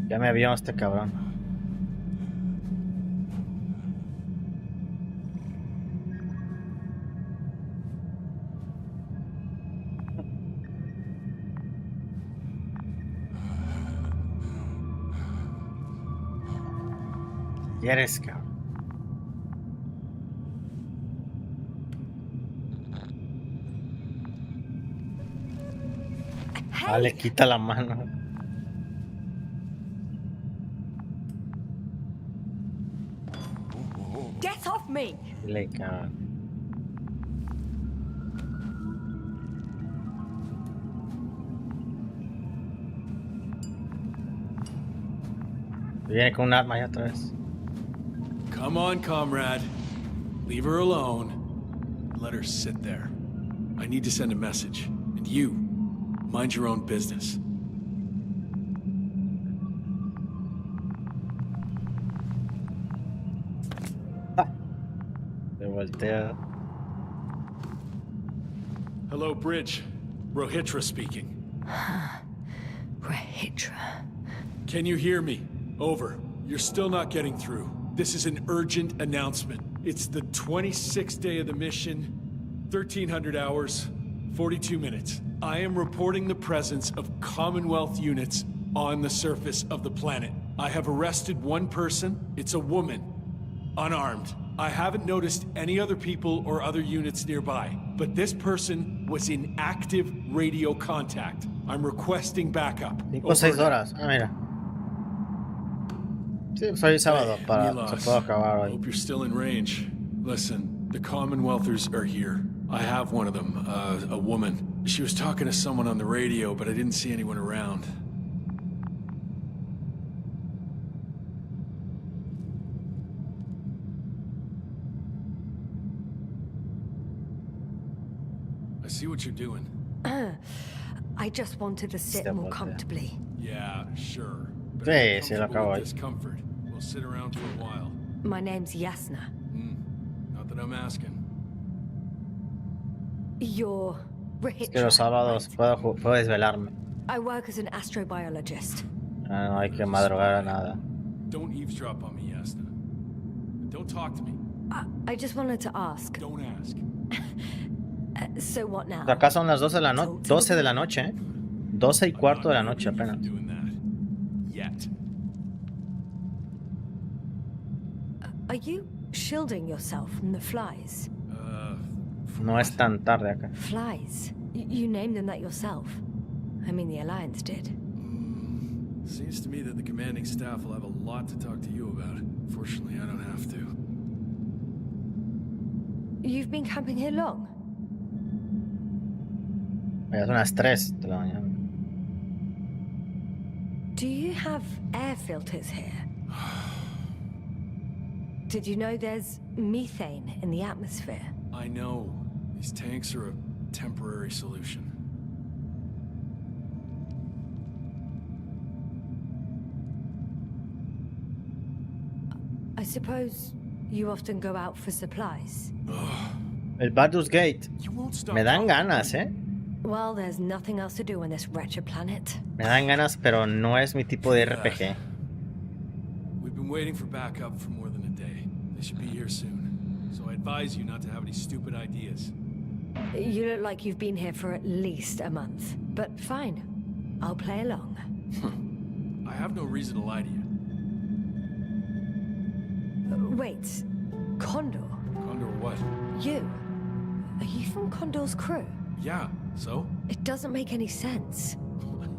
Ya me vio este cabrón. ¿Quieres, cabrón? Ah, le quita la mano. Get off me! Le cabrón. Viene con un arma ya otra vez. Come on, comrade. Leave her alone. Let her sit there. I need to send a message. And you, mind your own business. Se voltea. Hello, Bridge. Rohitra speaking. Rohitra. Can you hear me? Over. You're still not getting through. This is an urgent announcement. It's the 26th day of the mission, 1300 hours, 42 minutes. I am reporting the presence of Commonwealth units on the surface of the planet. I have arrested one person. It's a woman, unarmed. I haven't noticed any other people or other units nearby, but this person was in active radio contact. I'm requesting backup. 5 o 6 horas. Ah, mira. Sí, pues hoy sábado para se puede acabar hoy. Hope you're still in range. Listen, the Commonwealthers are here. I have one of them, a woman. She was talking to someone on the radio, but I didn't see anyone around. I see what you're doing. I just wanted to sit more comfortably. Yeah, sure. Sí, sí, lo acabo ahí. Discomfort. We'll sit around for a while. My name's Yasna. Not that I'm asking. You're Es que los sábados puedo desvelarme. I work as an astrobiologist. No hay que madrugar a nada. Don't eavesdrop on me, Yasna. Don't talk to me. I just wanted to ask. Don't ask. So what now? Acá son las 12 de la noche. 12 de la noche, ¿eh? 12 y cuarto de la noche apenas. Yet. Are you shielding yourself from the flies? No es tan tarde acá. Flies? You named them that yourself. I mean, the Alliance did. Seems to me that the commanding staff will have a lot to talk to you about. Fortunately, I don't have to. You've been camping here long? Ya son las 3 de la mañana. Do you have air filters here? Did you know there's methane in the atmosphere? I know. These tanks are a temporary solution. suppose you often go out for supplies? El Baldur's Gate. You won't stop Me dan talking. ganas, Well, there's nothing else to do on this wretched planet. Me dan ganas, pero no es mi tipo de RPG. We've been waiting for backup for more than a day. They should be here soon. So I advise you not to have any stupid ideas. You look like you've been here for at least a month. But fine. I'll play along. I have no reason to lie to you. Wait. Condor? Condor what? You? Are you from Condor's crew? Yeah, so? It doesn't make any sense.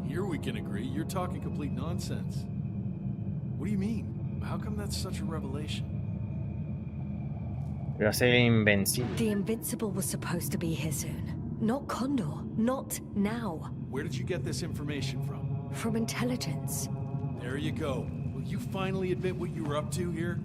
Here we can agree. You're talking complete nonsense. What do you mean? How come that's such a revelation? Voy a ser invencible. The Invincible was supposed to be here soon. Not Condor. Not now. Where did you get this information from? From intelligence. There you go. Will you finally admit what you were up to here?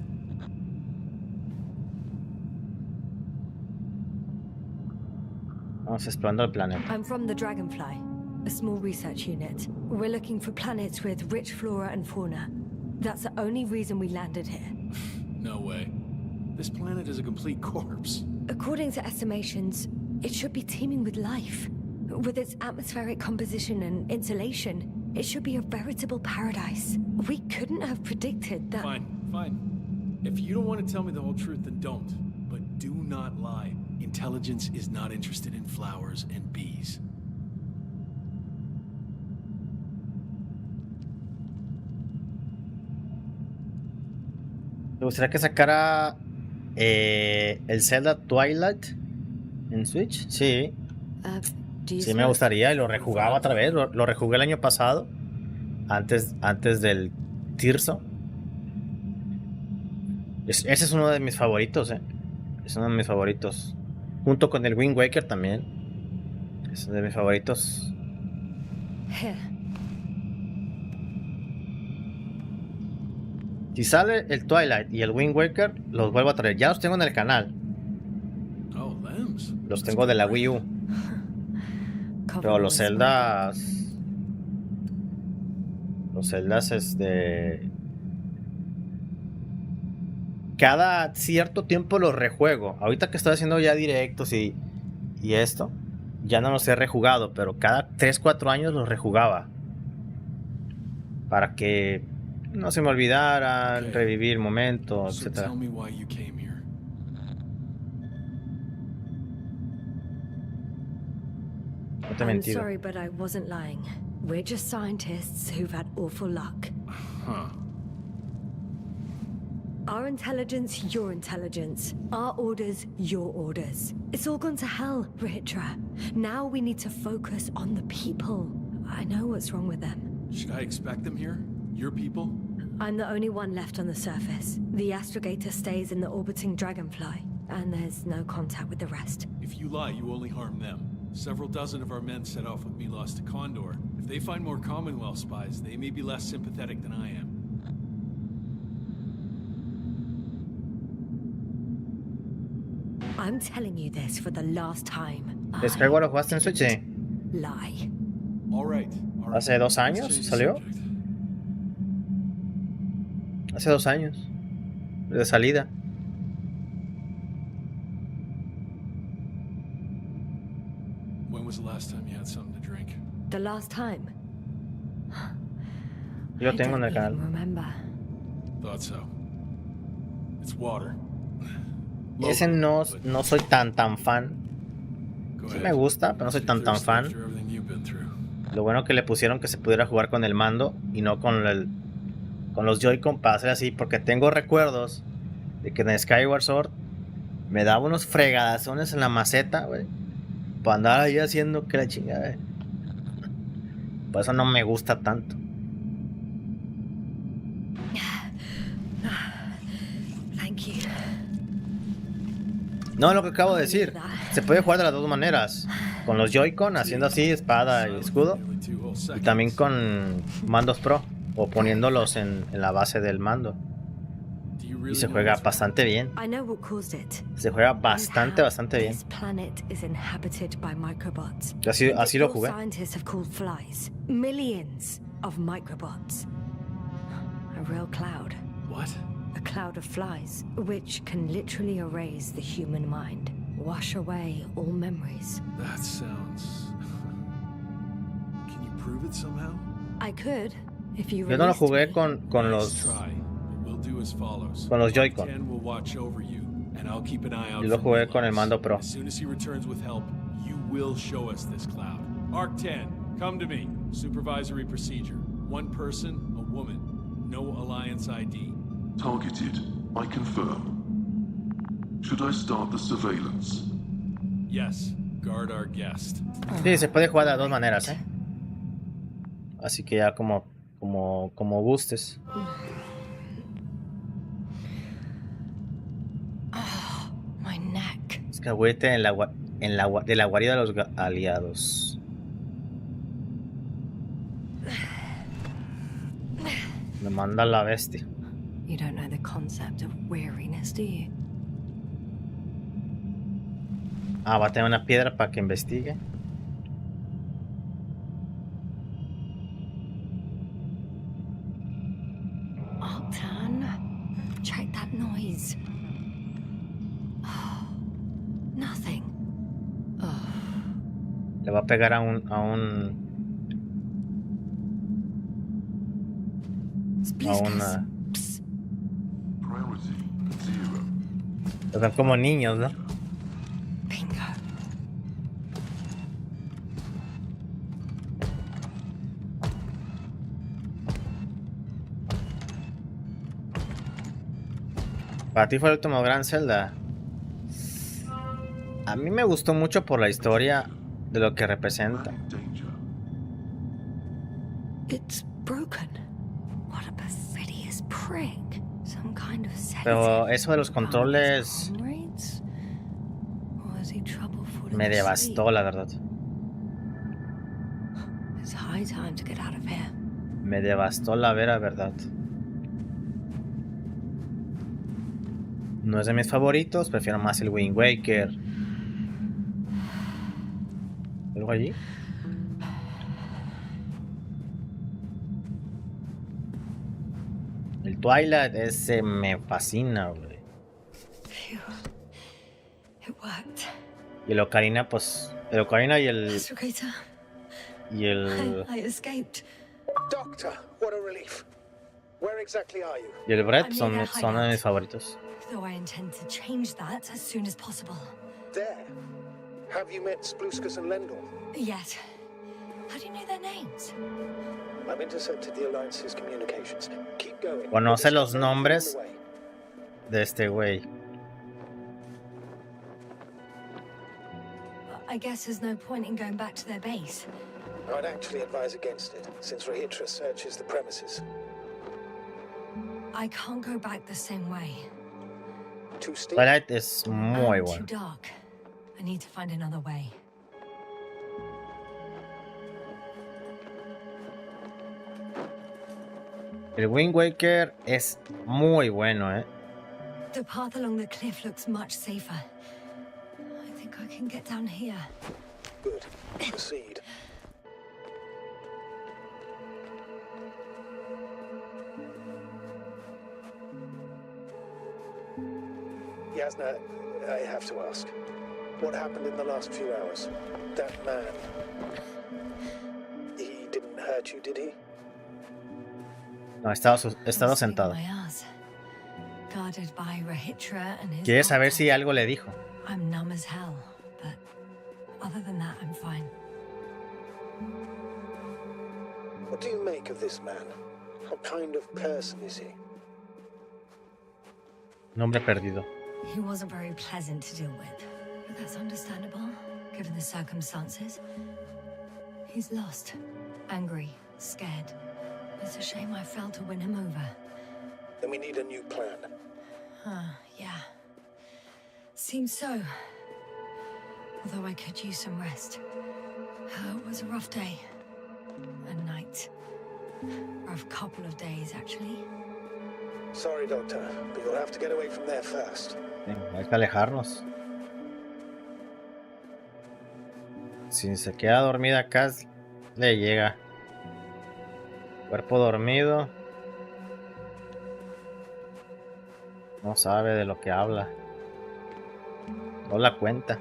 Vamos explorando el planeta. I'm from the Dragonfly, a small research unit. We're looking for planets with rich flora and fauna. That's the only reason we landed here. No way. This planet is a complete corpse. According to estimations, it should be teeming with life. With its atmospheric composition and insulation, it should be a veritable paradise. We couldn't have predicted that. Fine, fine. If you don't want to tell me the whole truth, then don't. But do not lie. Intelligence is not interested in flowers and bees. ¿Te gustaría que sacara el Zelda Twilight en Switch? Sí. Sí me gustaría y lo rejugaba otra vez. Lo rejugué el año pasado. Antes del Tirso. Ese es uno de mis favoritos, Es uno de mis favoritos. Junto con el Wind Waker también. Es uno de mis favoritos. Si sale el Twilight y el Wind Waker, los vuelvo a traer. Ya los tengo en el canal. Los tengo de la Wii U. Pero los Zeldas... Cada cierto tiempo los rejuego. Ahorita que estoy haciendo ya directos y esto, ya no los he rejugado, pero cada 3-4 años los rejugaba. Para que no se me olvidaran, revivir momentos, etc. No te he I'm mentido. sorry, but I wasn't lying. We're just scientists who've had awful luck. Our intelligence, your intelligence. Our orders, your orders. It's all gone to hell, Rihitra. Now we need to focus on the people. I know what's wrong with them. Should I expect them here? Your people? I'm the only one left on the surface. The astrogator stays in the orbiting dragonfly, and there's no contact with the rest. If you lie, you only harm them. Several dozen of our men set off with me lost to Condor. If they find more Commonwealth spies, they may be less sympathetic than I am. I'm telling you this for the last time. ¿Descargo lo jugaste en Switch? Sí. Lie. All right. ¿Hace 2 años salió? Hace 2 años. De salida. When was the last time you had something to drink? The last time? Yo lo tengo en el canal. Remember. Thought so. It's water. Ese no soy tan fan. Sí me gusta, pero no soy tan fan. Lo bueno que le pusieron que se pudiera jugar con el mando y no con los Joy-Con para hacer así, porque tengo recuerdos de que en Skyward Sword me daba unos fregadazones en la maceta, güey, para andar ahí haciendo que la chingada. Por eso no me gusta tanto. Thank you. No, lo que acabo de decir. Se puede jugar de las dos maneras. Con los Joy-Con, haciendo así, espada y escudo. Y también con mandos Pro. O poniéndolos en la base del mando. Y se juega bastante bien. Se juega bastante bien. Así lo jugué. Millions of microbots. A real cloud. What? A cloud of flies, which can literally erase the human mind. Wash away all memories. That sounds... Can you prove it somehow? I could, if you Yo no lo released jugué me. con Nice los try. We'll do as follows. con los Mark Joy-Con. 10 will watch over you, and I'll keep an eye out Yo lo for jugué new con el lights. mando Pro. As soon as he returns with help, you will show us this cloud. Mark 10, come to me. Supervisory procedure. One person, a woman. No Alliance ID. Targeted. I confirm. Should I start the surveillance? Yes. Guard our guest. Sí, se puede jugar de dos maneras, ¿eh? Así que ya como gustes. Oh, my neck. Escahuete de la guarida de los aliados. Me manda la bestia. You don't know the concept of weariness, do you? Ah, va a tener una piedra para que investigue. Octan, check that noise. Oh, nothing. Oh. Le va a pegar a un una. Priority 0. Están como niños, ¿no? Bingo. Para ti fue el último gran Zelda. A mí me gustó mucho por la historia de lo que representa. It's broken. What a perfidious prick. Some kind of Pero eso de los controles me devastó, la verdad. It's high time to get out of here. Me devastó la vera verdad. No es de mis favoritos, prefiero más el Wind Waker. ¿Algo allí? El Twilight, ese me fascina, güey. Y el Ocarina, pues... El Ocarina y el... Y el... I escaped. Doctor, what a relief. Where exactly are you? Y el Bread son de mis favoritos. Though I intend to change that as soon as possible. There. Have you met Spluskus and Lendl? Yes. How do you know their names? I've intercepted the Alliance's communications. Keep going. Conoce los nombres de este güey. I guess there's no point in going back to their base. I'd actually advise against it, since Rahitra searches the premises. I can't go back the same way. Too steep? Twilight es muy Too bueno. dark. I need to find another way. El Wind Waker es muy bueno, The path along the cliff looks much safer. I think I can get down here. Good. Proceed. Yasna, I have to ask. What happened in the last few hours? That man. He didn't hurt you, did he? No, he estado sentado. Guarded by Rahitra and his Quiere saber doctor. si algo le dijo. I'm numb as hell, but other than that, I'm fine. What do you make of this man? What kind of person is he? Un hombre perdido. He wasn't very pleasant to deal with, but that's understandable, given the circumstances. He's lost, angry, scared. It's a shame I failed to win him over. Then we need a new plan. Yeah. Seems so. Although I could use some rest. It was a rough day. A night. Rough couple of days, actually. Sorry, Doctor, but you'll have to get away from there first. Hay que alejarnos. Si se queda dormida acá, le llega. Cuerpo dormido. No sabe de lo que habla. No la cuenta.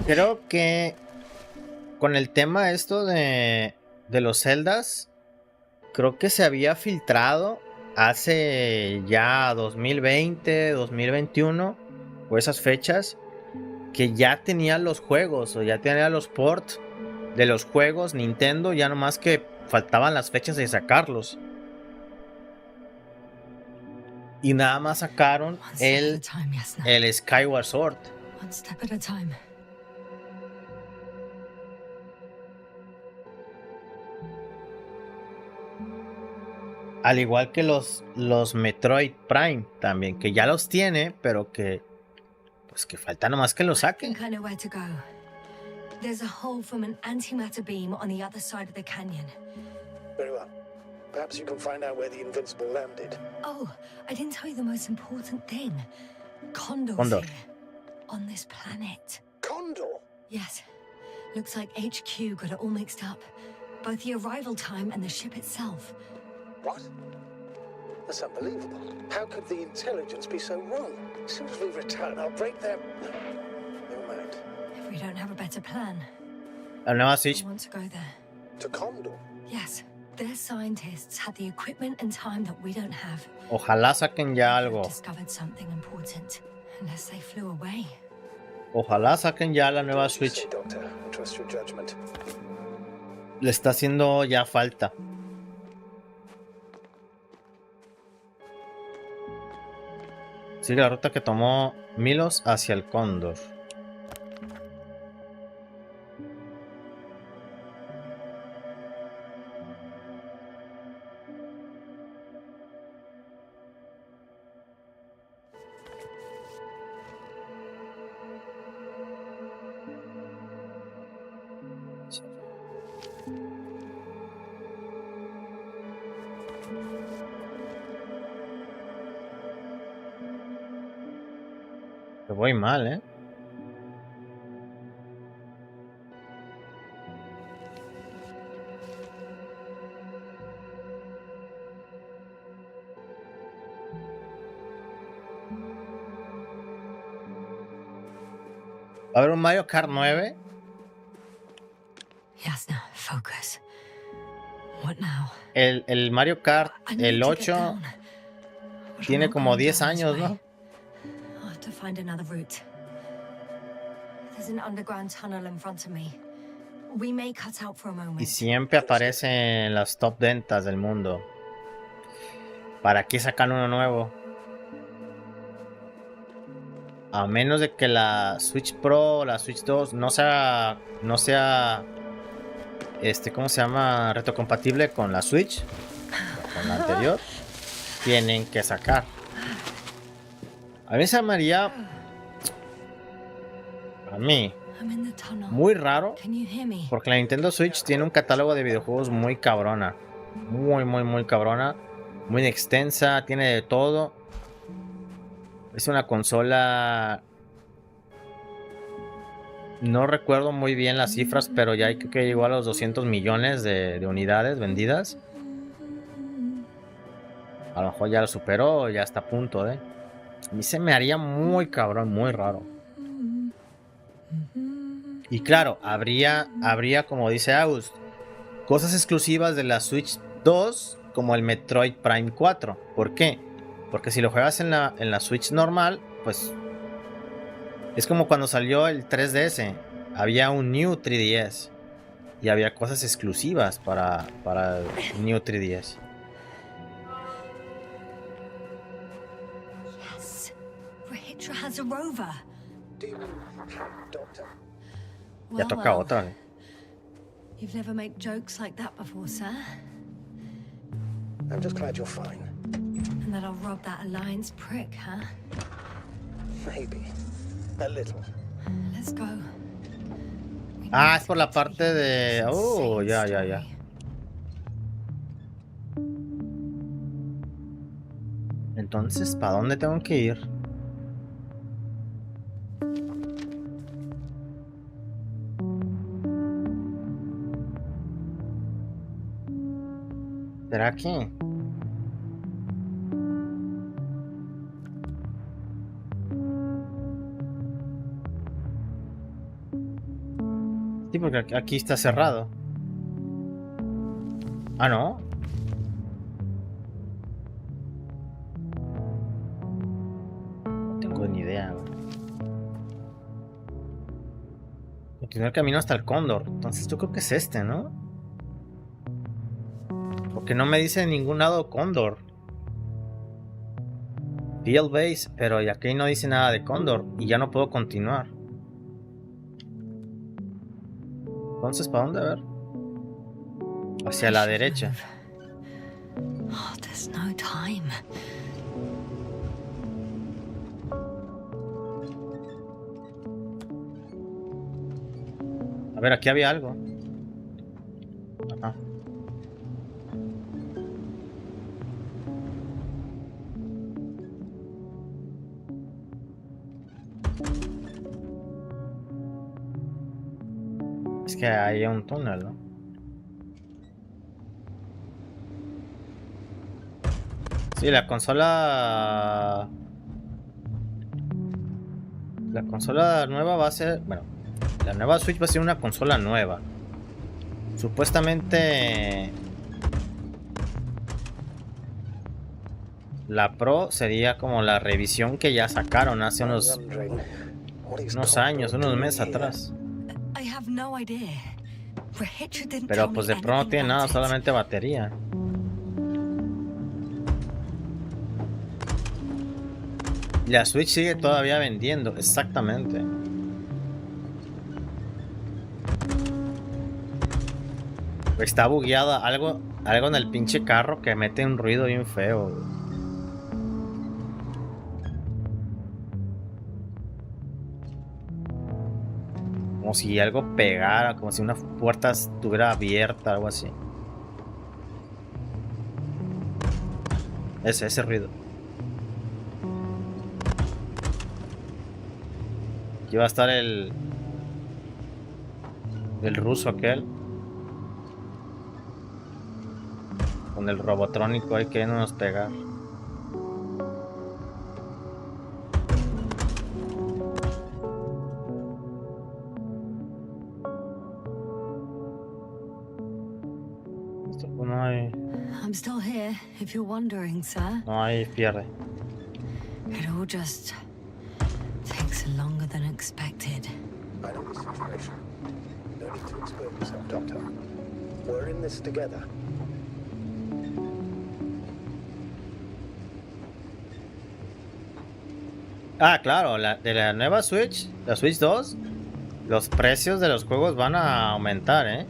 Creo que con el tema esto de los celdas, creo que se había filtrado hace ya 2020, 2021 o esas fechas, que ya tenía los juegos o ya tenía los ports de los juegos Nintendo, ya nomás que faltaban las fechas de sacarlos. Y nada más sacaron el Skyward Sword. One step at a time. Al igual que los Metroid Prime también, que ya los tiene, pero que pues que falta nomás que los saquen. I know where to go. There's a hole from an antimatter beam on the other side of the canyon. Very well. Perhaps you can find out where the Invincible landed. Oh, I didn't tell you the most important thing. Condor's Condor. here. On this planet. Condor? Yes. Looks like HQ got it all mixed up. Both the arrival time and the ship itself. What? That's unbelievable. How could the intelligence be so wrong? As soon as we return, I'll break their... Never mind. If we don't have a better plan, La nueva I Switch. want to go there. To Condor? Yes. Their scientists had the equipment and time that we don't have. Ojalá saquen ya algo. Discovered something important. Unless they flew away. Ojalá saquen ya la nueva Switch. Doctor, I trust your judgment. Le está haciendo ya falta. Sigue la ruta que tomó Milos hacia el Cóndor. Te voy mal, ¿eh? Va a haber un Mario Kart 9. Yasna, focus. What now? El Mario Kart, el 8, tiene como 10 años, ¿no? I'll have to find another route. There's an underground tunnel in front of me. We may cut out for a moment. Y siempre aparece en las top ventas del mundo. ¿Para qué sacan uno nuevo? A menos de que la Switch Pro o la Switch 2 no sea ¿cómo se llama? Retrocompatible con la Switch, con la anterior, tienen que sacar. A mí se me haría, para mí, muy raro, porque la Nintendo Switch tiene un catálogo de videojuegos muy cabrona, muy cabrona, muy extensa, tiene de todo. Es una consola, no recuerdo muy bien las cifras, pero ya creo que llegó a los 200 millones de unidades vendidas. A lo mejor ya lo superó o ya está a punto de. A mí se me haría muy cabrón, muy raro. Y claro, habría como dice August, cosas exclusivas de la Switch 2 como el Metroid Prime 4. ¿Por qué? Porque si lo juegas en la Switch normal, pues es como cuando salió el 3DS. Había un New 3DS y había cosas exclusivas para el New 3DS. Yes. Rahitra has a rover. Ya toca otra. You've never made jokes like that before, sir. I'm just glad you're fine. And that I'll rob that Alliance prick, huh? Maybe. A little. Let's go. Ah, es por la parte de... Oh, ya. Entonces, ¿para dónde tengo que ir? ¿Será aquí? Sí, porque aquí está cerrado. Ah, ¿no? No tengo ni idea, güey. Continúa el camino hasta el cóndor. Entonces yo creo que es este, ¿no? Porque no me dice en ningún lado cóndor. Field base, pero aquí no dice nada de cóndor. Y ya no puedo continuar. Entonces, ¿para dónde? A ver. Hacia la derecha. Oh, there's no time. A ver, aquí había algo. Ajá. Es que hay un túnel, ¿no? Sí, la consola... La consola nueva va a ser... Bueno, la nueva Switch va a ser una consola nueva. Supuestamente... La Pro sería como la revisión que ya sacaron hace unos años, unos meses atrás. Pero pues de Pro no tiene nada, solamente batería. La Switch sigue todavía vendiendo, exactamente. Está bugueada, algo en el pinche carro que mete un ruido bien feo. Como si algo pegara, como si una puerta estuviera abierta, algo así. Ese ruido. Aquí va a estar el ruso aquel. Con el robotrónico ahí queriéndonos pegar. Esto no hay... I'm still here, if you're wondering, sir. No hay pierde. It all just takes longer than expected. I know the situation. No need to explain yourself, Doctor. We're in this together. Ah, claro, de la nueva Switch, la Switch 2, los precios de los juegos van a aumentar, ¿eh?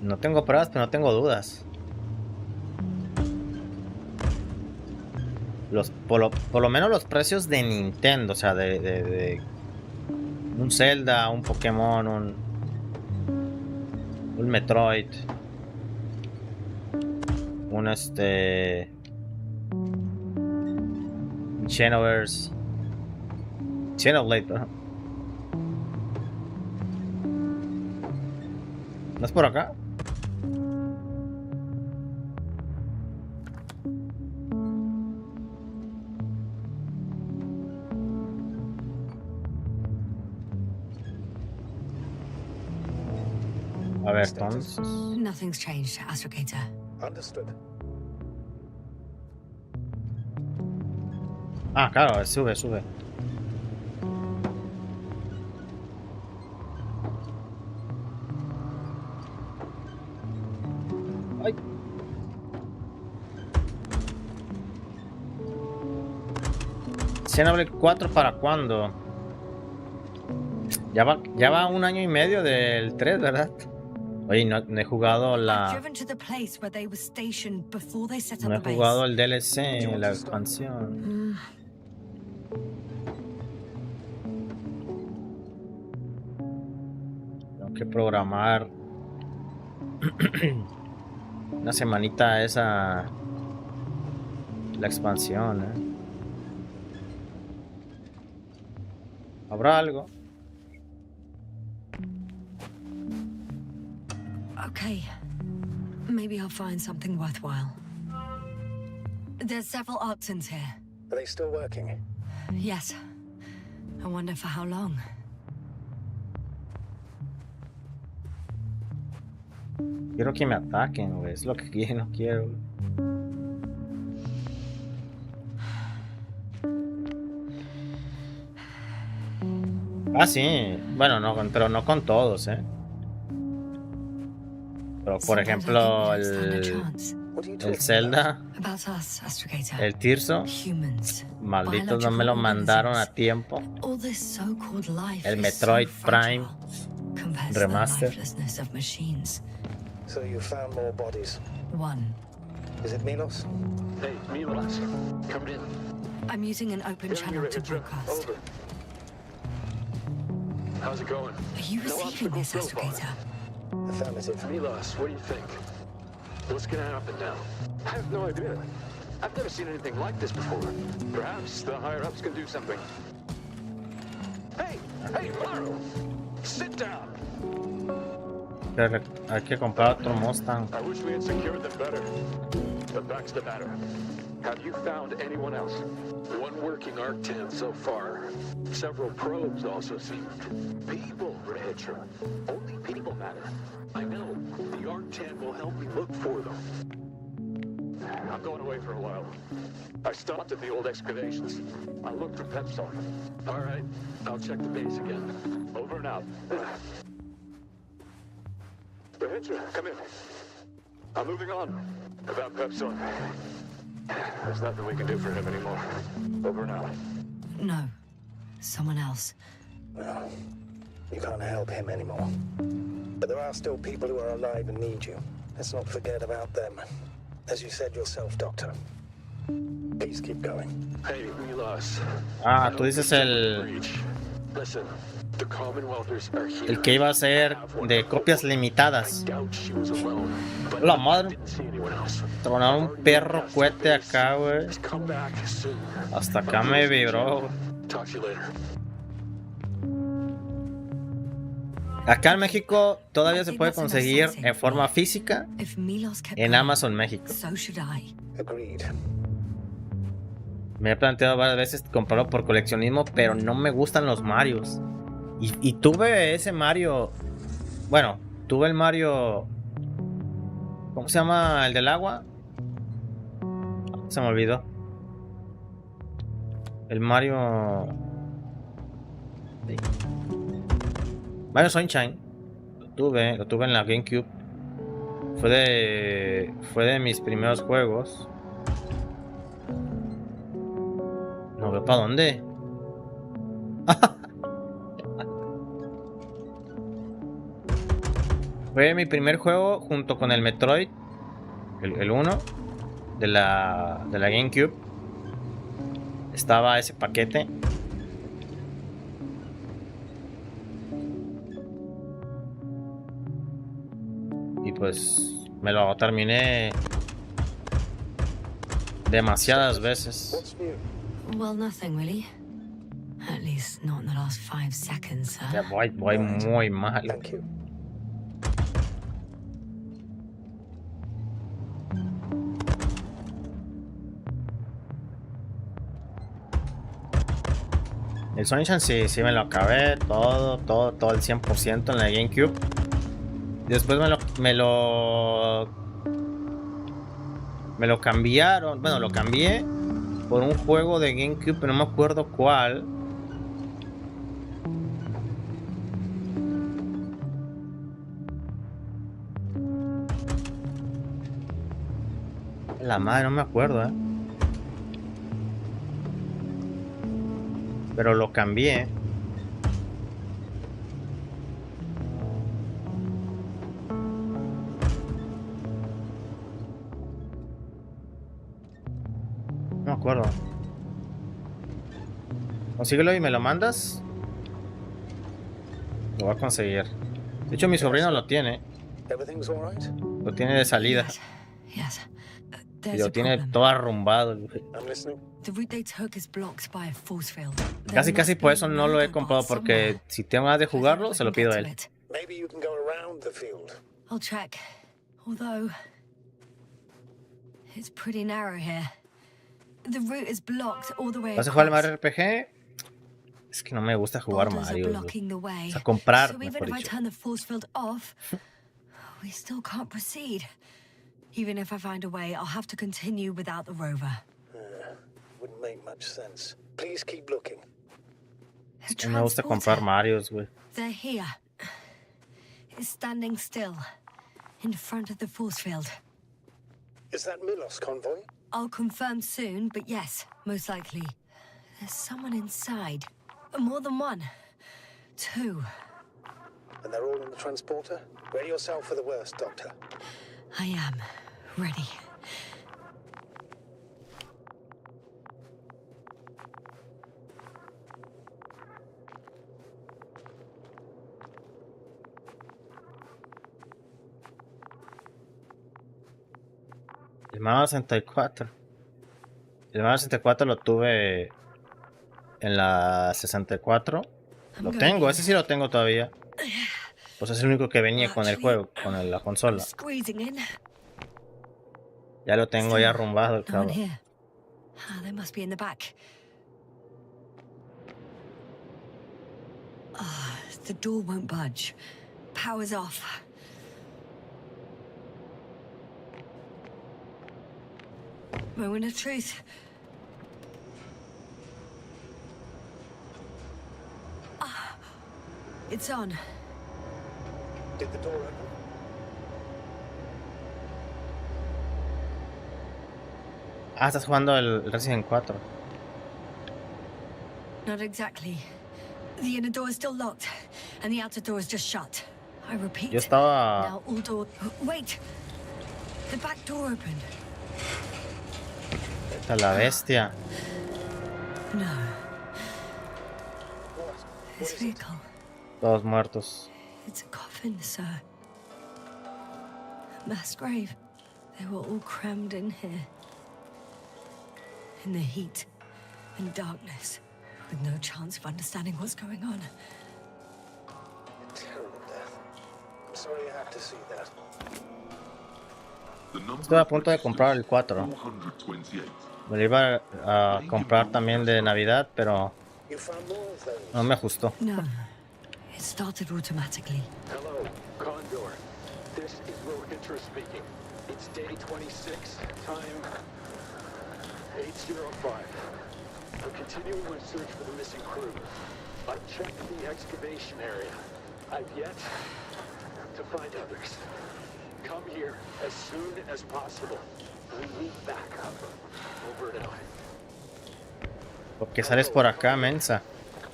No tengo pruebas, pero no tengo dudas. Por lo menos los precios de Nintendo, o sea, de un Zelda, un Pokémon, un Metroid, un Xenoblade, ¿no? ¿No es por acá? A ver, entonces... Nothing's changed, Astrogator. Understood. Ah, claro, sube. Ay. Xenoblade 4 ¿para cuándo? Ya va 1 año y medio del 3, ¿verdad? Oye, no he jugado la... No he jugado el DLC, la expansión. Tengo que programar una semanita esa La expansión, ¿Habrá algo? Okay. Maybe I'll find something worthwhile. There's several artisans here. Are they still working? Yes. I wonder for how long. Quiero que me ataquen, güey. Es lo que no quiero. Ah, sí. Bueno, no, pero no con todos, Pero por ejemplo, el Zelda, el Tirso, malditos no me lo mandaron a tiempo. El Metroid Prime Remaster. So you found more bodies. One. Is it Milos? Hey, Milos, come in. I'm using an open channel to broadcast. Over. How's it going? Are you receiving this, Astragator? Affirmative. Milos, what do you think? What's gonna happen now? I have no idea. I've never seen anything like this before. Perhaps the higher-ups can do something. Hey, Maru! Sit down! Hay que comprar otro Mustang. I wish we had secured them better. But back to the matter. Have you found anyone else? One working Arctan so far. Several probes also seem. People, Rehitra. Only people matter. I know. The Arctan will help me look for them. I'm going away for a while. I stopped at the old excavations. I'll look for Pepson. All right. I'll check the base again. Over and out. Rehitra, come in. I'm moving on. About Pepson. There's nothing we can do for him anymore. Over now. No. Someone else. Well, you can't help him anymore. But there are still people who are alive and need you. Let's not forget about them. As you said yourself, Doctor. Please keep going. Hey, Milos. Ah, tú dices el... Listen, the Commonwealthers are here. El que iba a ser de copias limitadas. La madre. Tronaron un perro cohete acá, güey. Hasta acá me vibró. Acá en México todavía se puede conseguir en forma física en Amazon México. Me he planteado varias veces comprarlo por coleccionismo, pero no me gustan los Marios. Y tuve ese Mario. Bueno, tuve el Mario. ¿Cómo se llama? ¿El del agua? Se me olvidó. El Mario. Sí. Mario Sunshine. Lo tuve en la GameCube. Fue de mis primeros juegos. No veo para dónde. Fue mi primer juego junto con el Metroid, el 1 de la GameCube. Estaba ese paquete. Y pues me lo terminé demasiadas veces. Well, nothing really. At least not in the last 5 seconds, sir. Ya voy muy mal. Thank you. El Sunshine sí me lo acabé todo el 100% en la GameCube. Después me lo cambiaron, bueno, lo cambié por un juego de GameCube, pero no me acuerdo cuál. La madre, no me acuerdo, pero lo cambié. No me acuerdo. Consíguelo y me lo mandas. Lo voy a conseguir. De hecho, mi sobrino lo tiene. Lo tiene de salida. Yes. Y There's lo a tiene problem. todo arrumbado. I'm listening. The route they took is blocked by a force field. Casi There por must eso be no lo he another comprado, bot porque somewhere. si tengo ganas de I don't know jugarlo, if se I lo can pido a get to él. it. Maybe you can go around the field. I'll check. Although it's pretty narrow here. The route is blocked all the way ¿Vas a jugar el across. Mario RPG? Es que no me gusta jugar Boulders are Mario. blocking the way. O sea, comprar, So even mejor if I dicho. turn the force field off, we still can't proceed. Even if I find a way, I'll have to continue without the rover. Wouldn't make much sense. Please keep looking. The No me gusta comprar transporter. Marios, güey. They're here. It's standing still in front of the force field. Is that Milos convoy? I'll confirm soon, but yes, most likely. There's someone inside. More than one. Two. And they're all in the transporter? Ready yourself for the worst, Doctor. I am ready. El Mario 64. El Mario 64 lo tuve en la 64. Lo tengo, ese sí lo tengo todavía. Pues es el único que venía con el juego, con la consola. Squeezing in. Ya lo tengo ya arrumbado el No one cabrón. here. Ah, they must be in the back. Ah, the door won't budge. Power's off. Moment of truth. Ah, it's on. Did the door open? Ah, estás jugando el Resident 4. Not exactly. The inner door is still locked, and the outer door is just shut. I repeat. Yo estaba... Now all doors. Wait! The back door opened. Esta la bestia. No. What? This vehicle. Todos muertos. It's a coffin, sir. A mass grave. They were all crammed in here. In the heat and darkness, with no chance of understanding what's going on. A terrible death. I'm sorry you had to see that. The number Estoy a punto de comprar el 4. 428. Me lo iba a comprar también de Navidad, pero You found more of those? no me ajustó. No. It started automatically. Hello, Condor. This is Rohitra speaking. It's day 26, time 8:05. I'm continuing my search for the missing crew. I've checked the excavation area. I've yet to find others. Come here as soon as possible. We need backup. Over and out. ¿Por qué sales por acá, mensa?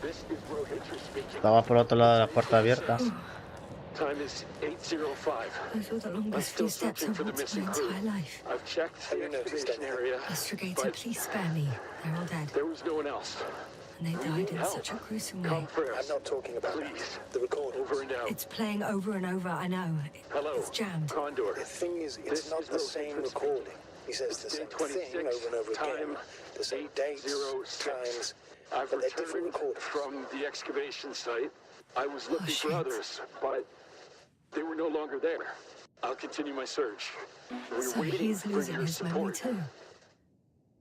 This is Rohitra speaking. Estaba por otro lado de la puerta abierta. Time is 8:05. Those were the I'm longest still few steps searching I've for the walked in missing my crew. entire life. I've checked the excavation area, Astrogator, but please spare me. They're all dead. there was no one else. And they died in such a gruesome way. Come first. I'm not talking about Please. that. The recording. Over and out. It's playing over and over, I know. Hello, It's jammed. Condor. The thing is, This it's not is the Rohitra same speaking. recording. He says the Day same 26, thing over and over time again. The same dates, 8:06. times, I've but they're different returned recordings. from the excavation site. I was looking for shit. others, but they were no longer there. I'll continue my search. We're So waiting he's for losing your his memory support. too.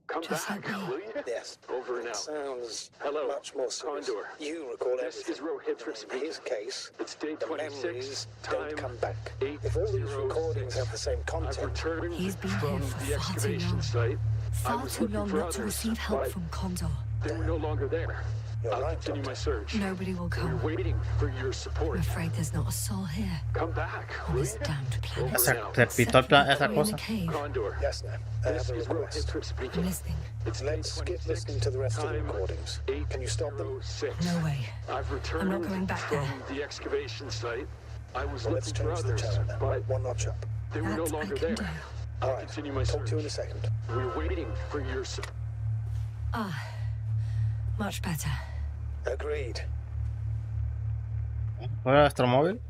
Come Just back, like me. will you? Yes. Over and It out. sounds Hello, much more serious. Condor. You recall This everything. is Rohitra In speaking. his case, It's day the 26, memories time don't come back. 8:06. If all these recordings have the same I've content, returned He's been from here for the far too excavation long. site. I Far was too looking long for not to others, receive help but from Condor. they were no longer there. You're I'll right, continue my Doctor. search. Nobody will We're come. waiting for your I'm support. afraid there's not a soul here Come back, on will this you? damned planet. Over and out. Se pitó esa We're in the cosa. cave. Condor. yes, ma'am. I This have a is request. Rohitra I'm speaking. listening. It's Let's skip listening to the rest of the recordings. Can you stop them? 8:06. No way. I've returned I'm not going back from there. the excavation site. I was Well, let's looking for change the others, channel then. but One notch up. they were no That I longer can there. do. All I'll right. continue my Talk to you in a search. second. We're waiting for your support. Ah, much better. Agreed. ¿Fuera nuestro móvil?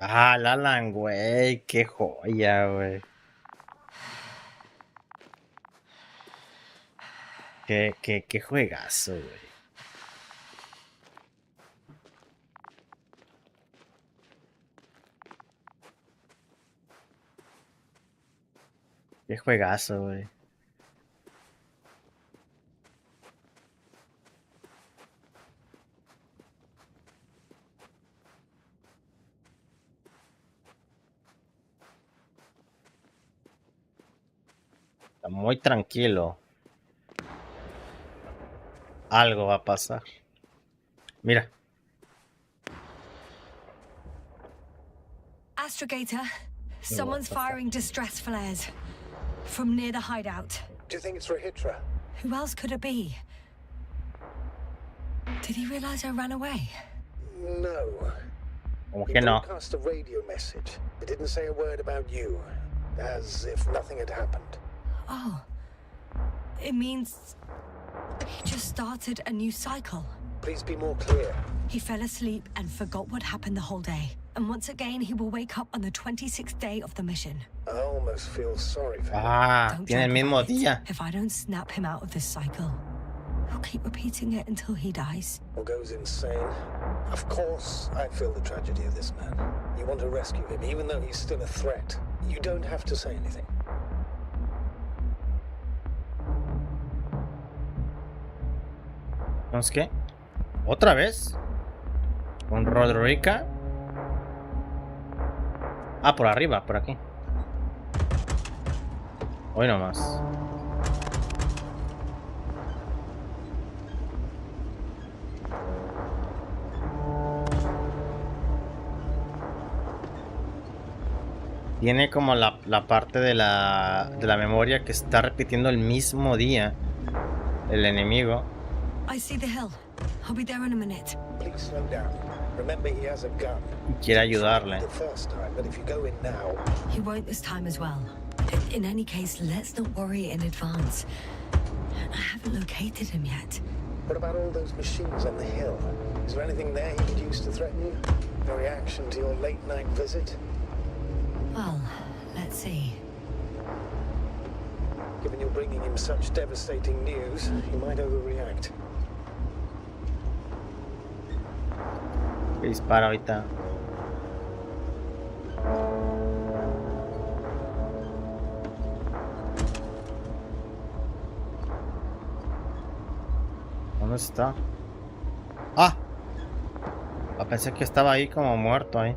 Ah, Lalan, güey. Qué joya, güey. Qué juegazo, güey. Qué juegazo, güey. Está muy tranquilo. Algo va a pasar. Mira. Astrogator, someone's firing distress flares from near the hideout. Do you think it's Rahitra? Who else could it be? Did he realize I ran away? No. Como He que no. broadcast a radio message. It didn't say a word about you, as if nothing had happened. Oh. It means he just started a new cycle. Please be more clear. He fell asleep and forgot what happened the whole day. And once again, he will wake up on the 26th day of the mission. I almost feel sorry for him. Ah, Don't tiene el joke mismo about it. día. If I don't snap him out of this cycle, he'll keep repeating it until he dies. Or goes insane. Of course, I feel the tragedy of this man. You want to rescue him, even though he's still a threat. You don't have to say anything. ¿Entonces qué? ¿Otra vez? ¿Con Roderica? Ah, por arriba, por aquí. Hoy nomás. Tiene como la parte de la memoria que está repitiendo el mismo día. El enemigo. I see the hill. I'll be there in a minute. Please slow down. Remember, he has a gun. Y quiere ayudarle. The first time, but if you go in now, He won't this time as well. In any case, let's not worry in advance. I haven't located him yet. what about all those machines on the hill? Is there anything there he could use to threaten you? No reaction to your late night visit? Well, let's see. Given you're bringing him such devastating news, he might overreact. Dispara ahorita. ¿Dónde está? ¡Ah! Pensé que estaba ahí como muerto ahí.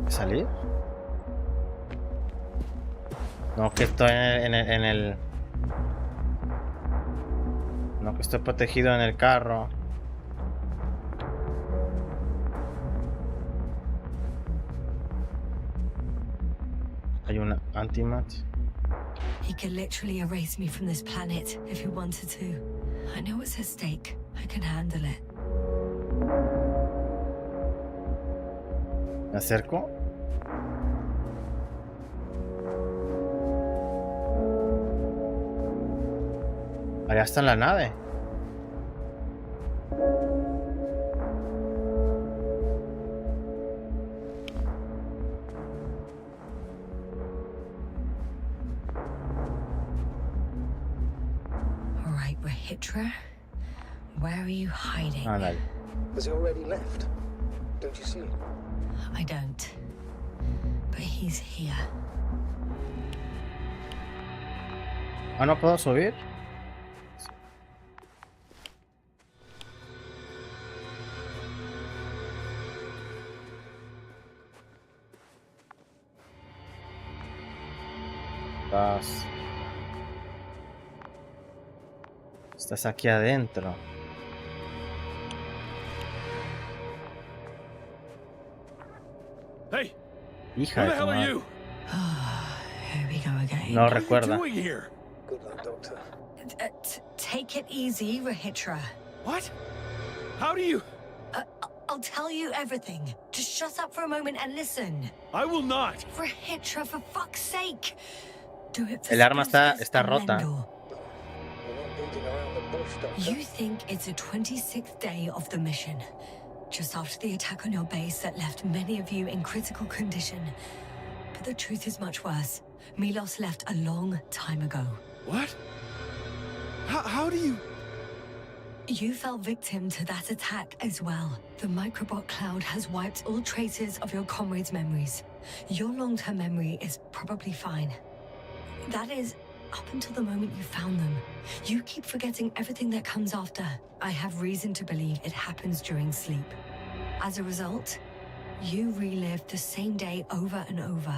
¿Salir? No, que estoy en el... No, que estoy protegido en el carro. Hay una antimat. He could literally erase me from this planet if he wanted to. I know what's at stake. I can handle it. ¿Me acerco? Allá está en la nave. All right, Rahitra. Where are you hiding? Ándale. Has he already left? Don't you see him? I don't. But he's here. Ah, ¿no puedo subir? Estás aquí adentro. Hey, Hija who de the tu hell are madre. you? Here we go again. No What are recuerda. you doing here? Good luck, Doctor. Take it easy, Rahitra. What? How do you? I'll tell you everything. Just shut up for a moment and listen. I will not. Rahitra, for fuck's sake. Do it for El arma está Spruce and rota. Mendel. We're not beating around the bush Thanks, Doctor. You think it's the 26th day of the mission, just after the attack on your base that left many of you in critical condition. But the truth is much worse. Milos left a long time ago. What? How do you... You fell victim to that attack as well. The microbot cloud has wiped all traces of your comrades' memories. Your long-term memory is probably fine. That is, up until the moment you found them. You keep forgetting everything that comes after. I have reason to believe it happens during sleep. As a result, you relive the same day over and over,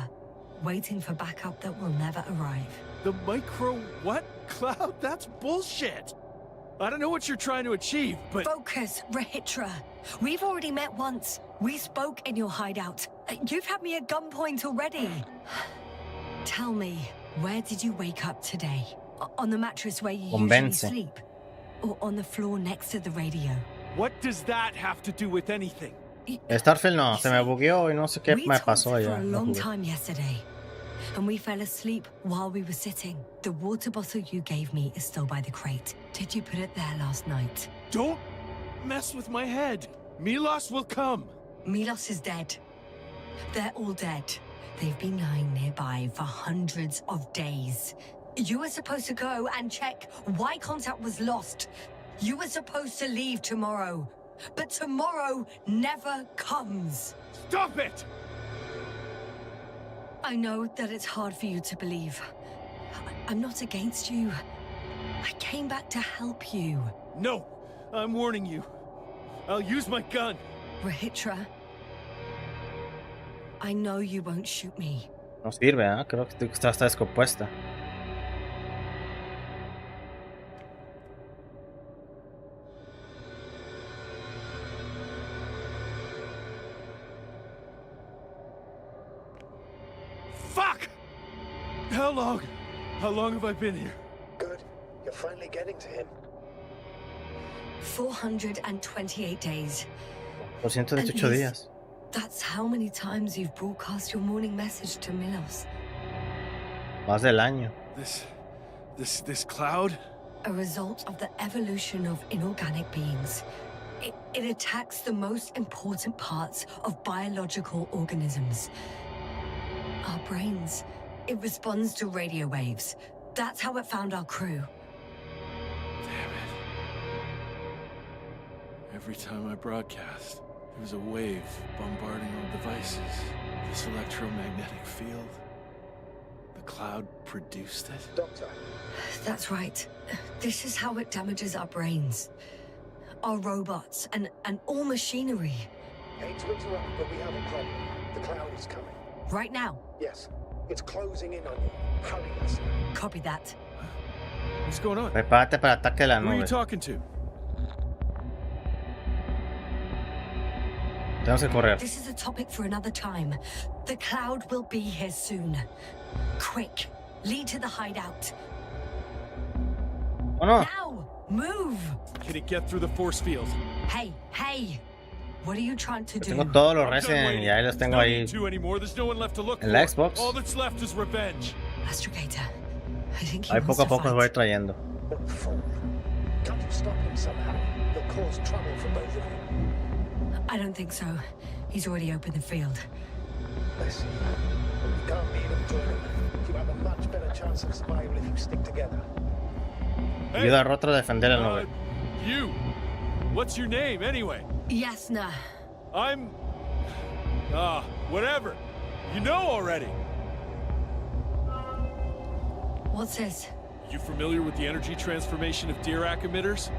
waiting for backup that will never arrive. The micro what? Cloud? That's bullshit! I don't know what you're trying to achieve, but... Focus, Rahitra. We've already met once. We spoke in your hideout. You've had me at gunpoint already. Tell me, where did you wake up today? On the mattress where you usually sleep? Or on the floor next to the radio? What does that have to do with anything? Starfield no, se me bugueó y no sé qué me pasó We allá. talked for a long time yesterday, and we fell asleep while we were sitting. The water bottle you gave me is still by the crate. Did you put it there last night? Don't mess with my head. Milos will come. Milos is dead. They're all dead. They've been lying nearby for hundreds of days. You were supposed to go and check why contact was lost. You were supposed to leave tomorrow. But tomorrow never comes. Stop it! I know that it's hard for you to believe. I'm not against you. I came back to help you. No, I'm warning you. I'll use my gun. Rahitra, I know you won't shoot me. No sirve, ¿eh? Creo que está descompuesta. Fuck! How long have I been here? Good. You're finally getting to him. 428 days. 428 días. That's how many times you've broadcast your morning message to Milos. Más del año. This cloud? A result of the evolution of inorganic beings. It attacks the most important parts of biological organisms. Our brains. It responds to radio waves. That's how it found our crew. Damn it. Every time I broadcast, there was a wave bombarding all devices. This electromagnetic field. The cloud produced it? Doctor. That's right. This is how it damages our brains. Our robots and all machinery. Hate to interrupt, but we have a problem. The cloud is coming. Right now? Yes. It's closing in on you. Hurry, us. Copy that. What's going on? Prepárate para el ataque de la Who are you nube. talking to? Tenemos que correr. This is a topic for another time. The cloud will be here soon. Quick, lead to the hideout. Oh no. Now, move! Can it get through the force field? Hey! What are you trying to do? Tengo todos los Resident y ahí los tengo ahí en la Xbox. All that's left is revenge. Astrogator, I think Ahí poco a poco los voy trayendo. What for? Can't you stop him somehow? You'll cause trouble for both of you. I don't think so. He's already opened the field. I see. You can't beat him, join him. You have a much better chance of survival if you stick together. Ayuda a Rotra a defender el nube. You. What's your name, anyway? Yasna. I'm... whatever. You know already. What's this? You familiar with the energy transformation of Dirac emitters?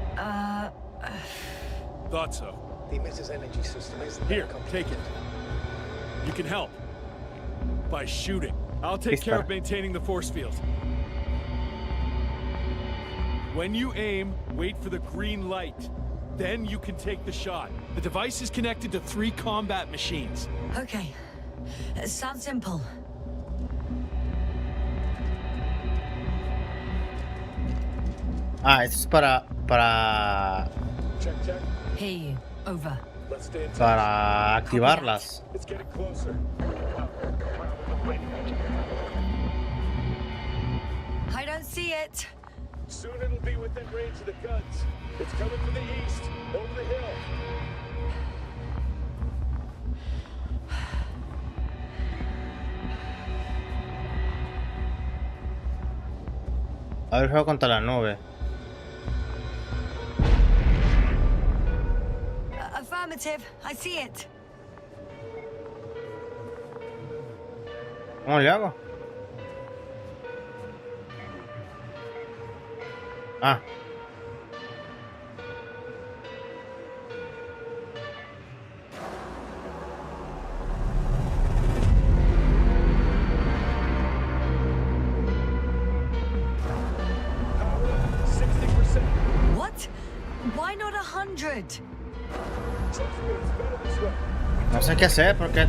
Thought so. The emitter's energy system isn't Here, take it. You can help. By shooting. I'll take care of maintaining the force field. When you aim, wait for the green light. Then you can take the shot. The device is connected to 3 combat machines. Okay. Sounds simple. Ah, esto es para Check. Hear you. Over. Let's stay in touch. para activarlas. It's getting closer. I don't see it. Soon it'll be within range of the guns. It's coming from the east, over the hill. A ver, juego contra la nube. Affirmative, I see it. ¿Cómo le hago? Ah. What? Why not 100? No sé qué hacer porque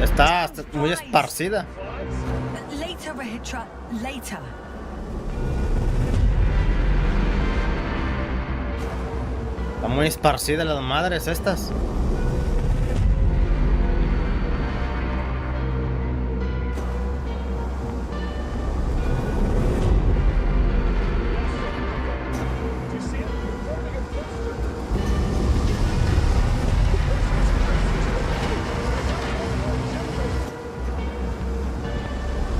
está muy esparcida. Later, Rahitra, later. Está muy esparcida las madres estas.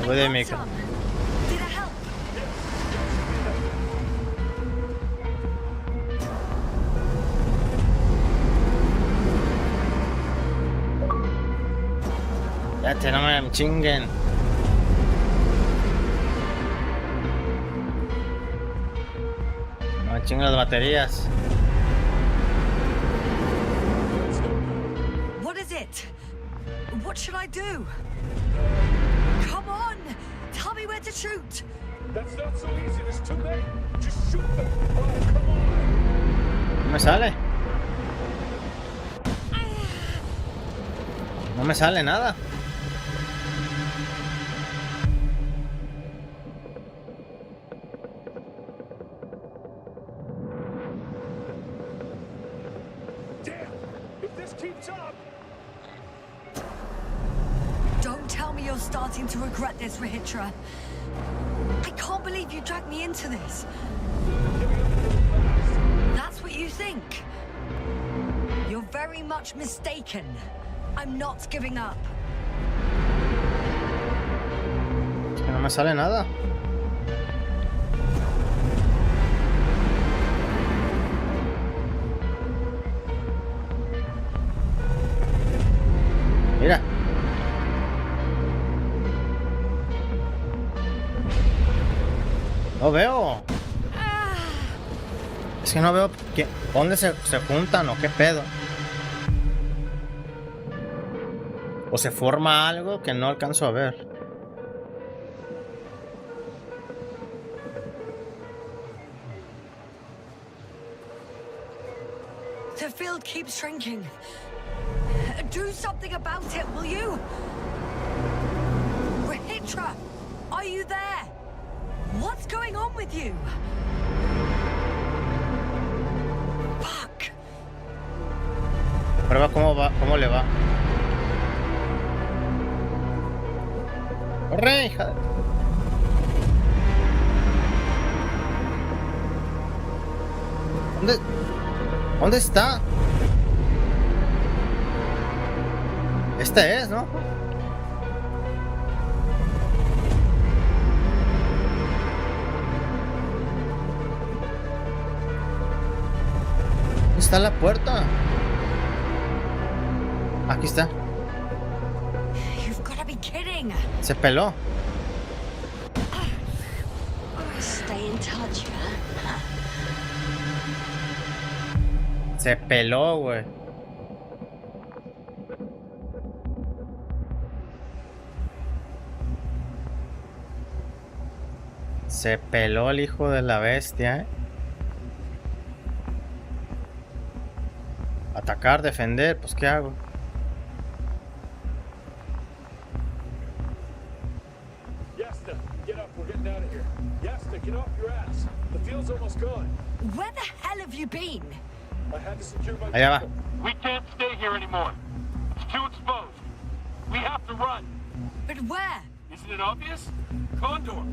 Voy de micro. Ya no me chinguen. No me chinguen las baterías. What is it? What should I do? Come on! Tell me where to shoot! That's not so easy, there's too many. Just shoot them. Oh, come on. No me sale. No me sale nada. Damn! If this keeps up. Don't tell me you're starting to regret this, Rahitra. I can't believe you dragged me into this. That's what you think? You're very much mistaken. I'm not giving up. Es que no me sale nada. Mira. No veo. Es que no veo dónde se juntan o qué pedo. O se forma algo que no alcanzo a ver. The field keeps shrinking. Do something about it, will you? Rahitra, are you there? What's going on with you? Fuck. Prueba cómo va, cómo le va. ¡Corre, hija de... ¿Dónde está? Este es, ¿no? ¿Dónde está la puerta? Aquí está. You've got to be kidding. Se peló. Stay in touch, huh? Se peló, güey. Se peló el hijo de la bestia, ¿eh? Atacar, defender, pues ¿qué hago? Yasta, get up, we're getting out of here. Yasta, get off your ass. The field's almost gone. Where the hell have you been? I had to secure my Allá va. We can't stay here anymore. It's too exposed. We have to run. But where? Isn't it obvious? Condor.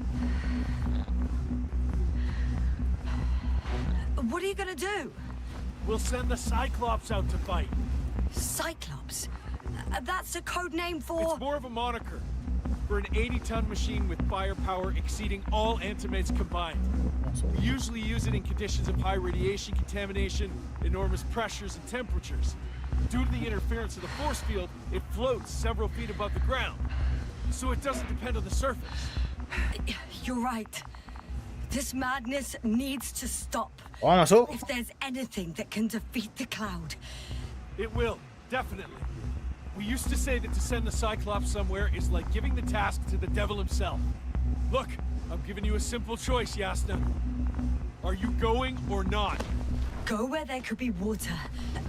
What are you gonna do? We'll send the Cyclops out to fight. Cyclops? That's a code name for... It's more of a moniker. For an 80-ton machine with firepower exceeding all Antimeds combined. We usually use it in conditions of high radiation contamination, enormous pressures and temperatures. Due to the interference of the force field, it floats several feet above the ground. So it doesn't depend on the surface. You're right. This madness needs to stop. If there's anything that can defeat the Cloud. It will, definitely. We used to say that to send the Cyclops somewhere is like giving the task to the devil himself. Look, I'm giving you a simple choice, Yasna. Are you going or not? Go where there could be water,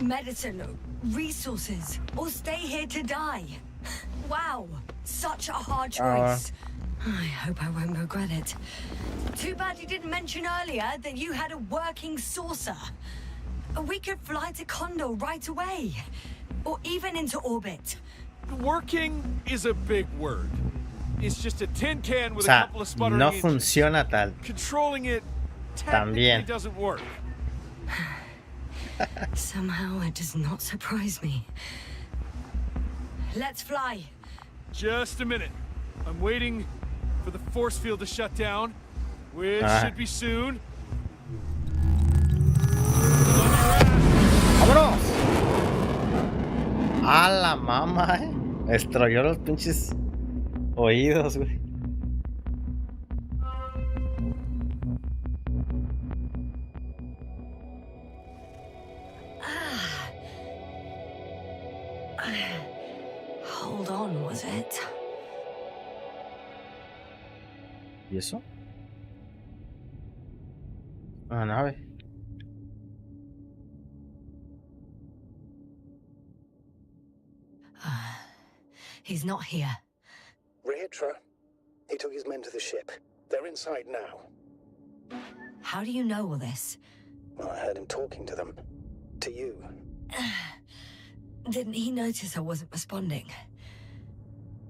medicine, resources, or stay here to die. Wow, such a hard choice. I hope I won't regret it. Too bad you didn't mention earlier that you had a working saucer. We could fly to Condor right away. Or even into orbit. Working is a big word. It's just a tin can with a couple of sputtering no engines. funciona tal. Controlling it technically doesn't work. Somehow it does not surprise me. Let's fly. Just a minute. I'm waiting for the force field to shut down, which should be soon. ¡Vámonos! ¡A la mama, Destruyó los pinches oídos, güey. Hold on, was it? ¿Y eso? Una nave. He's not here. Rehitra. He took his men to the ship. They're inside now. How do you know all this? Well, I heard him talking to them. To you. Didn't he notice I wasn't responding?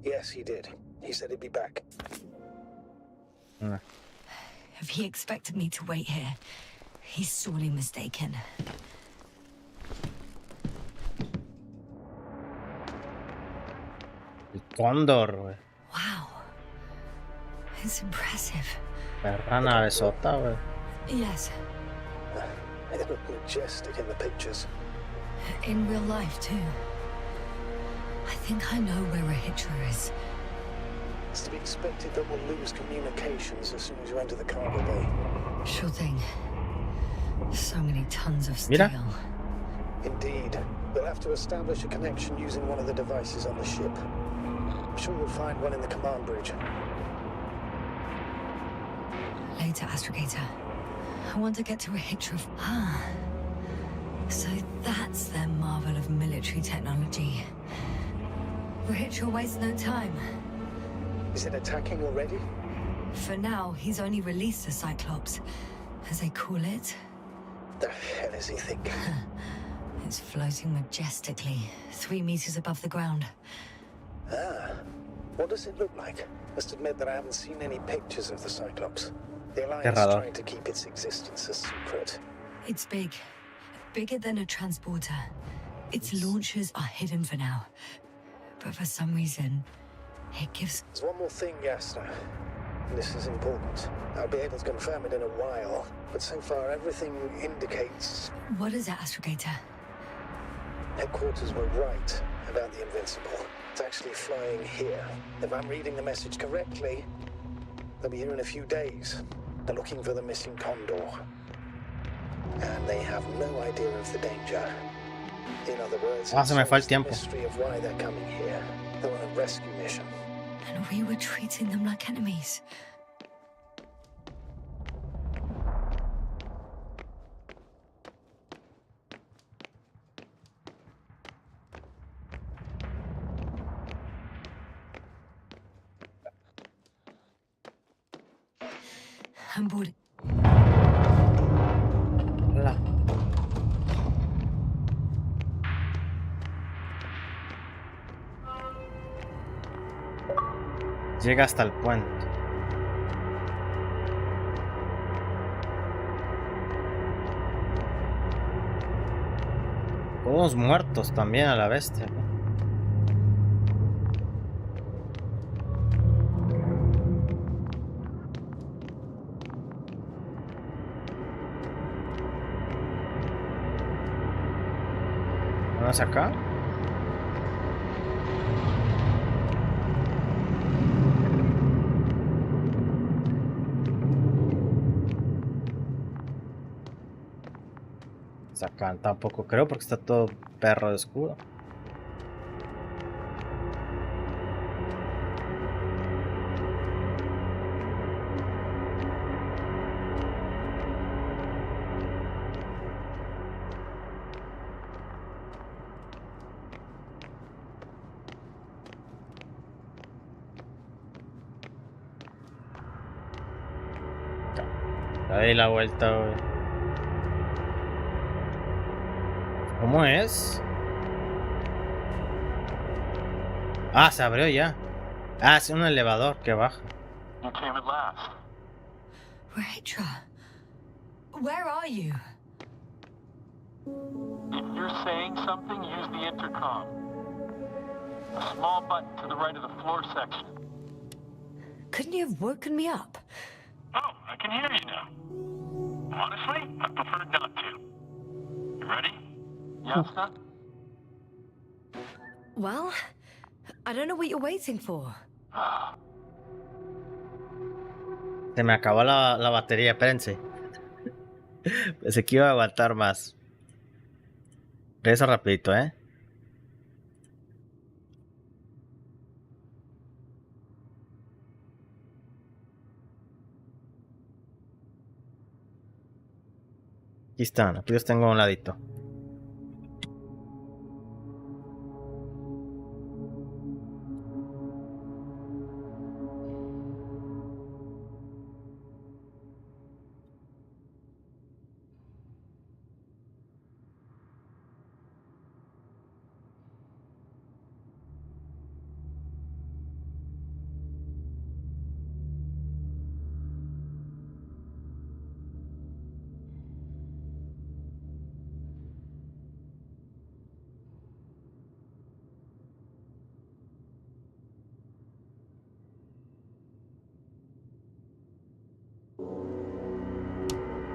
Yes, he did. He said he'd be back. If he expected me to wait here, he's sorely mistaken. El cóndor, güey. Wow. It's impressive. Perra navezota, güey. Yes. It looked majestic in the pictures. In real life, too. I think I know where Rehitra is. It's to be expected that we'll lose communications as soon as you enter the cargo bay. Sure thing. So many tons of steel. Mira. Indeed. We'll have to establish a connection using one of the devices on the ship. I'm sure you'll find one in the command bridge. Later, Astrogator. I want to get to Rehitra. So that's their marvel of military technology. Rehitra wastes no time. Is it attacking already? For now, he's only released the Cyclops, as they call it. The hell is he thinking? It's floating majestically, 3 meters above the ground. What does it look like? Must admit that I haven't seen any pictures of the Cyclops. The Alliance is trying to keep its existence a secret. It's big. Bigger than a transporter. Its launchers are hidden for now. But for some reason, it gives... There's one more thing, Yasna. This is important. I'll be able to confirm it in a while. But so far, everything indicates... What is it, Astrogator? Headquarters were right about the Invincible. It's actually flying here. If I'm reading the message correctly, they'll be here in a few days. They're looking for the missing Condor. And they have no idea of the danger. In other words, se me fue el tiempo. Mystery of why they're coming here. They're on a rescue mission. And we were treating them like enemies. I'm bored. Hola. Llega hasta el puente. Todos muertos también a la bestia, ¿no? ¿Vamos acá? Acá tampoco creo porque está todo perro de escudo. Ahí la vuelta, güey. ¿Cómo es? Ah, se abrió ya. Ah, es un elevador que baja. You came at last. Rachel, where are you? If you're saying something, use the intercom. A small button to the right of the floor section. Couldn't you have woken me up? Oh, I can hear you now. Honestly, I prefer not to. You ready? Yasta? Well, I don't know what you're waiting for. Se me acabó la batería, espérense. Pensé que iba a aguantar más. Regresa rapidito, ¿eh? Aquí están, aquí los tengo a un ladito.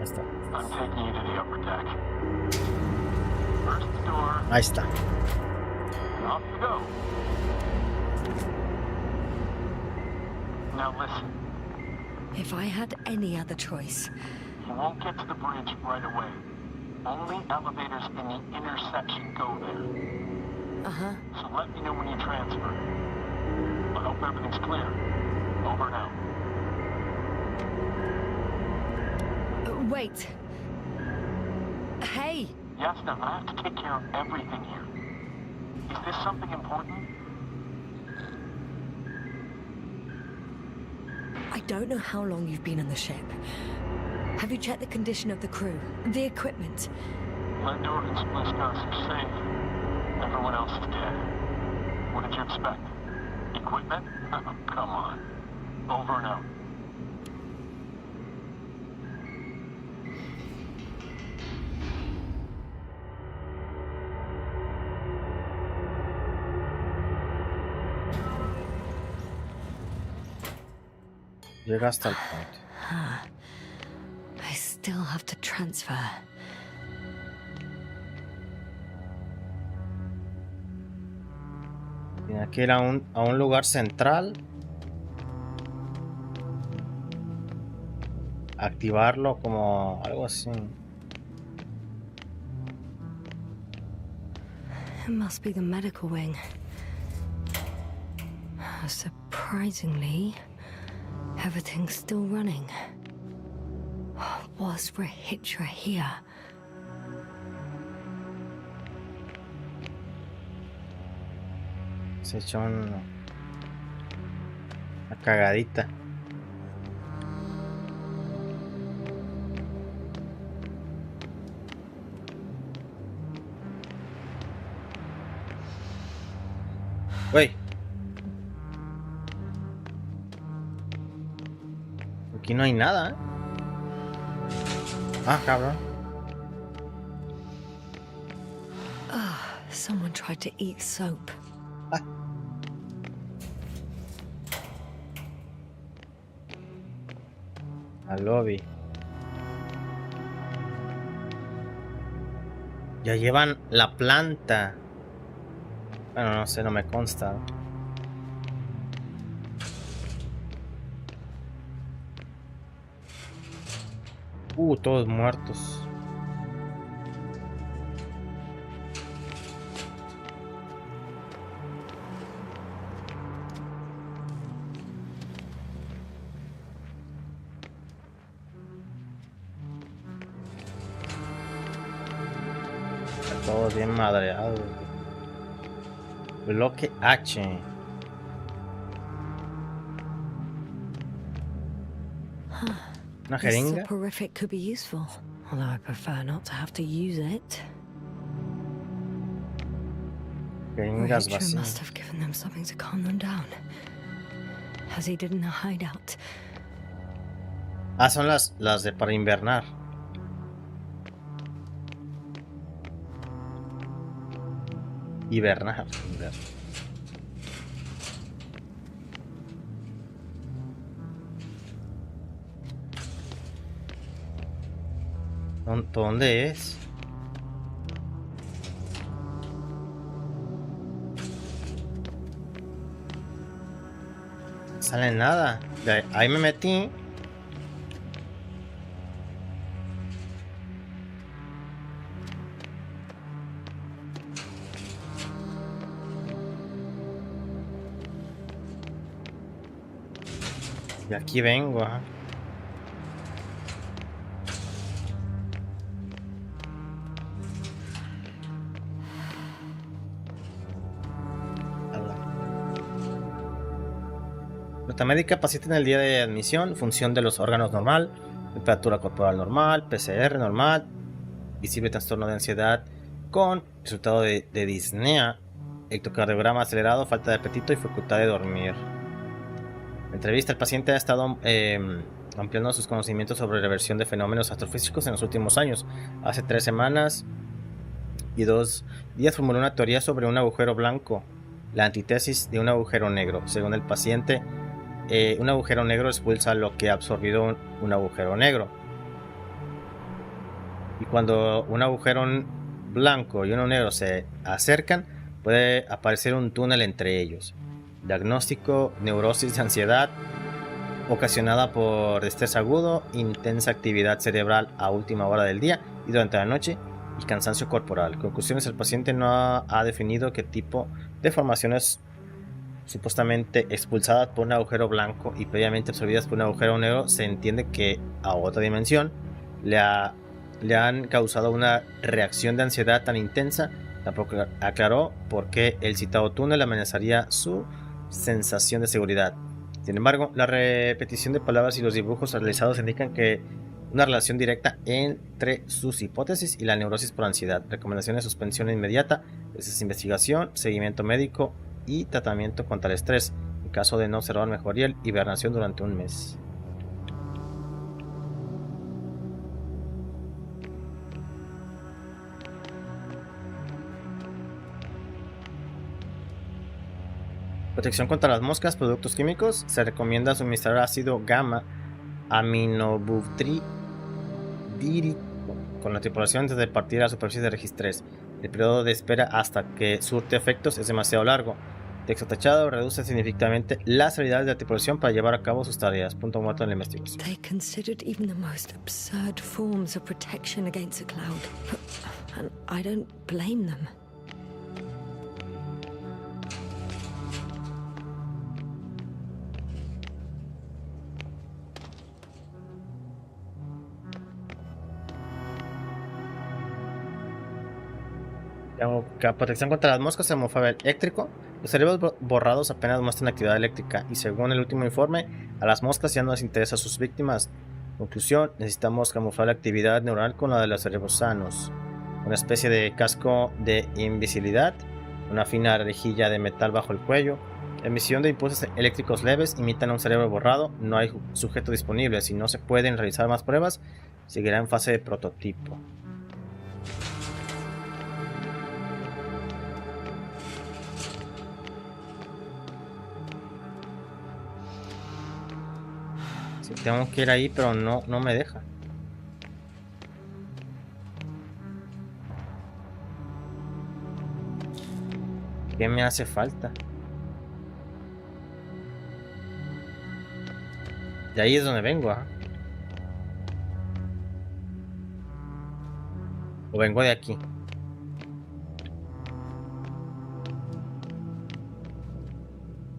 Ahí está. I'm taking you to the upper deck. First door. Ahí está. Off you go. Now listen. If I had any other choice. You won't get to the bridge right away. Only elevators in the intersection go there. Uh-huh. So let me know when you transfer. I hope everything's clear. Over and out. Wait. Hey. Yasna, I have to take care of everything here. Is this something important? I don't know how long you've been on the ship. Have you checked the condition of the crew? The equipment? Lendor and Spliskas are safe. Everyone else is dead. What did you expect? Equipment? Come on. Over and out. Llega hasta el punto. I still have to transfer. Tiene que ir a un lugar central. Activarlo como algo así. It must be the medical wing. Surprisingly, everything's still running. Was Rahitra here? Se echó una cagadita. Wey. Aquí no hay nada, ¿eh? Ah, cabrón. Someone tried to eat soap. Al lobby. Ya llevan la planta. Bueno, no sé, no me consta. Todos muertos. Todos bien madreados. Bloque H. Una jeringa. This soporific could be useful, although I prefer not to have to use it. Jeringas Richard vacías. must have given them something to calm them down, as he did in the hideout. Ah, son las de para invernar. Hibernar. ¿Dónde es? No sale nada. Ahí me metí. Y aquí vengo, ajá. Nota médica, paciente en el día de admisión, función de los órganos normal, temperatura corporal normal, PCR normal, visible trastorno de ansiedad con resultado de disnea, electrocardiograma acelerado, falta de apetito y facultad de dormir. Entrevista, el paciente ha estado ampliando sus conocimientos sobre reversión de fenómenos astrofísicos en los últimos años. Hace 3 semanas y 2 días formuló una teoría sobre un agujero blanco, la antítesis de un agujero negro. Según el paciente, un agujero negro expulsa lo que ha absorbido un agujero negro. Y cuando un agujero blanco y uno negro se acercan, puede aparecer un túnel entre ellos. Diagnóstico: neurosis de ansiedad ocasionada por estrés agudo, intensa actividad cerebral a última hora del día y durante la noche, y cansancio corporal. Conclusiones: el paciente no ha definido qué tipo de formaciones supuestamente expulsadas por un agujero blanco y previamente absorbidas por un agujero negro se entiende que a otra dimensión le han causado una reacción de ansiedad tan intensa. Tampoco aclaró por qué el citado túnel amenazaría su sensación de seguridad. Sin embargo, la repetición de palabras y los dibujos realizados indican que una relación directa entre sus hipótesis y la neurosis por ansiedad. Recomendación de suspensión inmediata, investigación, seguimiento médico y tratamiento contra el estrés. En caso de no observar mejoría, hibernación durante un mes. Protección contra las moscas, productos químicos. Se recomienda suministrar ácido gamma aminobutyrílico con la tripulación antes de partir a la superficie de registrés. El periodo de espera hasta que surte efectos es demasiado largo. Texto tachado: reduce significativamente las habilidades de la tripulación para llevar a cabo sus tareas. Punto muerto en la investigación. They considered even the most absurd forms of protection against a cloud. And I don't blame them. Protección contra las moscas, camuflaje eléctrico. Los cerebros borrados apenas muestran actividad eléctrica y según el último informe, a las moscas ya no les interesa a sus víctimas. Conclusión: necesitamos camuflar la actividad neuronal con la de los cerebros sanos. Una especie de casco de invisibilidad, una fina rejilla de metal bajo el cuello. Emisión de impulsos eléctricos leves imitan a un cerebro borrado. No hay sujeto disponible. Si no se pueden realizar más pruebas, seguirá en fase de prototipo. Tengo que ir ahí, pero no me deja. ¿Qué me hace falta? De ahí es donde vengo, ¿ah? O vengo de aquí.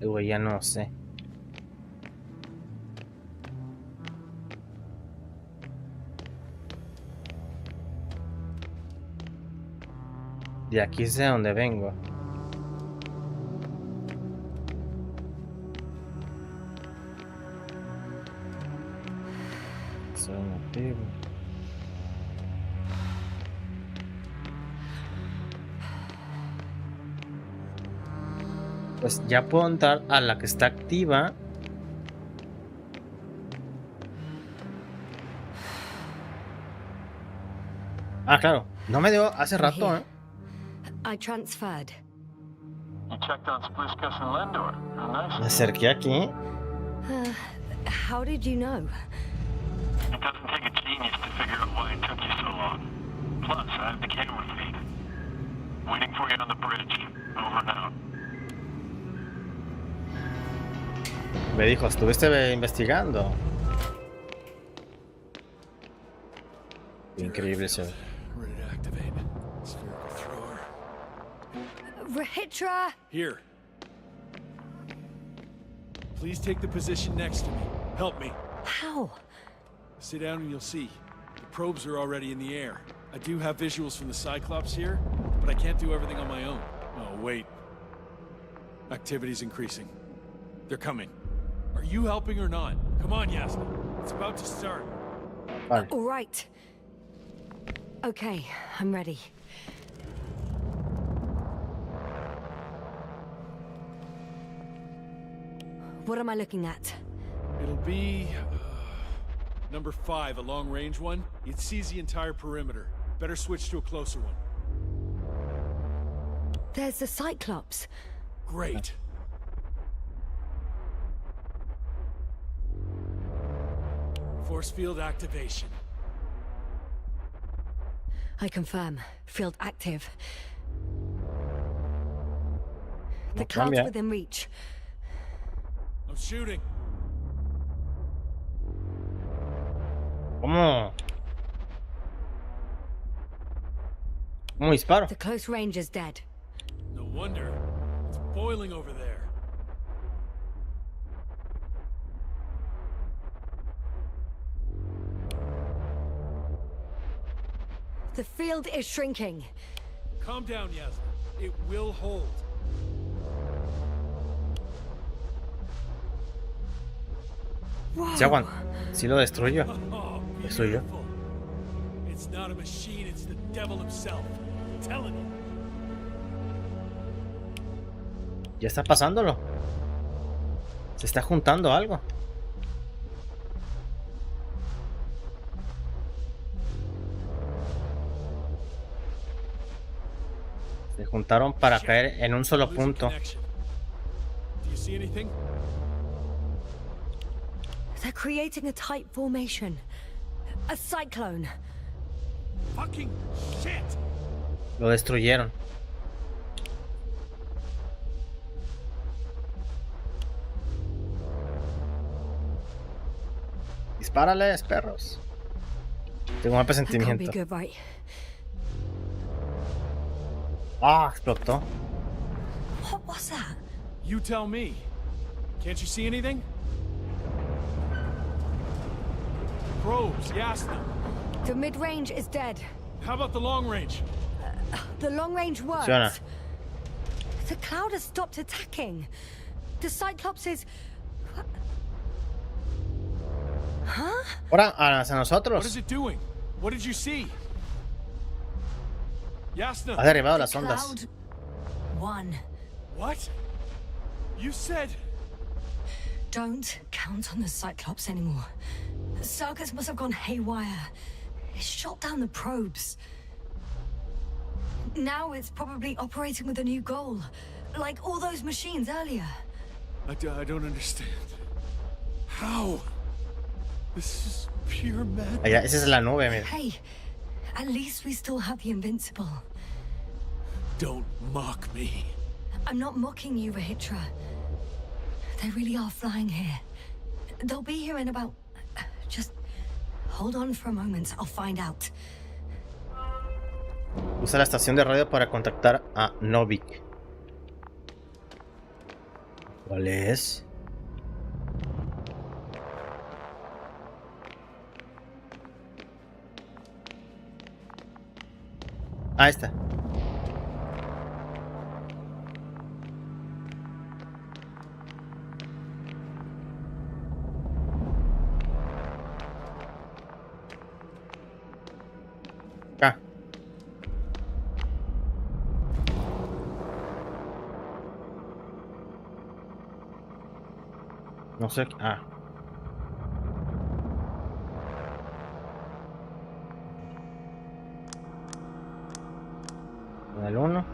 Güey, ya no sé. De aquí es de donde vengo. Soy nativo. Pues ya puedo entrar a la que está activa. Ah, claro. No me dio hace rato, ¿eh? I transferred. You checked on Spliskus and Lendor. How nice. Me acerqué aquí. How did you know? It doesn't take a genius to figure out why it took you so long. Plus, I have the camera feed. Waiting for you on the bridge. Over and out. Me dijo, estuviste investigando. Increíble eso. Ready to activate. Spherical thrower. Rahitra! Here. Please take the position next to me. Help me. How? Sit down and you'll see. The probes are already in the air. I do have visuals from the Cyclops here, but I can't do everything on my own. Oh, wait. Activity's increasing. They're coming. Are you helping or not? Come on, Yasna. It's about to start. All right. Okay, I'm ready. What am I looking at? It'll be... number 5, a long-range one. It sees the entire perimeter. Better switch to a closer one. There's the Cyclops. Great. Force field activation. I confirm. Field active. The cloud's within reach. I'm shooting. ¿Cómo disparo? The close range is dead. No wonder. It's boiling over there. The field is shrinking. Calm down, Yasna. It will hold. Se aguanta. Si lo destruyo. Oh, Destruyo. It's not a machine, it's the devil himself. I'm telling you. Ya está pasándolo. Se está juntando algo. Se juntaron para caer en un solo punto. Do you see anything? They're creating a tight formation. A cyclone. Fucking shit. Lo destruyeron. Dispárales, perros. Tengo un presentimiento. Ah, explotó. What was that? You tell me. Can't you see anything? Probes, Yasna. The mid-range is dead. How about the long range? The long range works. Funciona. The cloud has stopped attacking. The Cyclops is... Huh? Ahora hacia nosotros. What is it doing? What did you see? Yasna. Ha derribado las ondas. Cloud won. What? You said... Don't count on the Cyclops anymore. The circus must have gone haywire. It shot down the probes. Now it's probably operating with a new goal. Like all those machines earlier. I don't understand. How? This is pure madness. Allá, esa es la nube, mira. Hey, at least we still have the Invincible. Don't mock me. I'm not mocking you, Rahitra. They really are flying here. They'll be here in about... Just hold on for a moment. I'll find out. Usa la estación de radio para contactar a Novik. ¿Cuál es? Ahí está. Acá. No sé. Ah. El 1.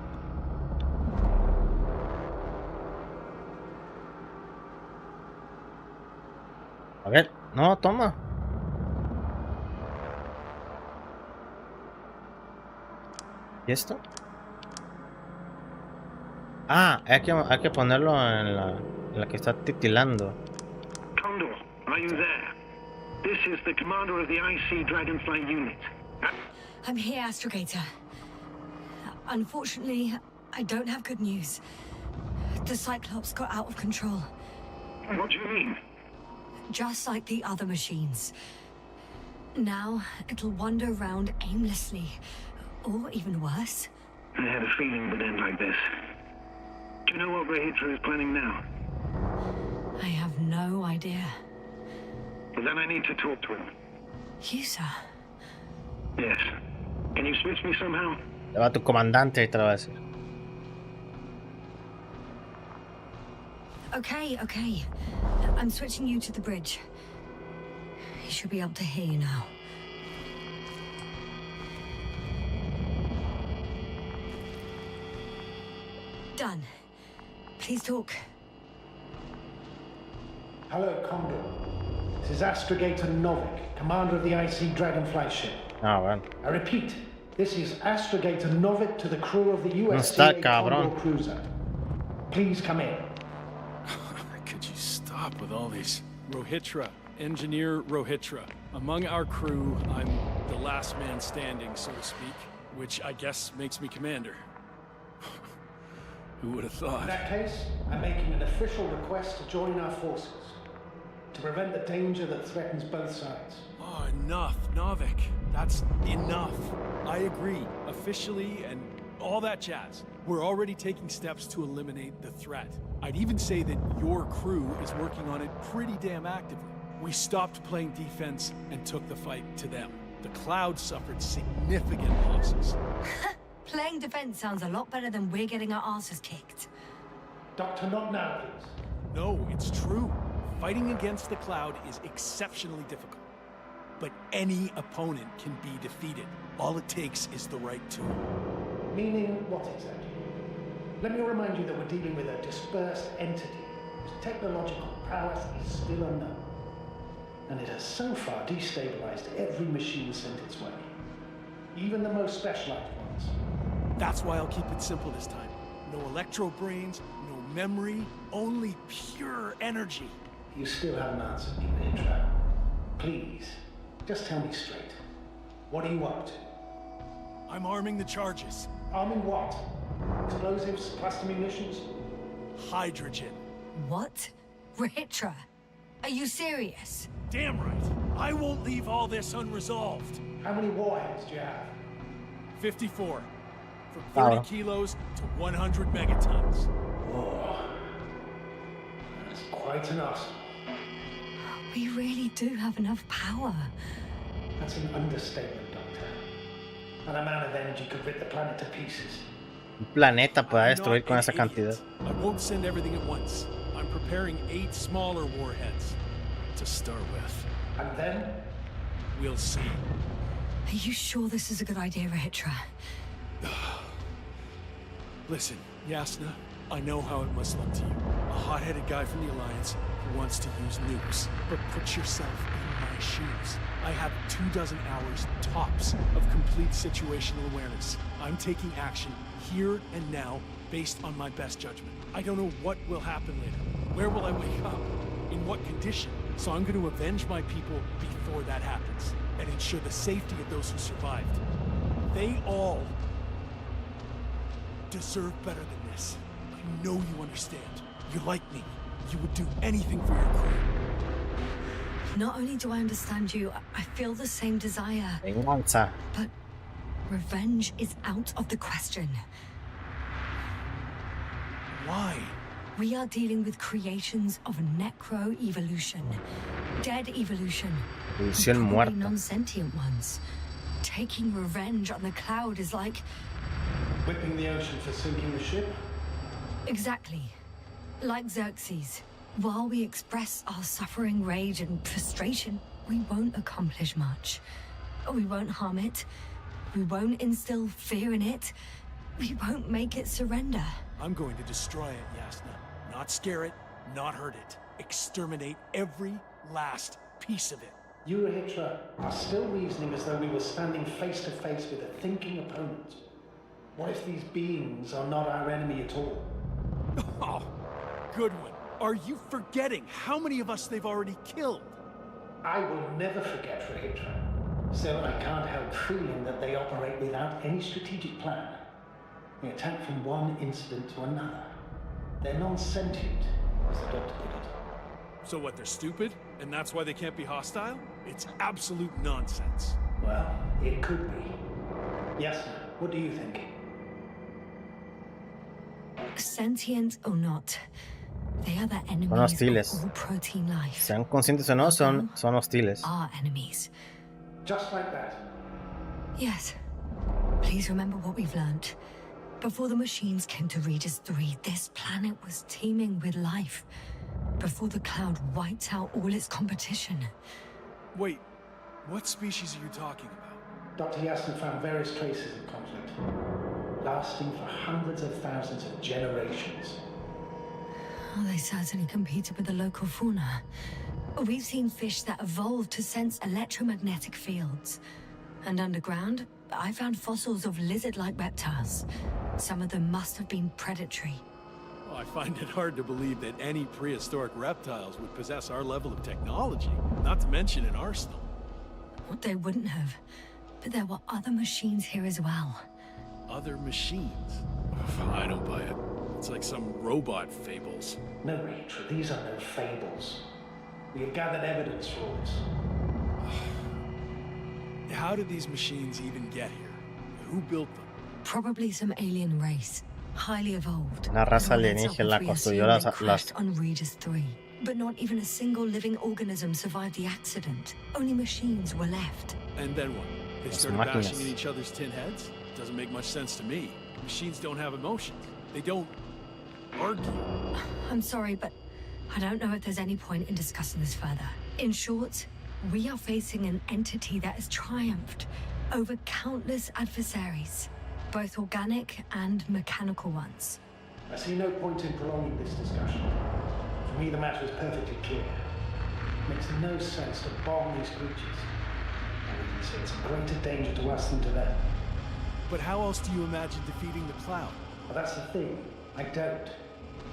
A ver, no, toma. ¿Y esto? Ah, hay que ponerlo en la que está titilando. Condor, are you there? This is the commander of the IC Dragonfly unit. I'm here, Astrogator. Unfortunately, I don't have good news. The Cyclops got out of control. What do you mean? Just like the other machines. Now, it'll wander around aimlessly. Or even worse. I had a feeling it would end like this. Do you know what Rahitra is planning now? I have no idea. Well, then I need to talk to him. You, sir? Yes. Can you switch me somehow? Le va a tu comandante y te lo va a decir. Okay. I'm switching you to the bridge. He should be able to hear you now. Done. Please talk. Hello, Condor. This is Astrogator Novik, commander of the IC Dragonfly ship. Ah, bueno. I repeat, this is Astrogator Novik to the crew of the No está, USCA cabrón. Condor cruiser. Please come in. Could you stop with all these? Rohitra, engineer Rohitra. Among our crew, I'm the last man standing, so to speak, which I guess makes me commander. Who would have thought? In that case, I'm making an official request to join our forces to prevent the danger that threatens both sides. Oh, enough, Novik. That's enough. I agree, officially, and all that jazz. We're already taking steps to eliminate the threat. I'd even say that your crew is working on it pretty damn actively. We stopped playing defense and took the fight to them. The Cloud suffered significant losses. Playing defense sounds a lot better than we're getting our asses kicked. Doctor, not now, please. No, it's true. Fighting against the Cloud is exceptionally difficult. But any opponent can be defeated. All it takes is the right tool. Meaning what exactly? Let me remind you that we're dealing with a dispersed entity whose technological prowess is still unknown. And it has so far destabilized every machine sent its way. Even the most specialized ones. That's why I'll keep it simple this time. No electro brains, no memory, only pure energy. You still haven't answered me, Rahitra. Please, just tell me straight. What are you up to? I'm arming the charges. Arming what? Explosives, cluster munitions? Hydrogen. What? Rahitra? Are you serious? Damn right. I won't leave all this unresolved. How many warheads do you have? 54. From 30 kilos to 100 megatons. Whoa. That's quite an arsenal. We really do have enough power. That's an understatement, Doctor. An amount of energy could rip the planet to pieces. Un planeta pueda destruir con esa cantidad. I won't send everything at once. I'm preparing 8 smaller warheads to start with. And then? We'll see. Are you sure this is a good idea, Rahitra? Listen, Yasna, I know how it must look to you. A hot-headed guy from the Alliance who wants to use nukes. But put yourself in my my shoes. I have 24 hours tops of complete situational awareness. I'm taking action here and now based on my best judgment. I don't know what will happen later. Where will I wake up? In what condition? So I'm going to avenge my people before that happens and ensure the safety of those who survived. They all deserve better than this. I know you understand. You're like me. You would do anything for your crew. Not only do I understand you, I feel the same desire. Venganza. But revenge is out of the question. Why? We are dealing with creations of necro-evolution. Dead evolution. Evolución Probably muerta. non-sentient ones. Taking revenge on the cloud is like... Whipping the ocean for sinking the ship? Exactly. Like Xerxes. While we express our suffering, rage, and frustration, we won't accomplish much. We won't harm it. We won't instill fear in it. We won't make it surrender. I'm going to destroy it, Yasna. Not scare it, not hurt it. Exterminate every last piece of it. You, Hitra, are still reasoning as though we were standing face to face with a thinking opponent. What if these beings are not our enemy at all? Oh, good one. Are you forgetting how many of us they've already killed? I will never forget, Hitra. Still, I can't help feeling that they operate without any strategic plan. They attack from one incident to another. They're non-sentient, as the doctor put it. So what, they're stupid? And that's why they can't be hostile? It's absolute nonsense. Well, it could be. Yes, what do you think? Sentient or not, they are the Son enemies hostiles. of all protein life. Sean conscientes o no, son hostiles. Our enemies. Just like that. Yes. Please remember what we've learned. Before the machines came to Regis 3, this planet was teeming with life. Before the cloud wiped out all its competition. Wait, what species are you talking about? Dr. Yasna found various traces of conflict, lasting for hundreds of thousands of generations. Oh, they certainly competed with the local fauna. We've seen fish that evolved to sense electromagnetic fields. And underground, I found fossils of lizard-like reptiles. Some of them must have been predatory. Well, I find it hard to believe that any prehistoric reptiles would possess our level of technology, not to mention an arsenal. They wouldn't have. But there were other machines here as well. Other machines? I don't buy it. It's like some robot fables. No, Rachel, these are no fables. We have gathered evidence for all this. How did these machines even get here? Who built them? Probably some alien race, highly evolved. Una raza alienígena construyó las on Regis 3. But not even a single living organism survived the accident. Only machines were left. And then what? They Las started máquinas. bashing in each other's tin heads? Doesn't make much sense to me. Machines don't have emotions. They don't argue. I'm sorry, but I don't know if there's any point in discussing this further. In short, we are facing an entity that has triumphed over countless adversaries, both organic and mechanical ones. I see no point in prolonging this discussion. For me, the matter is perfectly clear. It makes no sense to bomb these creatures. I would say it's a greater danger to us than to them. But how else do you imagine defeating the cloud? Well, that's the thing. I don't.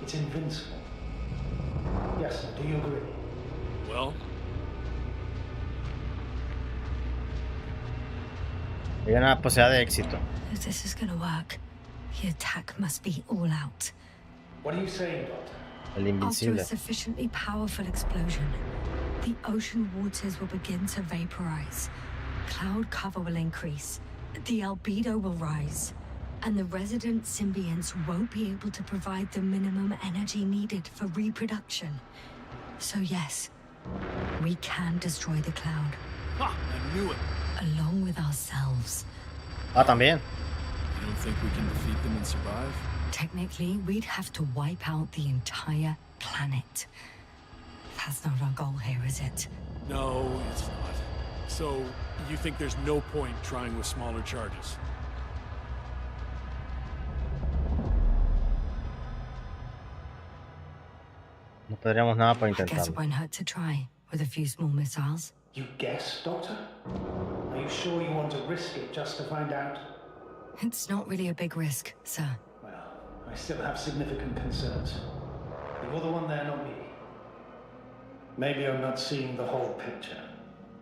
It's invincible. Yes, sir, do you agree? Well, Hay una posibilidad de éxito. If this is gonna work, the attack must be all out. What are you saying, Doctor? El After invencible. a sufficiently powerful explosion, the ocean waters will begin to vaporize. Cloud cover will increase. The albedo will rise. And the resident symbionts won't be able to provide the minimum energy needed for reproduction. So yes, we can destroy the cloud. ha! I knew it. Along with ourselves. Ah, también. You don't think we can defeat them and survive? Technically, we'd have to wipe out the entire planet. That's not our goal here, is it? No, it's not. So, you think there's no point trying with smaller charges? No podríamos nada por I guess intentarlo. it won't hurt to try with a few small missiles. You guess, Doctor? Are you sure you want to risk it just to find out? It's not really a big risk, sir. Well, I still have significant concerns. You're the one there, not me. Maybe I'm not seeing the whole picture.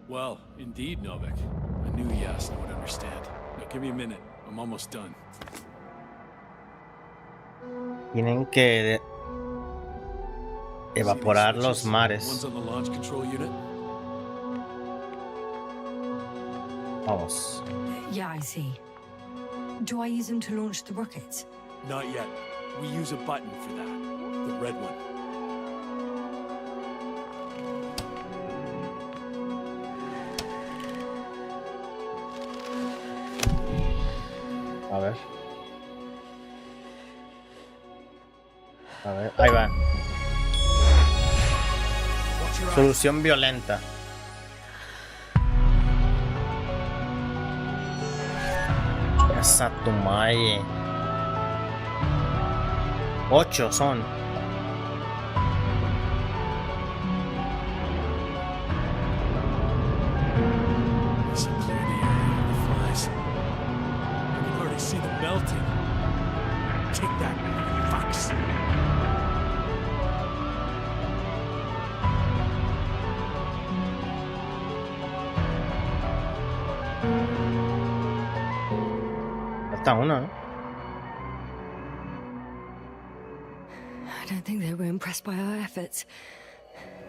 Well, indeed, Novik. I knew Yasna would understand. Now, give me a minute. I'm almost done. Tienen que evaporar los mares. One's on the launch control unit. Vamos. Yeah, I see. Do I use them to launch the rockets? Not yet. We use a button for that. The red one. A ver. A ver, ahí va. Solución violenta. Esa tu madre. 8 son. This will clear the area of the flies. I can already see them melting. Take that, fucks. Falta uno, ¿no? I don't think they were impressed by our efforts.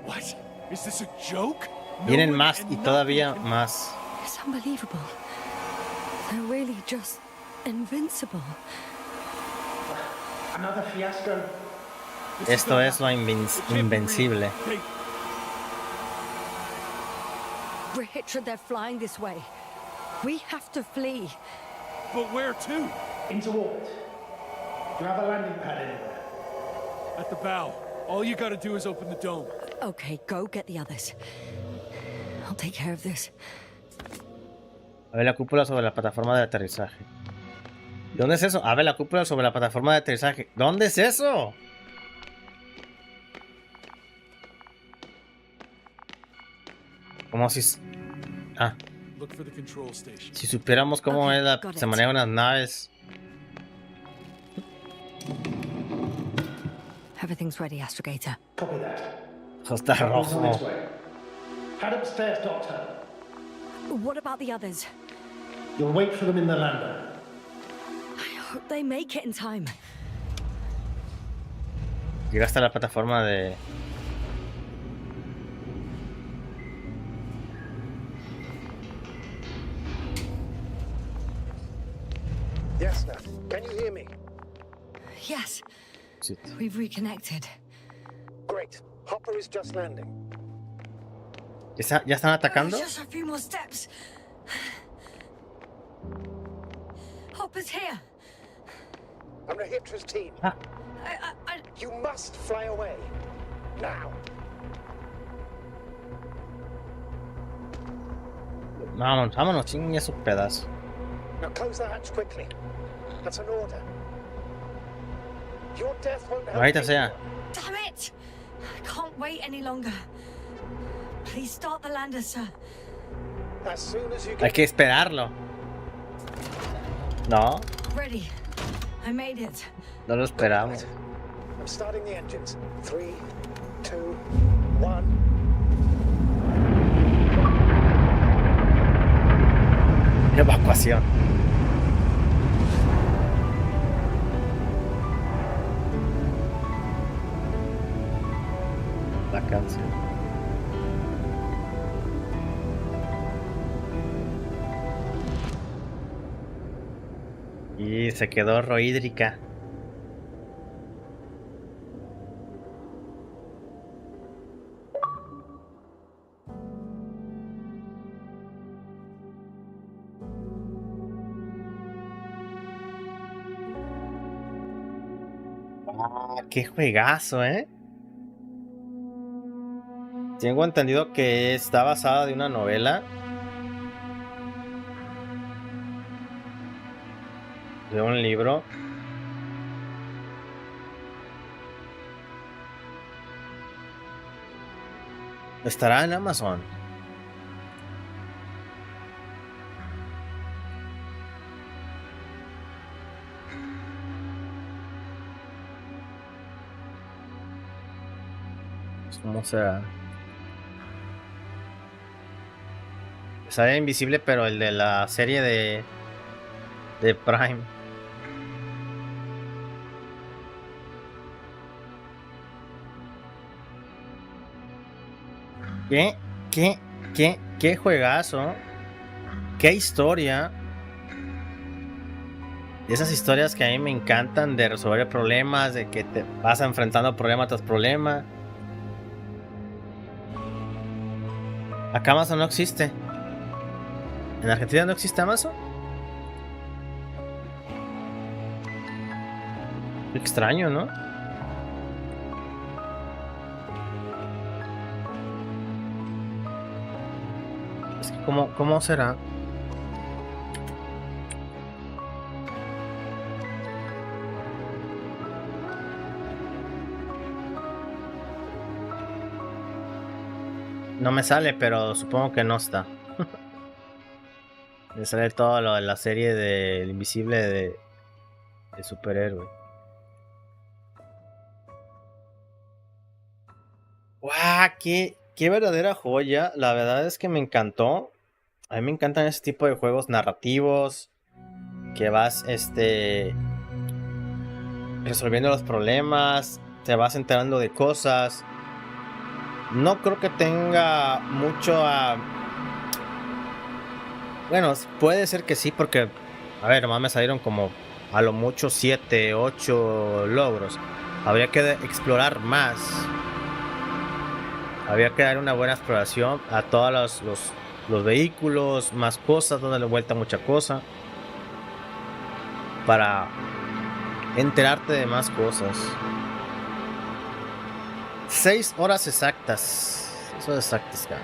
What? Is this a joke? Vienen más y todavía más. It's unbelievable. They're really just invincible. Another fiasco. Esto es lo invencible. Richard, they're flying this way. We have to flee. But where to? Into orbit. Do you have a landing pad anywhere? At the bow. All you gotta do is open the dome. Okay, go get the others. I'll take care of this. A ver la cúpula sobre la plataforma de aterrizaje. ¿Dónde es eso? A ver la cúpula sobre la plataforma de aterrizaje. ¿Dónde es eso? Como si... Ah. Si supiéramos cómo es se manejan las naves. Everything's ready, Astrogator. Copy that. Eso está rojo. Head upstairs, Doctor. What about the others? You'll wait for them in the lander. I hope they make it in time. Llega hasta la plataforma de... Yes, Nat. Can you hear me? Yes. Shit. We've reconnected. Great. Hopper is just landing. ¿Ya están atacando? Just a few more steps. Hopper's here. I'm Rahitra's team. You must fly away. Now. Vámonos, chingue sus pedazos. Now close the hatch quickly. That's an order. Your death won't help Ahorita me. sea. Damn it! I can't wait any longer. Please start the lander, sir. As soon as you Hay get que esperarlo. No, Ready. I made it. no lo esperamos. I'm starting the engines. 3, 2, 1. Evacuación. La canción. Y se quedó rohídrica. Ah, qué juegazo, ¿eh? Tengo entendido que está basada de una novela. De un libro. Estará en Amazon. ¿Cómo será? Sale Invisible, pero el de la serie de Prime. ¿Qué juegazo? ¿Qué historia? Esas historias que a mí me encantan de resolver problemas, de que te vas enfrentando problema tras problema. Acá Amazon no existe. ¿En Argentina no existe Amazon? Qué extraño, ¿no? Es que ¿cómo será? No me sale, pero supongo que no está. Me sale todo lo de la serie del Invisible de superhéroe. ¡Guau! ¡Qué verdadera joya! La verdad es que me encantó. A mí me encantan ese tipo de juegos narrativos. Que vas resolviendo los problemas. Te vas enterando de cosas. No creo que tenga mucho a... Bueno, puede ser que sí, porque... A ver, nomás me salieron como a lo mucho 7, 8 logros. Habría que explorar más. Habría que dar una buena exploración a todos los vehículos, más cosas, darle vuelta a mucha cosa. Para enterarte de más cosas. 6 horas exactas. Eso es exactas, cara.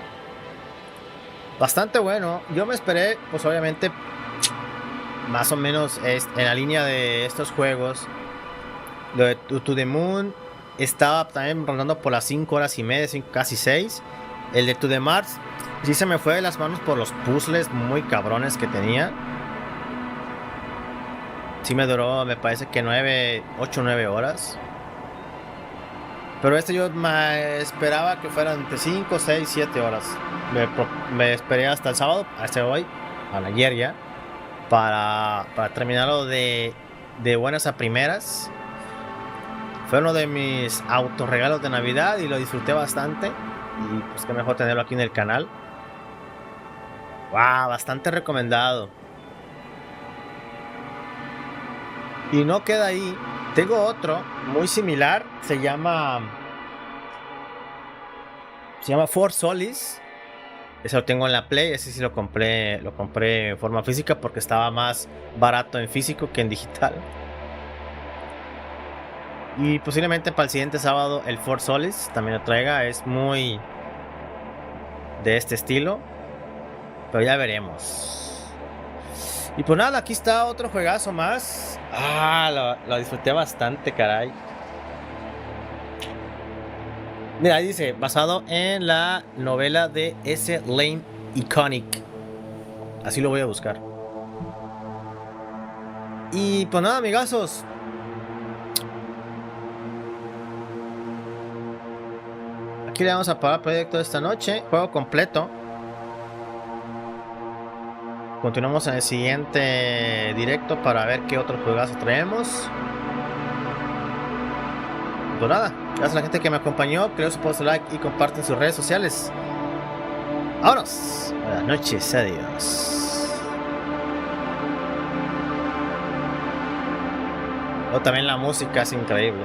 Bastante bueno. Yo me esperé, pues obviamente, más o menos en la línea de estos juegos. Lo de To The Moon estaba también rondando por las 5 horas y media, casi 6. El de To The Mars sí se me fue de las manos por los puzzles muy cabrones que tenía. Sí me duró, me parece que 8 o 9 horas. Pero yo me esperaba que fueran entre 5, 6, 7 horas. Me esperé hasta el sábado, hasta hoy, ayer ya, para terminarlo de buenas a primeras. Fue uno de mis autorregalos de Navidad y lo disfruté bastante. Y pues que mejor tenerlo aquí en el canal. Wow, bastante recomendado. Y no queda ahí. Tengo otro muy similar. Se llama For Solis. Ese lo tengo en la Play. Ese sí lo compré en forma física porque estaba más barato en físico que en digital. Y posiblemente para el siguiente sábado el For Solis también lo traiga. Es muy de este estilo. Pero ya veremos. Y pues nada, aquí está otro juegazo más. Lo disfruté bastante, caray. Mira, ahí dice, basado en la novela de S. Lane Iconic. Así lo voy a buscar. Y pues nada, amigazos. Aquí le vamos a parar el proyecto de esta noche. Juego completo. Continuamos en el siguiente directo para ver qué otro juegazo traemos. Pues nada, gracias a la gente que me acompañó. Creo que su post like y comparten sus redes sociales. ¡Vámonos! Buenas noches, adiós. O también la música es increíble.